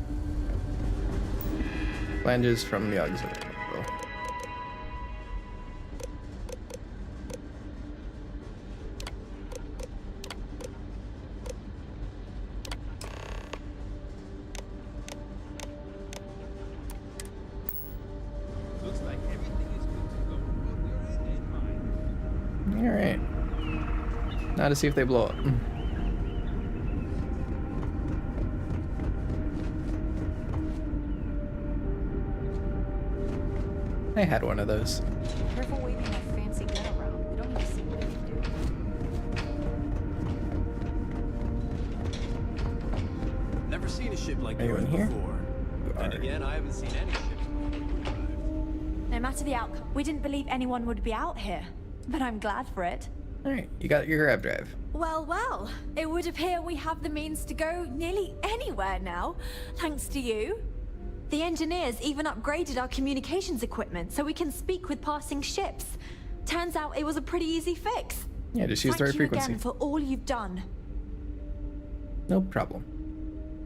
Flanges from the auxiliary module. Looks like everything is good to go. Both your end and mine. Alright. Now to see if they blow up. I had one of those. Careful waving that fancy gun around. We don't need to see what you do. Never seen a ship like yours Anyone here? before. Then again, I haven't seen any ships before you arrived. No matter the outcome, we didn't believe anyone would be out here. But I'm glad for it. Alright, you got your grab drive. Well, well. It would appear we have the means to go nearly anywhere now, thanks to you. The engineers even upgraded our communications equipment so we can speak with passing ships. Turns out it was a pretty easy fix. Yeah, just use the right Thank you frequency. again for all you've done. No problem.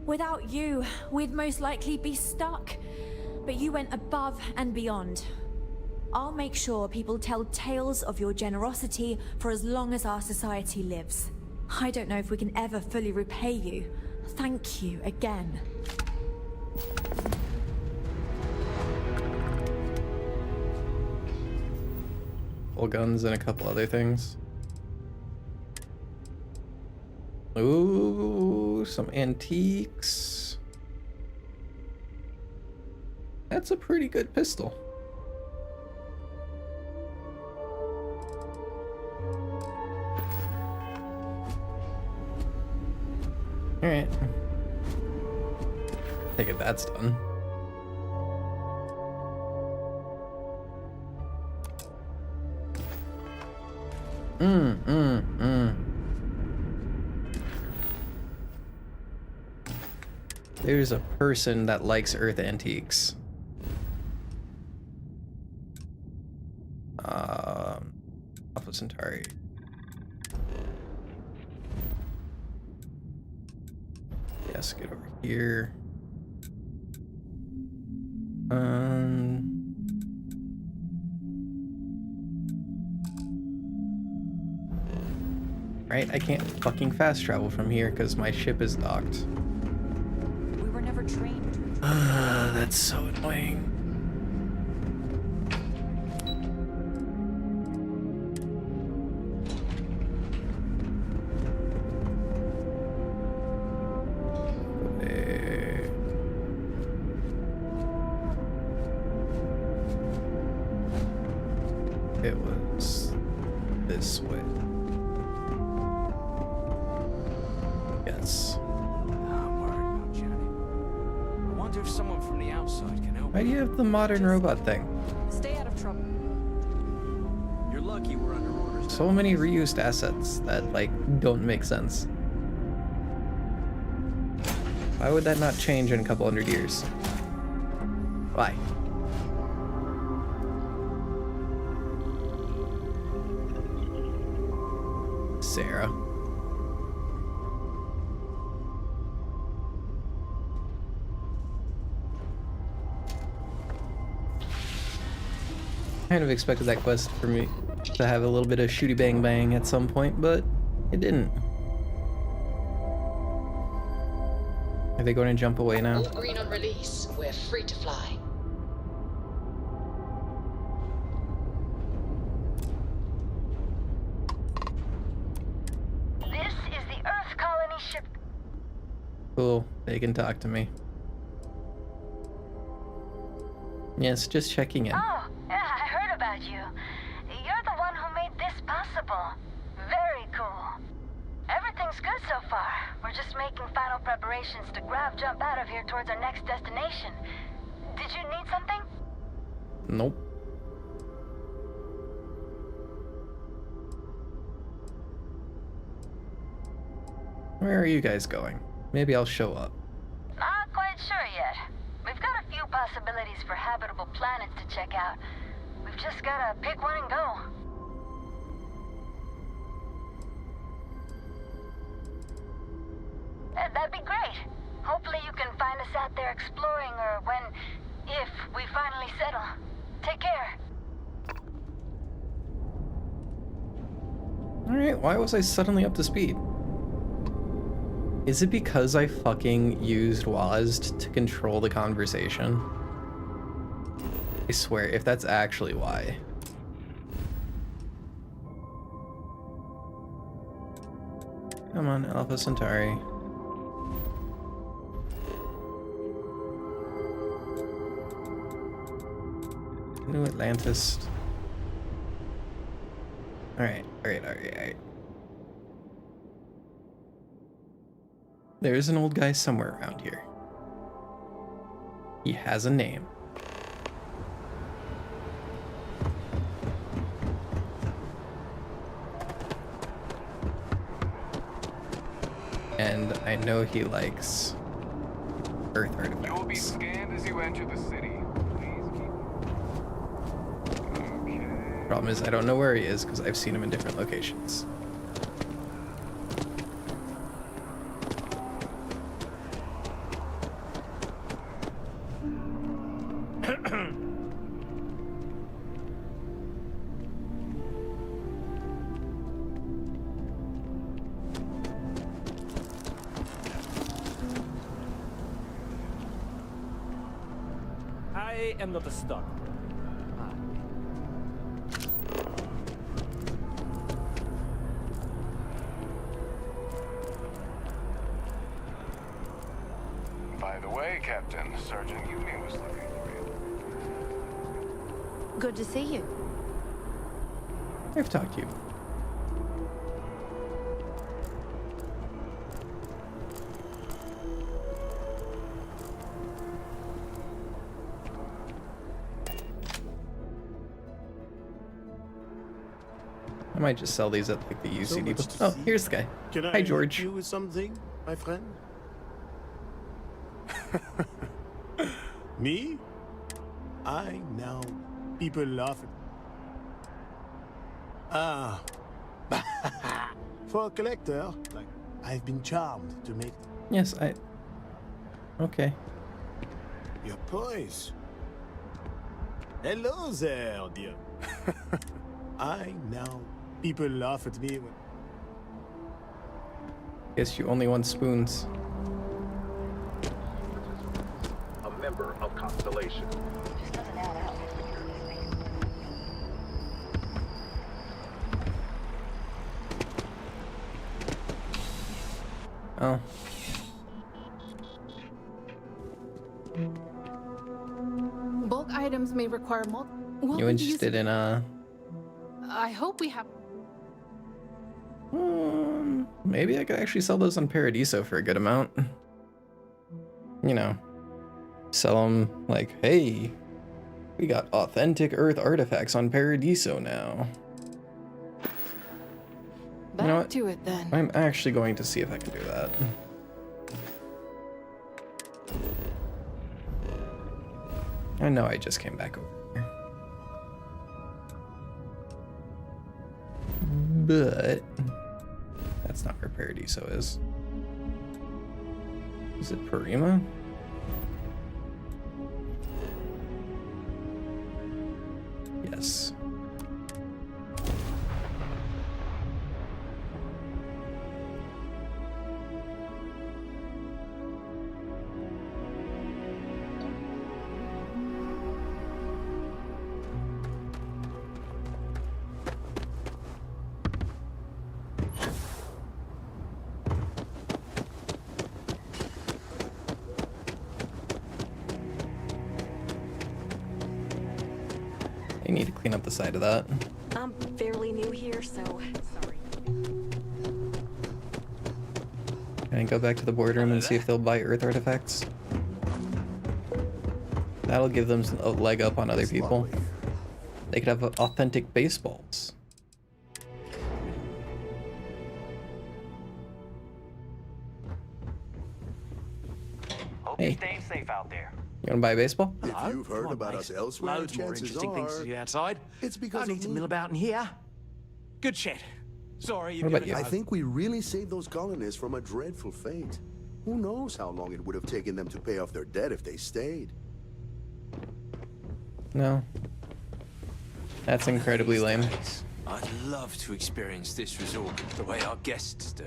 Without you, we'd most likely be stuck. But you went above and beyond. I'll make sure people tell tales of your generosity for as long as our society lives. I don't know if we can ever fully repay you. Thank you again. Full guns and a couple other things. Ooh, some antiques. That's a pretty good pistol. Alright. Take it that's done. There's a person that likes Earth antiques. Alpha Centauri. Yes, get over here. Right, I can't fucking fast travel from here because my ship is docked. We were never trained. That's so annoying. It was this way. Yes. I'm worried about Janet. I wonder if someone from the outside can help. Why do you have the modern robot thing? Stay out of trouble. You're lucky we're under orders. So many reused assets that, like, don't make sense. Why would that not change in a couple hundred years? Why? Sarah. Kind of expected that quest for me to have a little bit of shooty bang bang at some point, but it didn't. Are they going to jump away now? All green on release. We're free to fly. This is the Earth colony ship. Cool, they can talk to me. Yes, just checking in. Oh, yeah, I heard about you. You're the one who made this possible. Very cool. Everything's good so far. We're just making final preparations to grav jump out of here towards our next destination. Did you need something? Nope. Where are you guys going? Maybe I'll show up. Not quite sure yet. We've got a few possibilities for habitable planets to check out. We've just gotta pick one and go. That'd be great. Hopefully you can find us out there exploring, or if we finally settle. Take care. Alright, why was I suddenly up to speed? Is it because I fucking used WASD to control the conversation? I swear, if that's actually why. Come on, Alpha Centauri. New Atlantis. Alright. There's an old guy somewhere around here. He has a name. And I know he likes Earth artifacts. You will be scanned as you enter the city. Please keep... Okay. Problem is, I don't know where he is because I've seen him in different locations. I am not a stockbroker. By the way, Captain, Sergeant Uni was looking for you. Good to see you. I've talked to you. I might just sell these at like the UCD. Oh, here's the guy. Hi, George. Can I help you with something, my friend? Me? I know. People laugh at... For a collector, like, I've been charmed to make... Yes, Okay. Your poise. Hello there, dear. I know. People laugh at me when... Guess you only want spoons. A member of Constellation. Oh. Bulk items may require You interested in I hope we have. Maybe I could actually sell those on Paradiso for a good amount. You know, sell them like, hey, we got authentic Earth artifacts on Paradiso now. Back you know what? to it then. I'm actually going to see if I can do that. I know I just came back over here. But that's not where Paradiso is. Is it Parima? Yes. I need to clean up the side of that. I'm fairly new here, so sorry. Can I go back to the boardroom and see if they'll buy Earth artifacts? That'll give them a leg up on other people. They could have authentic baseballs. Hope you're staying safe out there. You wanna buy a baseball? If you've heard about us elsewhere, Loads more chances interesting things to are do outside. it's because I of need to me. mill about in here. Good shit. Sorry, you've What about given you? I think we really saved those colonists from a dreadful fate. Who knows how long it would have taken them to pay off their debt if they stayed. No. That's incredibly lame. I'd love to experience this resort the way our guests do.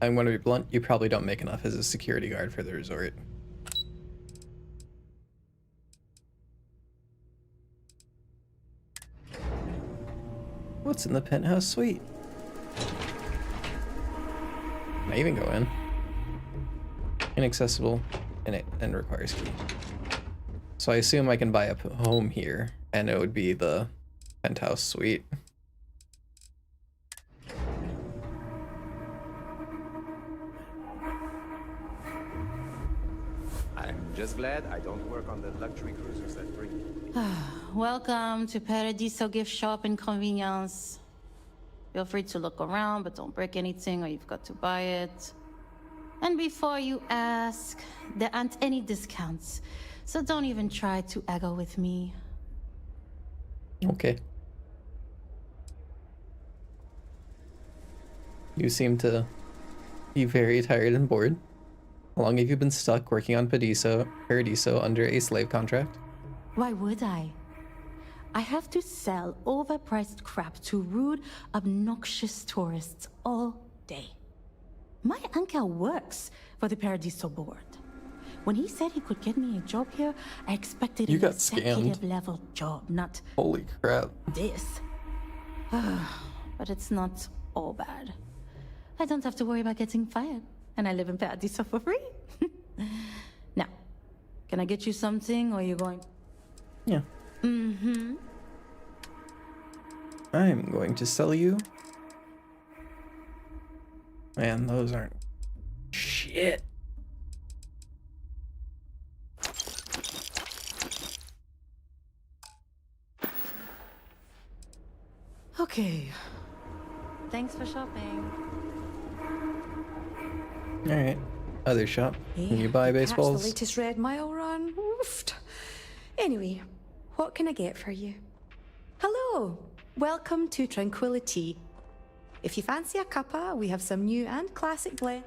I'm gonna be blunt, you probably don't make enough as a security guard for the resort. What's in the penthouse suite? Can I even go in? Inaccessible and requires key. So I assume I can buy a home here and it would be the penthouse suite. I'm just glad I don't work on the luxury cruisers that bring you. Welcome to Paradiso Gift Shop and Convenience. Feel free to look around, but don't break anything or you've got to buy it. And before you ask, there aren't any discounts, so don't even try to eggo with me. Okay. You seem to be very tired and bored. How long have you been stuck working on Paradiso under a slave contract? Why would I? I have to sell overpriced crap to rude, obnoxious tourists all day. My uncle works for the Paradiso board. When he said he could get me a job here, I expected You an got executive scammed. level job, not Holy crap. this. But it's not all bad. I don't have to worry about getting fired, and I live in Paradiso for free. Now, can I get you something, or are you going? Yeah. Mm-hmm. I'm going to sell you. Man, those aren't shit. Okay. Thanks for shopping. All right. Other shop. Can you buy Catch the baseballs? latest Red Mile run. Oofed. Anyway, what can I get for you? Hello. Welcome to Tranquility. If you fancy a cuppa, we have some new and classic blend.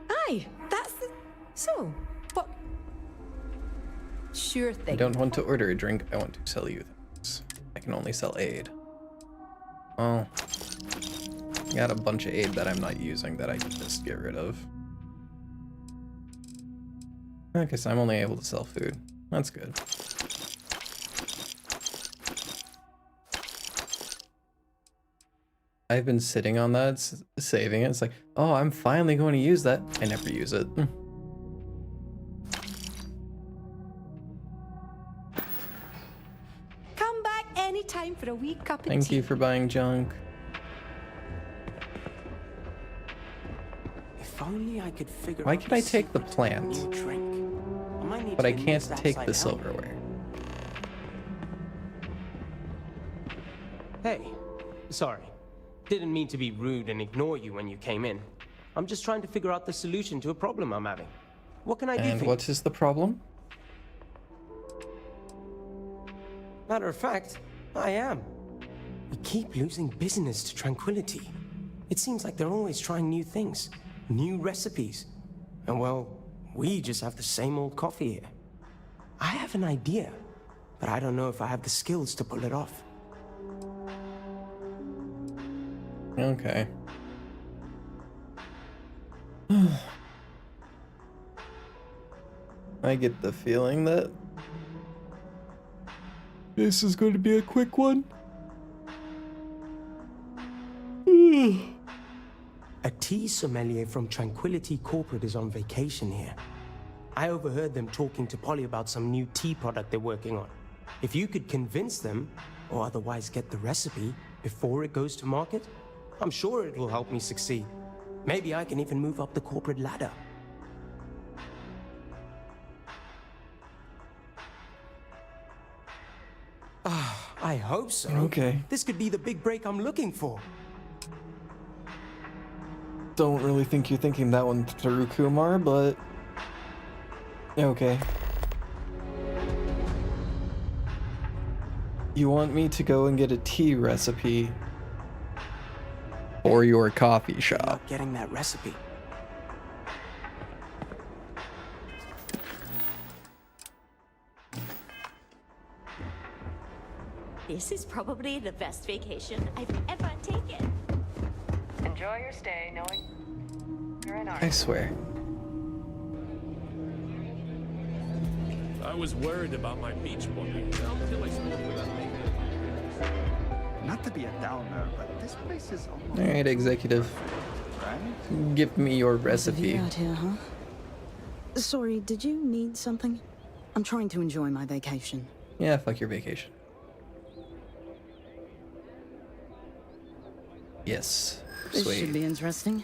Aye, that's the... So, what... Sure I thing. don't want to order a drink. I want to sell you things. I can only sell aid. Oh. I got a bunch of aid that I'm not using that I can just get rid of. I guess I'm only able to sell food. That's good. I've been sitting on that, saving it. It's like, oh, I'm finally going to use that. I never use it. Come back anytime for a wee cup of tea. Thank you for buying junk. If only I could figure Why out can I take the plant, new drink. I might need but to I mix can't that take side the down. silverware? Hey, sorry. Didn't mean to be rude and ignore you when you came in. I'm just trying to figure out the solution to a problem I'm having. What can I do And for what is the problem? you? Matter of fact, I am. We keep losing business to Tranquility. It seems like they're always trying new things, new recipes. And well, we just have the same old coffee here. I have an idea, but I don't know if I have the skills to pull it off. Okay. I get the feeling that this is going to be a quick one. A tea sommelier from Tranquility Corporate is on vacation here. I overheard them talking to Polly about some new tea product they're working on. If you could convince them, or otherwise get the recipe before it goes to market, I'm sure it will help me succeed. Maybe I can even move up the corporate ladder. I hope so. Okay. This could be the big break I'm looking for. don't really think you're thinking that one through, Kumar, but okay. You want me to go and get a tea recipe for your coffee shop? Not getting that recipe. This is probably the best vacation I've ever taken. Enjoy your stay, knowing you're in our. I swear. I was worried about my beach body until I spoke with that lady. Not to be a downer, but this place is almost... Alright, executive. Right? Give me your Nice of recipe. you out here, huh? Sorry, did you need something? I'm trying to enjoy my vacation. Yeah, fuck your vacation. Yes. This Sweet. should be interesting.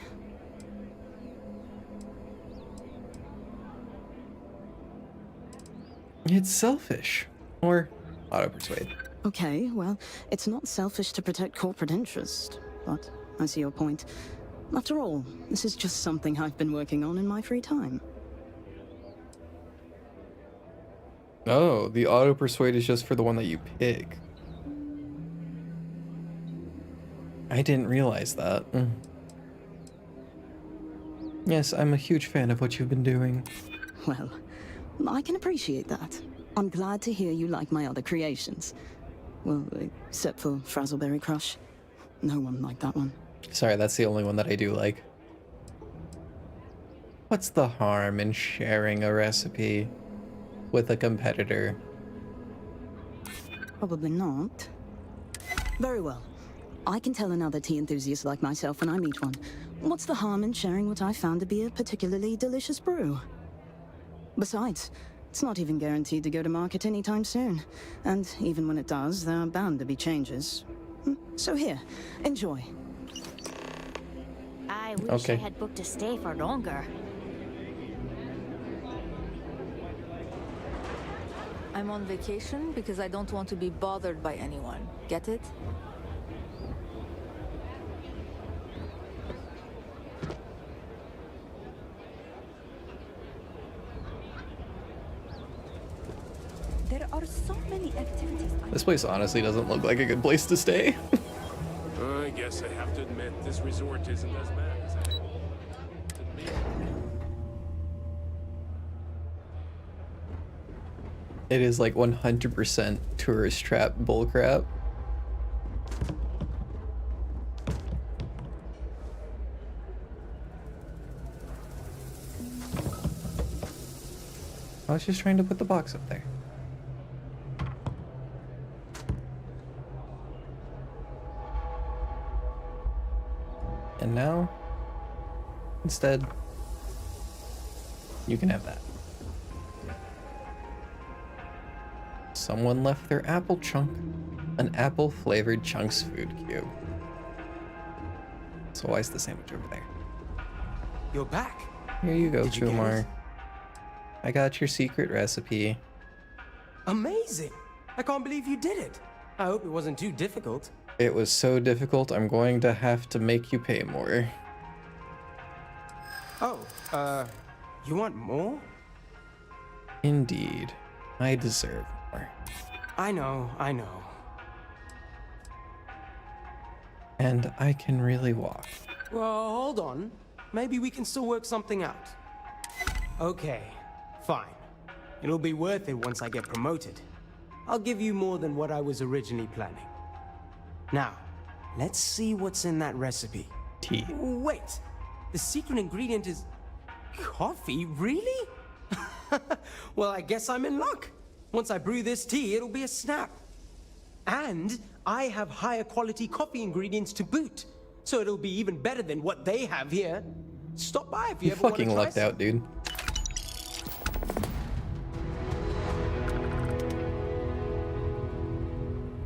It's selfish. Or auto-persuade. Okay, well, it's not selfish to protect corporate interest, but I see your point. After all, this is just something I've been working on in my free time. Oh, the auto-persuade is just for the one that you pick. I didn't realize that. Yes, I'm a huge fan of what you've been doing. Well, I can appreciate that. I'm glad to hear you like my other creations. Well, except for Frazzleberry Crush. No one liked that one. Sorry, that's the only one that I do like. What's the harm in sharing a recipe with a competitor? Probably not. Very well. I can tell another tea enthusiast like myself when I meet one. What's the harm in sharing what I found to be a particularly delicious brew? Besides, it's not even guaranteed to go to market anytime soon. And even when it does, there are bound to be changes. So here, enjoy. I wish I had booked a stay for longer. I'm on vacation because I don't want to be bothered by anyone. Get it? There are so many activities. This place honestly doesn't look like a good place to stay. I guess I have to admit this resort isn't as bad as I hoped. It is like 100% tourist trap bullcrap. I was just trying to put the box up there. And now, instead, you can have that. Someone left their apple chunk, an apple flavored chunks food cube. So why is the sandwich over there? You're back. Here you go, Did you get Kumar. it? I got your secret recipe. Amazing. I can't believe you did it. I hope it wasn't too difficult. It was so difficult, I'm going to have to make you pay more. Oh, you want more? Indeed. I deserve more. I know. And I can really walk. Well, hold on. Maybe we can still work something out. Okay, fine. It'll be worth it once I get promoted. I'll give you more than what I was originally planning. Now, let's see what's in that recipe. Tea. Wait, the secret ingredient is coffee? Really? Well, I guess I'm in luck. Once I brew this tea, it'll be a snap. And I have higher quality coffee ingredients to boot, so it'll be even better than what they have here. Stop by if you ever want to fucking try lucked out, dude.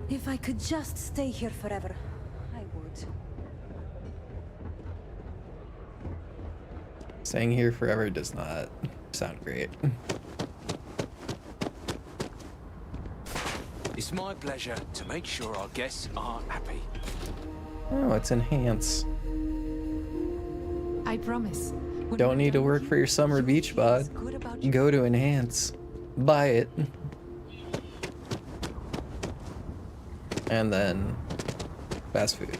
If I could just stay here forever, I would. Staying here forever does not sound great. It's my pleasure to make sure our guests are happy. Oh, it's enhance. I promise. Don't need to work for your summer beach bod. Go to Enhance. Buy it. And then fast food.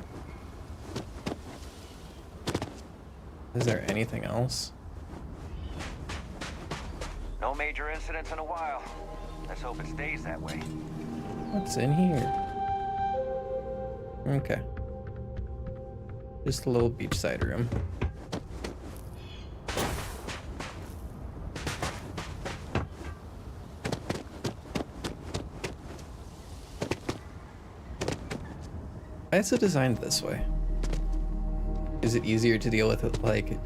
Is there anything else? No major incidents in a while. Let's hope it stays that way. What's in here? Okay. Just a little beachside room. Why is it designed this way? Is it easier to deal with, like,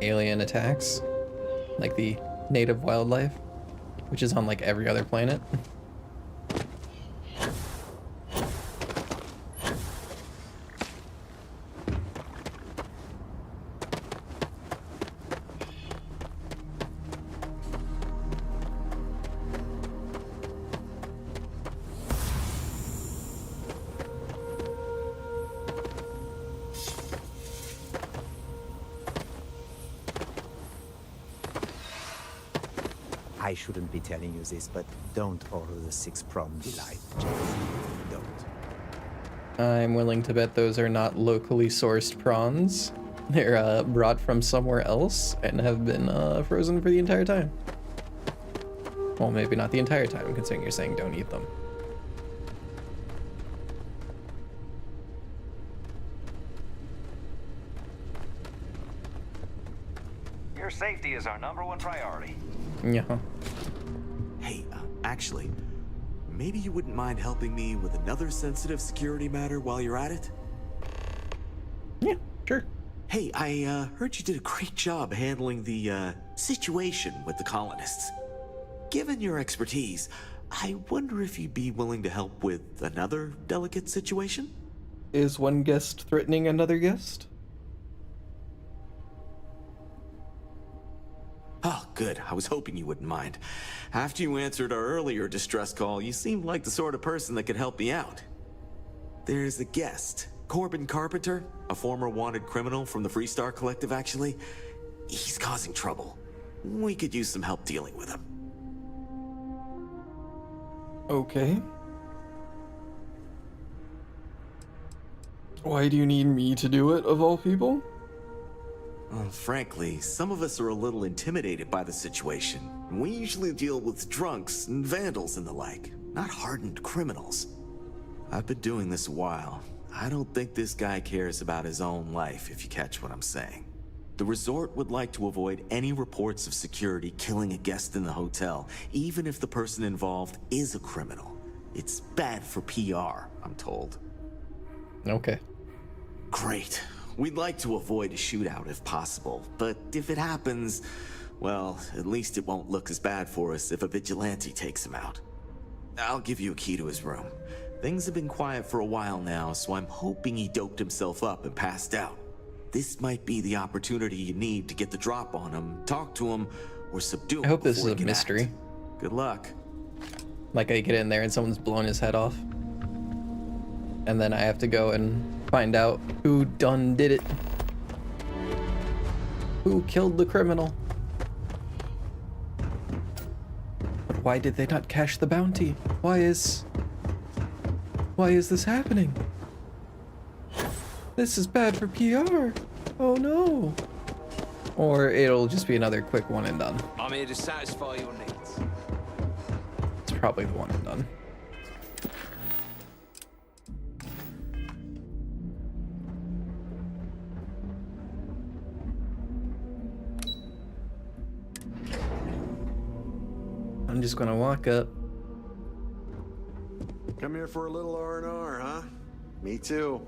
alien attacks? Like the native wildlife? Which is on, like, every other planet? I shouldn't be telling you this, but don't order the 6-prawn delight. Just don't. I'm willing to bet those are not locally sourced prawns. They're brought from somewhere else and have been frozen for the entire time. Well, maybe not the entire time, considering you're saying don't eat them. Your safety is our #1 priority. Yeah. Hey, actually, maybe you wouldn't mind helping me with another sensitive security matter while you're at it? Yeah, sure. Hey, I heard you did a great job handling the situation with the colonists. Given your expertise, I wonder if you'd be willing to help with another delicate situation? Is one guest threatening another guest? Oh, good. I was hoping you wouldn't mind. After you answered our earlier distress call, you seemed like the sort of person that could help me out. There's a guest, Corbin Carpenter, a former wanted criminal from the Freestar Collective, actually. He's causing trouble. We could use some help dealing with him. Okay. Why do you need me to do it, of all people? Frankly, some of us are a little intimidated by the situation. We usually deal with drunks and vandals and the like, not hardened criminals. I've been doing this a while. I don't think this guy cares about his own life, if you catch what I'm saying. The resort would like to avoid any reports of security killing a guest in the hotel, even if the person involved is a criminal. It's bad for PR, I'm told. Okay. Great. We'd like to avoid a shootout if possible, but if it happens, well, at least it won't look as bad for us if a vigilante takes him out. I'll give you a key to his room. Things have been quiet for a while now, so I'm hoping he doped himself up and passed out. This might be the opportunity you need to get the drop on him, talk to him, or subdue him. I hope this is before a he can mystery. act. Good luck. Like I get in there and someone's blown his head off. And then I have to go and find out who done did it. Who killed the criminal? But why did they not cash the bounty? Why is this happening? This is bad for PR. Oh no. Or it'll just be another quick one and done. I'm here to satisfy your needs. It's probably the one and done. I'm just gonna walk up. Come here for a little R&R, huh? Me too.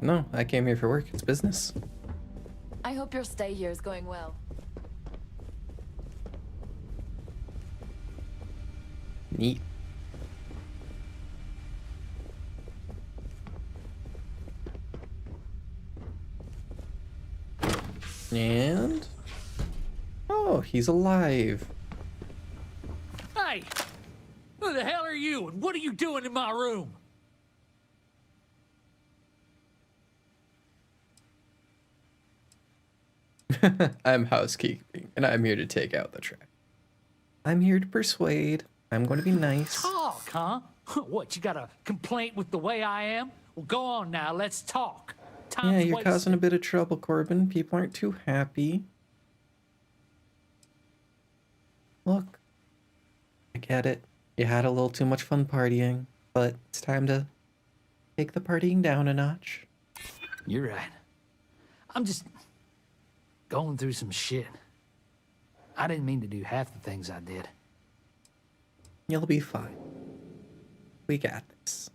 No, I came here for work. It's business. I hope your stay here is going well. Neat. And... oh, he's alive. Hey! Who the hell are you, and what are you doing in my room? I'm housekeeping, and I'm here to take out the trash. I'm here to persuade. I'm going to be nice. Talk, huh? What, you got a complaint with the way I am? Well, go on now, let's talk. Yeah, you're causing a bit of trouble, Corbin. People aren't too happy. Look, I get it. You had a little too much fun partying, but it's time to take the partying down a notch. You're right. I'm just going through some shit. I didn't mean to do half the things I did. You'll be fine. We got this.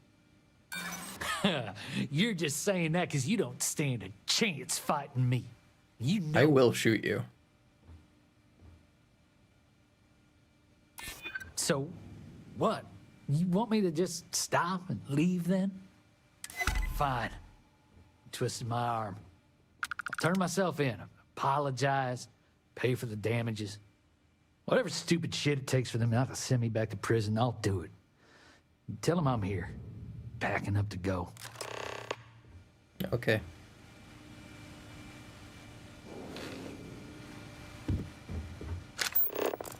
You're just saying that because you don't stand a chance fighting me. You know. I will shoot you. So, what? You want me to just stop and leave then? Fine. Twisted my arm. Turn myself in. Apologize. Pay for the damages. Whatever stupid shit it takes for them not to send me back to prison, I'll do it. Tell them I'm here. Packing up to go. Okay.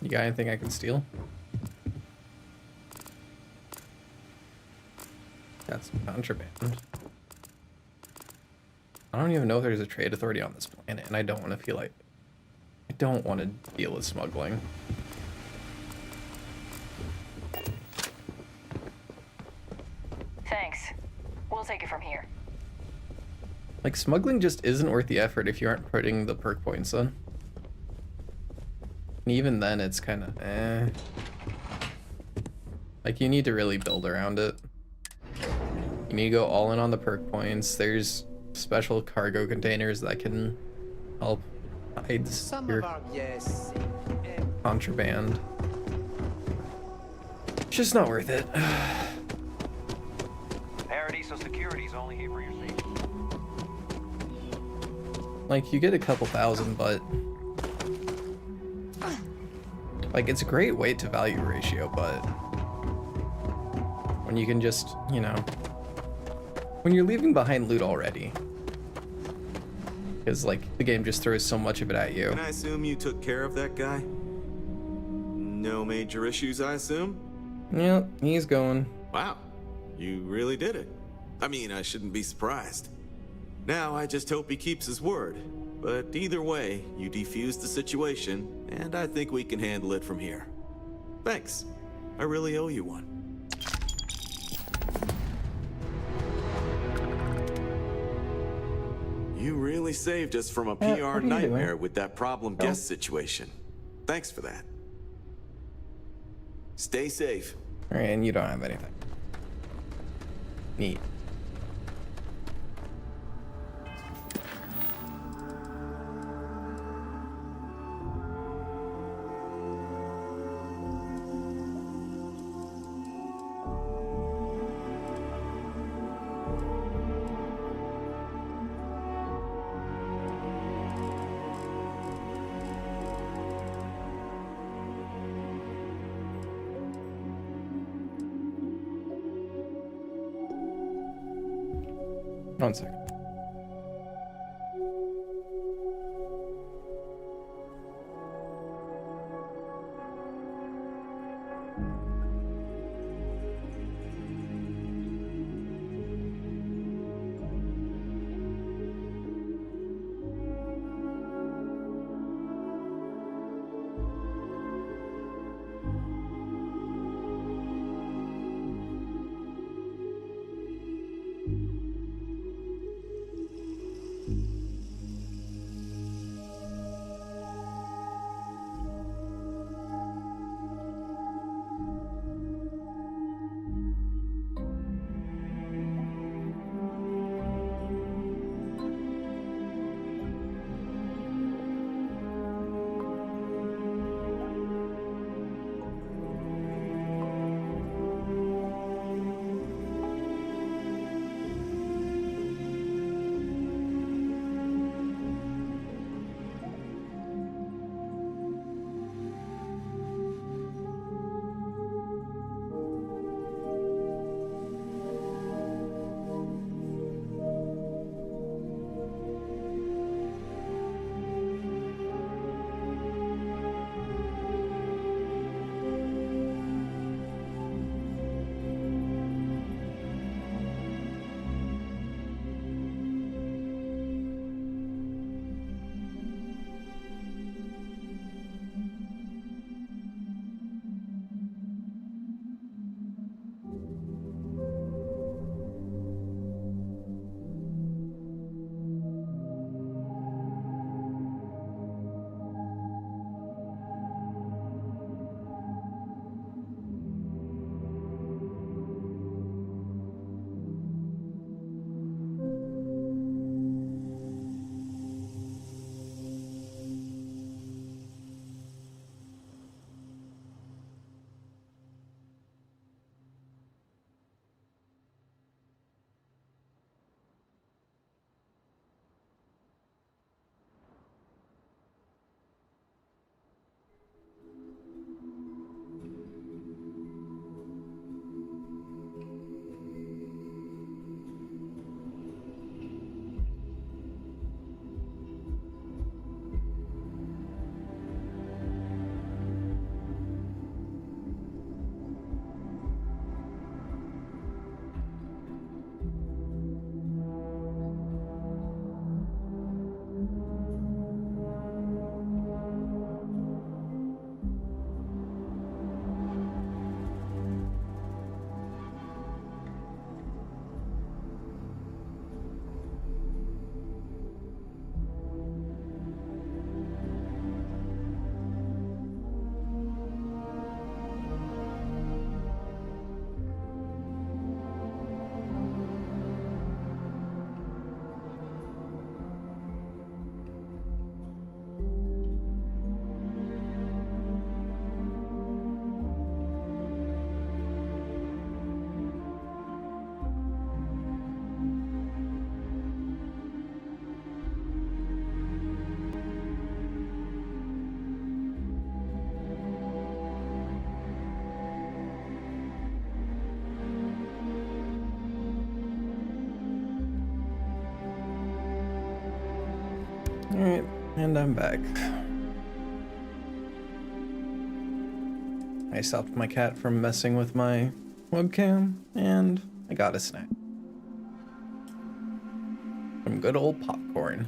You got anything I can steal? Got some contraband. I don't even know if there's a trade authority on this planet, and I don't want to feel like... I don't want to deal with smuggling. Thanks. We'll take it from here. Like, smuggling just isn't worth the effort if you aren't putting the perk points on. And even then, it's kind of eh. Like, you need to really build around it. You need to go all in on the perk points. There's special cargo containers that can help hide your contraband. It's just not worth it. Paradiso Security's only here for your safety. Like, you get a couple thousand, but like, it's a great weight to value ratio, but when you can just, you know, when you're leaving behind loot already, because like the game just throws so much of it at you. Can I assume you took care of that guy? No major issues, I assume? Yep, he's going. Wow, you really did it. I mean, I shouldn't be surprised. Now I just hope he keeps his word. But either way, you defused the situation, and I think we can handle it from here. Thanks. I really owe you one. You really saved us from a PR nightmare with that problem guest situation. Thanks for that. Stay safe. Alright, and you don't have anything. Neat. One second. And I'm back. I stopped my cat from messing with my webcam, and I got a snack. Some good old popcorn.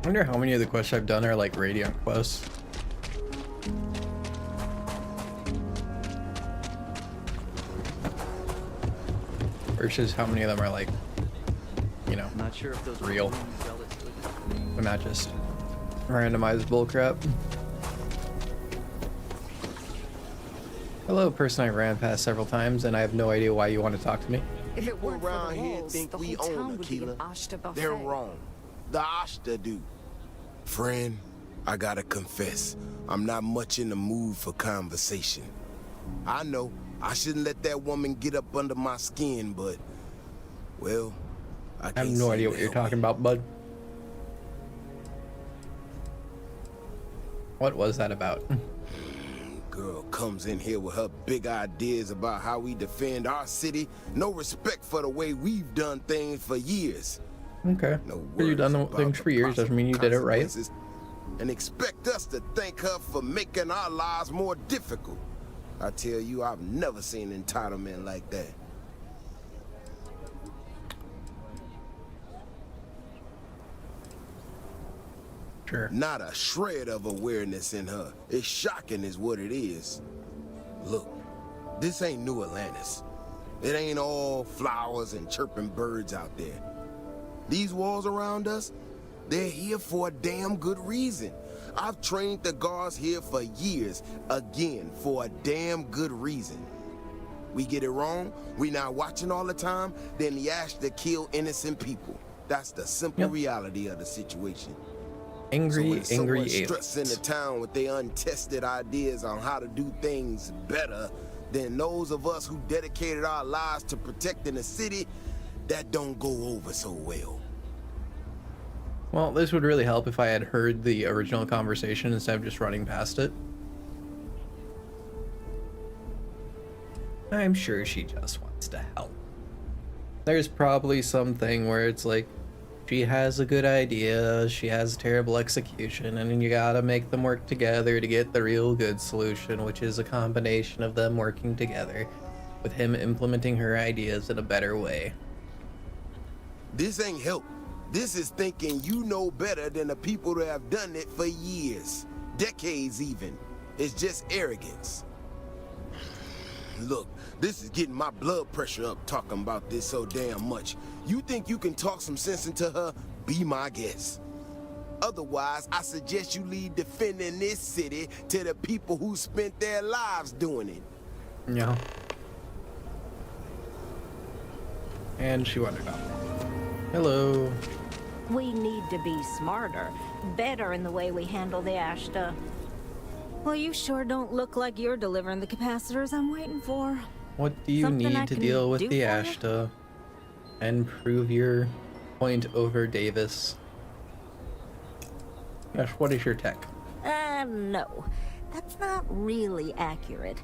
I wonder how many of the quests I've done are like Radiant quests. Versus how many of them are like, you know, Not sure if those real. They're not just randomized bullcrap. Hello, person I ran past several times, and I have no idea why you want to talk to me. If it weren't around here think we own Aquila. They're wrong. The Ashta do. Friend, I gotta confess, I'm not much in the mood for conversation. I know I shouldn't let that woman get up under my skin, but, well, I have no idea what you're talking about, bud. What was that about? Girl comes in here with her big ideas about how we defend our city. No respect for the way we've done things for years. Okay. You've done the things for years doesn't mean you did it right. And expect us to thank her for making our lives more difficult. I tell you, I've never seen entitlement like that. Sure. Not a shred of awareness in her. It's shocking is what it is. Look, this ain't New Atlantis. It ain't all flowers and chirping birds out there. These walls around us, they're here for a damn good reason. I've trained the guards here for years, again, for a damn good reason. We get it wrong, we not watching all the time, then the Ashta kill innocent people. That's the simple reality of the situation. Angry aliens. Stressing the town with their untested ideas on how to do things better than those of us who dedicated our lives to protecting the city, that don't go over so well. Well, this would really help if I had heard the original conversation instead of just running past it. I'm sure she just wants to help. There's probably something where it's like, she has a good idea, she has terrible execution, and then you gotta make them work together to get the real good solution, which is a combination of them working together, with him implementing her ideas in a better way. This ain't help. This is thinking you know better than the people that have done it for years, decades even. It's just arrogance. Look, this is getting my blood pressure up talking about this so damn much. You think you can talk some sense into her? Be my guest. Otherwise, I suggest you leave defending this city to the people who spent their lives doing it. Yeah. And she wandered off. Hello. We need to be smarter, better in the way we handle the Ashta. Well, you sure don't look like you're delivering the capacitors I'm waiting for. What do you need to deal with the Ashta and prove your point over Davis? Gosh, what is your tech? No. That's not really accurate.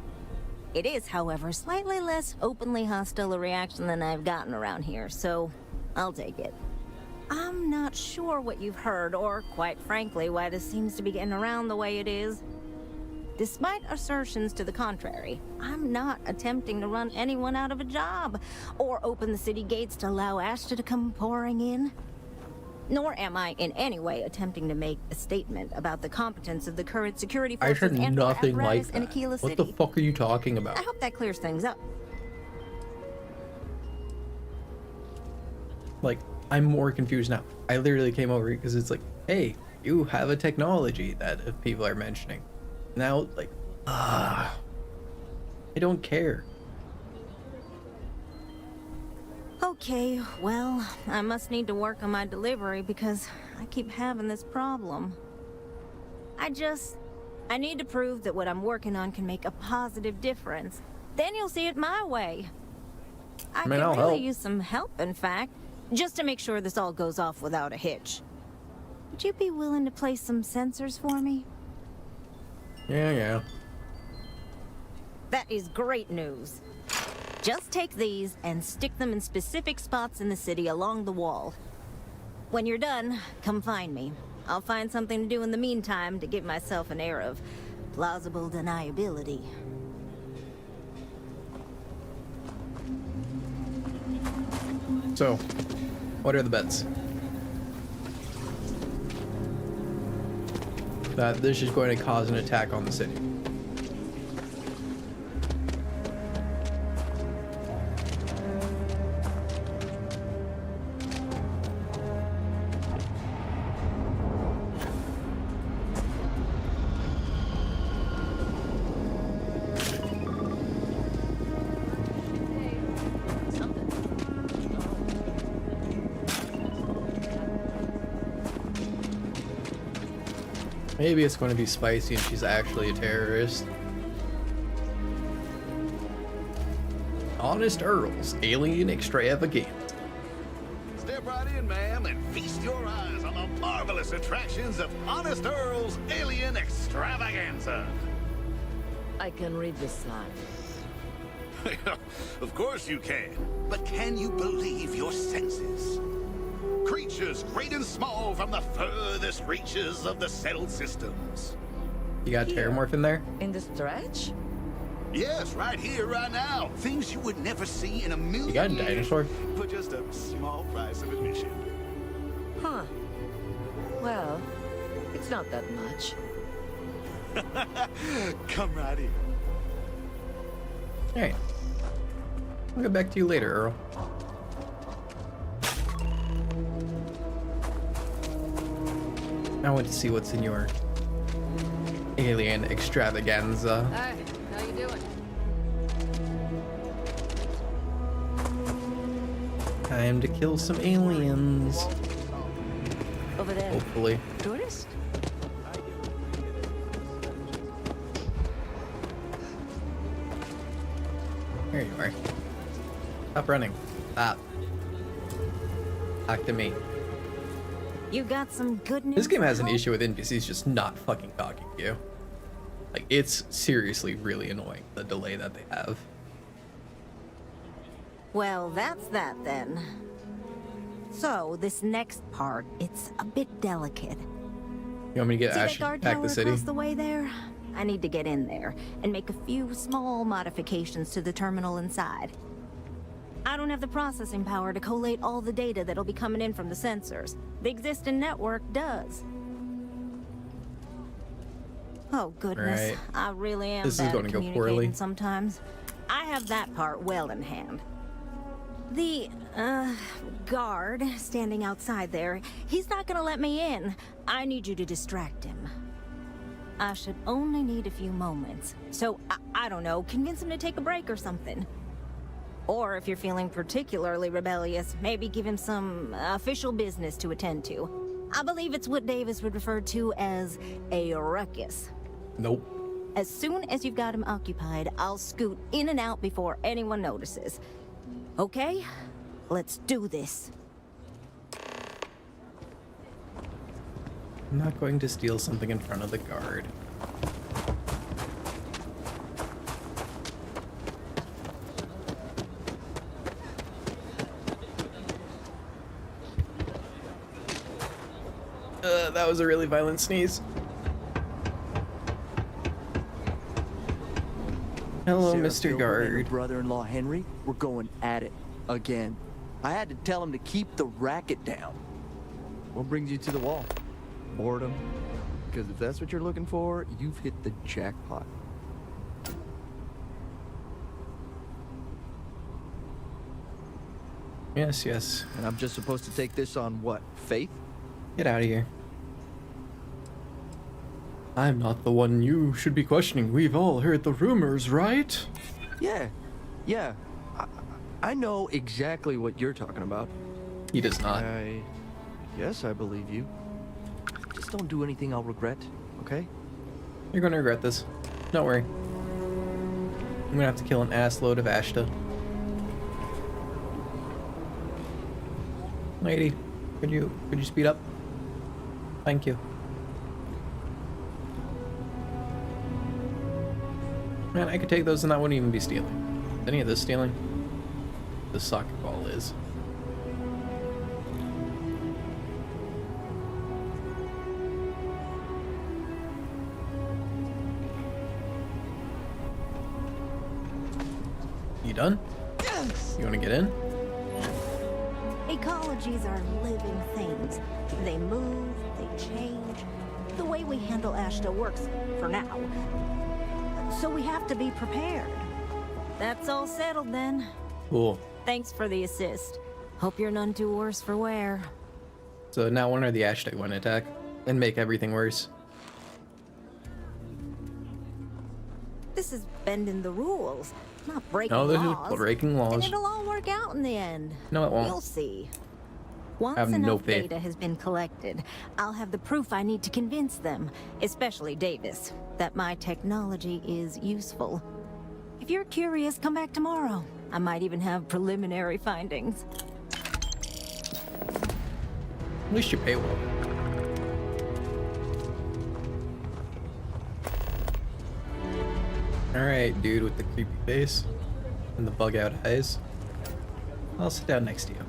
It is, however, slightly less openly hostile a reaction than I've gotten around here, so I'll take it. I'm not sure what you've heard, or quite frankly, why this seems to be getting around the way it is. Despite assertions to the contrary, I'm not attempting to run anyone out of a job, or open the city gates to allow Ashta to come pouring in. Nor am I in any way attempting to make a statement about the competence of the current security I forces heard and nothing like apparatus in that. Aquila What City. the fuck are you talking about? I hope that clears things up. Like, I'm more confused now. I literally came over because it's like, hey, you have a technology that if people are mentioning. Now, like, I don't care. Okay, well, I must need to work on my delivery because I keep having this problem. I need to prove that what I'm working on can make a positive difference. Then you'll see it my way. I mean, could I'll really help. use some help, in fact, just to make sure this all goes off without a hitch. Would you be willing to place some sensors for me? Yeah. That is great news. Just take these and stick them in specific spots in the city along the wall. When you're done, come find me. I'll find something to do in the meantime to give myself an air of plausible deniability. So, what are the bets? That this is going to cause an attack on the city. Maybe it's going to be spicy and she's actually a terrorist. Honest Earl's Alien Extravaganza. Step right in, ma'am, and feast your eyes on the marvelous attractions of Honest Earl's Alien Extravaganza. I can read the sign. Of course you can. But can you believe your senses? Creatures great and small from the furthest reaches of the settled systems. You got Terramorph in there? In the stretch? Yes, right here, right now. Things you would never see in a million You got a years dinosaur? for just a small price of admission. Huh. Well, it's not that much. Come right in. Alright. I'll get back to you later, Earl. I want to see what's in your Alien Extravaganza. Hi, how you doing? Time to kill some aliens. Over there. Hopefully. Tourist? Here you are. Stop running. Stop. Talk to me. You got some good news? This game has an issue with NPCs just not fucking talking to you. Like, it's seriously really annoying, the delay that they have. Well, that's that then. So, this next part, it's a bit delicate. You want me to get See Ash that guard back tower the city? across the way there? I need to get in there and make a few small modifications to the terminal inside. I don't have the processing power to collate all the data that'll be coming in from the sensors. The existing network does. Oh goodness, Right. I really am This is bad going at to go communicating poorly. sometimes. I have that part well in hand. The, guard standing outside there, he's not gonna let me in. I need you to distract him. I should only need a few moments. So, I don't know, convince him to take a break or something. Or if you're feeling particularly rebellious, maybe give him some official business to attend to. I believe it's what Davis would refer to as a ruckus. Nope. As soon as you've got him occupied, I'll scoot in and out before anyone notices. Okay? Let's do this. I'm not going to steal something in front of the guard. That was a really violent sneeze. Hello, Mr. Starfield Guard. and your brother-in-law Henry were going at it again. I had to tell him to keep the racket down. What brings you to the wall? Boredom? Because if that's what you're looking for, you've hit the jackpot. Yes, yes. And I'm just supposed to take this on what? Faith? Get out of here. I'm not the one you should be questioning. We've all heard the rumors, right? Yeah. I know exactly what you're talking about. He does not. Yes, I believe you. Just don't do anything I'll regret, okay? You're gonna regret this. Don't worry. I'm gonna have to kill an ass load of Ashta. Lady, could you speed up? Thank you. Man, I could take those and that wouldn't even be stealing. Is any of this stealing? The soccer ball is. You done? You wanna get in? Ecologies are living things. They move, they change. The way we handle Ashta works for now. So we have to be prepared. That's all settled then. Cool. Thanks for the assist. Hope you're none too worse for wear. So now when are the Ashta going to attack and make everything worse? This is bending the rules, not breaking No, this laws. is breaking laws. And it'll all work out in the end. No, it won't. You'll see. Once I have enough no faith. data has been collected, I'll have the proof I need to convince them, especially Davis, that my technology is useful. If you're curious, come back tomorrow. I might even have preliminary findings. At least you pay well. Alright, dude with the creepy face and the bug out eyes. I'll sit down next to you.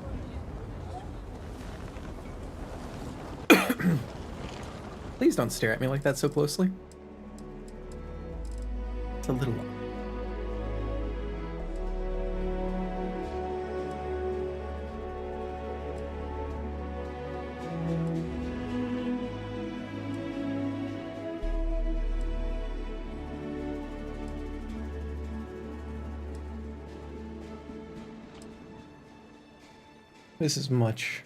Please don't stare at me like that so closely. It's a little long. This is much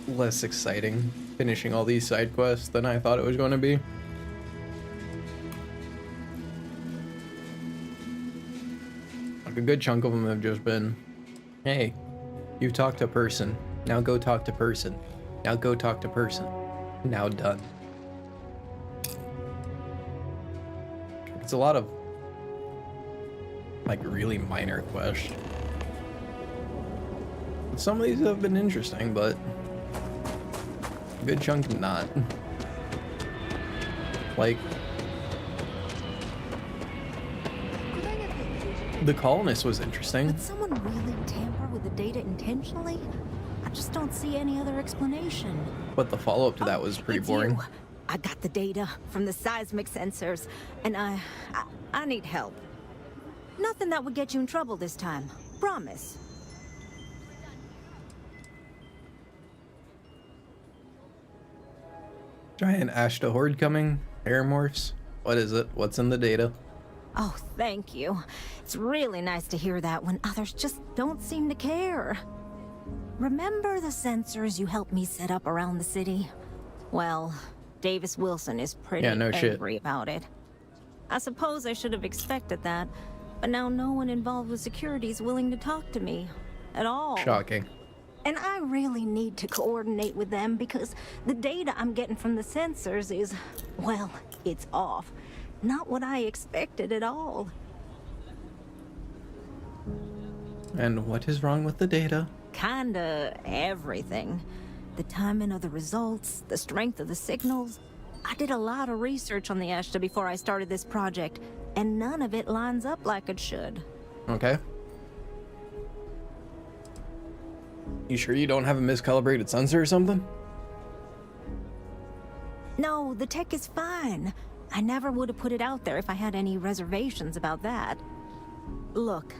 less exciting finishing all these side quests than I thought it was going to be. Like a good chunk of them have just been, hey, you talked to person, now go talk to person, now go talk to person, now done. It's a lot of like really minor quests. Some of these have been interesting, but a good chunk not. Like the colonist was interesting. Would someone really tamper with the data intentionally? I just don't see any other explanation. But the follow-up to that was pretty boring. You. I got the data from the seismic sensors, and I need help. Nothing that would get you in trouble this time. Promise. Giant Ashta horde coming. Airmorphs. What is it? What's in the data? Oh, thank you. It's really nice to hear that when others just don't seem to care. Remember the sensors you helped me set up around the city? Well, Davis Wilson is pretty angry about it. I suppose I should have expected that, but now no one involved with security is willing to talk to me at all. Shocking. And I really need to coordinate with them because the data I'm getting from the sensors is, well, it's off. Not what I expected at all. And what is wrong with the data? Kinda everything. The timing of the results, the strength of the signals. I did a lot of research on the Ashta before I started this project, and none of it lines up like it should. Okay. You sure you don't have a miscalibrated sensor or something? No, the tech is fine. I never would have put it out there if I had any reservations about that. Look,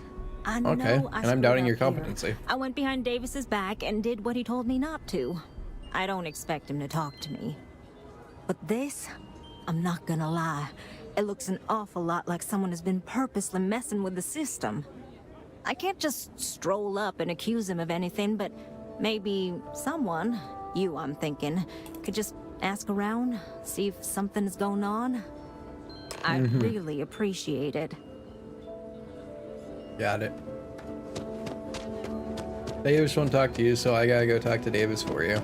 I know and I'm doubting your competency. I went behind Davis's back and did what he told me not to. I don't expect him to talk to me. But this, I'm not gonna lie, it looks an awful lot like someone has been purposely messing with the system. I can't just stroll up and accuse him of anything, but maybe someone, you I'm thinking, could just ask around, see if something's going on. I'd really appreciate it. Got it. Davis won't talk to you, so I gotta go talk to Davis for you.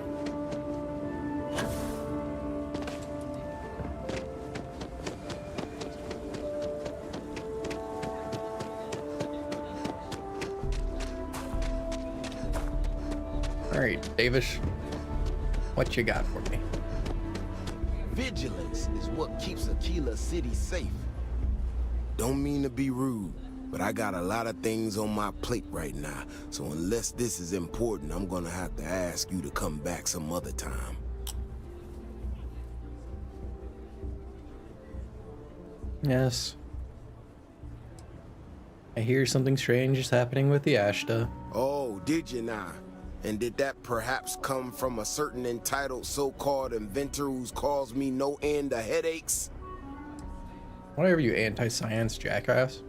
Alright, Davis, what you got for me? Vigilance is what keeps Aquila City safe. Don't mean to be rude, but I got a lot of things on my plate right now, so unless this is important, I'm gonna have to ask you to come back some other time. Yes. I hear something strange is happening with the Ashta. Oh, did you now? And did that perhaps come from a certain entitled so-called inventor who's caused me no end of headaches? Whatever, you anti-science jackass.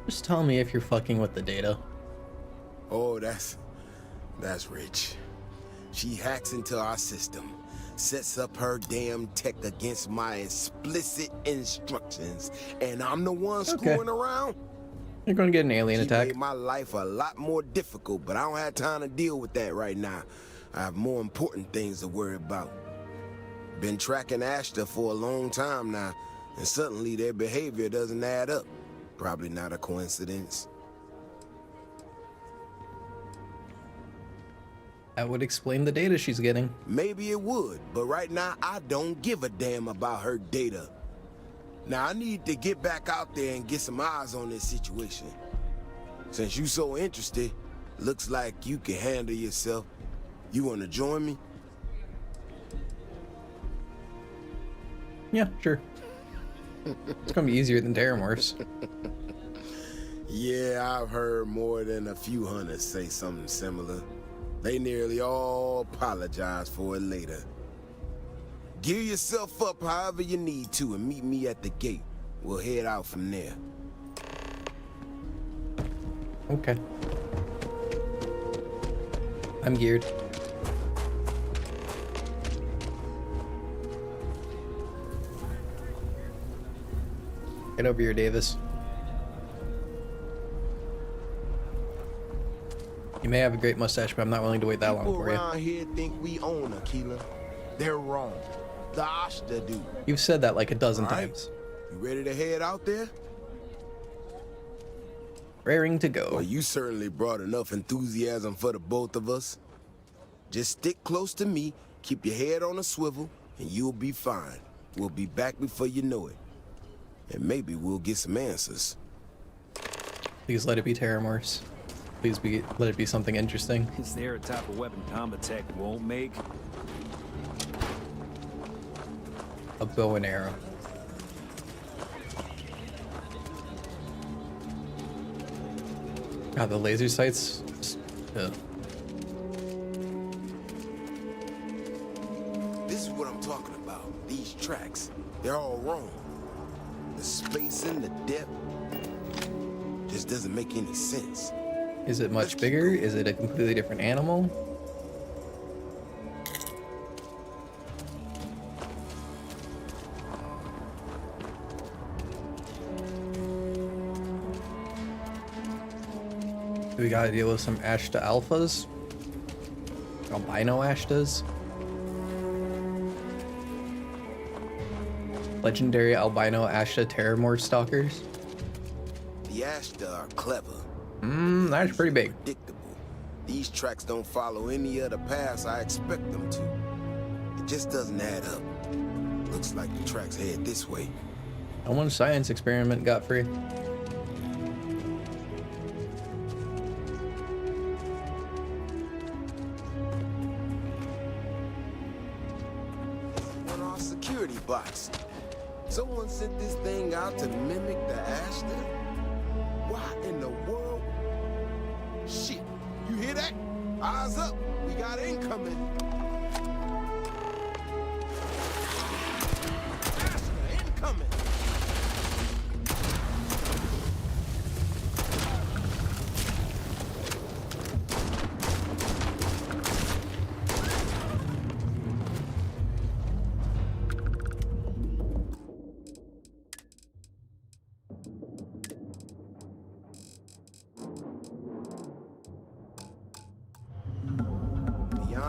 Just tell me if you're fucking with the data. Oh, that's rich. She hacks into our system, sets up her damn tech against my explicit instructions, and I'm the one screwing around? You're gonna get an alien attack. She made my life a lot more difficult, but I don't have time to deal with that right now. I have more important things to worry about. Been tracking Ashta for a long time now, and suddenly their behavior doesn't add up. Probably not a coincidence. That would explain the data she's getting. Maybe it would, but right now I don't give a damn about her data. Now I need to get back out there and get some eyes on this situation. Since you so interested, looks like you can handle yourself. You want to join me? Yeah, sure. It's gonna be easier than Terramorphs. Yeah, I've heard more than a few hunters say something similar. They nearly all apologize for it later. Gear yourself up however you need to and meet me at the gate. We'll head out from there. Okay. I'm geared. Get over here, Davis. You may have a great mustache, but I'm not willing to wait that long for you. People around here think we own Aquila. They're wrong. The Ashta do. You've said that like a dozen times. You ready to head out there? Raring to go. Well, you certainly brought enough enthusiasm for the both of us. Just stick close to me, keep your head on a swivel, and you'll be fine. We'll be back before you know it. And maybe we'll get some answers. Please let it be Terramorphs. Please let it be something interesting. Is there a type of weapon combat tech won't make? A bow and arrow. God, the laser sights. Ugh. This is what I'm talking about. These tracks, they're all wrong. The spacing, the depth, just doesn't make any sense. Is it much bigger? Is it a completely different animal? We gotta deal with some Ashta alphas. Albino Ashtas. Legendary albino Ashta Terramorph stalkers. The Ashta are clever. That's pretty big. Predictable. These tracks don't follow any other paths I expect them to. It just doesn't add up. Looks like the tracks head this way. I want a science experiment got free. On our security box. Someone sent this thing out to mimic the Ashta? Why in the world? Shit, you hear that? Eyes up, we got incoming. Ashta incoming.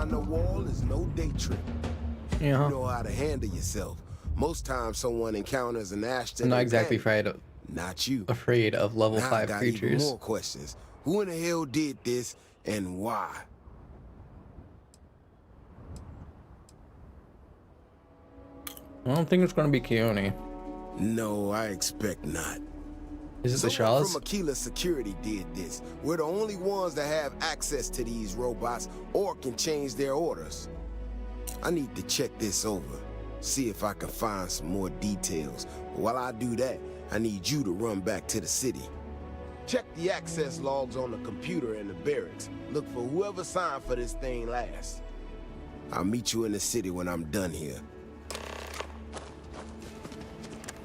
behind the wall is no day trip. Yeah. You know how to handle yourself. Most times someone encounters an Ashton. I'm not exactly afraid of. Not you. Afraid of level now 5 I got creatures. Even more questions. Who in the hell did this and why? I don't think it's gonna be Keone. No, I expect not. Is it the Someone Shaws? from Aquila Security did this. We're the only ones that have access to these robots or can change their orders. I need to check this over, see if I can find some more details. While I do that, I need you to run back to the city. Check the access logs on the computer in the barracks. Look for whoever signed for this thing last. I'll meet you in the city when I'm done here.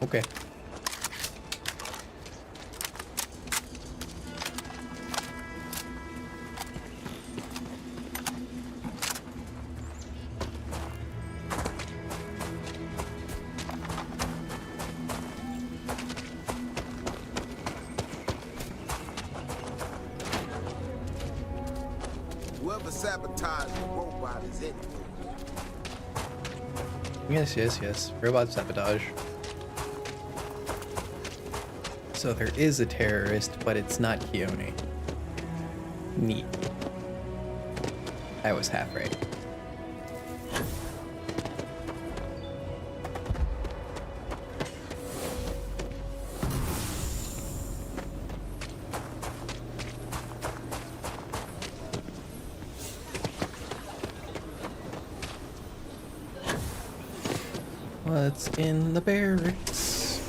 Okay. Whoever sabotaged the robot is in. Yes. Robot sabotage. So there is a terrorist, but it's not Keone. Neat. I was half right. What's in the barracks?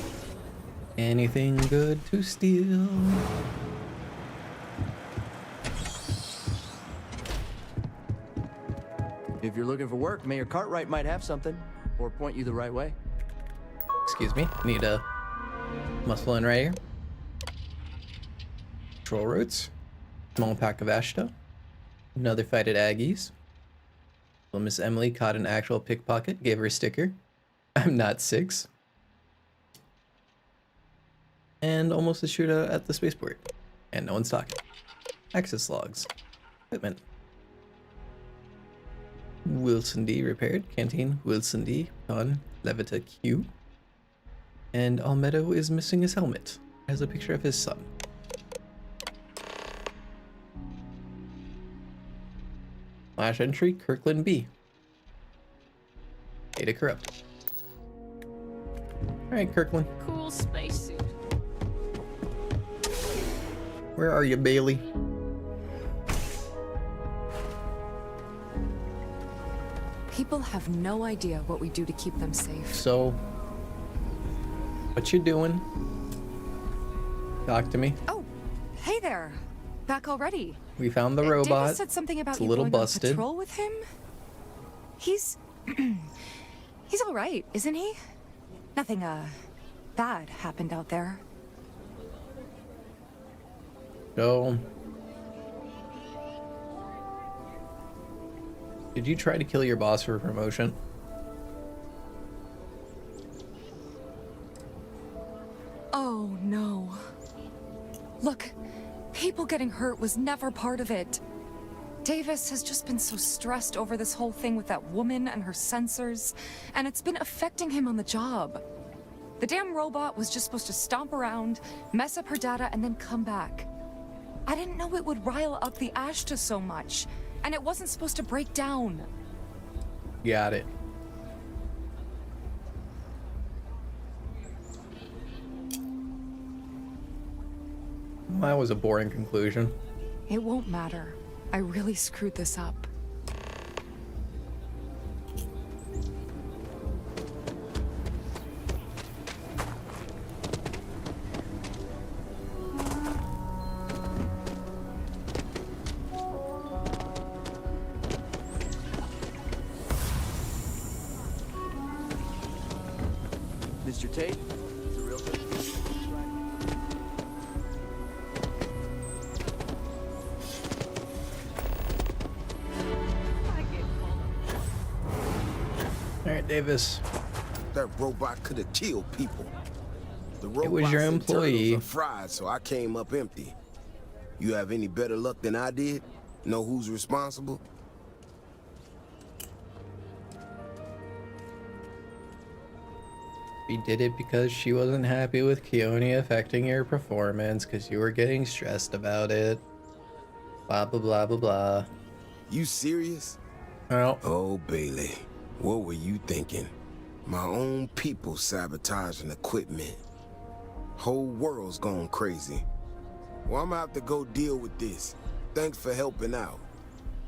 Anything good to steal? If you're looking for work, Mayor Cartwright might have something, or point you the right way. Excuse me, need a muscle in right here. Troll roots. Small pack of Ashta. Another fight at Aggie's. Well, Miss Emily caught an actual pickpocket, gave her a sticker. I'm not 6. And almost a shootout at the spaceport. And no one's talking. Access logs. Equipment. Wilson D repaired. Canteen Wilson D on Levita Q. And Almedo is missing his helmet. Has a picture of his son. Last entry, Kirkland B. Data corrupt. Alright, Kirkland. Cool spacesuit. Where are you, Bailey? People have no idea what we do to keep them safe. So, what you doing? Talk to me. Oh, hey there. Back already. We found the robot. Davis said something about It's a you little going busted. on patrol with him. He's he's all right, isn't he? Nothing bad happened out there. So, did you try to kill your boss for promotion? Oh no. Look, people getting hurt was never part of it. Davis has just been so stressed over this whole thing with that woman and her sensors, and it's been affecting him on the job. The damn robot was just supposed to stomp around, mess up her data, and then come back. I didn't know it would rile up the Ashta so much, and it wasn't supposed to break down. Got it. That was a boring conclusion. It won't matter. I really screwed this up. Mr. Tate, it's a real good. Alright, Davis. That robot could have killed people. The It was your robots and employee. turtles are fried, so I came up empty. You have any better luck than I did? Know who's responsible? She did it because she wasn't happy with Keone affecting your performance because you were getting stressed about it. Blah, blah, blah, blah, blah. You serious? No. Oh, Bailey, what were you thinking? My own people sabotaging equipment. Whole world's going crazy. Well, I'm gonna have to go deal with this. Thanks for helping out.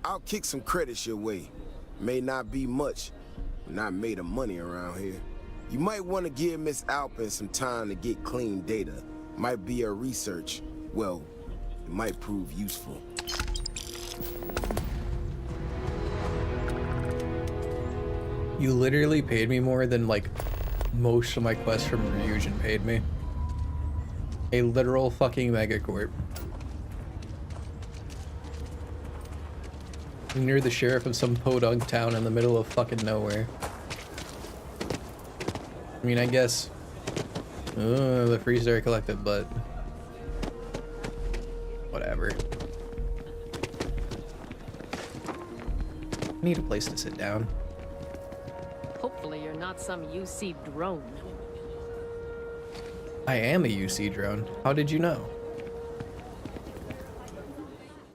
I'll kick some credits your way. May not be much. We're not made of money around here. You might want to give Miss Alpin some time to get clean data. Might be her research. Well, it might prove useful. You literally paid me more than, like, most of my quests from Ryujin paid me. A literal fucking megacorp. And you're the sheriff of some podunk town in the middle of fucking nowhere. I mean, I guess... the Freestar Collective, but... whatever. I need a place to sit down. Hopefully you're not some UC drone. I am a UC drone. How did you know?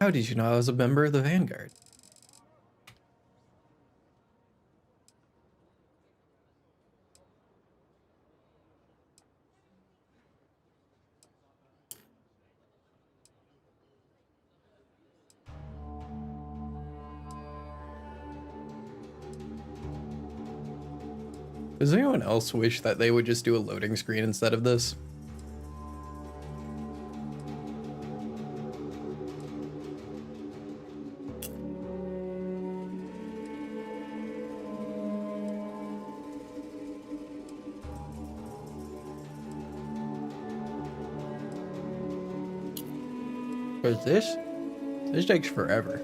How did you know I was a member of the Vanguard? Does anyone else wish that they would just do a loading screen instead of this? Because this takes forever.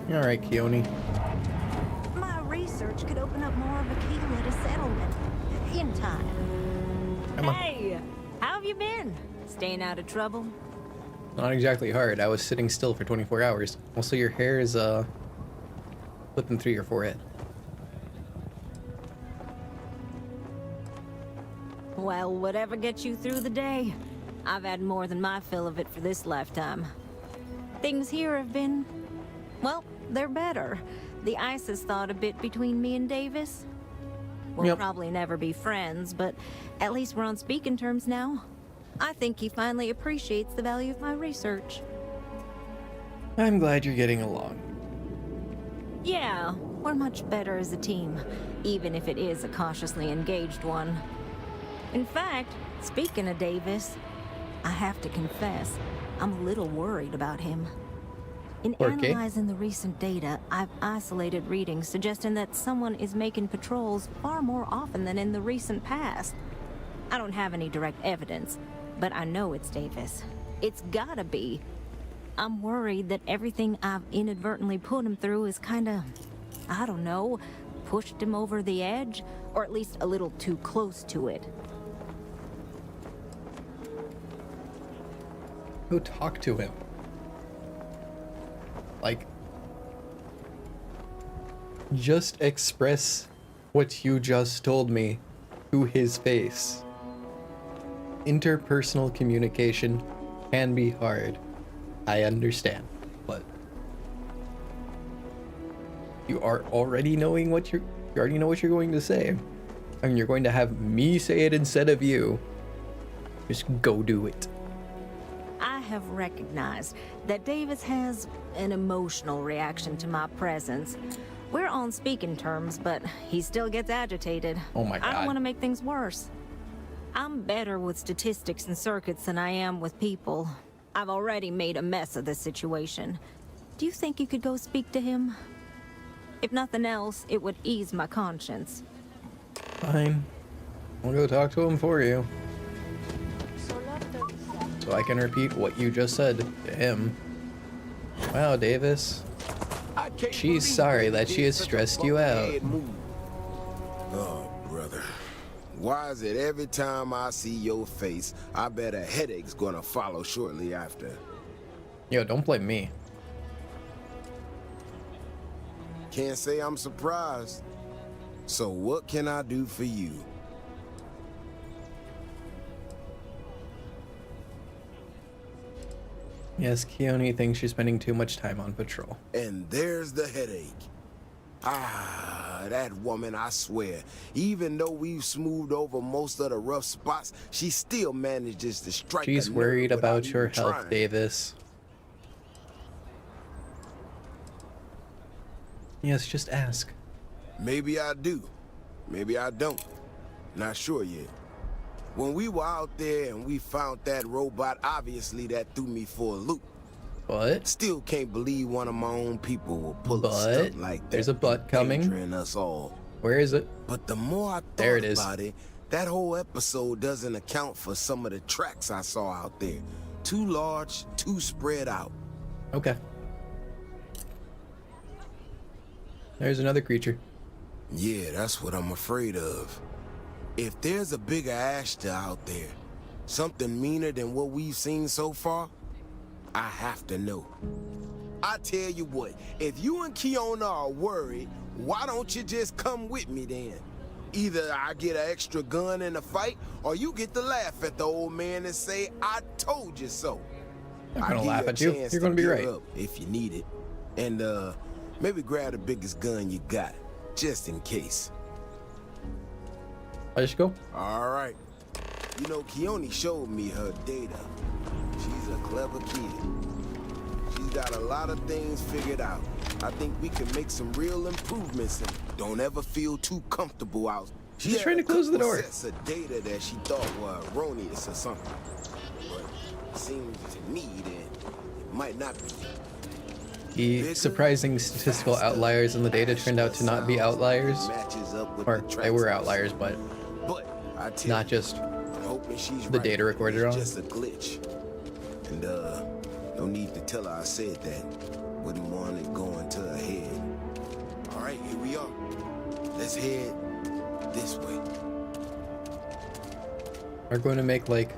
All right, Keone. My research could open up more of a key to settlement in time. Hey, how have you been? Staying out of trouble? Not exactly hard. I was sitting still for 24 hours. Also, your hair is flipping through your forehead. Well, whatever gets you through the day. I've had more than my fill of it for this lifetime. Things here have been, well, they're better. The ice has thawed a bit between me and Davis. We'll probably never be friends, but at least we're on speaking terms now. I think he finally appreciates the value of my research. I'm glad you're getting along. Yeah, we're much better as a team, even if it is a cautiously engaged one. In fact, speaking of Davis, I have to confess, I'm a little worried about him. In analyzing the recent data, I've isolated readings suggesting that someone is making patrols far more often than in the recent past. I don't have any direct evidence, but I know it's Davis. It's gotta be. I'm worried that everything I've inadvertently put him through is kinda, I don't know, pushed him over the edge, or at least a little too close to it. Go talk to him. Like, just express what you just told me to his face. Interpersonal communication can be hard. I understand, but you are already knowing what you already know what you're going to say, and you're going to have me say it instead of you. Just go do it. I have recognized that Davis has an emotional reaction to my presence. We're on speaking terms, but he still gets agitated. Oh my God. I don't want to make things worse. I'm better with statistics and circuits than I am with people. I've already made a mess of this situation. Do you think you could go speak to him? If nothing else, it would ease my conscience. Fine. I'll go talk to him for you. So I can repeat what you just said to him. Wow, Davis. She's sorry that she has stressed you out. Oh, brother. Why is it every time I see your face, I bet a headache's gonna follow shortly after? Yo, don't blame me. Can't say I'm surprised. So what can I do for you? Yes, Keone thinks you're spending too much time on patrol. And there's the headache. Ah, that woman, I swear. Even though we've smoothed over most of the rough spots, she still manages to strike. She's worried about your health, Davis. Yes, just ask. Maybe I do. Maybe I don't. Not sure yet. When we were out there and we found that robot, obviously that threw me for a loop. But still can't believe one of my own people will pull a stunt like that. There's a butt coming. Endangering us all. Where is it? But the more I thought about it, that whole episode doesn't account for some of the tracks I saw out there. Too large, too spread out. Okay. There's another creature. Yeah, that's what I'm afraid of. If there's a bigger Ashta out there, something meaner than what we've seen so far, I have to know. I tell you what, if you and Keone are worried, why don't you just come with me then? Either I get an extra gun in the fight, or you get to laugh at the old man and say, I told you so. I'm gonna laugh at you. You're gonna be right. If you need it. And maybe grab the biggest gun you got, just in case. I just go? All right. You know, Keone showed me her data. She's a clever kid. She's got a lot of things figured out. I think we can make some real improvements and don't ever feel too comfortable out. She's trying to close the door. Sets of data that she thought were erroneous or something. But it seems to me that it might not be. The surprising statistical outliers in the data turned out to not be outliers. Or they were outliers, but not just the data recorded on. Just a glitch. And no need to tell her I said that. Wouldn't want it going to her head. All right, here we are. Let's head this way. We're going to make like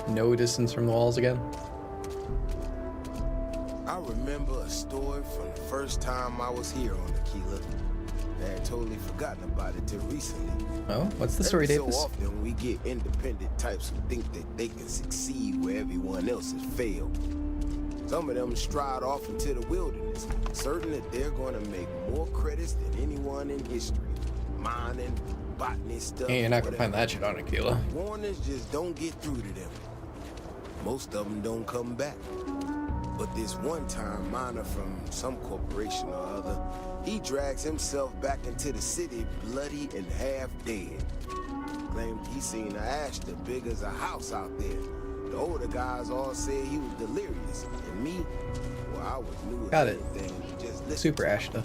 no distance from the walls again. I remember a story from the first time I was here on Aquila. I had totally forgotten about it till recently. Oh, what's the story, Davis? So often we get independent types who think that they can succeed where everyone else has failed. Some of them stride off into the wilderness, certain that they're going to make more credits than anyone in history. Mining, botany stuff. Hey, you're not going to find that shit on Aquila. Warnings just don't get through to them. Most of them don't come back. But this one-time miner from some corporation or other, he drags himself back into the city bloody and half dead. Claimed he seen an Ashta big as a house out there. The older guys all said he was delirious. And me, well, I was new Got at it. anything. Just listen. Super Ashta.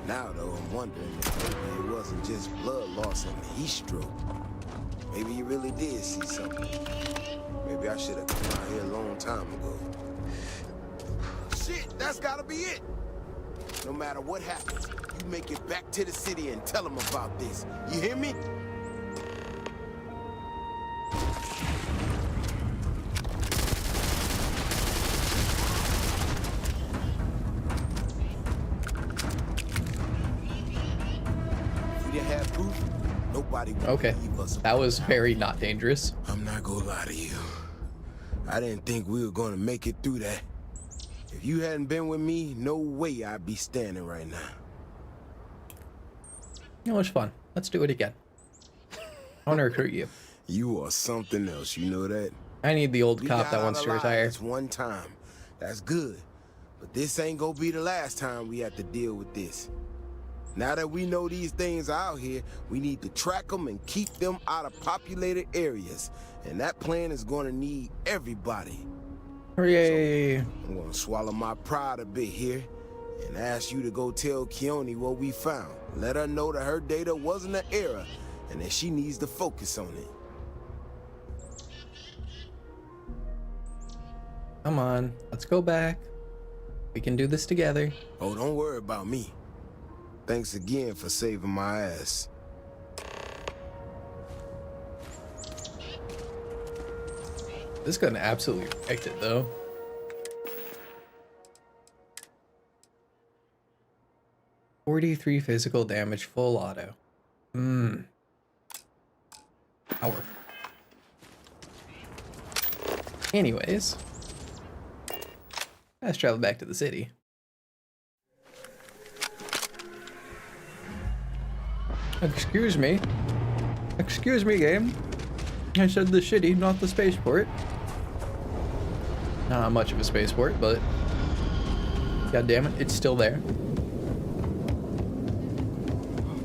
Now, though, I'm wondering if maybe it wasn't just blood loss and heat stroke. Maybe he really did see something. Maybe I should have come out here a long time ago. Shit, that's gotta be it. No matter what happens, you make it back to the city and tell them about this. You hear me? If we didn't have proof, nobody would believe us. That was very not dangerous. I'm not gonna lie to you. I didn't think we were gonna make it through that. If you hadn't been with me, no way I'd be standing right now. It was fun. Let's do it again. I want to recruit you. You are something else, you know that? I need the old cop that wants to retire. It's one time. That's good. But this ain't gonna be the last time we have to deal with this. Now that we know these things are out here, we need to track them and keep them out of populated areas. And that plan is gonna need everybody. Hooray! So, I'm gonna swallow my pride a bit here and ask you to go tell Keone what we found. Let her know that her data wasn't an error and that she needs to focus on it. Come on, let's go back. We can do this together. Oh, don't worry about me. Thanks again for saving my ass. This gun absolutely wrecked it though. .43 physical damage, full auto. Powerful. Anyways, let's travel back to the city. Excuse me, game. I said the city, not the spaceport. Not much of a spaceport, but god damn it, it's still there.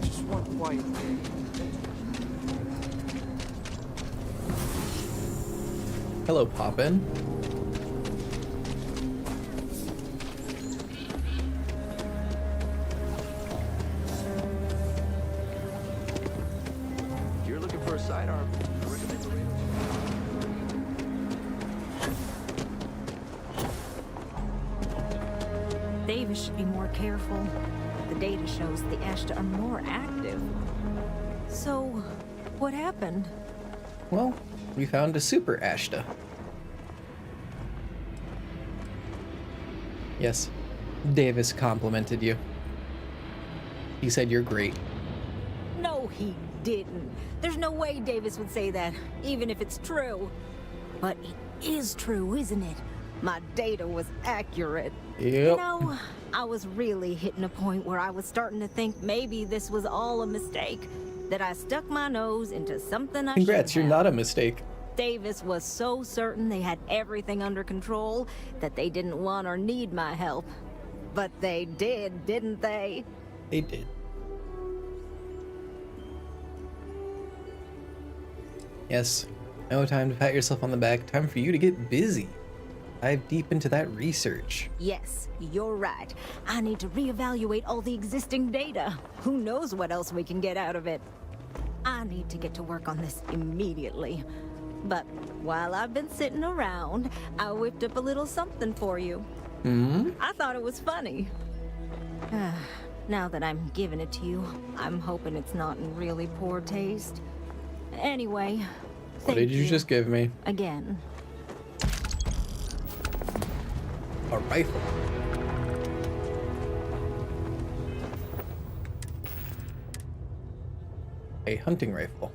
Just one quiet day. Hello, Poppin'. You're looking for a sidearm. I recommend the Raiders. Davis should be more careful. The data shows the Ashta are more active. So, what happened? Well, we found a super Ashta. Yes, Davis complimented you. He said you're great. No, he didn't. There's no way Davis would say that, even if it's true. But it is true, isn't it? My data was accurate. Yep. You know, I was really hitting a point where I was starting to think maybe this was all a mistake. That I stuck my nose into something I Congrats, shouldn't you're have. not a mistake. Davis was so certain they had everything under control that they didn't want or need my help. But they did, didn't they? They did. Yes, no time to pat yourself on the back. Time for you to get busy. Dive deep into that research. Yes, you're right. I need to reevaluate all the existing data. Who knows what else we can get out of it? I need to get to work on this immediately. But while I've been sitting around, I whipped up a little something for you. I thought it was funny. Now that I'm giving it to you, I'm hoping it's not in really poor taste. Anyway, What did you just give me? again. A rifle. A hunting rifle.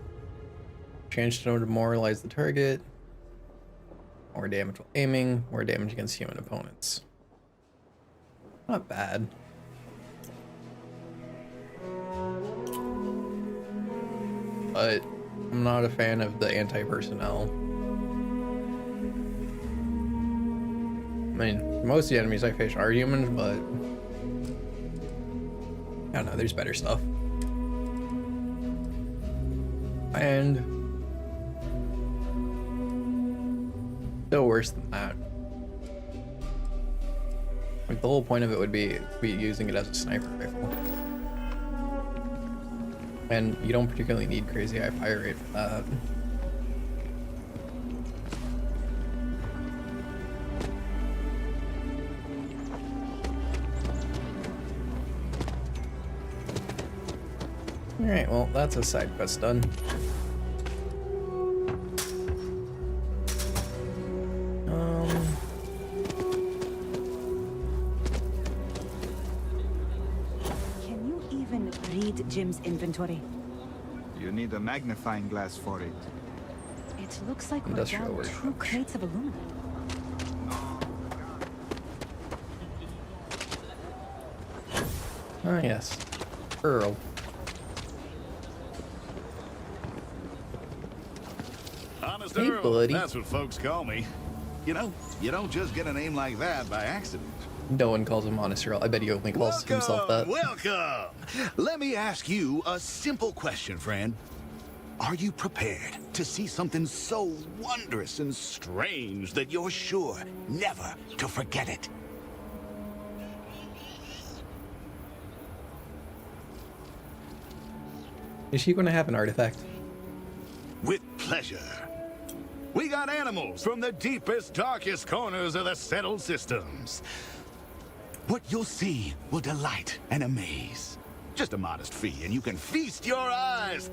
Change to demoralize the target. More damage while aiming. More damage against human opponents. Not bad. But I'm not a fan of the anti-personnel. I mean, most of the enemies I face are humans, but I don't know, there's better stuff. And still worse than that. Like, the whole point of it would be using it as a sniper rifle. And you don't particularly need crazy high fire rate for that. Alright, well, that's a side quest done. Can you even read Jim's inventory? You need a magnifying glass for it. It looks like we're Industrial down workshop. 2 crates of aluminum. Oh, yes. Earl. Honest Hey, Earl, buddy. that's what folks call me. You know, you don't just get a name like that by accident. No one calls him Honest Earl. I bet he only calls himself that. Welcome! Let me ask you a simple question, friend. Are you prepared to see something so wondrous and strange that you're sure never to forget it? Is she going to have an artifact? With pleasure. We got animals from the deepest, darkest corners of the settled systems. What you'll see will delight and amaze. Just a modest fee, and you can feast your eyes.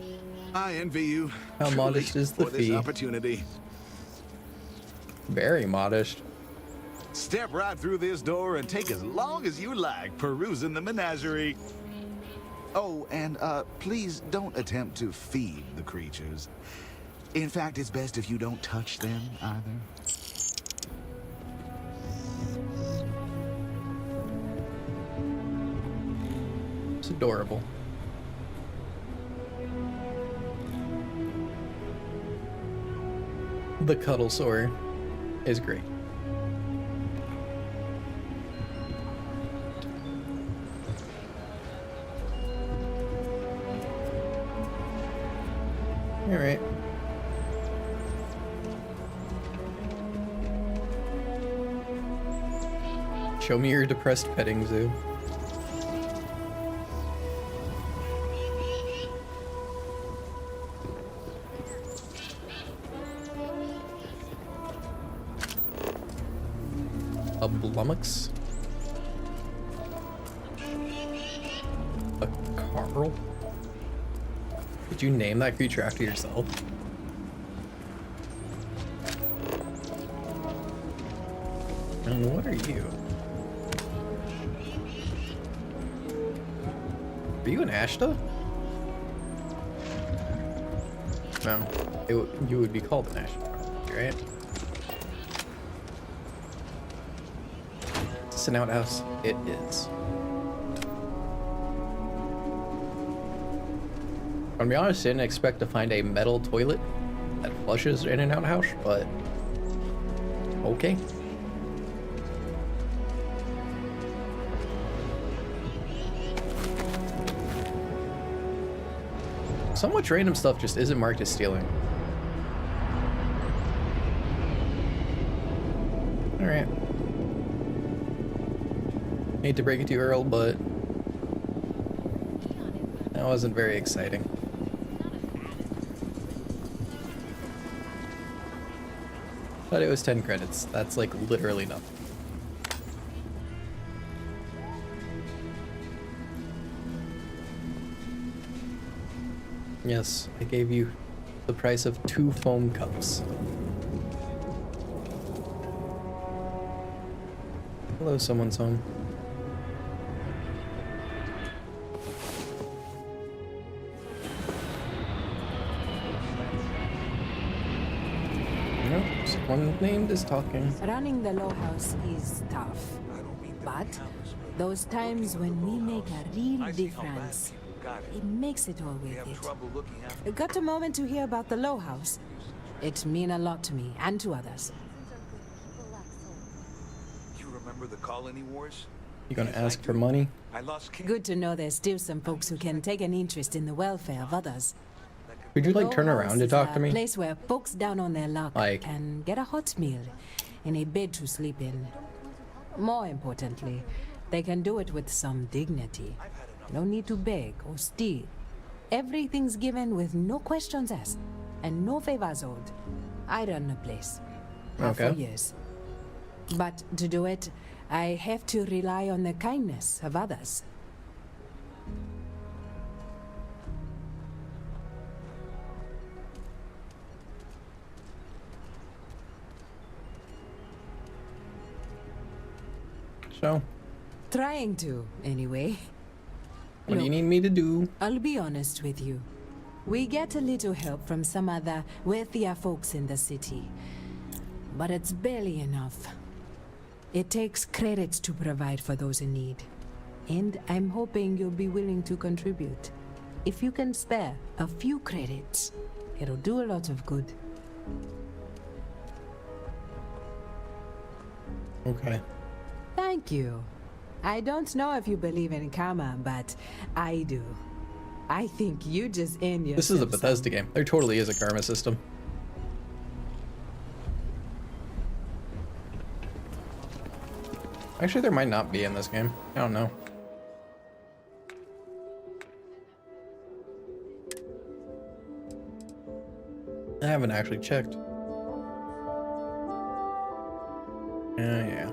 I envy you. How truly, modest is the for this fee? opportunity. Very modest. Step right through this door and take as long as you like perusing the menagerie. Oh, and please don't attempt to feed the creatures. In fact, it's best if you don't touch them either. It's adorable. The cuddle sore is great. All right. Show me your depressed petting zoo. A Blummox? A Carl? Did you name that creature after yourself? And what are you? Are you an Ashta? No, you would be called an Ashta, right? Is this an outhouse? It is. To be honest, I didn't expect to find a metal toilet that flushes in an outhouse, but okay. So much random stuff just isn't marked as stealing. Alright. Hate to break it to you, Earl, but that wasn't very exciting. But it was 10 credits. That's like literally nothing. Yes, I gave you the price of 2 foam cups. Hello, someone's home. Nope, someone named is talking. Running the low house is tough, but those times when we make a real difference, it makes it all worth it. I got a moment to hear about the low house. It means a lot to me and to others. You remember the colony wars? You gonna ask for money? Good to know there's still some folks who can take an interest in the welfare of others. Could you like turn Low around house to is talk to me? A place where folks down on their luck Like- can get a hot meal and a bed to sleep in. More importantly, they can do it with some dignity. No need to beg or steal. Everything's given with no questions asked and no favors owed. I run the place. For Okay. years. But to do it, I have to rely on the kindness of others. So, Trying to, anyway. what do you need me to do? I'll be honest with you. We get a little help from some other wealthier folks in the city. But it's barely enough. It takes credits to provide for those in need. And I'm hoping you'll be willing to contribute. If you can spare a few credits, it'll do a lot of good. Okay. Thank you. I don't know if you believe in karma, but I do. I think you just end yourself. This is a Bethesda game. There totally is a karma system. Actually, there might not be in this game. I don't know. I haven't actually checked. Yeah.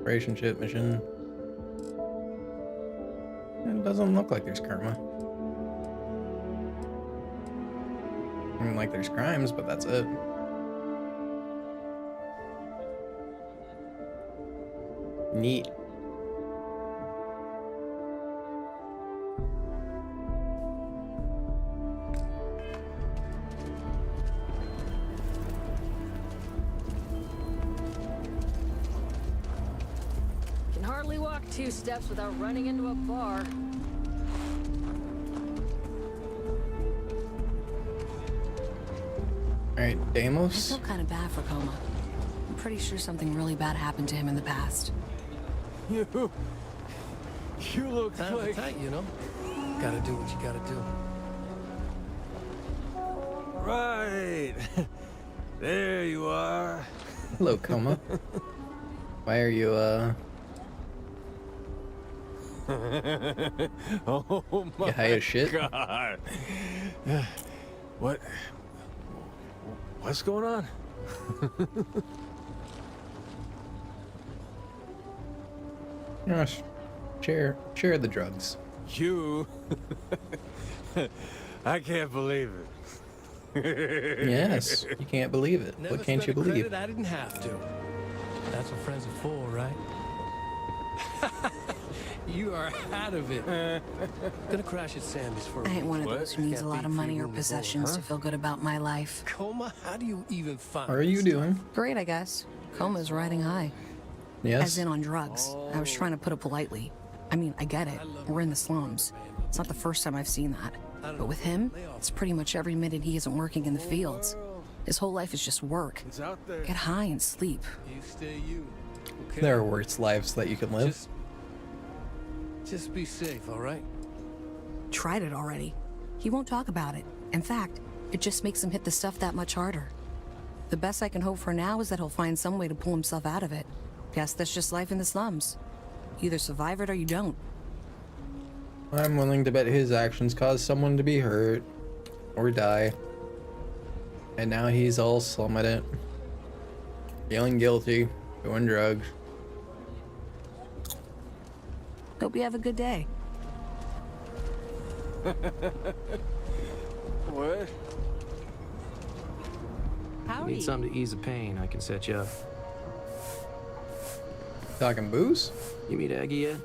Relationship mission. It doesn't look like there's karma. I mean, like, there's crimes, but that's it. Neat. Can hardly walk 2 steps without running into a bar. Alright, I Deimos. feel kind of bad for Coma. I'm pretty sure something really bad happened to him in the past. You look Time like... to tight, you know? Gotta do what you gotta do. Right. There you are. Hello, Coma. Why are you, Oh my you high as shit? God. What's going on? Gosh, share the drugs. You... I can't believe it. Yes, you can't believe it. Never What can't you spent a believe? credit I didn't have to. That's what friends are for, right? You are out of it. Gonna crash at Sammy's for a I ain't one of week. those who needs a Can't lot beat of money free or room and board, possessions huh? to feel good about my life. Coma, how do you even find How are you doing? Great, I guess. Coma's riding high. Yes. As in on drugs. I was trying to put it politely. I mean, I get it. We're in the slums. It's not the first time I've seen that. But with him, it's pretty much every minute he isn't working in the fields. His whole life is just work. It's out there. Get high and sleep. You stay you. Okay? There are worse lives that you can live. Just be safe, all right? Tried it already. He won't talk about it. In fact, it just makes him hit the stuff that much harder. The best I can hope for now is that he'll find some way to pull himself out of it. Guess that's just life in the slums. You either survive it or you don't. I'm willing to bet his actions caused someone to be hurt or die. And now he's all slum at it. Feeling guilty, doing drugs. Hope you have a good day. What? Howdy. Need something to ease the pain, I can set you up. Talking booze? You meet Aggie yet?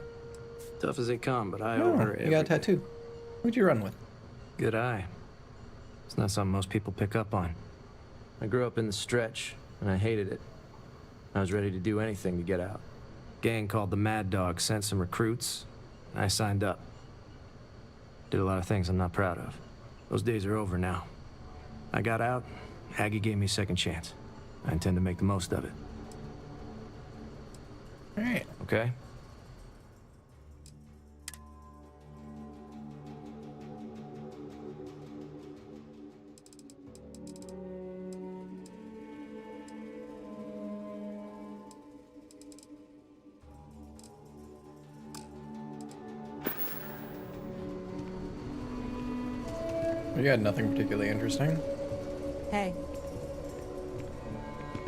Tough as they come, but I No, owe her you got a tattoo. Who'd you run with? Good eye. It's not something most people pick up on. I grew up in the stretch, and I hated it. I was ready to do anything to get out. Gang called the Mad Dog sent some recruits, and I signed up. Did a lot of things I'm not proud of. Those days are over now. I got out, Aggie gave me a second chance. I intend to make the most of it. All right. Okay? You had nothing particularly interesting. Hey.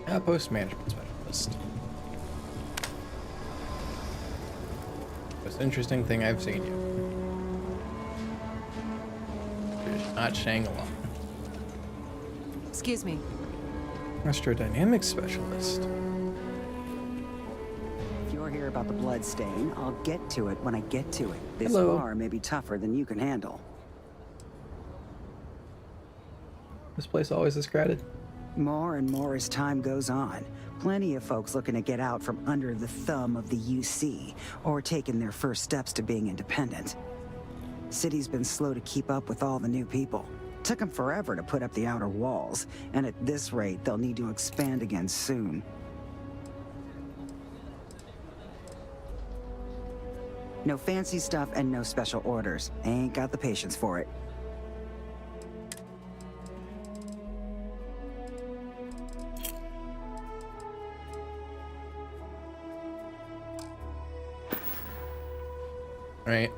Outpost management specialist. Most interesting thing I've seen you. You're just not Shang-Along. Excuse me. Astrodynamics specialist. If you're here about the blood stain, I'll get to it when I get to it. This Hello. bar may be tougher than you can handle. This place always is crowded. More and more as time goes on. Plenty of folks looking to get out from under the thumb of the UC, or taking their first steps to being independent. City's been slow to keep up with all the new people. Took them forever to put up the outer walls, and at this rate, they'll need to expand again soon. No fancy stuff and no special orders. Ain't got the patience for it. Right.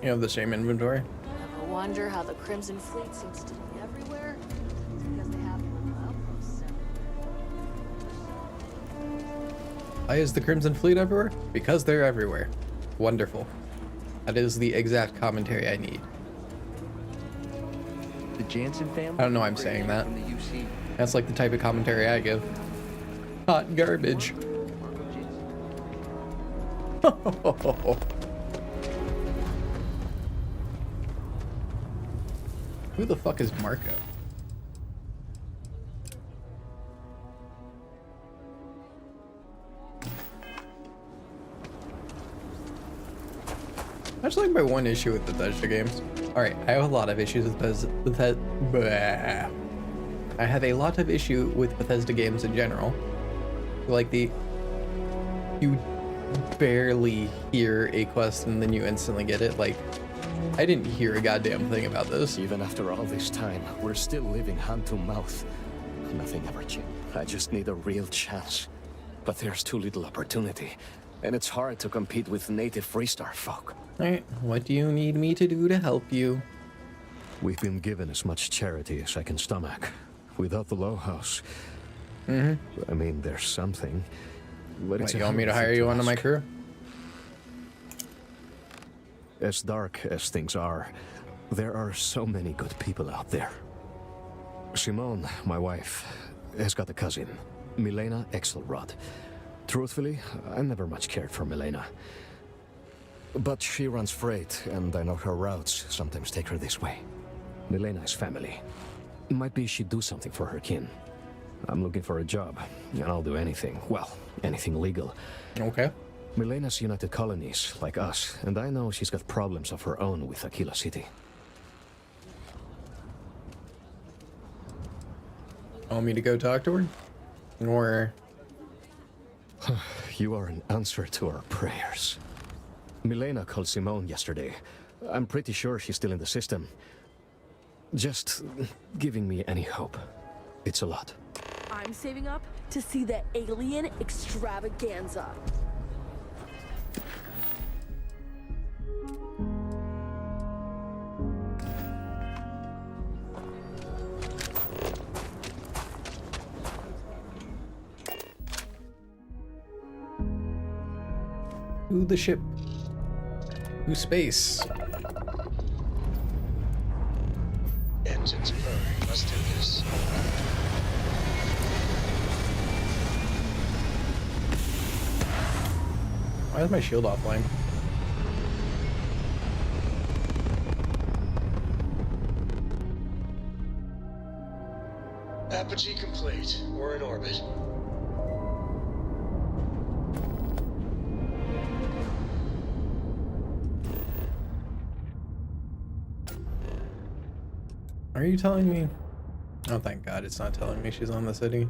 You have the same inventory? Ever wonder how the Crimson Fleet seems to be everywhere? It's because they have outposts everywhere. Why is the Crimson Fleet everywhere? Because they're everywhere. Wonderful. That is the exact commentary I need. The Jansen family? I don't know why I'm saying that. That's like the type of commentary I give. Hot garbage. Who the fuck is Marco? That's like my one issue with Bethesda games. Alright, I have a lot of issues with Bethesda. I have a lot of issue with Bethesda games in general. Like you barely hear a quest and then you instantly get it. Like, I didn't hear a goddamn thing about this. Even after all this time, we're still living hand to mouth. Nothing ever changed. I just need a real chance. But there's too little opportunity, and it's hard to compete with native Freestar folk. Alright, what do you need me to do to help you? We've been given as much charity as I can stomach. Without the Low House, I mean, there's something. But Wait, you want me to hire you onto my crew? As dark as things are, there are so many good people out there. Simone, my wife, has got a cousin, Milena Exelrod. Truthfully, I never much cared for Milena. But she runs freight, and I know her routes sometimes take her this way. Milena is family. Might be she'd do something for her kin. I'm looking for a job, and I'll do anything. Well, anything legal. Okay. Milena's United Colonies, like us, and I know she's got problems of her own with Aquila City. Want me to go talk to her? Or... You are an answer to our prayers. Milena called Simone yesterday. I'm pretty sure she's still in the system. Just giving me any hope. It's a lot. I'm saving up to see the alien extravaganza. To the ship. To space. Engines burning. Let's do this. Why is my shield offline? Apogee complete. We're in orbit. Are you telling me? Oh, thank God it's not telling me she's on the city.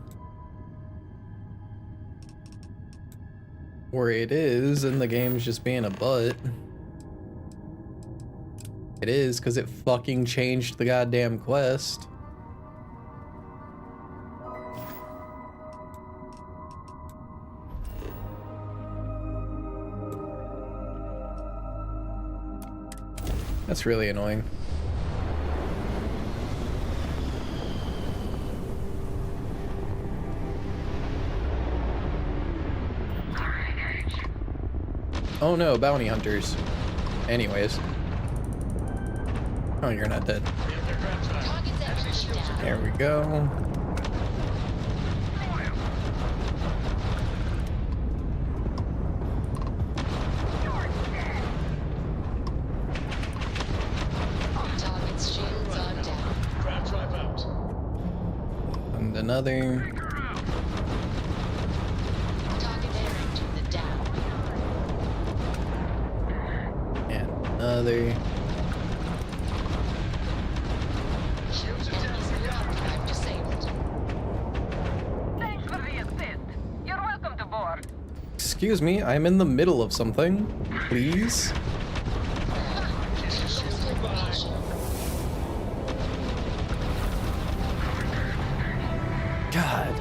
Or it is, and the game's just being a butt. It is, because it fucking changed the goddamn quest. That's really annoying. Oh no, bounty hunters. Anyways. Oh, you're not dead. There we go. And another. Another. Excuse me, I'm in the middle of something. Please? God.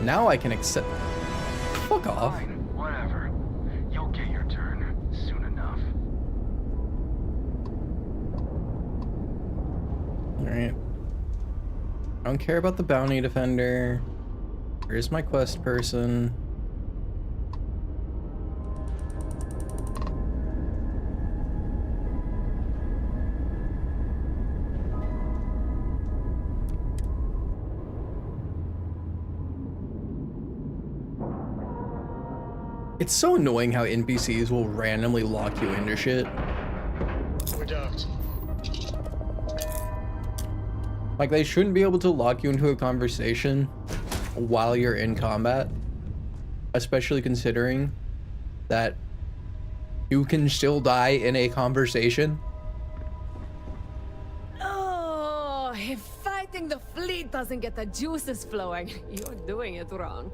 Now I can accept. Fuck off. Whatever. You'll get your turn soon enough. Alright. I don't care about the bounty defender. Where's my quest person? It's so annoying how NPCs will randomly lock you into shit. We're docked. Like, they shouldn't be able to lock you into a conversation while you're in combat, especially considering that you can still die in a conversation. Oh, if fighting the fleet doesn't get the juices flowing, you're doing it wrong.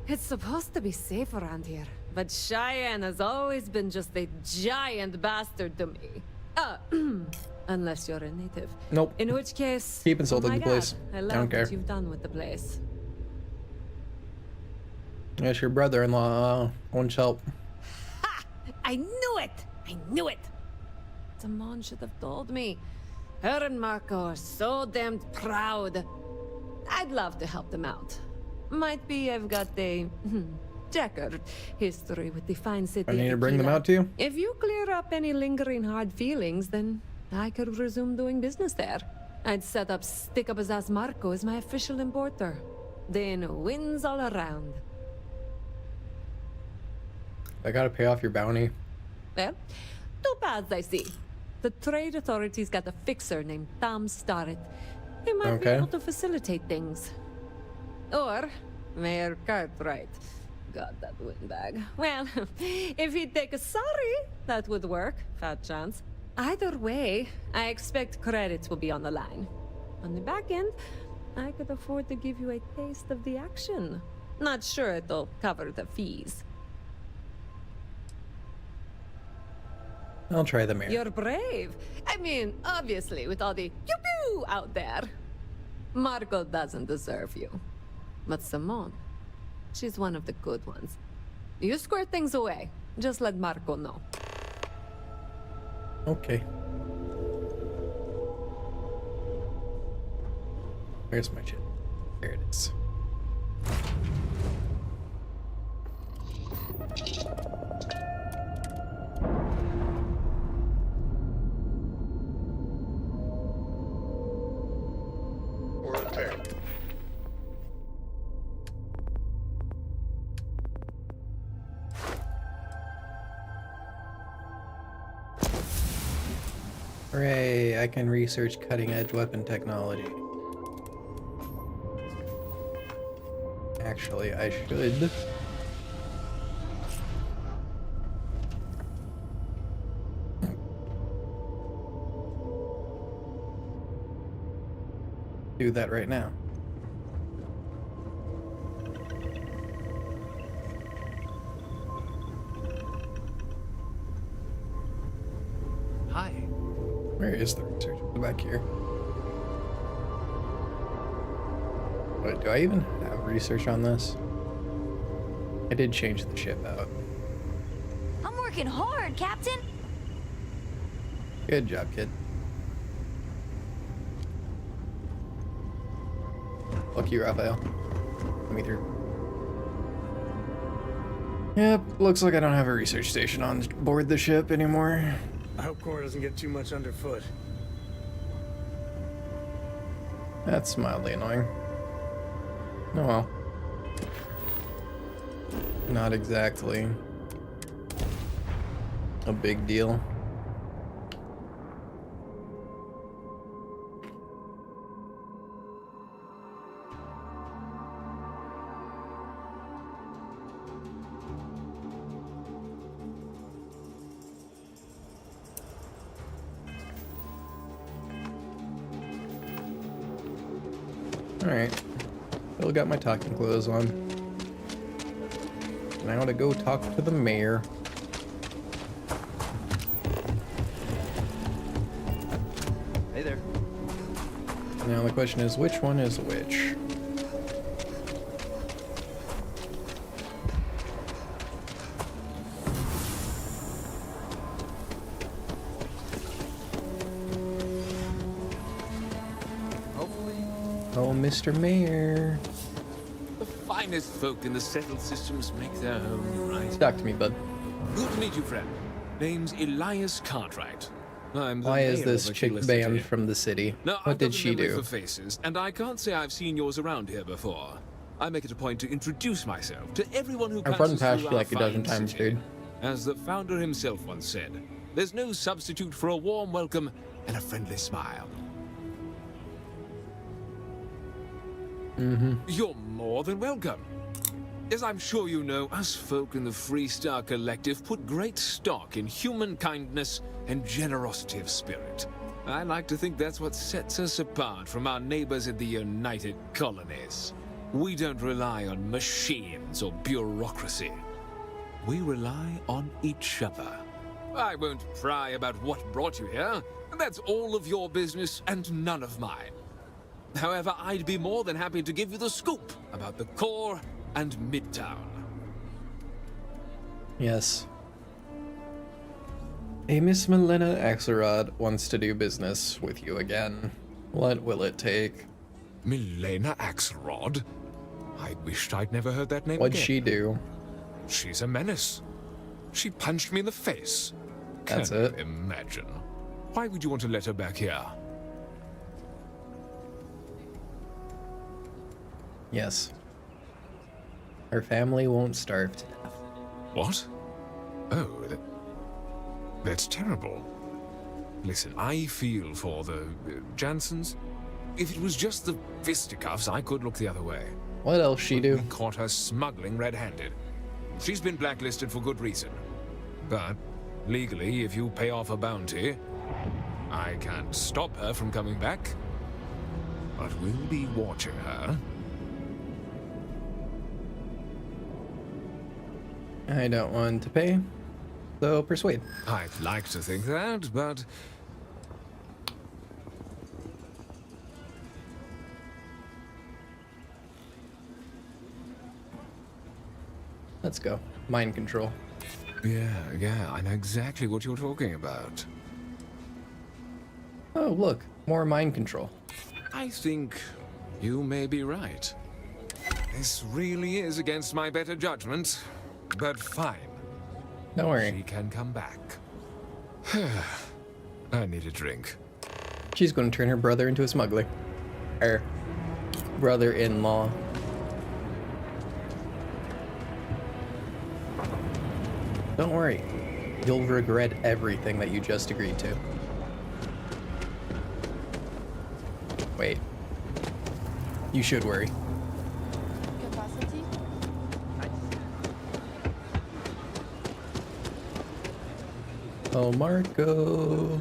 It's supposed to be safe around here, but Cheyenne has always been just a giant bastard to me. Unless you're a native. Nope. In which case, Keep insulting oh my the place. God, I I love don't care. what you've done with the place. Yes, your brother-in-law wants help. I knew it! I knew it! Damon should have told me. Her and Marco are so damned proud. I'd love to help them out. Might be I've got a checkered history with the fine city. I need to of bring them Aquila. out to you. If you clear up any lingering hard feelings, then I could resume doing business there. I'd set up stick-up-his-ass Marco as my official importer. Then wins all around. I gotta pay off your bounty. Well, two paths I see. The trade authorities got a fixer named Tom Starrett. He might be Okay. able to facilitate things. Or Mayor Cartwright. God, that windbag. Well, if he'd take a sorry, that would work. Fat chance. Either way, I expect credits will be on the line. On the back end, I could afford to give you a taste of the action. Not sure it'll cover the fees. I'll try the mayor. You're brave. I mean, obviously, with all the pew-pew out there. Marco doesn't deserve you. But Simone, she's one of the good ones. You square things away. Just let Marco know. Okay. Where's my shit? There it is. We're repaired. Hooray, I can research cutting-edge weapon technology. Actually, I should. Do that right now. Hi. Where is the research? Back here. Wait, do I even have research on this? I did change the ship out. I'm working hard, Captain. Good job, kid. Fuck you, Raphael. Let me through. Yep, looks like I don't have a research station on board the ship anymore. I hope Cora doesn't get too much underfoot. That's mildly annoying. Oh well. Not exactly a big deal. Alright. Still got my talking clothes on. Now to go talk to the mayor. Hey there. Now the question is, which one is which? Oh, Mr. Mayor. The finest folk in the settled systems make their home right. Talk to me, bud. Good to meet you, friend. Name's Elias Cartwright. I'm the Why is mayor this of chick Aquila banned City. from the city? Now, What I've did got a she memory do? for faces, and I can't say I've seen yours around here before. I make it a point to introduce myself to everyone who I've run passes past through you our like a dozen fine times, city. dude. As the founder himself once said, there's no substitute for a warm welcome and a friendly smile. You're more than welcome. As I'm sure you know, us folk in the Freestar Collective put great stock in human kindness and generosity of spirit. I like to think that's what sets us apart from our neighbors in the United Colonies. We don't rely on machines or bureaucracy. We rely on each other. I won't pry about what brought you here. That's all of your business and none of mine. However, I'd be more than happy to give you the scoop about the core and Midtown. Yes. A Miss Milena Axelrod wants to do business with you again. What will it take? Milena Axelrod? I wished I'd never heard that name What'd again. she do? She's a menace. She punched me in the face. That's Can it. you imagine? Why would you want to let her back here? Yes. Her family won't starve to death. What? Oh, that's terrible. Listen, I feel for the Jansens. If it was just the fisticuffs, I could look the other way. What else she do? We caught her smuggling red-handed. She's been blacklisted for good reason. But, legally, if you pay off a bounty, I can't stop her from coming back. But we'll be watching her. I don't want to pay, so persuade. I'd like to think that, but... Let's go. Mind control. Yeah, I know exactly what you're talking about. Oh, look. More mind control. I think you may be right. This really is against my better judgment, but fine. Don't worry. She can come back. I need a drink. She's going to turn her brother into a smuggler. Her brother-in-law. Don't worry. You'll regret everything that you just agreed to. Wait. You should worry. Capacity? Oh, Marco.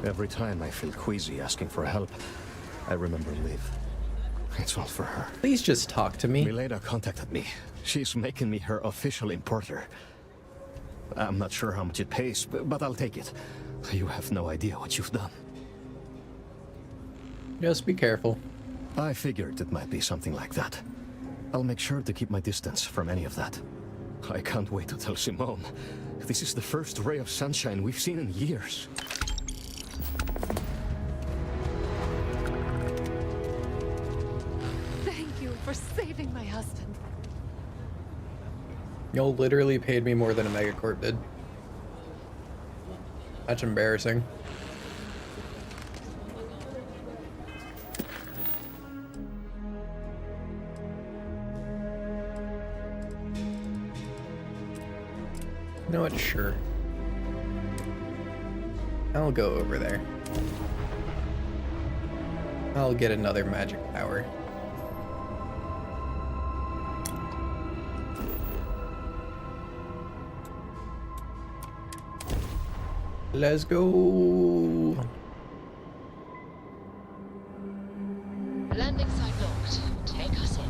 Every time I feel queasy asking for help, I remember Liv. It's all for her. Please just talk to me. Milena contacted me. She's making me her official importer. I'm not sure how much it pays, but I'll take it. You have no idea what you've done. Just be careful. I figured it might be something like that. I'll make sure to keep my distance from any of that. I can't wait to tell Simone. This is the first ray of sunshine we've seen in years. Thank you for saving my husband. Y'all literally paid me more than a Megacorp did. That's embarrassing. You know what? Sure. I'll go over there. I'll get another magic power. Let's go. Landing site locked. Take us in.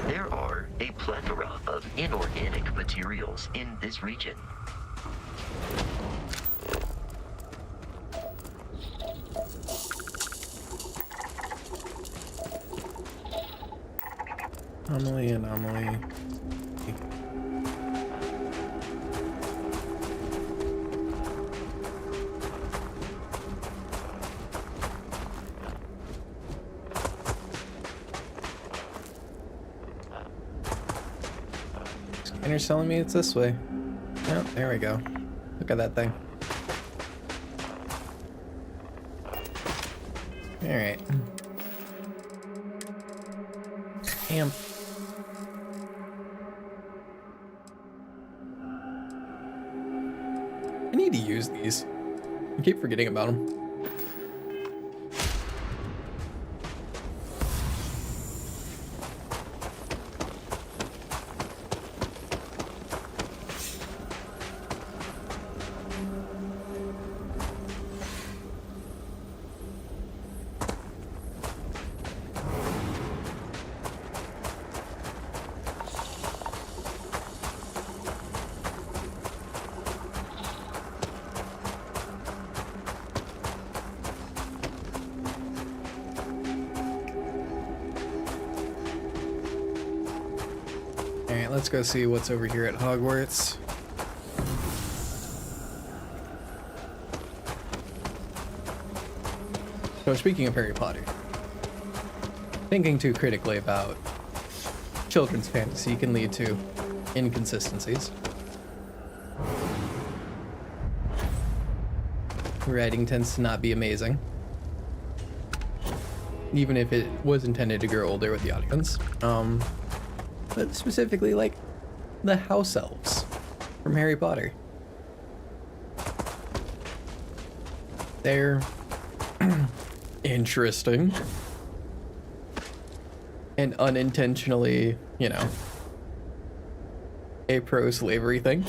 There are a plethora of inorganic materials in this region. Anomaly. And you're telling me it's this way. Oh, there we go. Look at that thing. Alright. Damn. I need to use these. I keep forgetting about them. Alright, let's go see what's over here at Hogwarts. So speaking of Harry Potter, thinking too critically about children's fantasy can lead to inconsistencies. Writing tends to not be amazing, even if it was intended to grow older with the audience. But specifically, like, the house elves from Harry Potter. They're interesting and unintentionally, you know, a pro-slavery thing.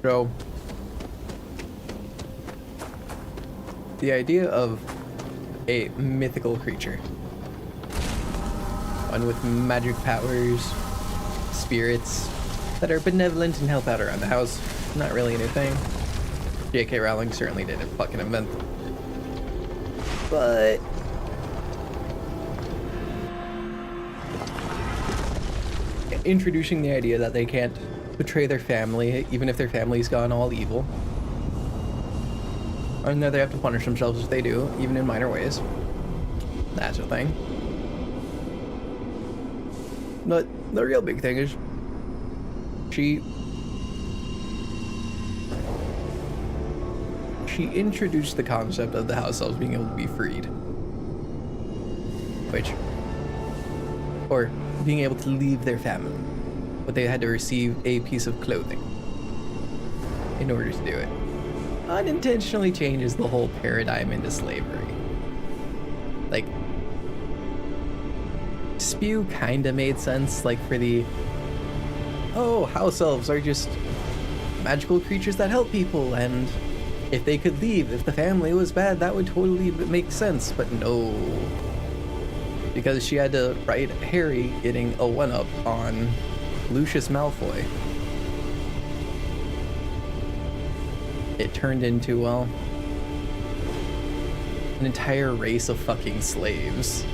So, the idea of a mythical creature, one with magic powers, spirits that are benevolent and help out around the house, not really a new thing. J.K. Rowling certainly didn't fucking invent them. But introducing the idea that they can't betray their family, even if their family's gone all evil, and that they have to punish themselves if they do, even in minor ways. That's a thing. But the real big thing is she introduced the concept of the house elves being able to be freed. Or being able to leave their family, but they had to receive a piece of clothing in order to do it. Unintentionally changes the whole paradigm into slavery. Like, Spew kinda made sense, like for the, oh, house elves are just magical creatures that help people, and if they could leave, if the family was bad, that would totally make sense, but no. Because she had to write Harry getting a 1-up on Lucius Malfoy. It turned into, well, an entire race of fucking slaves.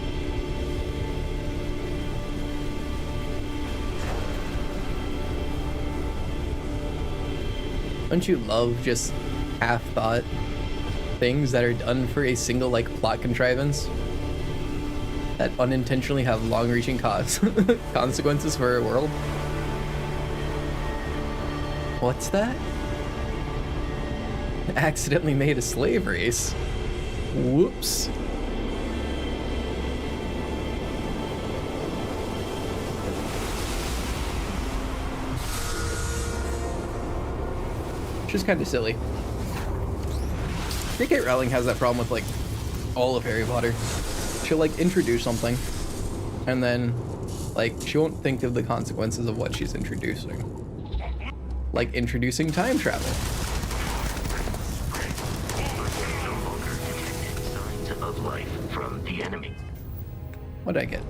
Don't you love just half-thought things that are done for a single, like, plot contrivance that unintentionally have long-reaching consequences for a world? What's that? Accidentally made a slave race. Whoops. Which is kind of silly. J.K. Rowling has that problem with, like, all of Harry Potter. She'll, like, introduce something, and then, like, she won't think of the consequences of what she's introducing. Like introducing time travel. Signs of life from the enemy. What'd I get?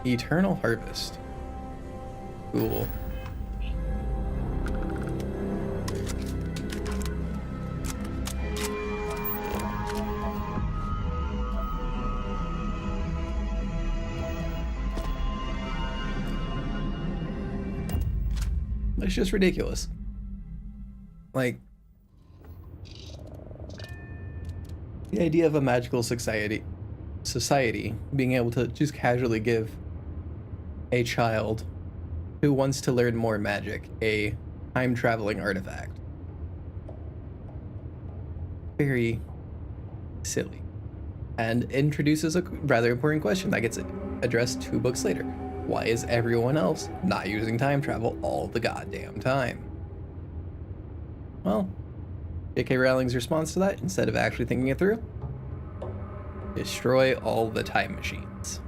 Eternal Harvest. Cool. It's just ridiculous. Like, The idea of a magical society being able to just casually give a child who wants to learn more magic a time-traveling artifact. Very silly. And introduces a rather important question that gets addressed 2 books later. Why is everyone else not using time travel all the goddamn time? Well, J.K. Rowling's response to that, instead of actually thinking it through, destroy all the time machines.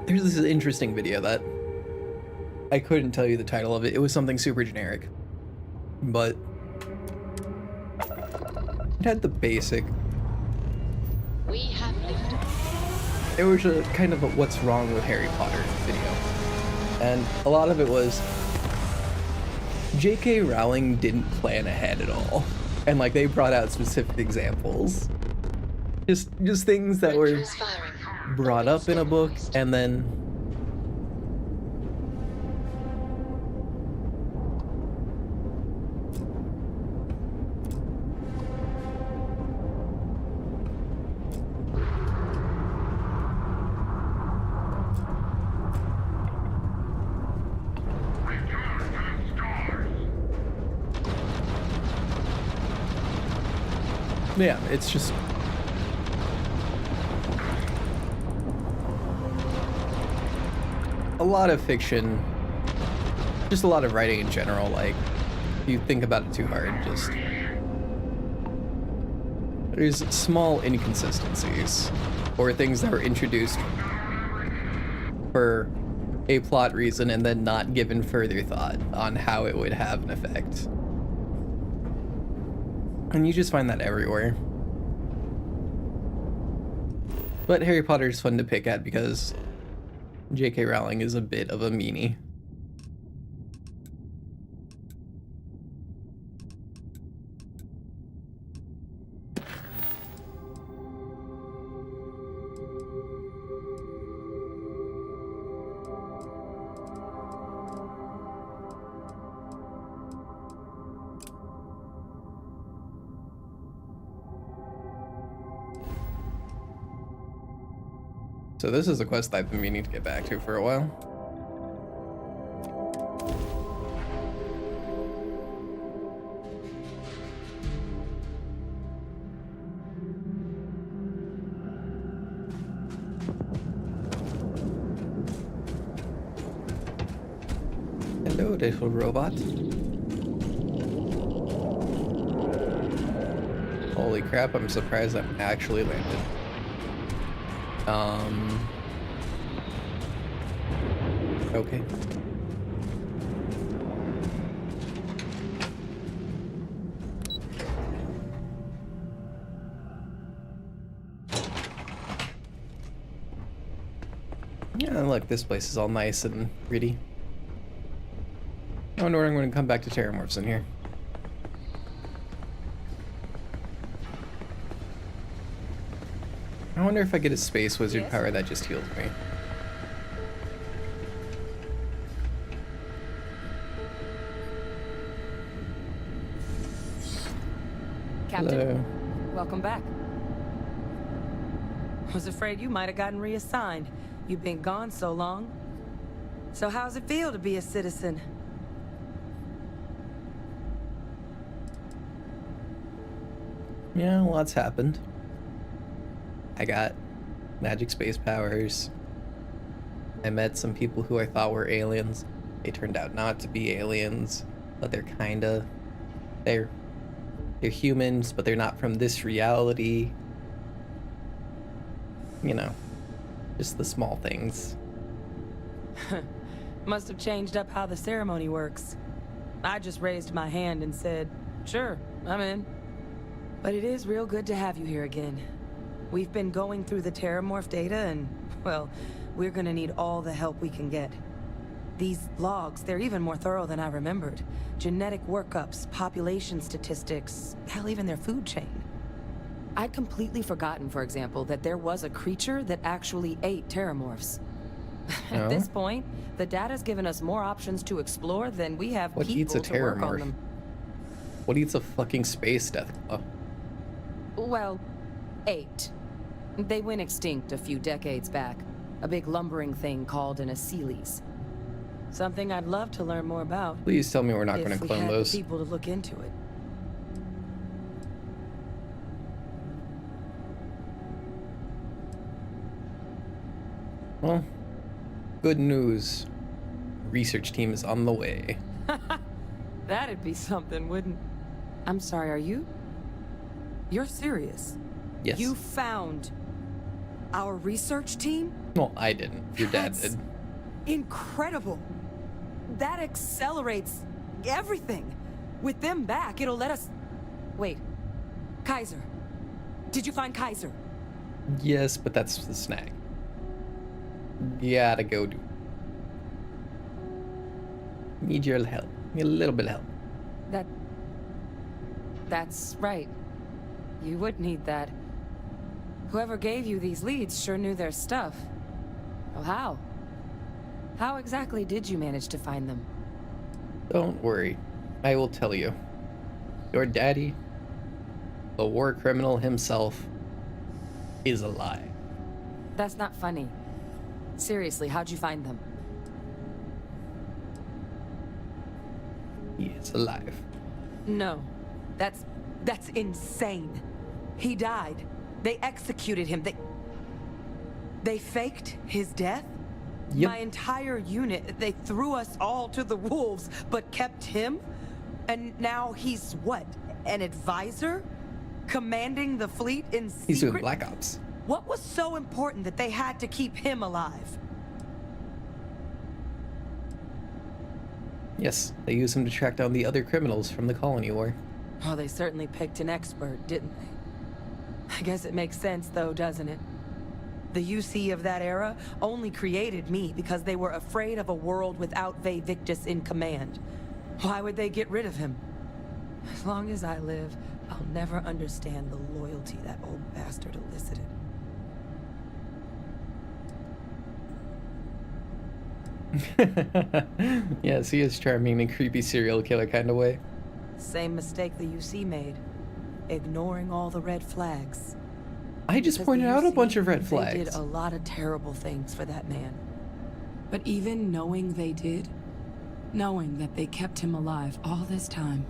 There's this interesting video that I couldn't tell you the title of it. It was something super generic, but it had the basic. We have lifted. It was a kind of a what's wrong with Harry Potter video. And a lot of it was J.K. Rowling didn't plan ahead at all. And like they brought out specific examples. Just things that were brought up in a book and then yeah, it's just a lot of fiction, just a lot of writing in general. Like, if you think about it too hard, just there's small inconsistencies or things that were introduced for a plot reason and then not given further thought on how it would have an effect. And you just find that everywhere. But Harry Potter is fun to pick at because J.K. Rowling is a bit of a meanie. So this is a quest I've been meaning to get back to for a while. Hello, little robot. Holy crap, I'm surprised I'm actually landed. Okay. Yeah, look, this place is all nice and pretty. I wonder when I'm going to come back to Terramorphs in here. I wonder if I get a space wizard power that just heals me. Captain, hello. Welcome back. Was afraid you might have gotten reassigned. You've been gone so long. So how's it feel to be a citizen? Yeah, lots happened. I got magic space powers. I met some people who I thought were aliens. They turned out not to be aliens, but they're kinda... They're humans, but they're not from this reality. You know, just the small things. Must have changed up how the ceremony works. I just raised my hand and said, sure, I'm in. But it is real good to have you here again. We've been going through the Terramorph data and, well, we're gonna need all the help we can get. These logs, they're even more thorough than I remembered. Genetic workups, population statistics, hell, even their food chain. I'd completely forgotten, for example, that there was a creature that actually ate Terramorphs. At No? this point, the data's given us more options to explore than we have What eats a people to work on terramorph? them. What eats a fucking space deathclaw? Well, 8. They went extinct a few decades back. A big lumbering thing called an Aceles. Something I'd love to learn more about. Please tell me we're not going to if we clone had the those. people to look into it. Well, good news. Research team is on the way. That'd be something, wouldn't? I'm sorry, are you? You're serious? Yes. You found our research team? Well, I didn't. Your dad That's did. incredible. That accelerates everything. With them back, it'll let us... Wait. Kaiser. Did you find Kaiser? Yes, but that's the snag. Gotta go do. Need your help. Need a little bit of help. That's right. You would need that. Whoever gave you these leads sure knew their stuff. Well, how? How exactly did you manage to find them? Don't worry. I will tell you. Your daddy, the war criminal himself, is alive. That's not funny. Seriously, how'd you find them? He is alive. No. That's insane. He died. They executed him. They faked his death? Yep. My entire unit, they threw us all to the wolves, but kept him? And now he's what? An advisor? Commanding the fleet in secret? He's doing Black Ops. What was so important that they had to keep him alive? Yes, they use him to track down the other criminals from the colony war. Oh, they certainly picked an expert, didn't they? I guess it makes sense, though, doesn't it? The UC of that era only created me because they were afraid of a world without Vae Victus in command. Why would they get rid of him? As long as I live, I'll never understand the loyalty that old bastard elicited. Yes, he is charming in a creepy serial killer kind of way. Same mistake the UC made. Ignoring all the red flags. I just Because pointed the out a UC, bunch of red They flags. did a lot of terrible things for that man. But even knowing they did, knowing that they kept him alive all this time,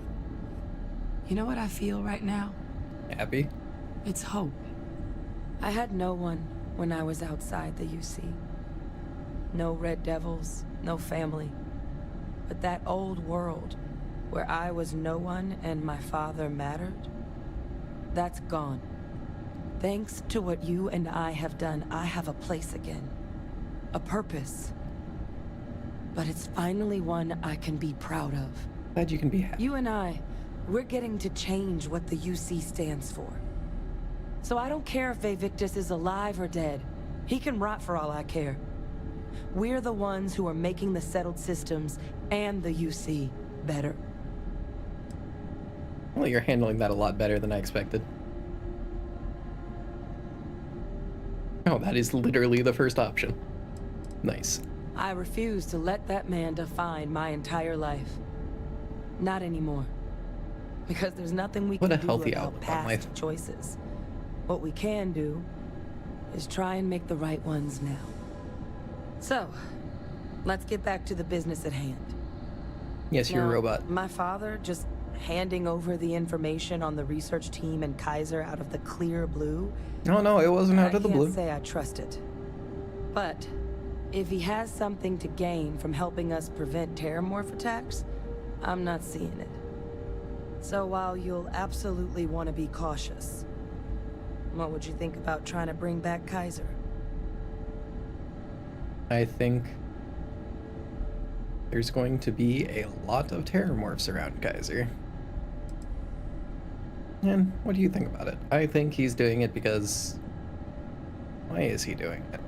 you know what I feel right now? Happy? It's hope. I had no one when I was outside the UC. No Red Devils, no family. But that old world, where I was no one and my father mattered, that's gone. Thanks to what you and I have done, I have a place again. A purpose. But it's finally one I can be proud of. Glad you can be happy. You and I, we're getting to change what the UC stands for. So I don't care if Vae Victus is alive or dead. He can rot for all I care. We're the ones who are making the settled systems and the UC better. Well, you're handling that a lot better than I expected. Oh, that is literally the first option. Nice. I refuse to let that man define my entire life. Not anymore. Because there's nothing we What can a do healthy about outlook on past life. choices. What we can do is try and make the right ones now. So, let's get back to the business at hand. Yes, you're a Now, robot. My father just handing over the information on the research team and Kaiser out of the clear blue. No, no, it wasn't out of the I blue. can't say I trust it. But if he has something to gain from helping us prevent terramorph attacks, I'm not seeing it. So while you'll absolutely want to be cautious, what would you think about trying to bring back Kaiser? I think there's going to be a lot of terramorphs around Kaiser. And what do you think about it? I think he's doing it because... Why is he doing it?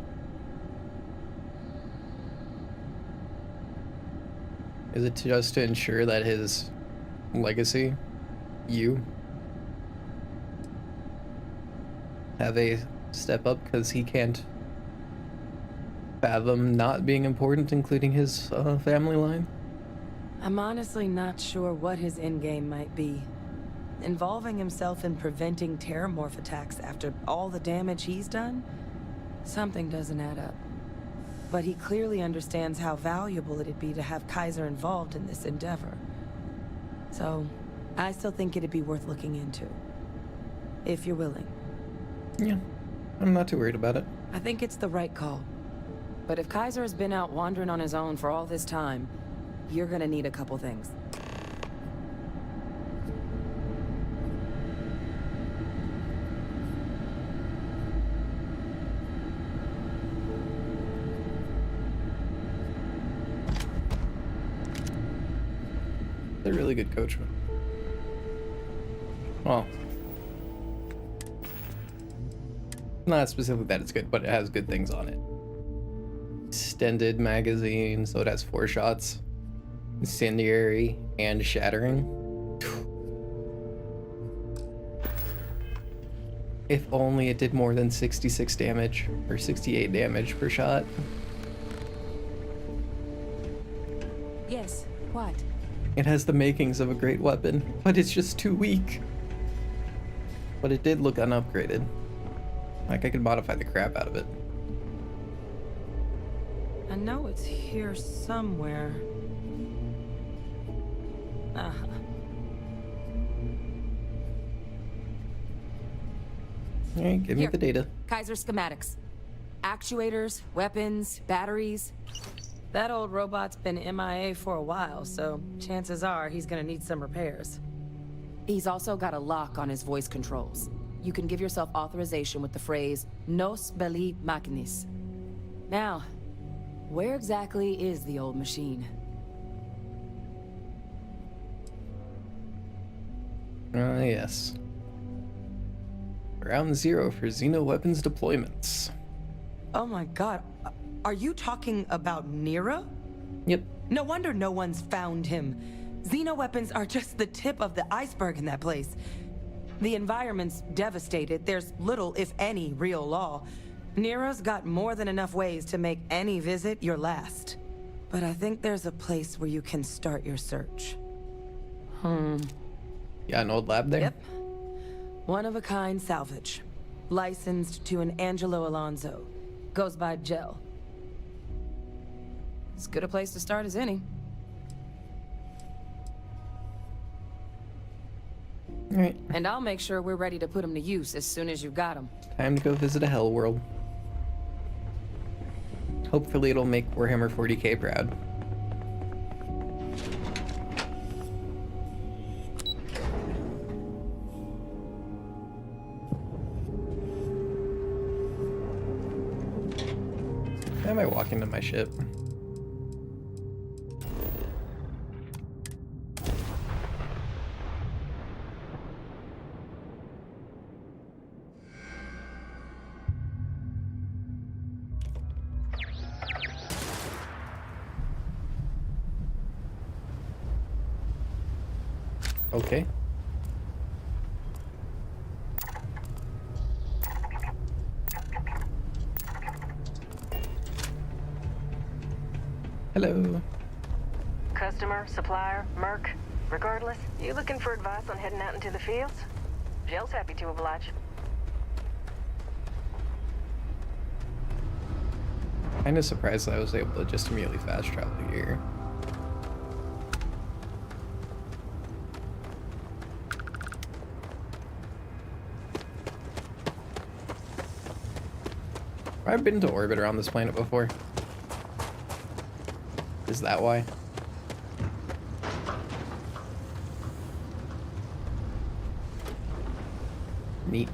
Is it just to ensure that his legacy, you, have a step up because he can't fathom not being important, including his family line. I'm honestly not sure what his endgame might be. Involving himself in preventing terramorph attacks after all the damage he's done? Something doesn't add up. But he clearly understands how valuable it'd be to have Kaiser involved in this endeavor. So, I still think it'd be worth looking into. If you're willing. Yeah, I'm not too worried about it. I think it's the right call. But if Kaiser has been out wandering on his own for all this time, you're gonna need a couple things. They're really good coachman. Well, not specifically that it's good, but it has good things on it. Extended magazine, so it has 4 shots. Incendiary and shattering. If only it did more than 66 damage or 68 damage per shot. Yes, what? It has the makings of a great weapon, but it's just too weak. But it did look unupgraded. Like I could modify the crap out of it. I know it's here somewhere. Uh-huh. Alright, give me the data. Kaiser schematics. Actuators, weapons, batteries. That old robot's been MIA for a while, so chances are he's gonna need some repairs. He's also got a lock on his voice controls. You can give yourself authorization with the phrase, Nos belli machinis. Now, where exactly is the old machine? Yes. Round 0 for Xeno weapons deployments. Oh my god, are you talking about Nero? Yep. No wonder no one's found him. Xeno weapons are just the tip of the iceberg in that place. The environment's devastated. There's little, if any, real law. Nero's got more than enough ways to make any visit your last. But I think there's a place where you can start your search. Yeah, an old lab there? Yep. One-of-a-kind salvage. Licensed to an Angelo Alonso. Goes by Gel. As good a place to start as any. Alright. And I'll make sure we're ready to put them to use as soon as you've got them. Time to go visit a hell world. Hopefully it'll make Warhammer 40k proud. Why am I walking to my ship? Okay. Hello. Customer, supplier, merc, regardless, you looking for advice on heading out into the fields? Gel's happy to oblige. Kinda surprised that I was able to just immediately fast travel here. I've been to orbit around this planet before. Is that why? Neat.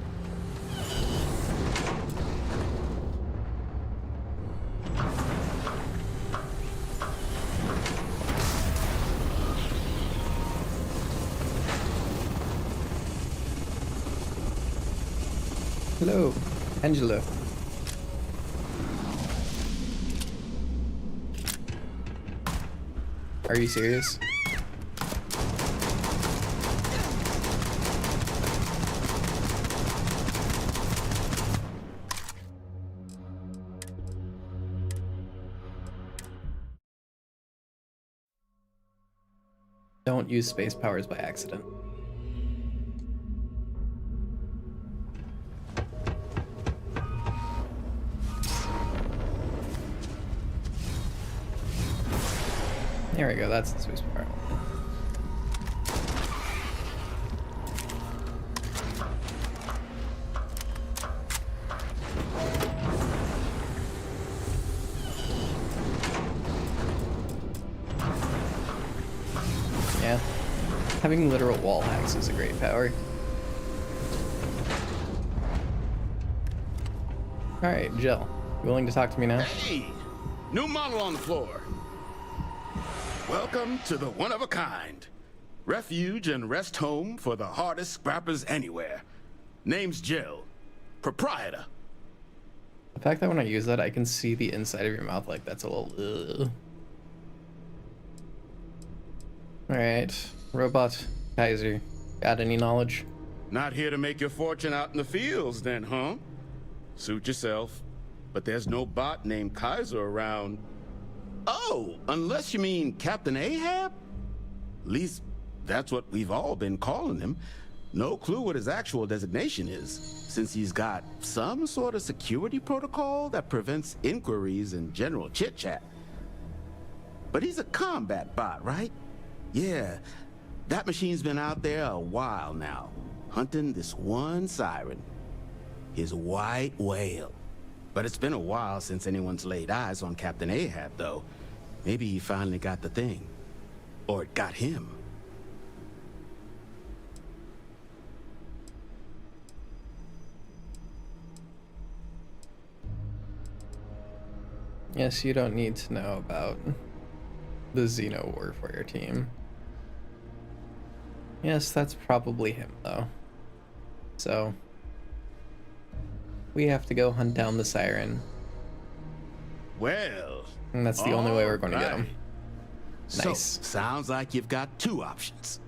Hello, Angelo. Are you serious? Don't use space powers by accident. There we go, that's the space power. Yeah, having literal wall hacks is a great power. Alright, Jill, willing to talk to me now? Hey! New model on the floor. Welcome to the one-of-a-kind. Refuge and rest home for the hardest scrappers anywhere. Name's Jill. Proprietor. The fact that when I use that, I can see the inside of your mouth, like, that's a little... ugh. Alright, Robot Kaiser, got any knowledge? Not here to make your fortune out in the fields then, huh? Suit yourself. But there's no bot named Kaiser around. Oh, unless you mean Captain Ahab? At least, that's what we've all been calling him. No clue what his actual designation is, since he's got some sort of security protocol that prevents inquiries and general chit-chat. But he's a combat bot, right? Yeah, that machine's been out there a while now, hunting this one siren. His white whale. But it's been a while since anyone's laid eyes on Captain Ahab, though. Maybe he finally got the thing. Or it got him. Yes, you don't need to know about the Xeno Warfare team. Yes, that's probably him, though. So, we have to go hunt down the siren. Well... And that's the only way we're going to get him. Nice. So, sounds like you've got two options.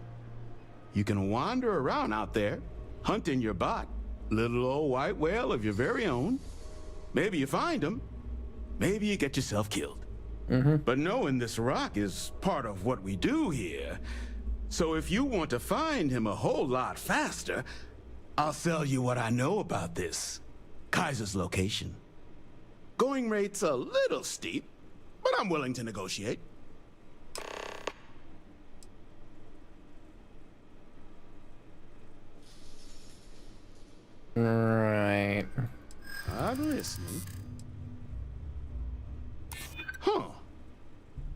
You can wander around out there, hunting your bot, little old white whale of your very own. Maybe you find him. Maybe you get yourself killed. But knowing this rock is part of what we do here. So if you want to find him a whole lot faster, I'll sell you what I know about this. Kaiser's location. Going rate's a little steep, but I'm willing to negotiate. Right. I'm listening. Huh.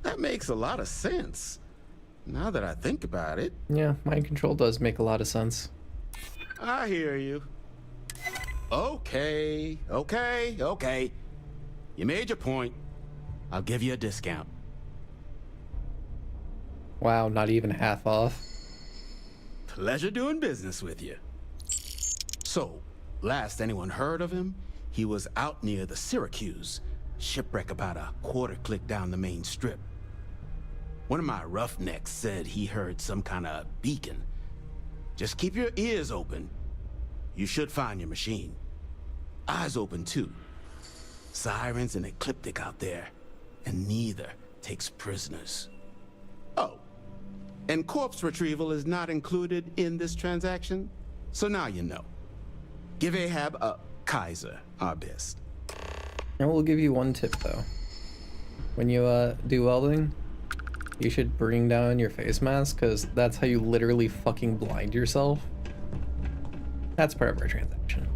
That makes a lot of sense. Now that I think about it. Yeah, mind control does make a lot of sense. I hear you. Okay. You made your point. I'll give you a discount. Wow, not even half off. Pleasure doing business with you. So, last anyone heard of him, he was out near the Syracuse. Shipwreck about a quarter click down the main strip. One of my roughnecks said he heard some kind of beacon. Just keep your ears open. You should find your machine. Eyes open too. Sirens and ecliptic out there, and neither takes prisoners. Oh, and corpse retrieval is not included in this transaction, so now you know. Give Ahab a Kaiser our best. I will give you one tip though. When you do welding, you should bring down your face mask, because that's how you literally fucking blind yourself. That's part of our transaction.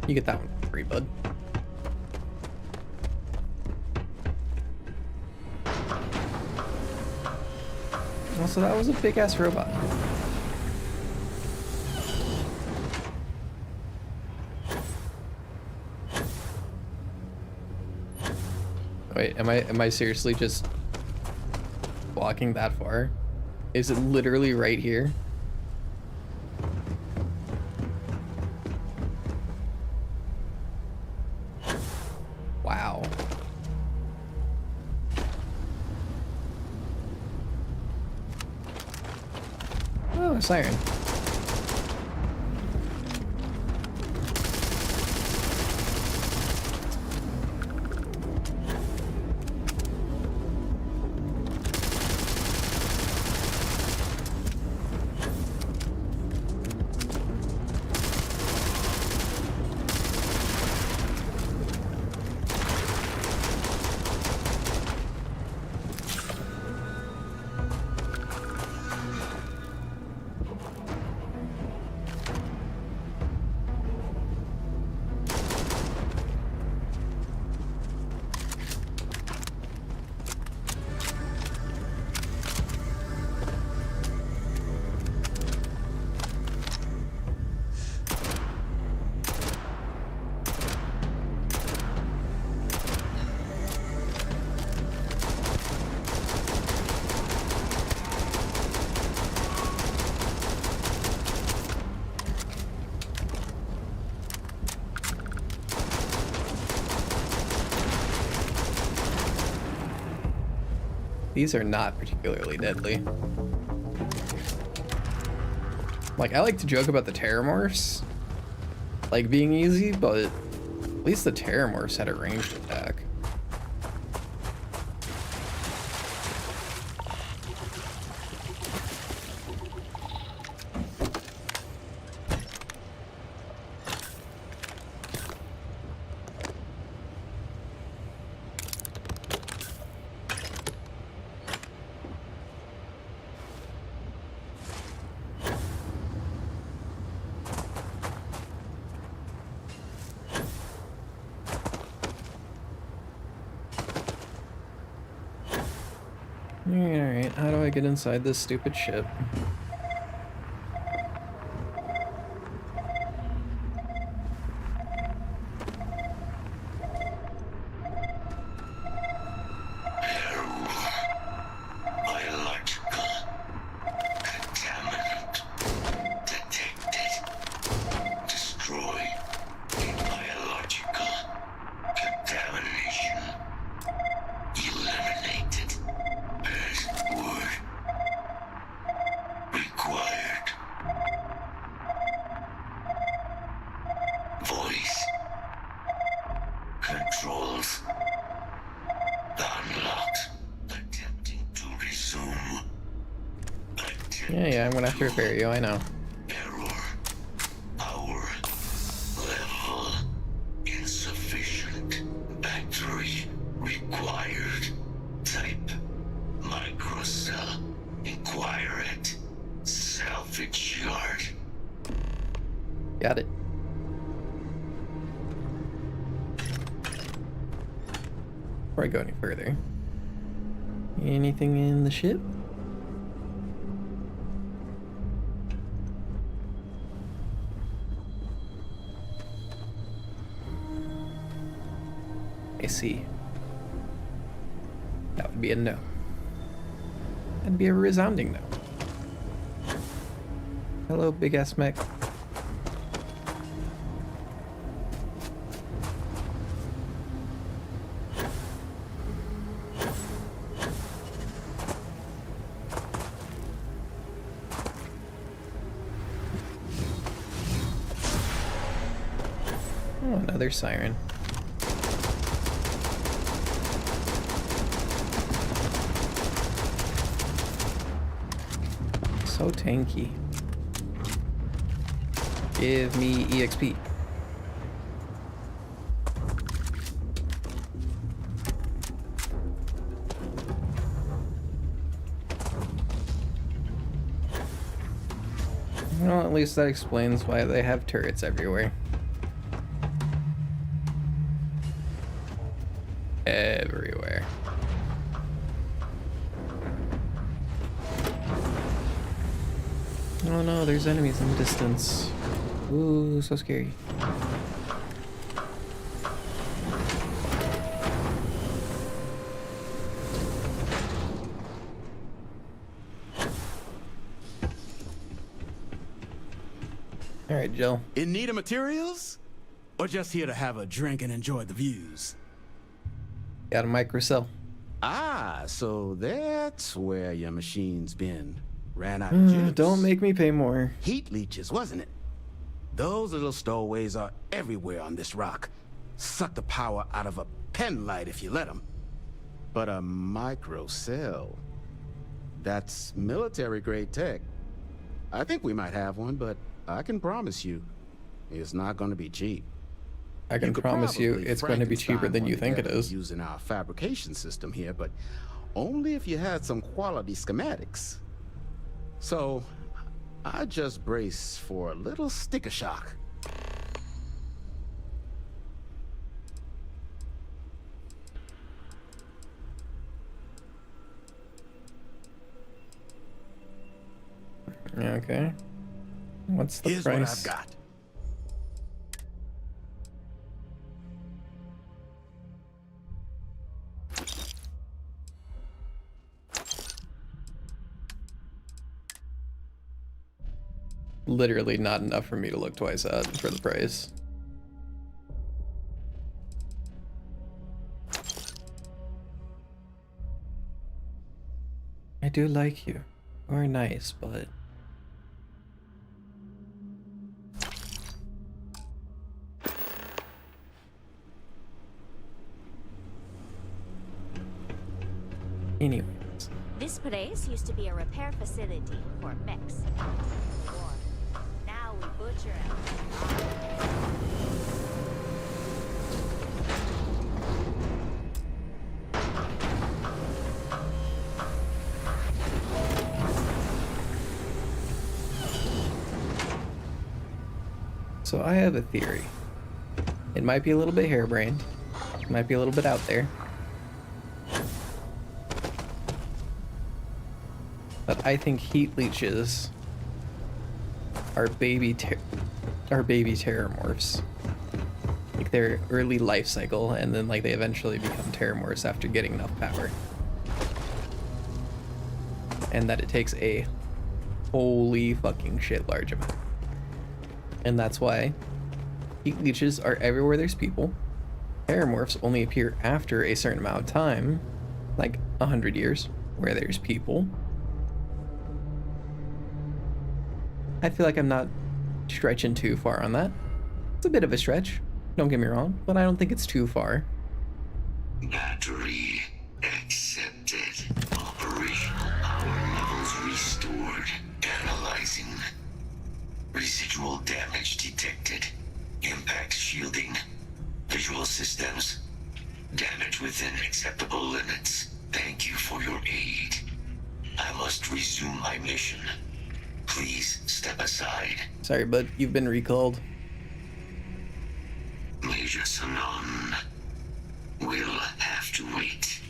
You get that one for free, bud. Also, that was a big ass robot. Wait, am I seriously just walking that far? Is it literally right here? Wow. Oh, a siren. these are not particularly deadly. Like, I like to joke about the Terramorphs, like, being easy, but at least the Terramorphs had a ranged attack. Alright, how do I get inside this stupid ship? Yeah, I'm gonna have to repair you, I know. Power level insufficient. Battery required. Type microcell. Inquire at salvage yard. Got it. Before I go any further, anything in the ship? I see. That would be a no. That'd be a resounding no. Hello, big ass mech. Oh, another siren. So tanky. Give me EXP. Well, at least that explains why they have turrets everywhere. Everywhere. Oh no, there's enemies in the distance. Ooh, so scary. Alright, Jill. In need of materials? Or just here to have a drink and enjoy the views? Got a microcell. Ah, so that's where your machine's been. Ran out of juice. Don't make me pay more. Heat leeches, wasn't it? Those little stowaways are everywhere on this rock. Suck the power out of a pen light if you let them. But a microcell, that's military-grade tech. I think we might have one, but I can promise you, it's not going to be cheap. I can promise you it's going to be cheaper than you think it is. Using our fabrication system here, but only if you had some quality schematics. So, I just brace for a little sticker shock. Okay. What's the Here's price? what I've got. Literally not enough for me to look twice at for the price. do like you. You're nice, but... Anyways. This place used to be a repair facility for mechs. Now we butcher So I have a theory. It might be a little bit harebrained. It might be a little bit out there. But I think heat leeches are baby terramorphs. Like their early life cycle, and then like they eventually become terramorphs after getting enough power. And that it takes a holy fucking shit large amount. And that's why heat leeches are everywhere there's people. Terramorphs only appear after a certain amount of time, like 100 years, where there's people. I feel like I'm not stretching too far on that. It's a bit of a stretch, don't get me wrong, but I don't think it's too far. Battery accepted. Operational power levels restored. Analyzing. Residual damage detected. Impact shielding. Visual systems. Damage within acceptable limits. Thank you for your aid. I must resume my mission. Please step aside. Sorry, but you've been recalled. Major Sanon will have to wait.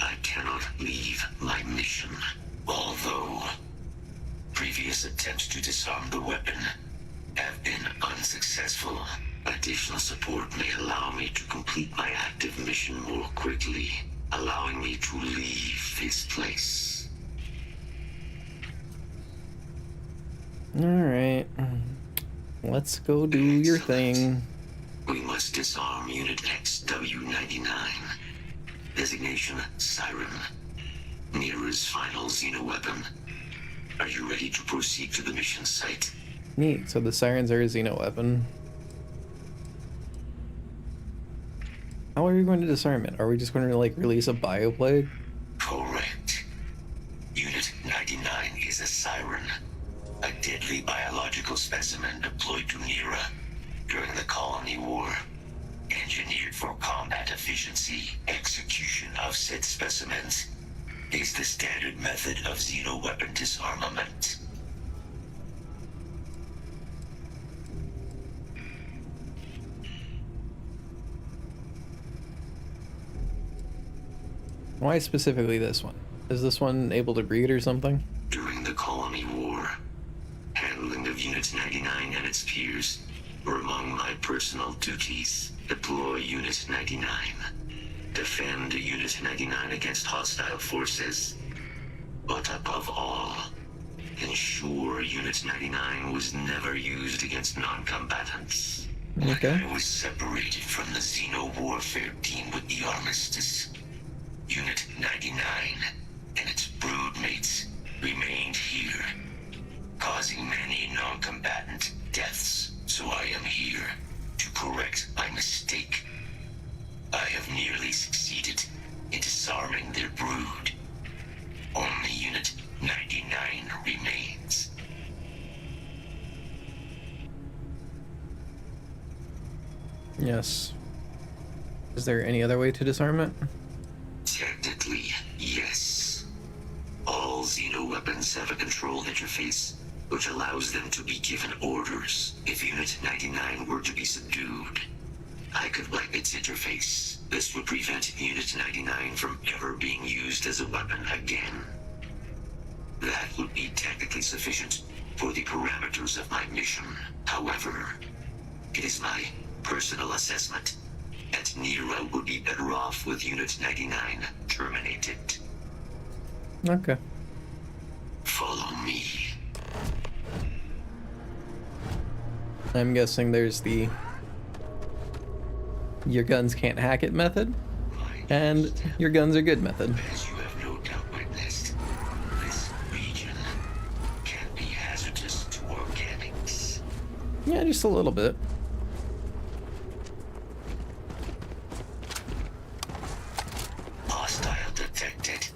I cannot leave my mission. Although previous attempts to disarm the weapon have been unsuccessful, additional support may allow me to complete my active mission more quickly, allowing me to leave this place. Alright. Let's go do your thing. We must disarm Unit XW-99. Designation Siren. Nearest final xeno-weapon. Are you ready to proceed to the mission site? Neat, so the sirens are a xeno-weapon. How are we going to disarm it? Are we just going to, like, release a bioplague? Correct. Unit 99 is a siren. A deadly biological specimen deployed to Nera during the Colony War. Engineered for combat efficiency, execution of said specimens is the standard method of xeno-weapon disarmament. Why specifically this one? Is this one able to breed or something? During the Colony War, handling of Unit 99 and its peers were among my personal duties. Deploy Unit 99. Defend Unit 99 against hostile forces. But above all, ensure Unit 99 was never used against non-combatants. Okay. I was separated from the Xeno warfare team with the armistice. Unit 99 and its broodmates remained here, causing many non-combatant deaths, so I am here to correct my mistake. I have nearly succeeded in disarming their brood. Only Unit 99 remains. Yes. Is there any other way to disarm it? Technically, yes. All Xeno weapons have a control interface, which allows them to be given orders. If Unit 99 were to be subdued, I could wipe its interface. This would prevent Unit 99 from ever being used as a weapon again. That would be technically sufficient for the parameters of my mission. However, it is my personal assessment that Nero would be better off with Unit 99 terminated. Okay. Follow me. I'm guessing there's the your guns can't hack it method, and your guns are good method. As you have no doubt witnessed, Yeah, just a little bit. Hostile detected.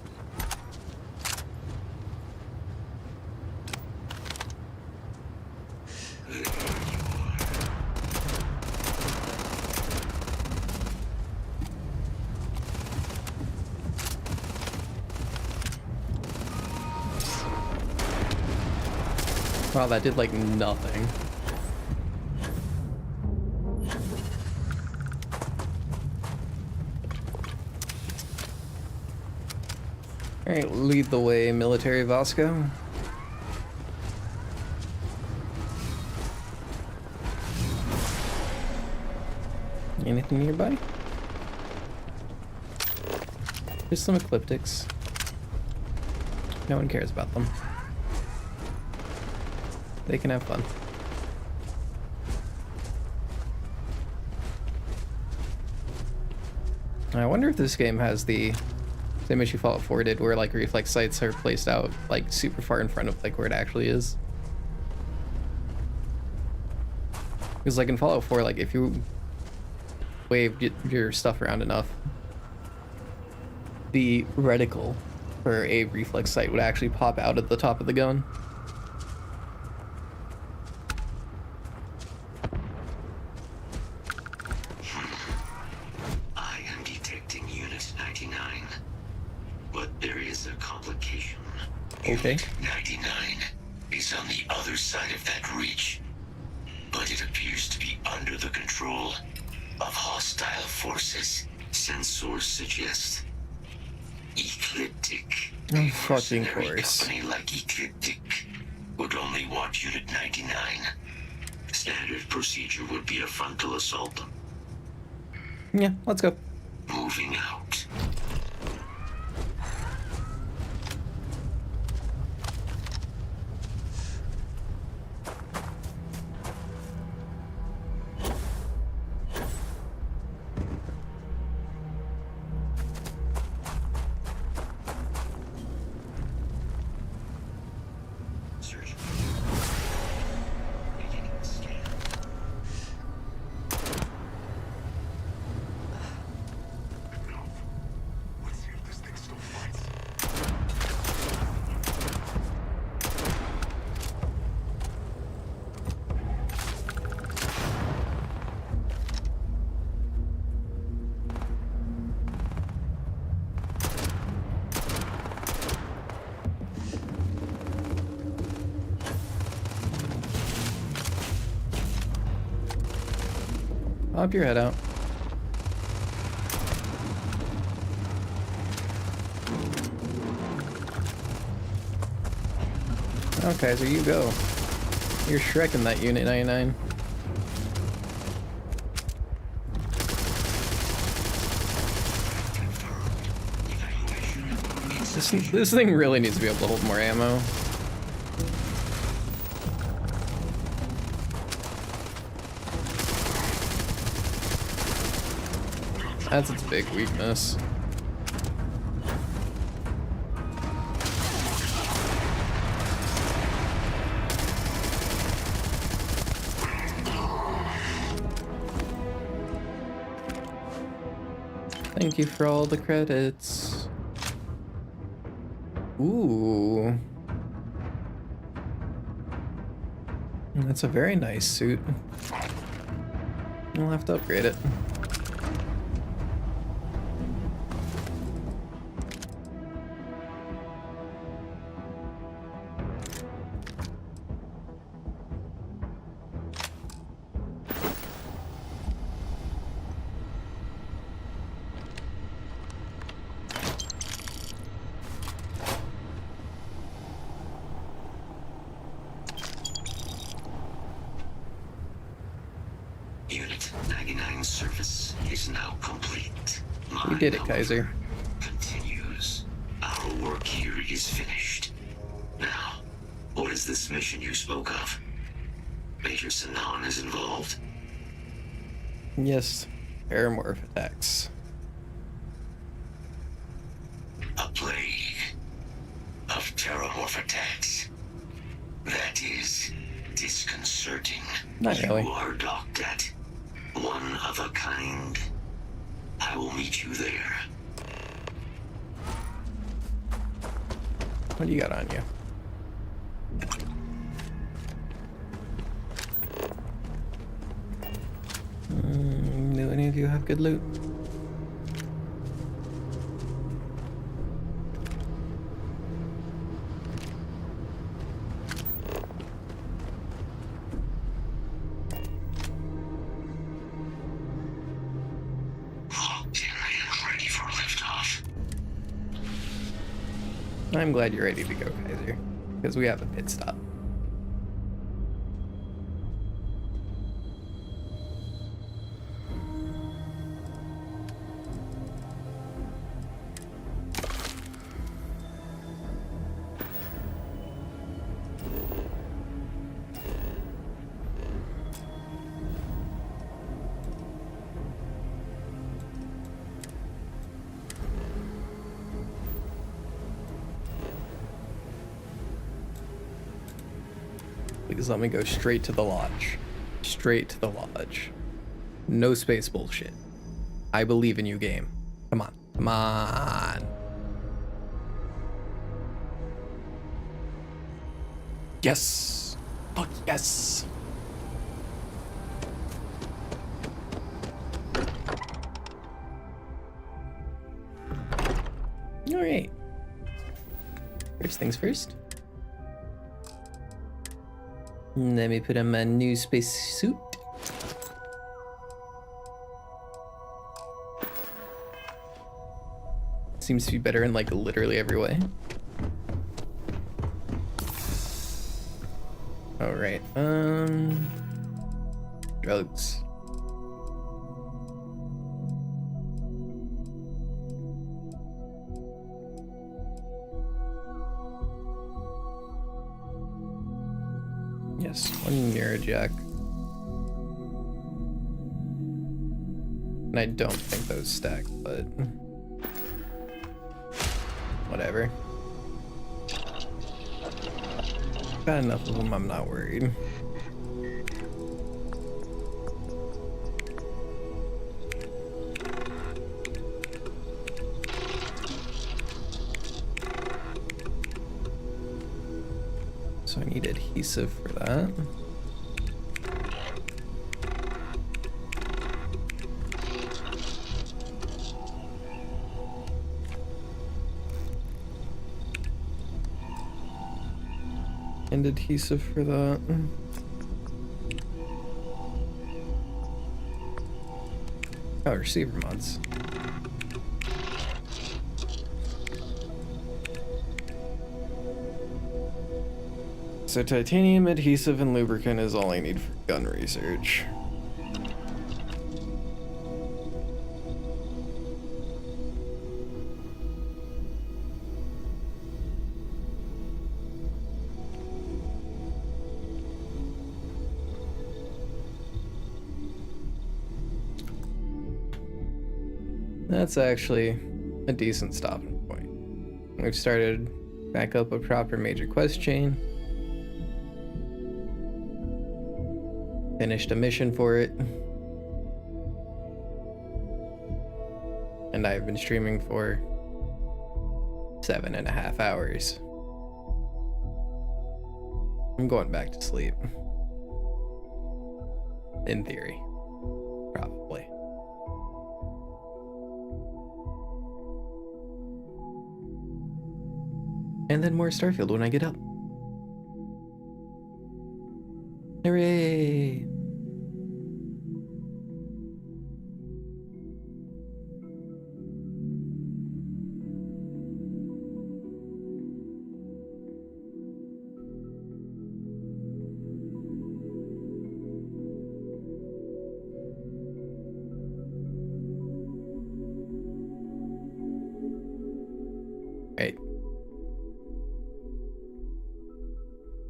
Wow, that did like nothing. Alright, lead the way, military Vasco. Anything nearby? Just some ecliptics. No one cares about them. They can have fun. I wonder if this game has the same issue Fallout 4 did, where like reflex sights are placed out like super far in front of like where it actually is. Because like in Fallout 4, like if you wave your stuff around enough, the reticle for a reflex sight would actually pop out at the top of the gun. I am detecting Unit 99, but there is a complication. Okay. Unit 99 is on the other side of that reach, but it appears to be under the control of hostile forces. Sensors suggest Ecliptic. Oh, A fucking mercenary course. company like Ecliptic would only want Unit 99. Standard procedure would be a frontal assault. Yeah, let's go. Moving out. Search. Beginning scan. Let's see if this thing still fights. Pop your head out. Okay, so you go. You're Shrekking that Unit 99. This thing really needs to be able to hold more ammo. That's its big weakness. Thank you for all the credits. Ooh. That's a very nice suit. I'll have to upgrade it. Unit 99 service is now complete. You did it, Kaiser. Continues. Our work here is finished. Now, what is this mission you spoke of? Major Sinan is involved. Yes, paramorph attacks. A plague of terramorph attacks. That is disconcerting. certain Not really. you are docked at one of a kind? I will meet you there. What do you got on you? Do any of you have good loot? Ready for liftoff. I'm glad you're ready to go, Kaiser, because we have a pit stop. Please let me go straight to the lodge. Straight to the lodge. No space bullshit. I believe in you, game. Come on. Come on. Yes. Fuck yes. All right. First things first. Let me put on my new space suit. Seems to be better in like literally every way. All right. Drugs. Yes, one Jack. And I don't think those stack, but whatever. Got enough of them, I'm not worried. So I need adhesive for that. And adhesive for that. Oh, receiver mods. So titanium, adhesive, and lubricant is all I need for gun research. That's actually a decent stopping point. We've started back up a proper major quest chain. Finished a mission for it. And I've been streaming for 7.5 hours. I'm going back to sleep. In theory. Probably. And then more Starfield when I get up. Hooray! Right.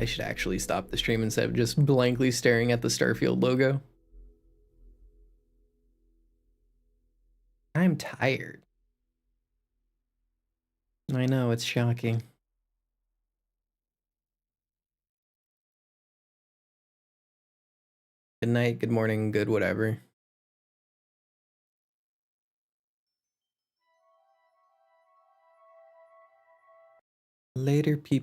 I should actually stop the stream instead of just blankly staring at the Starfield logo. I'm tired. I know, it's shocking. Good night, good morning, good whatever. Later, people.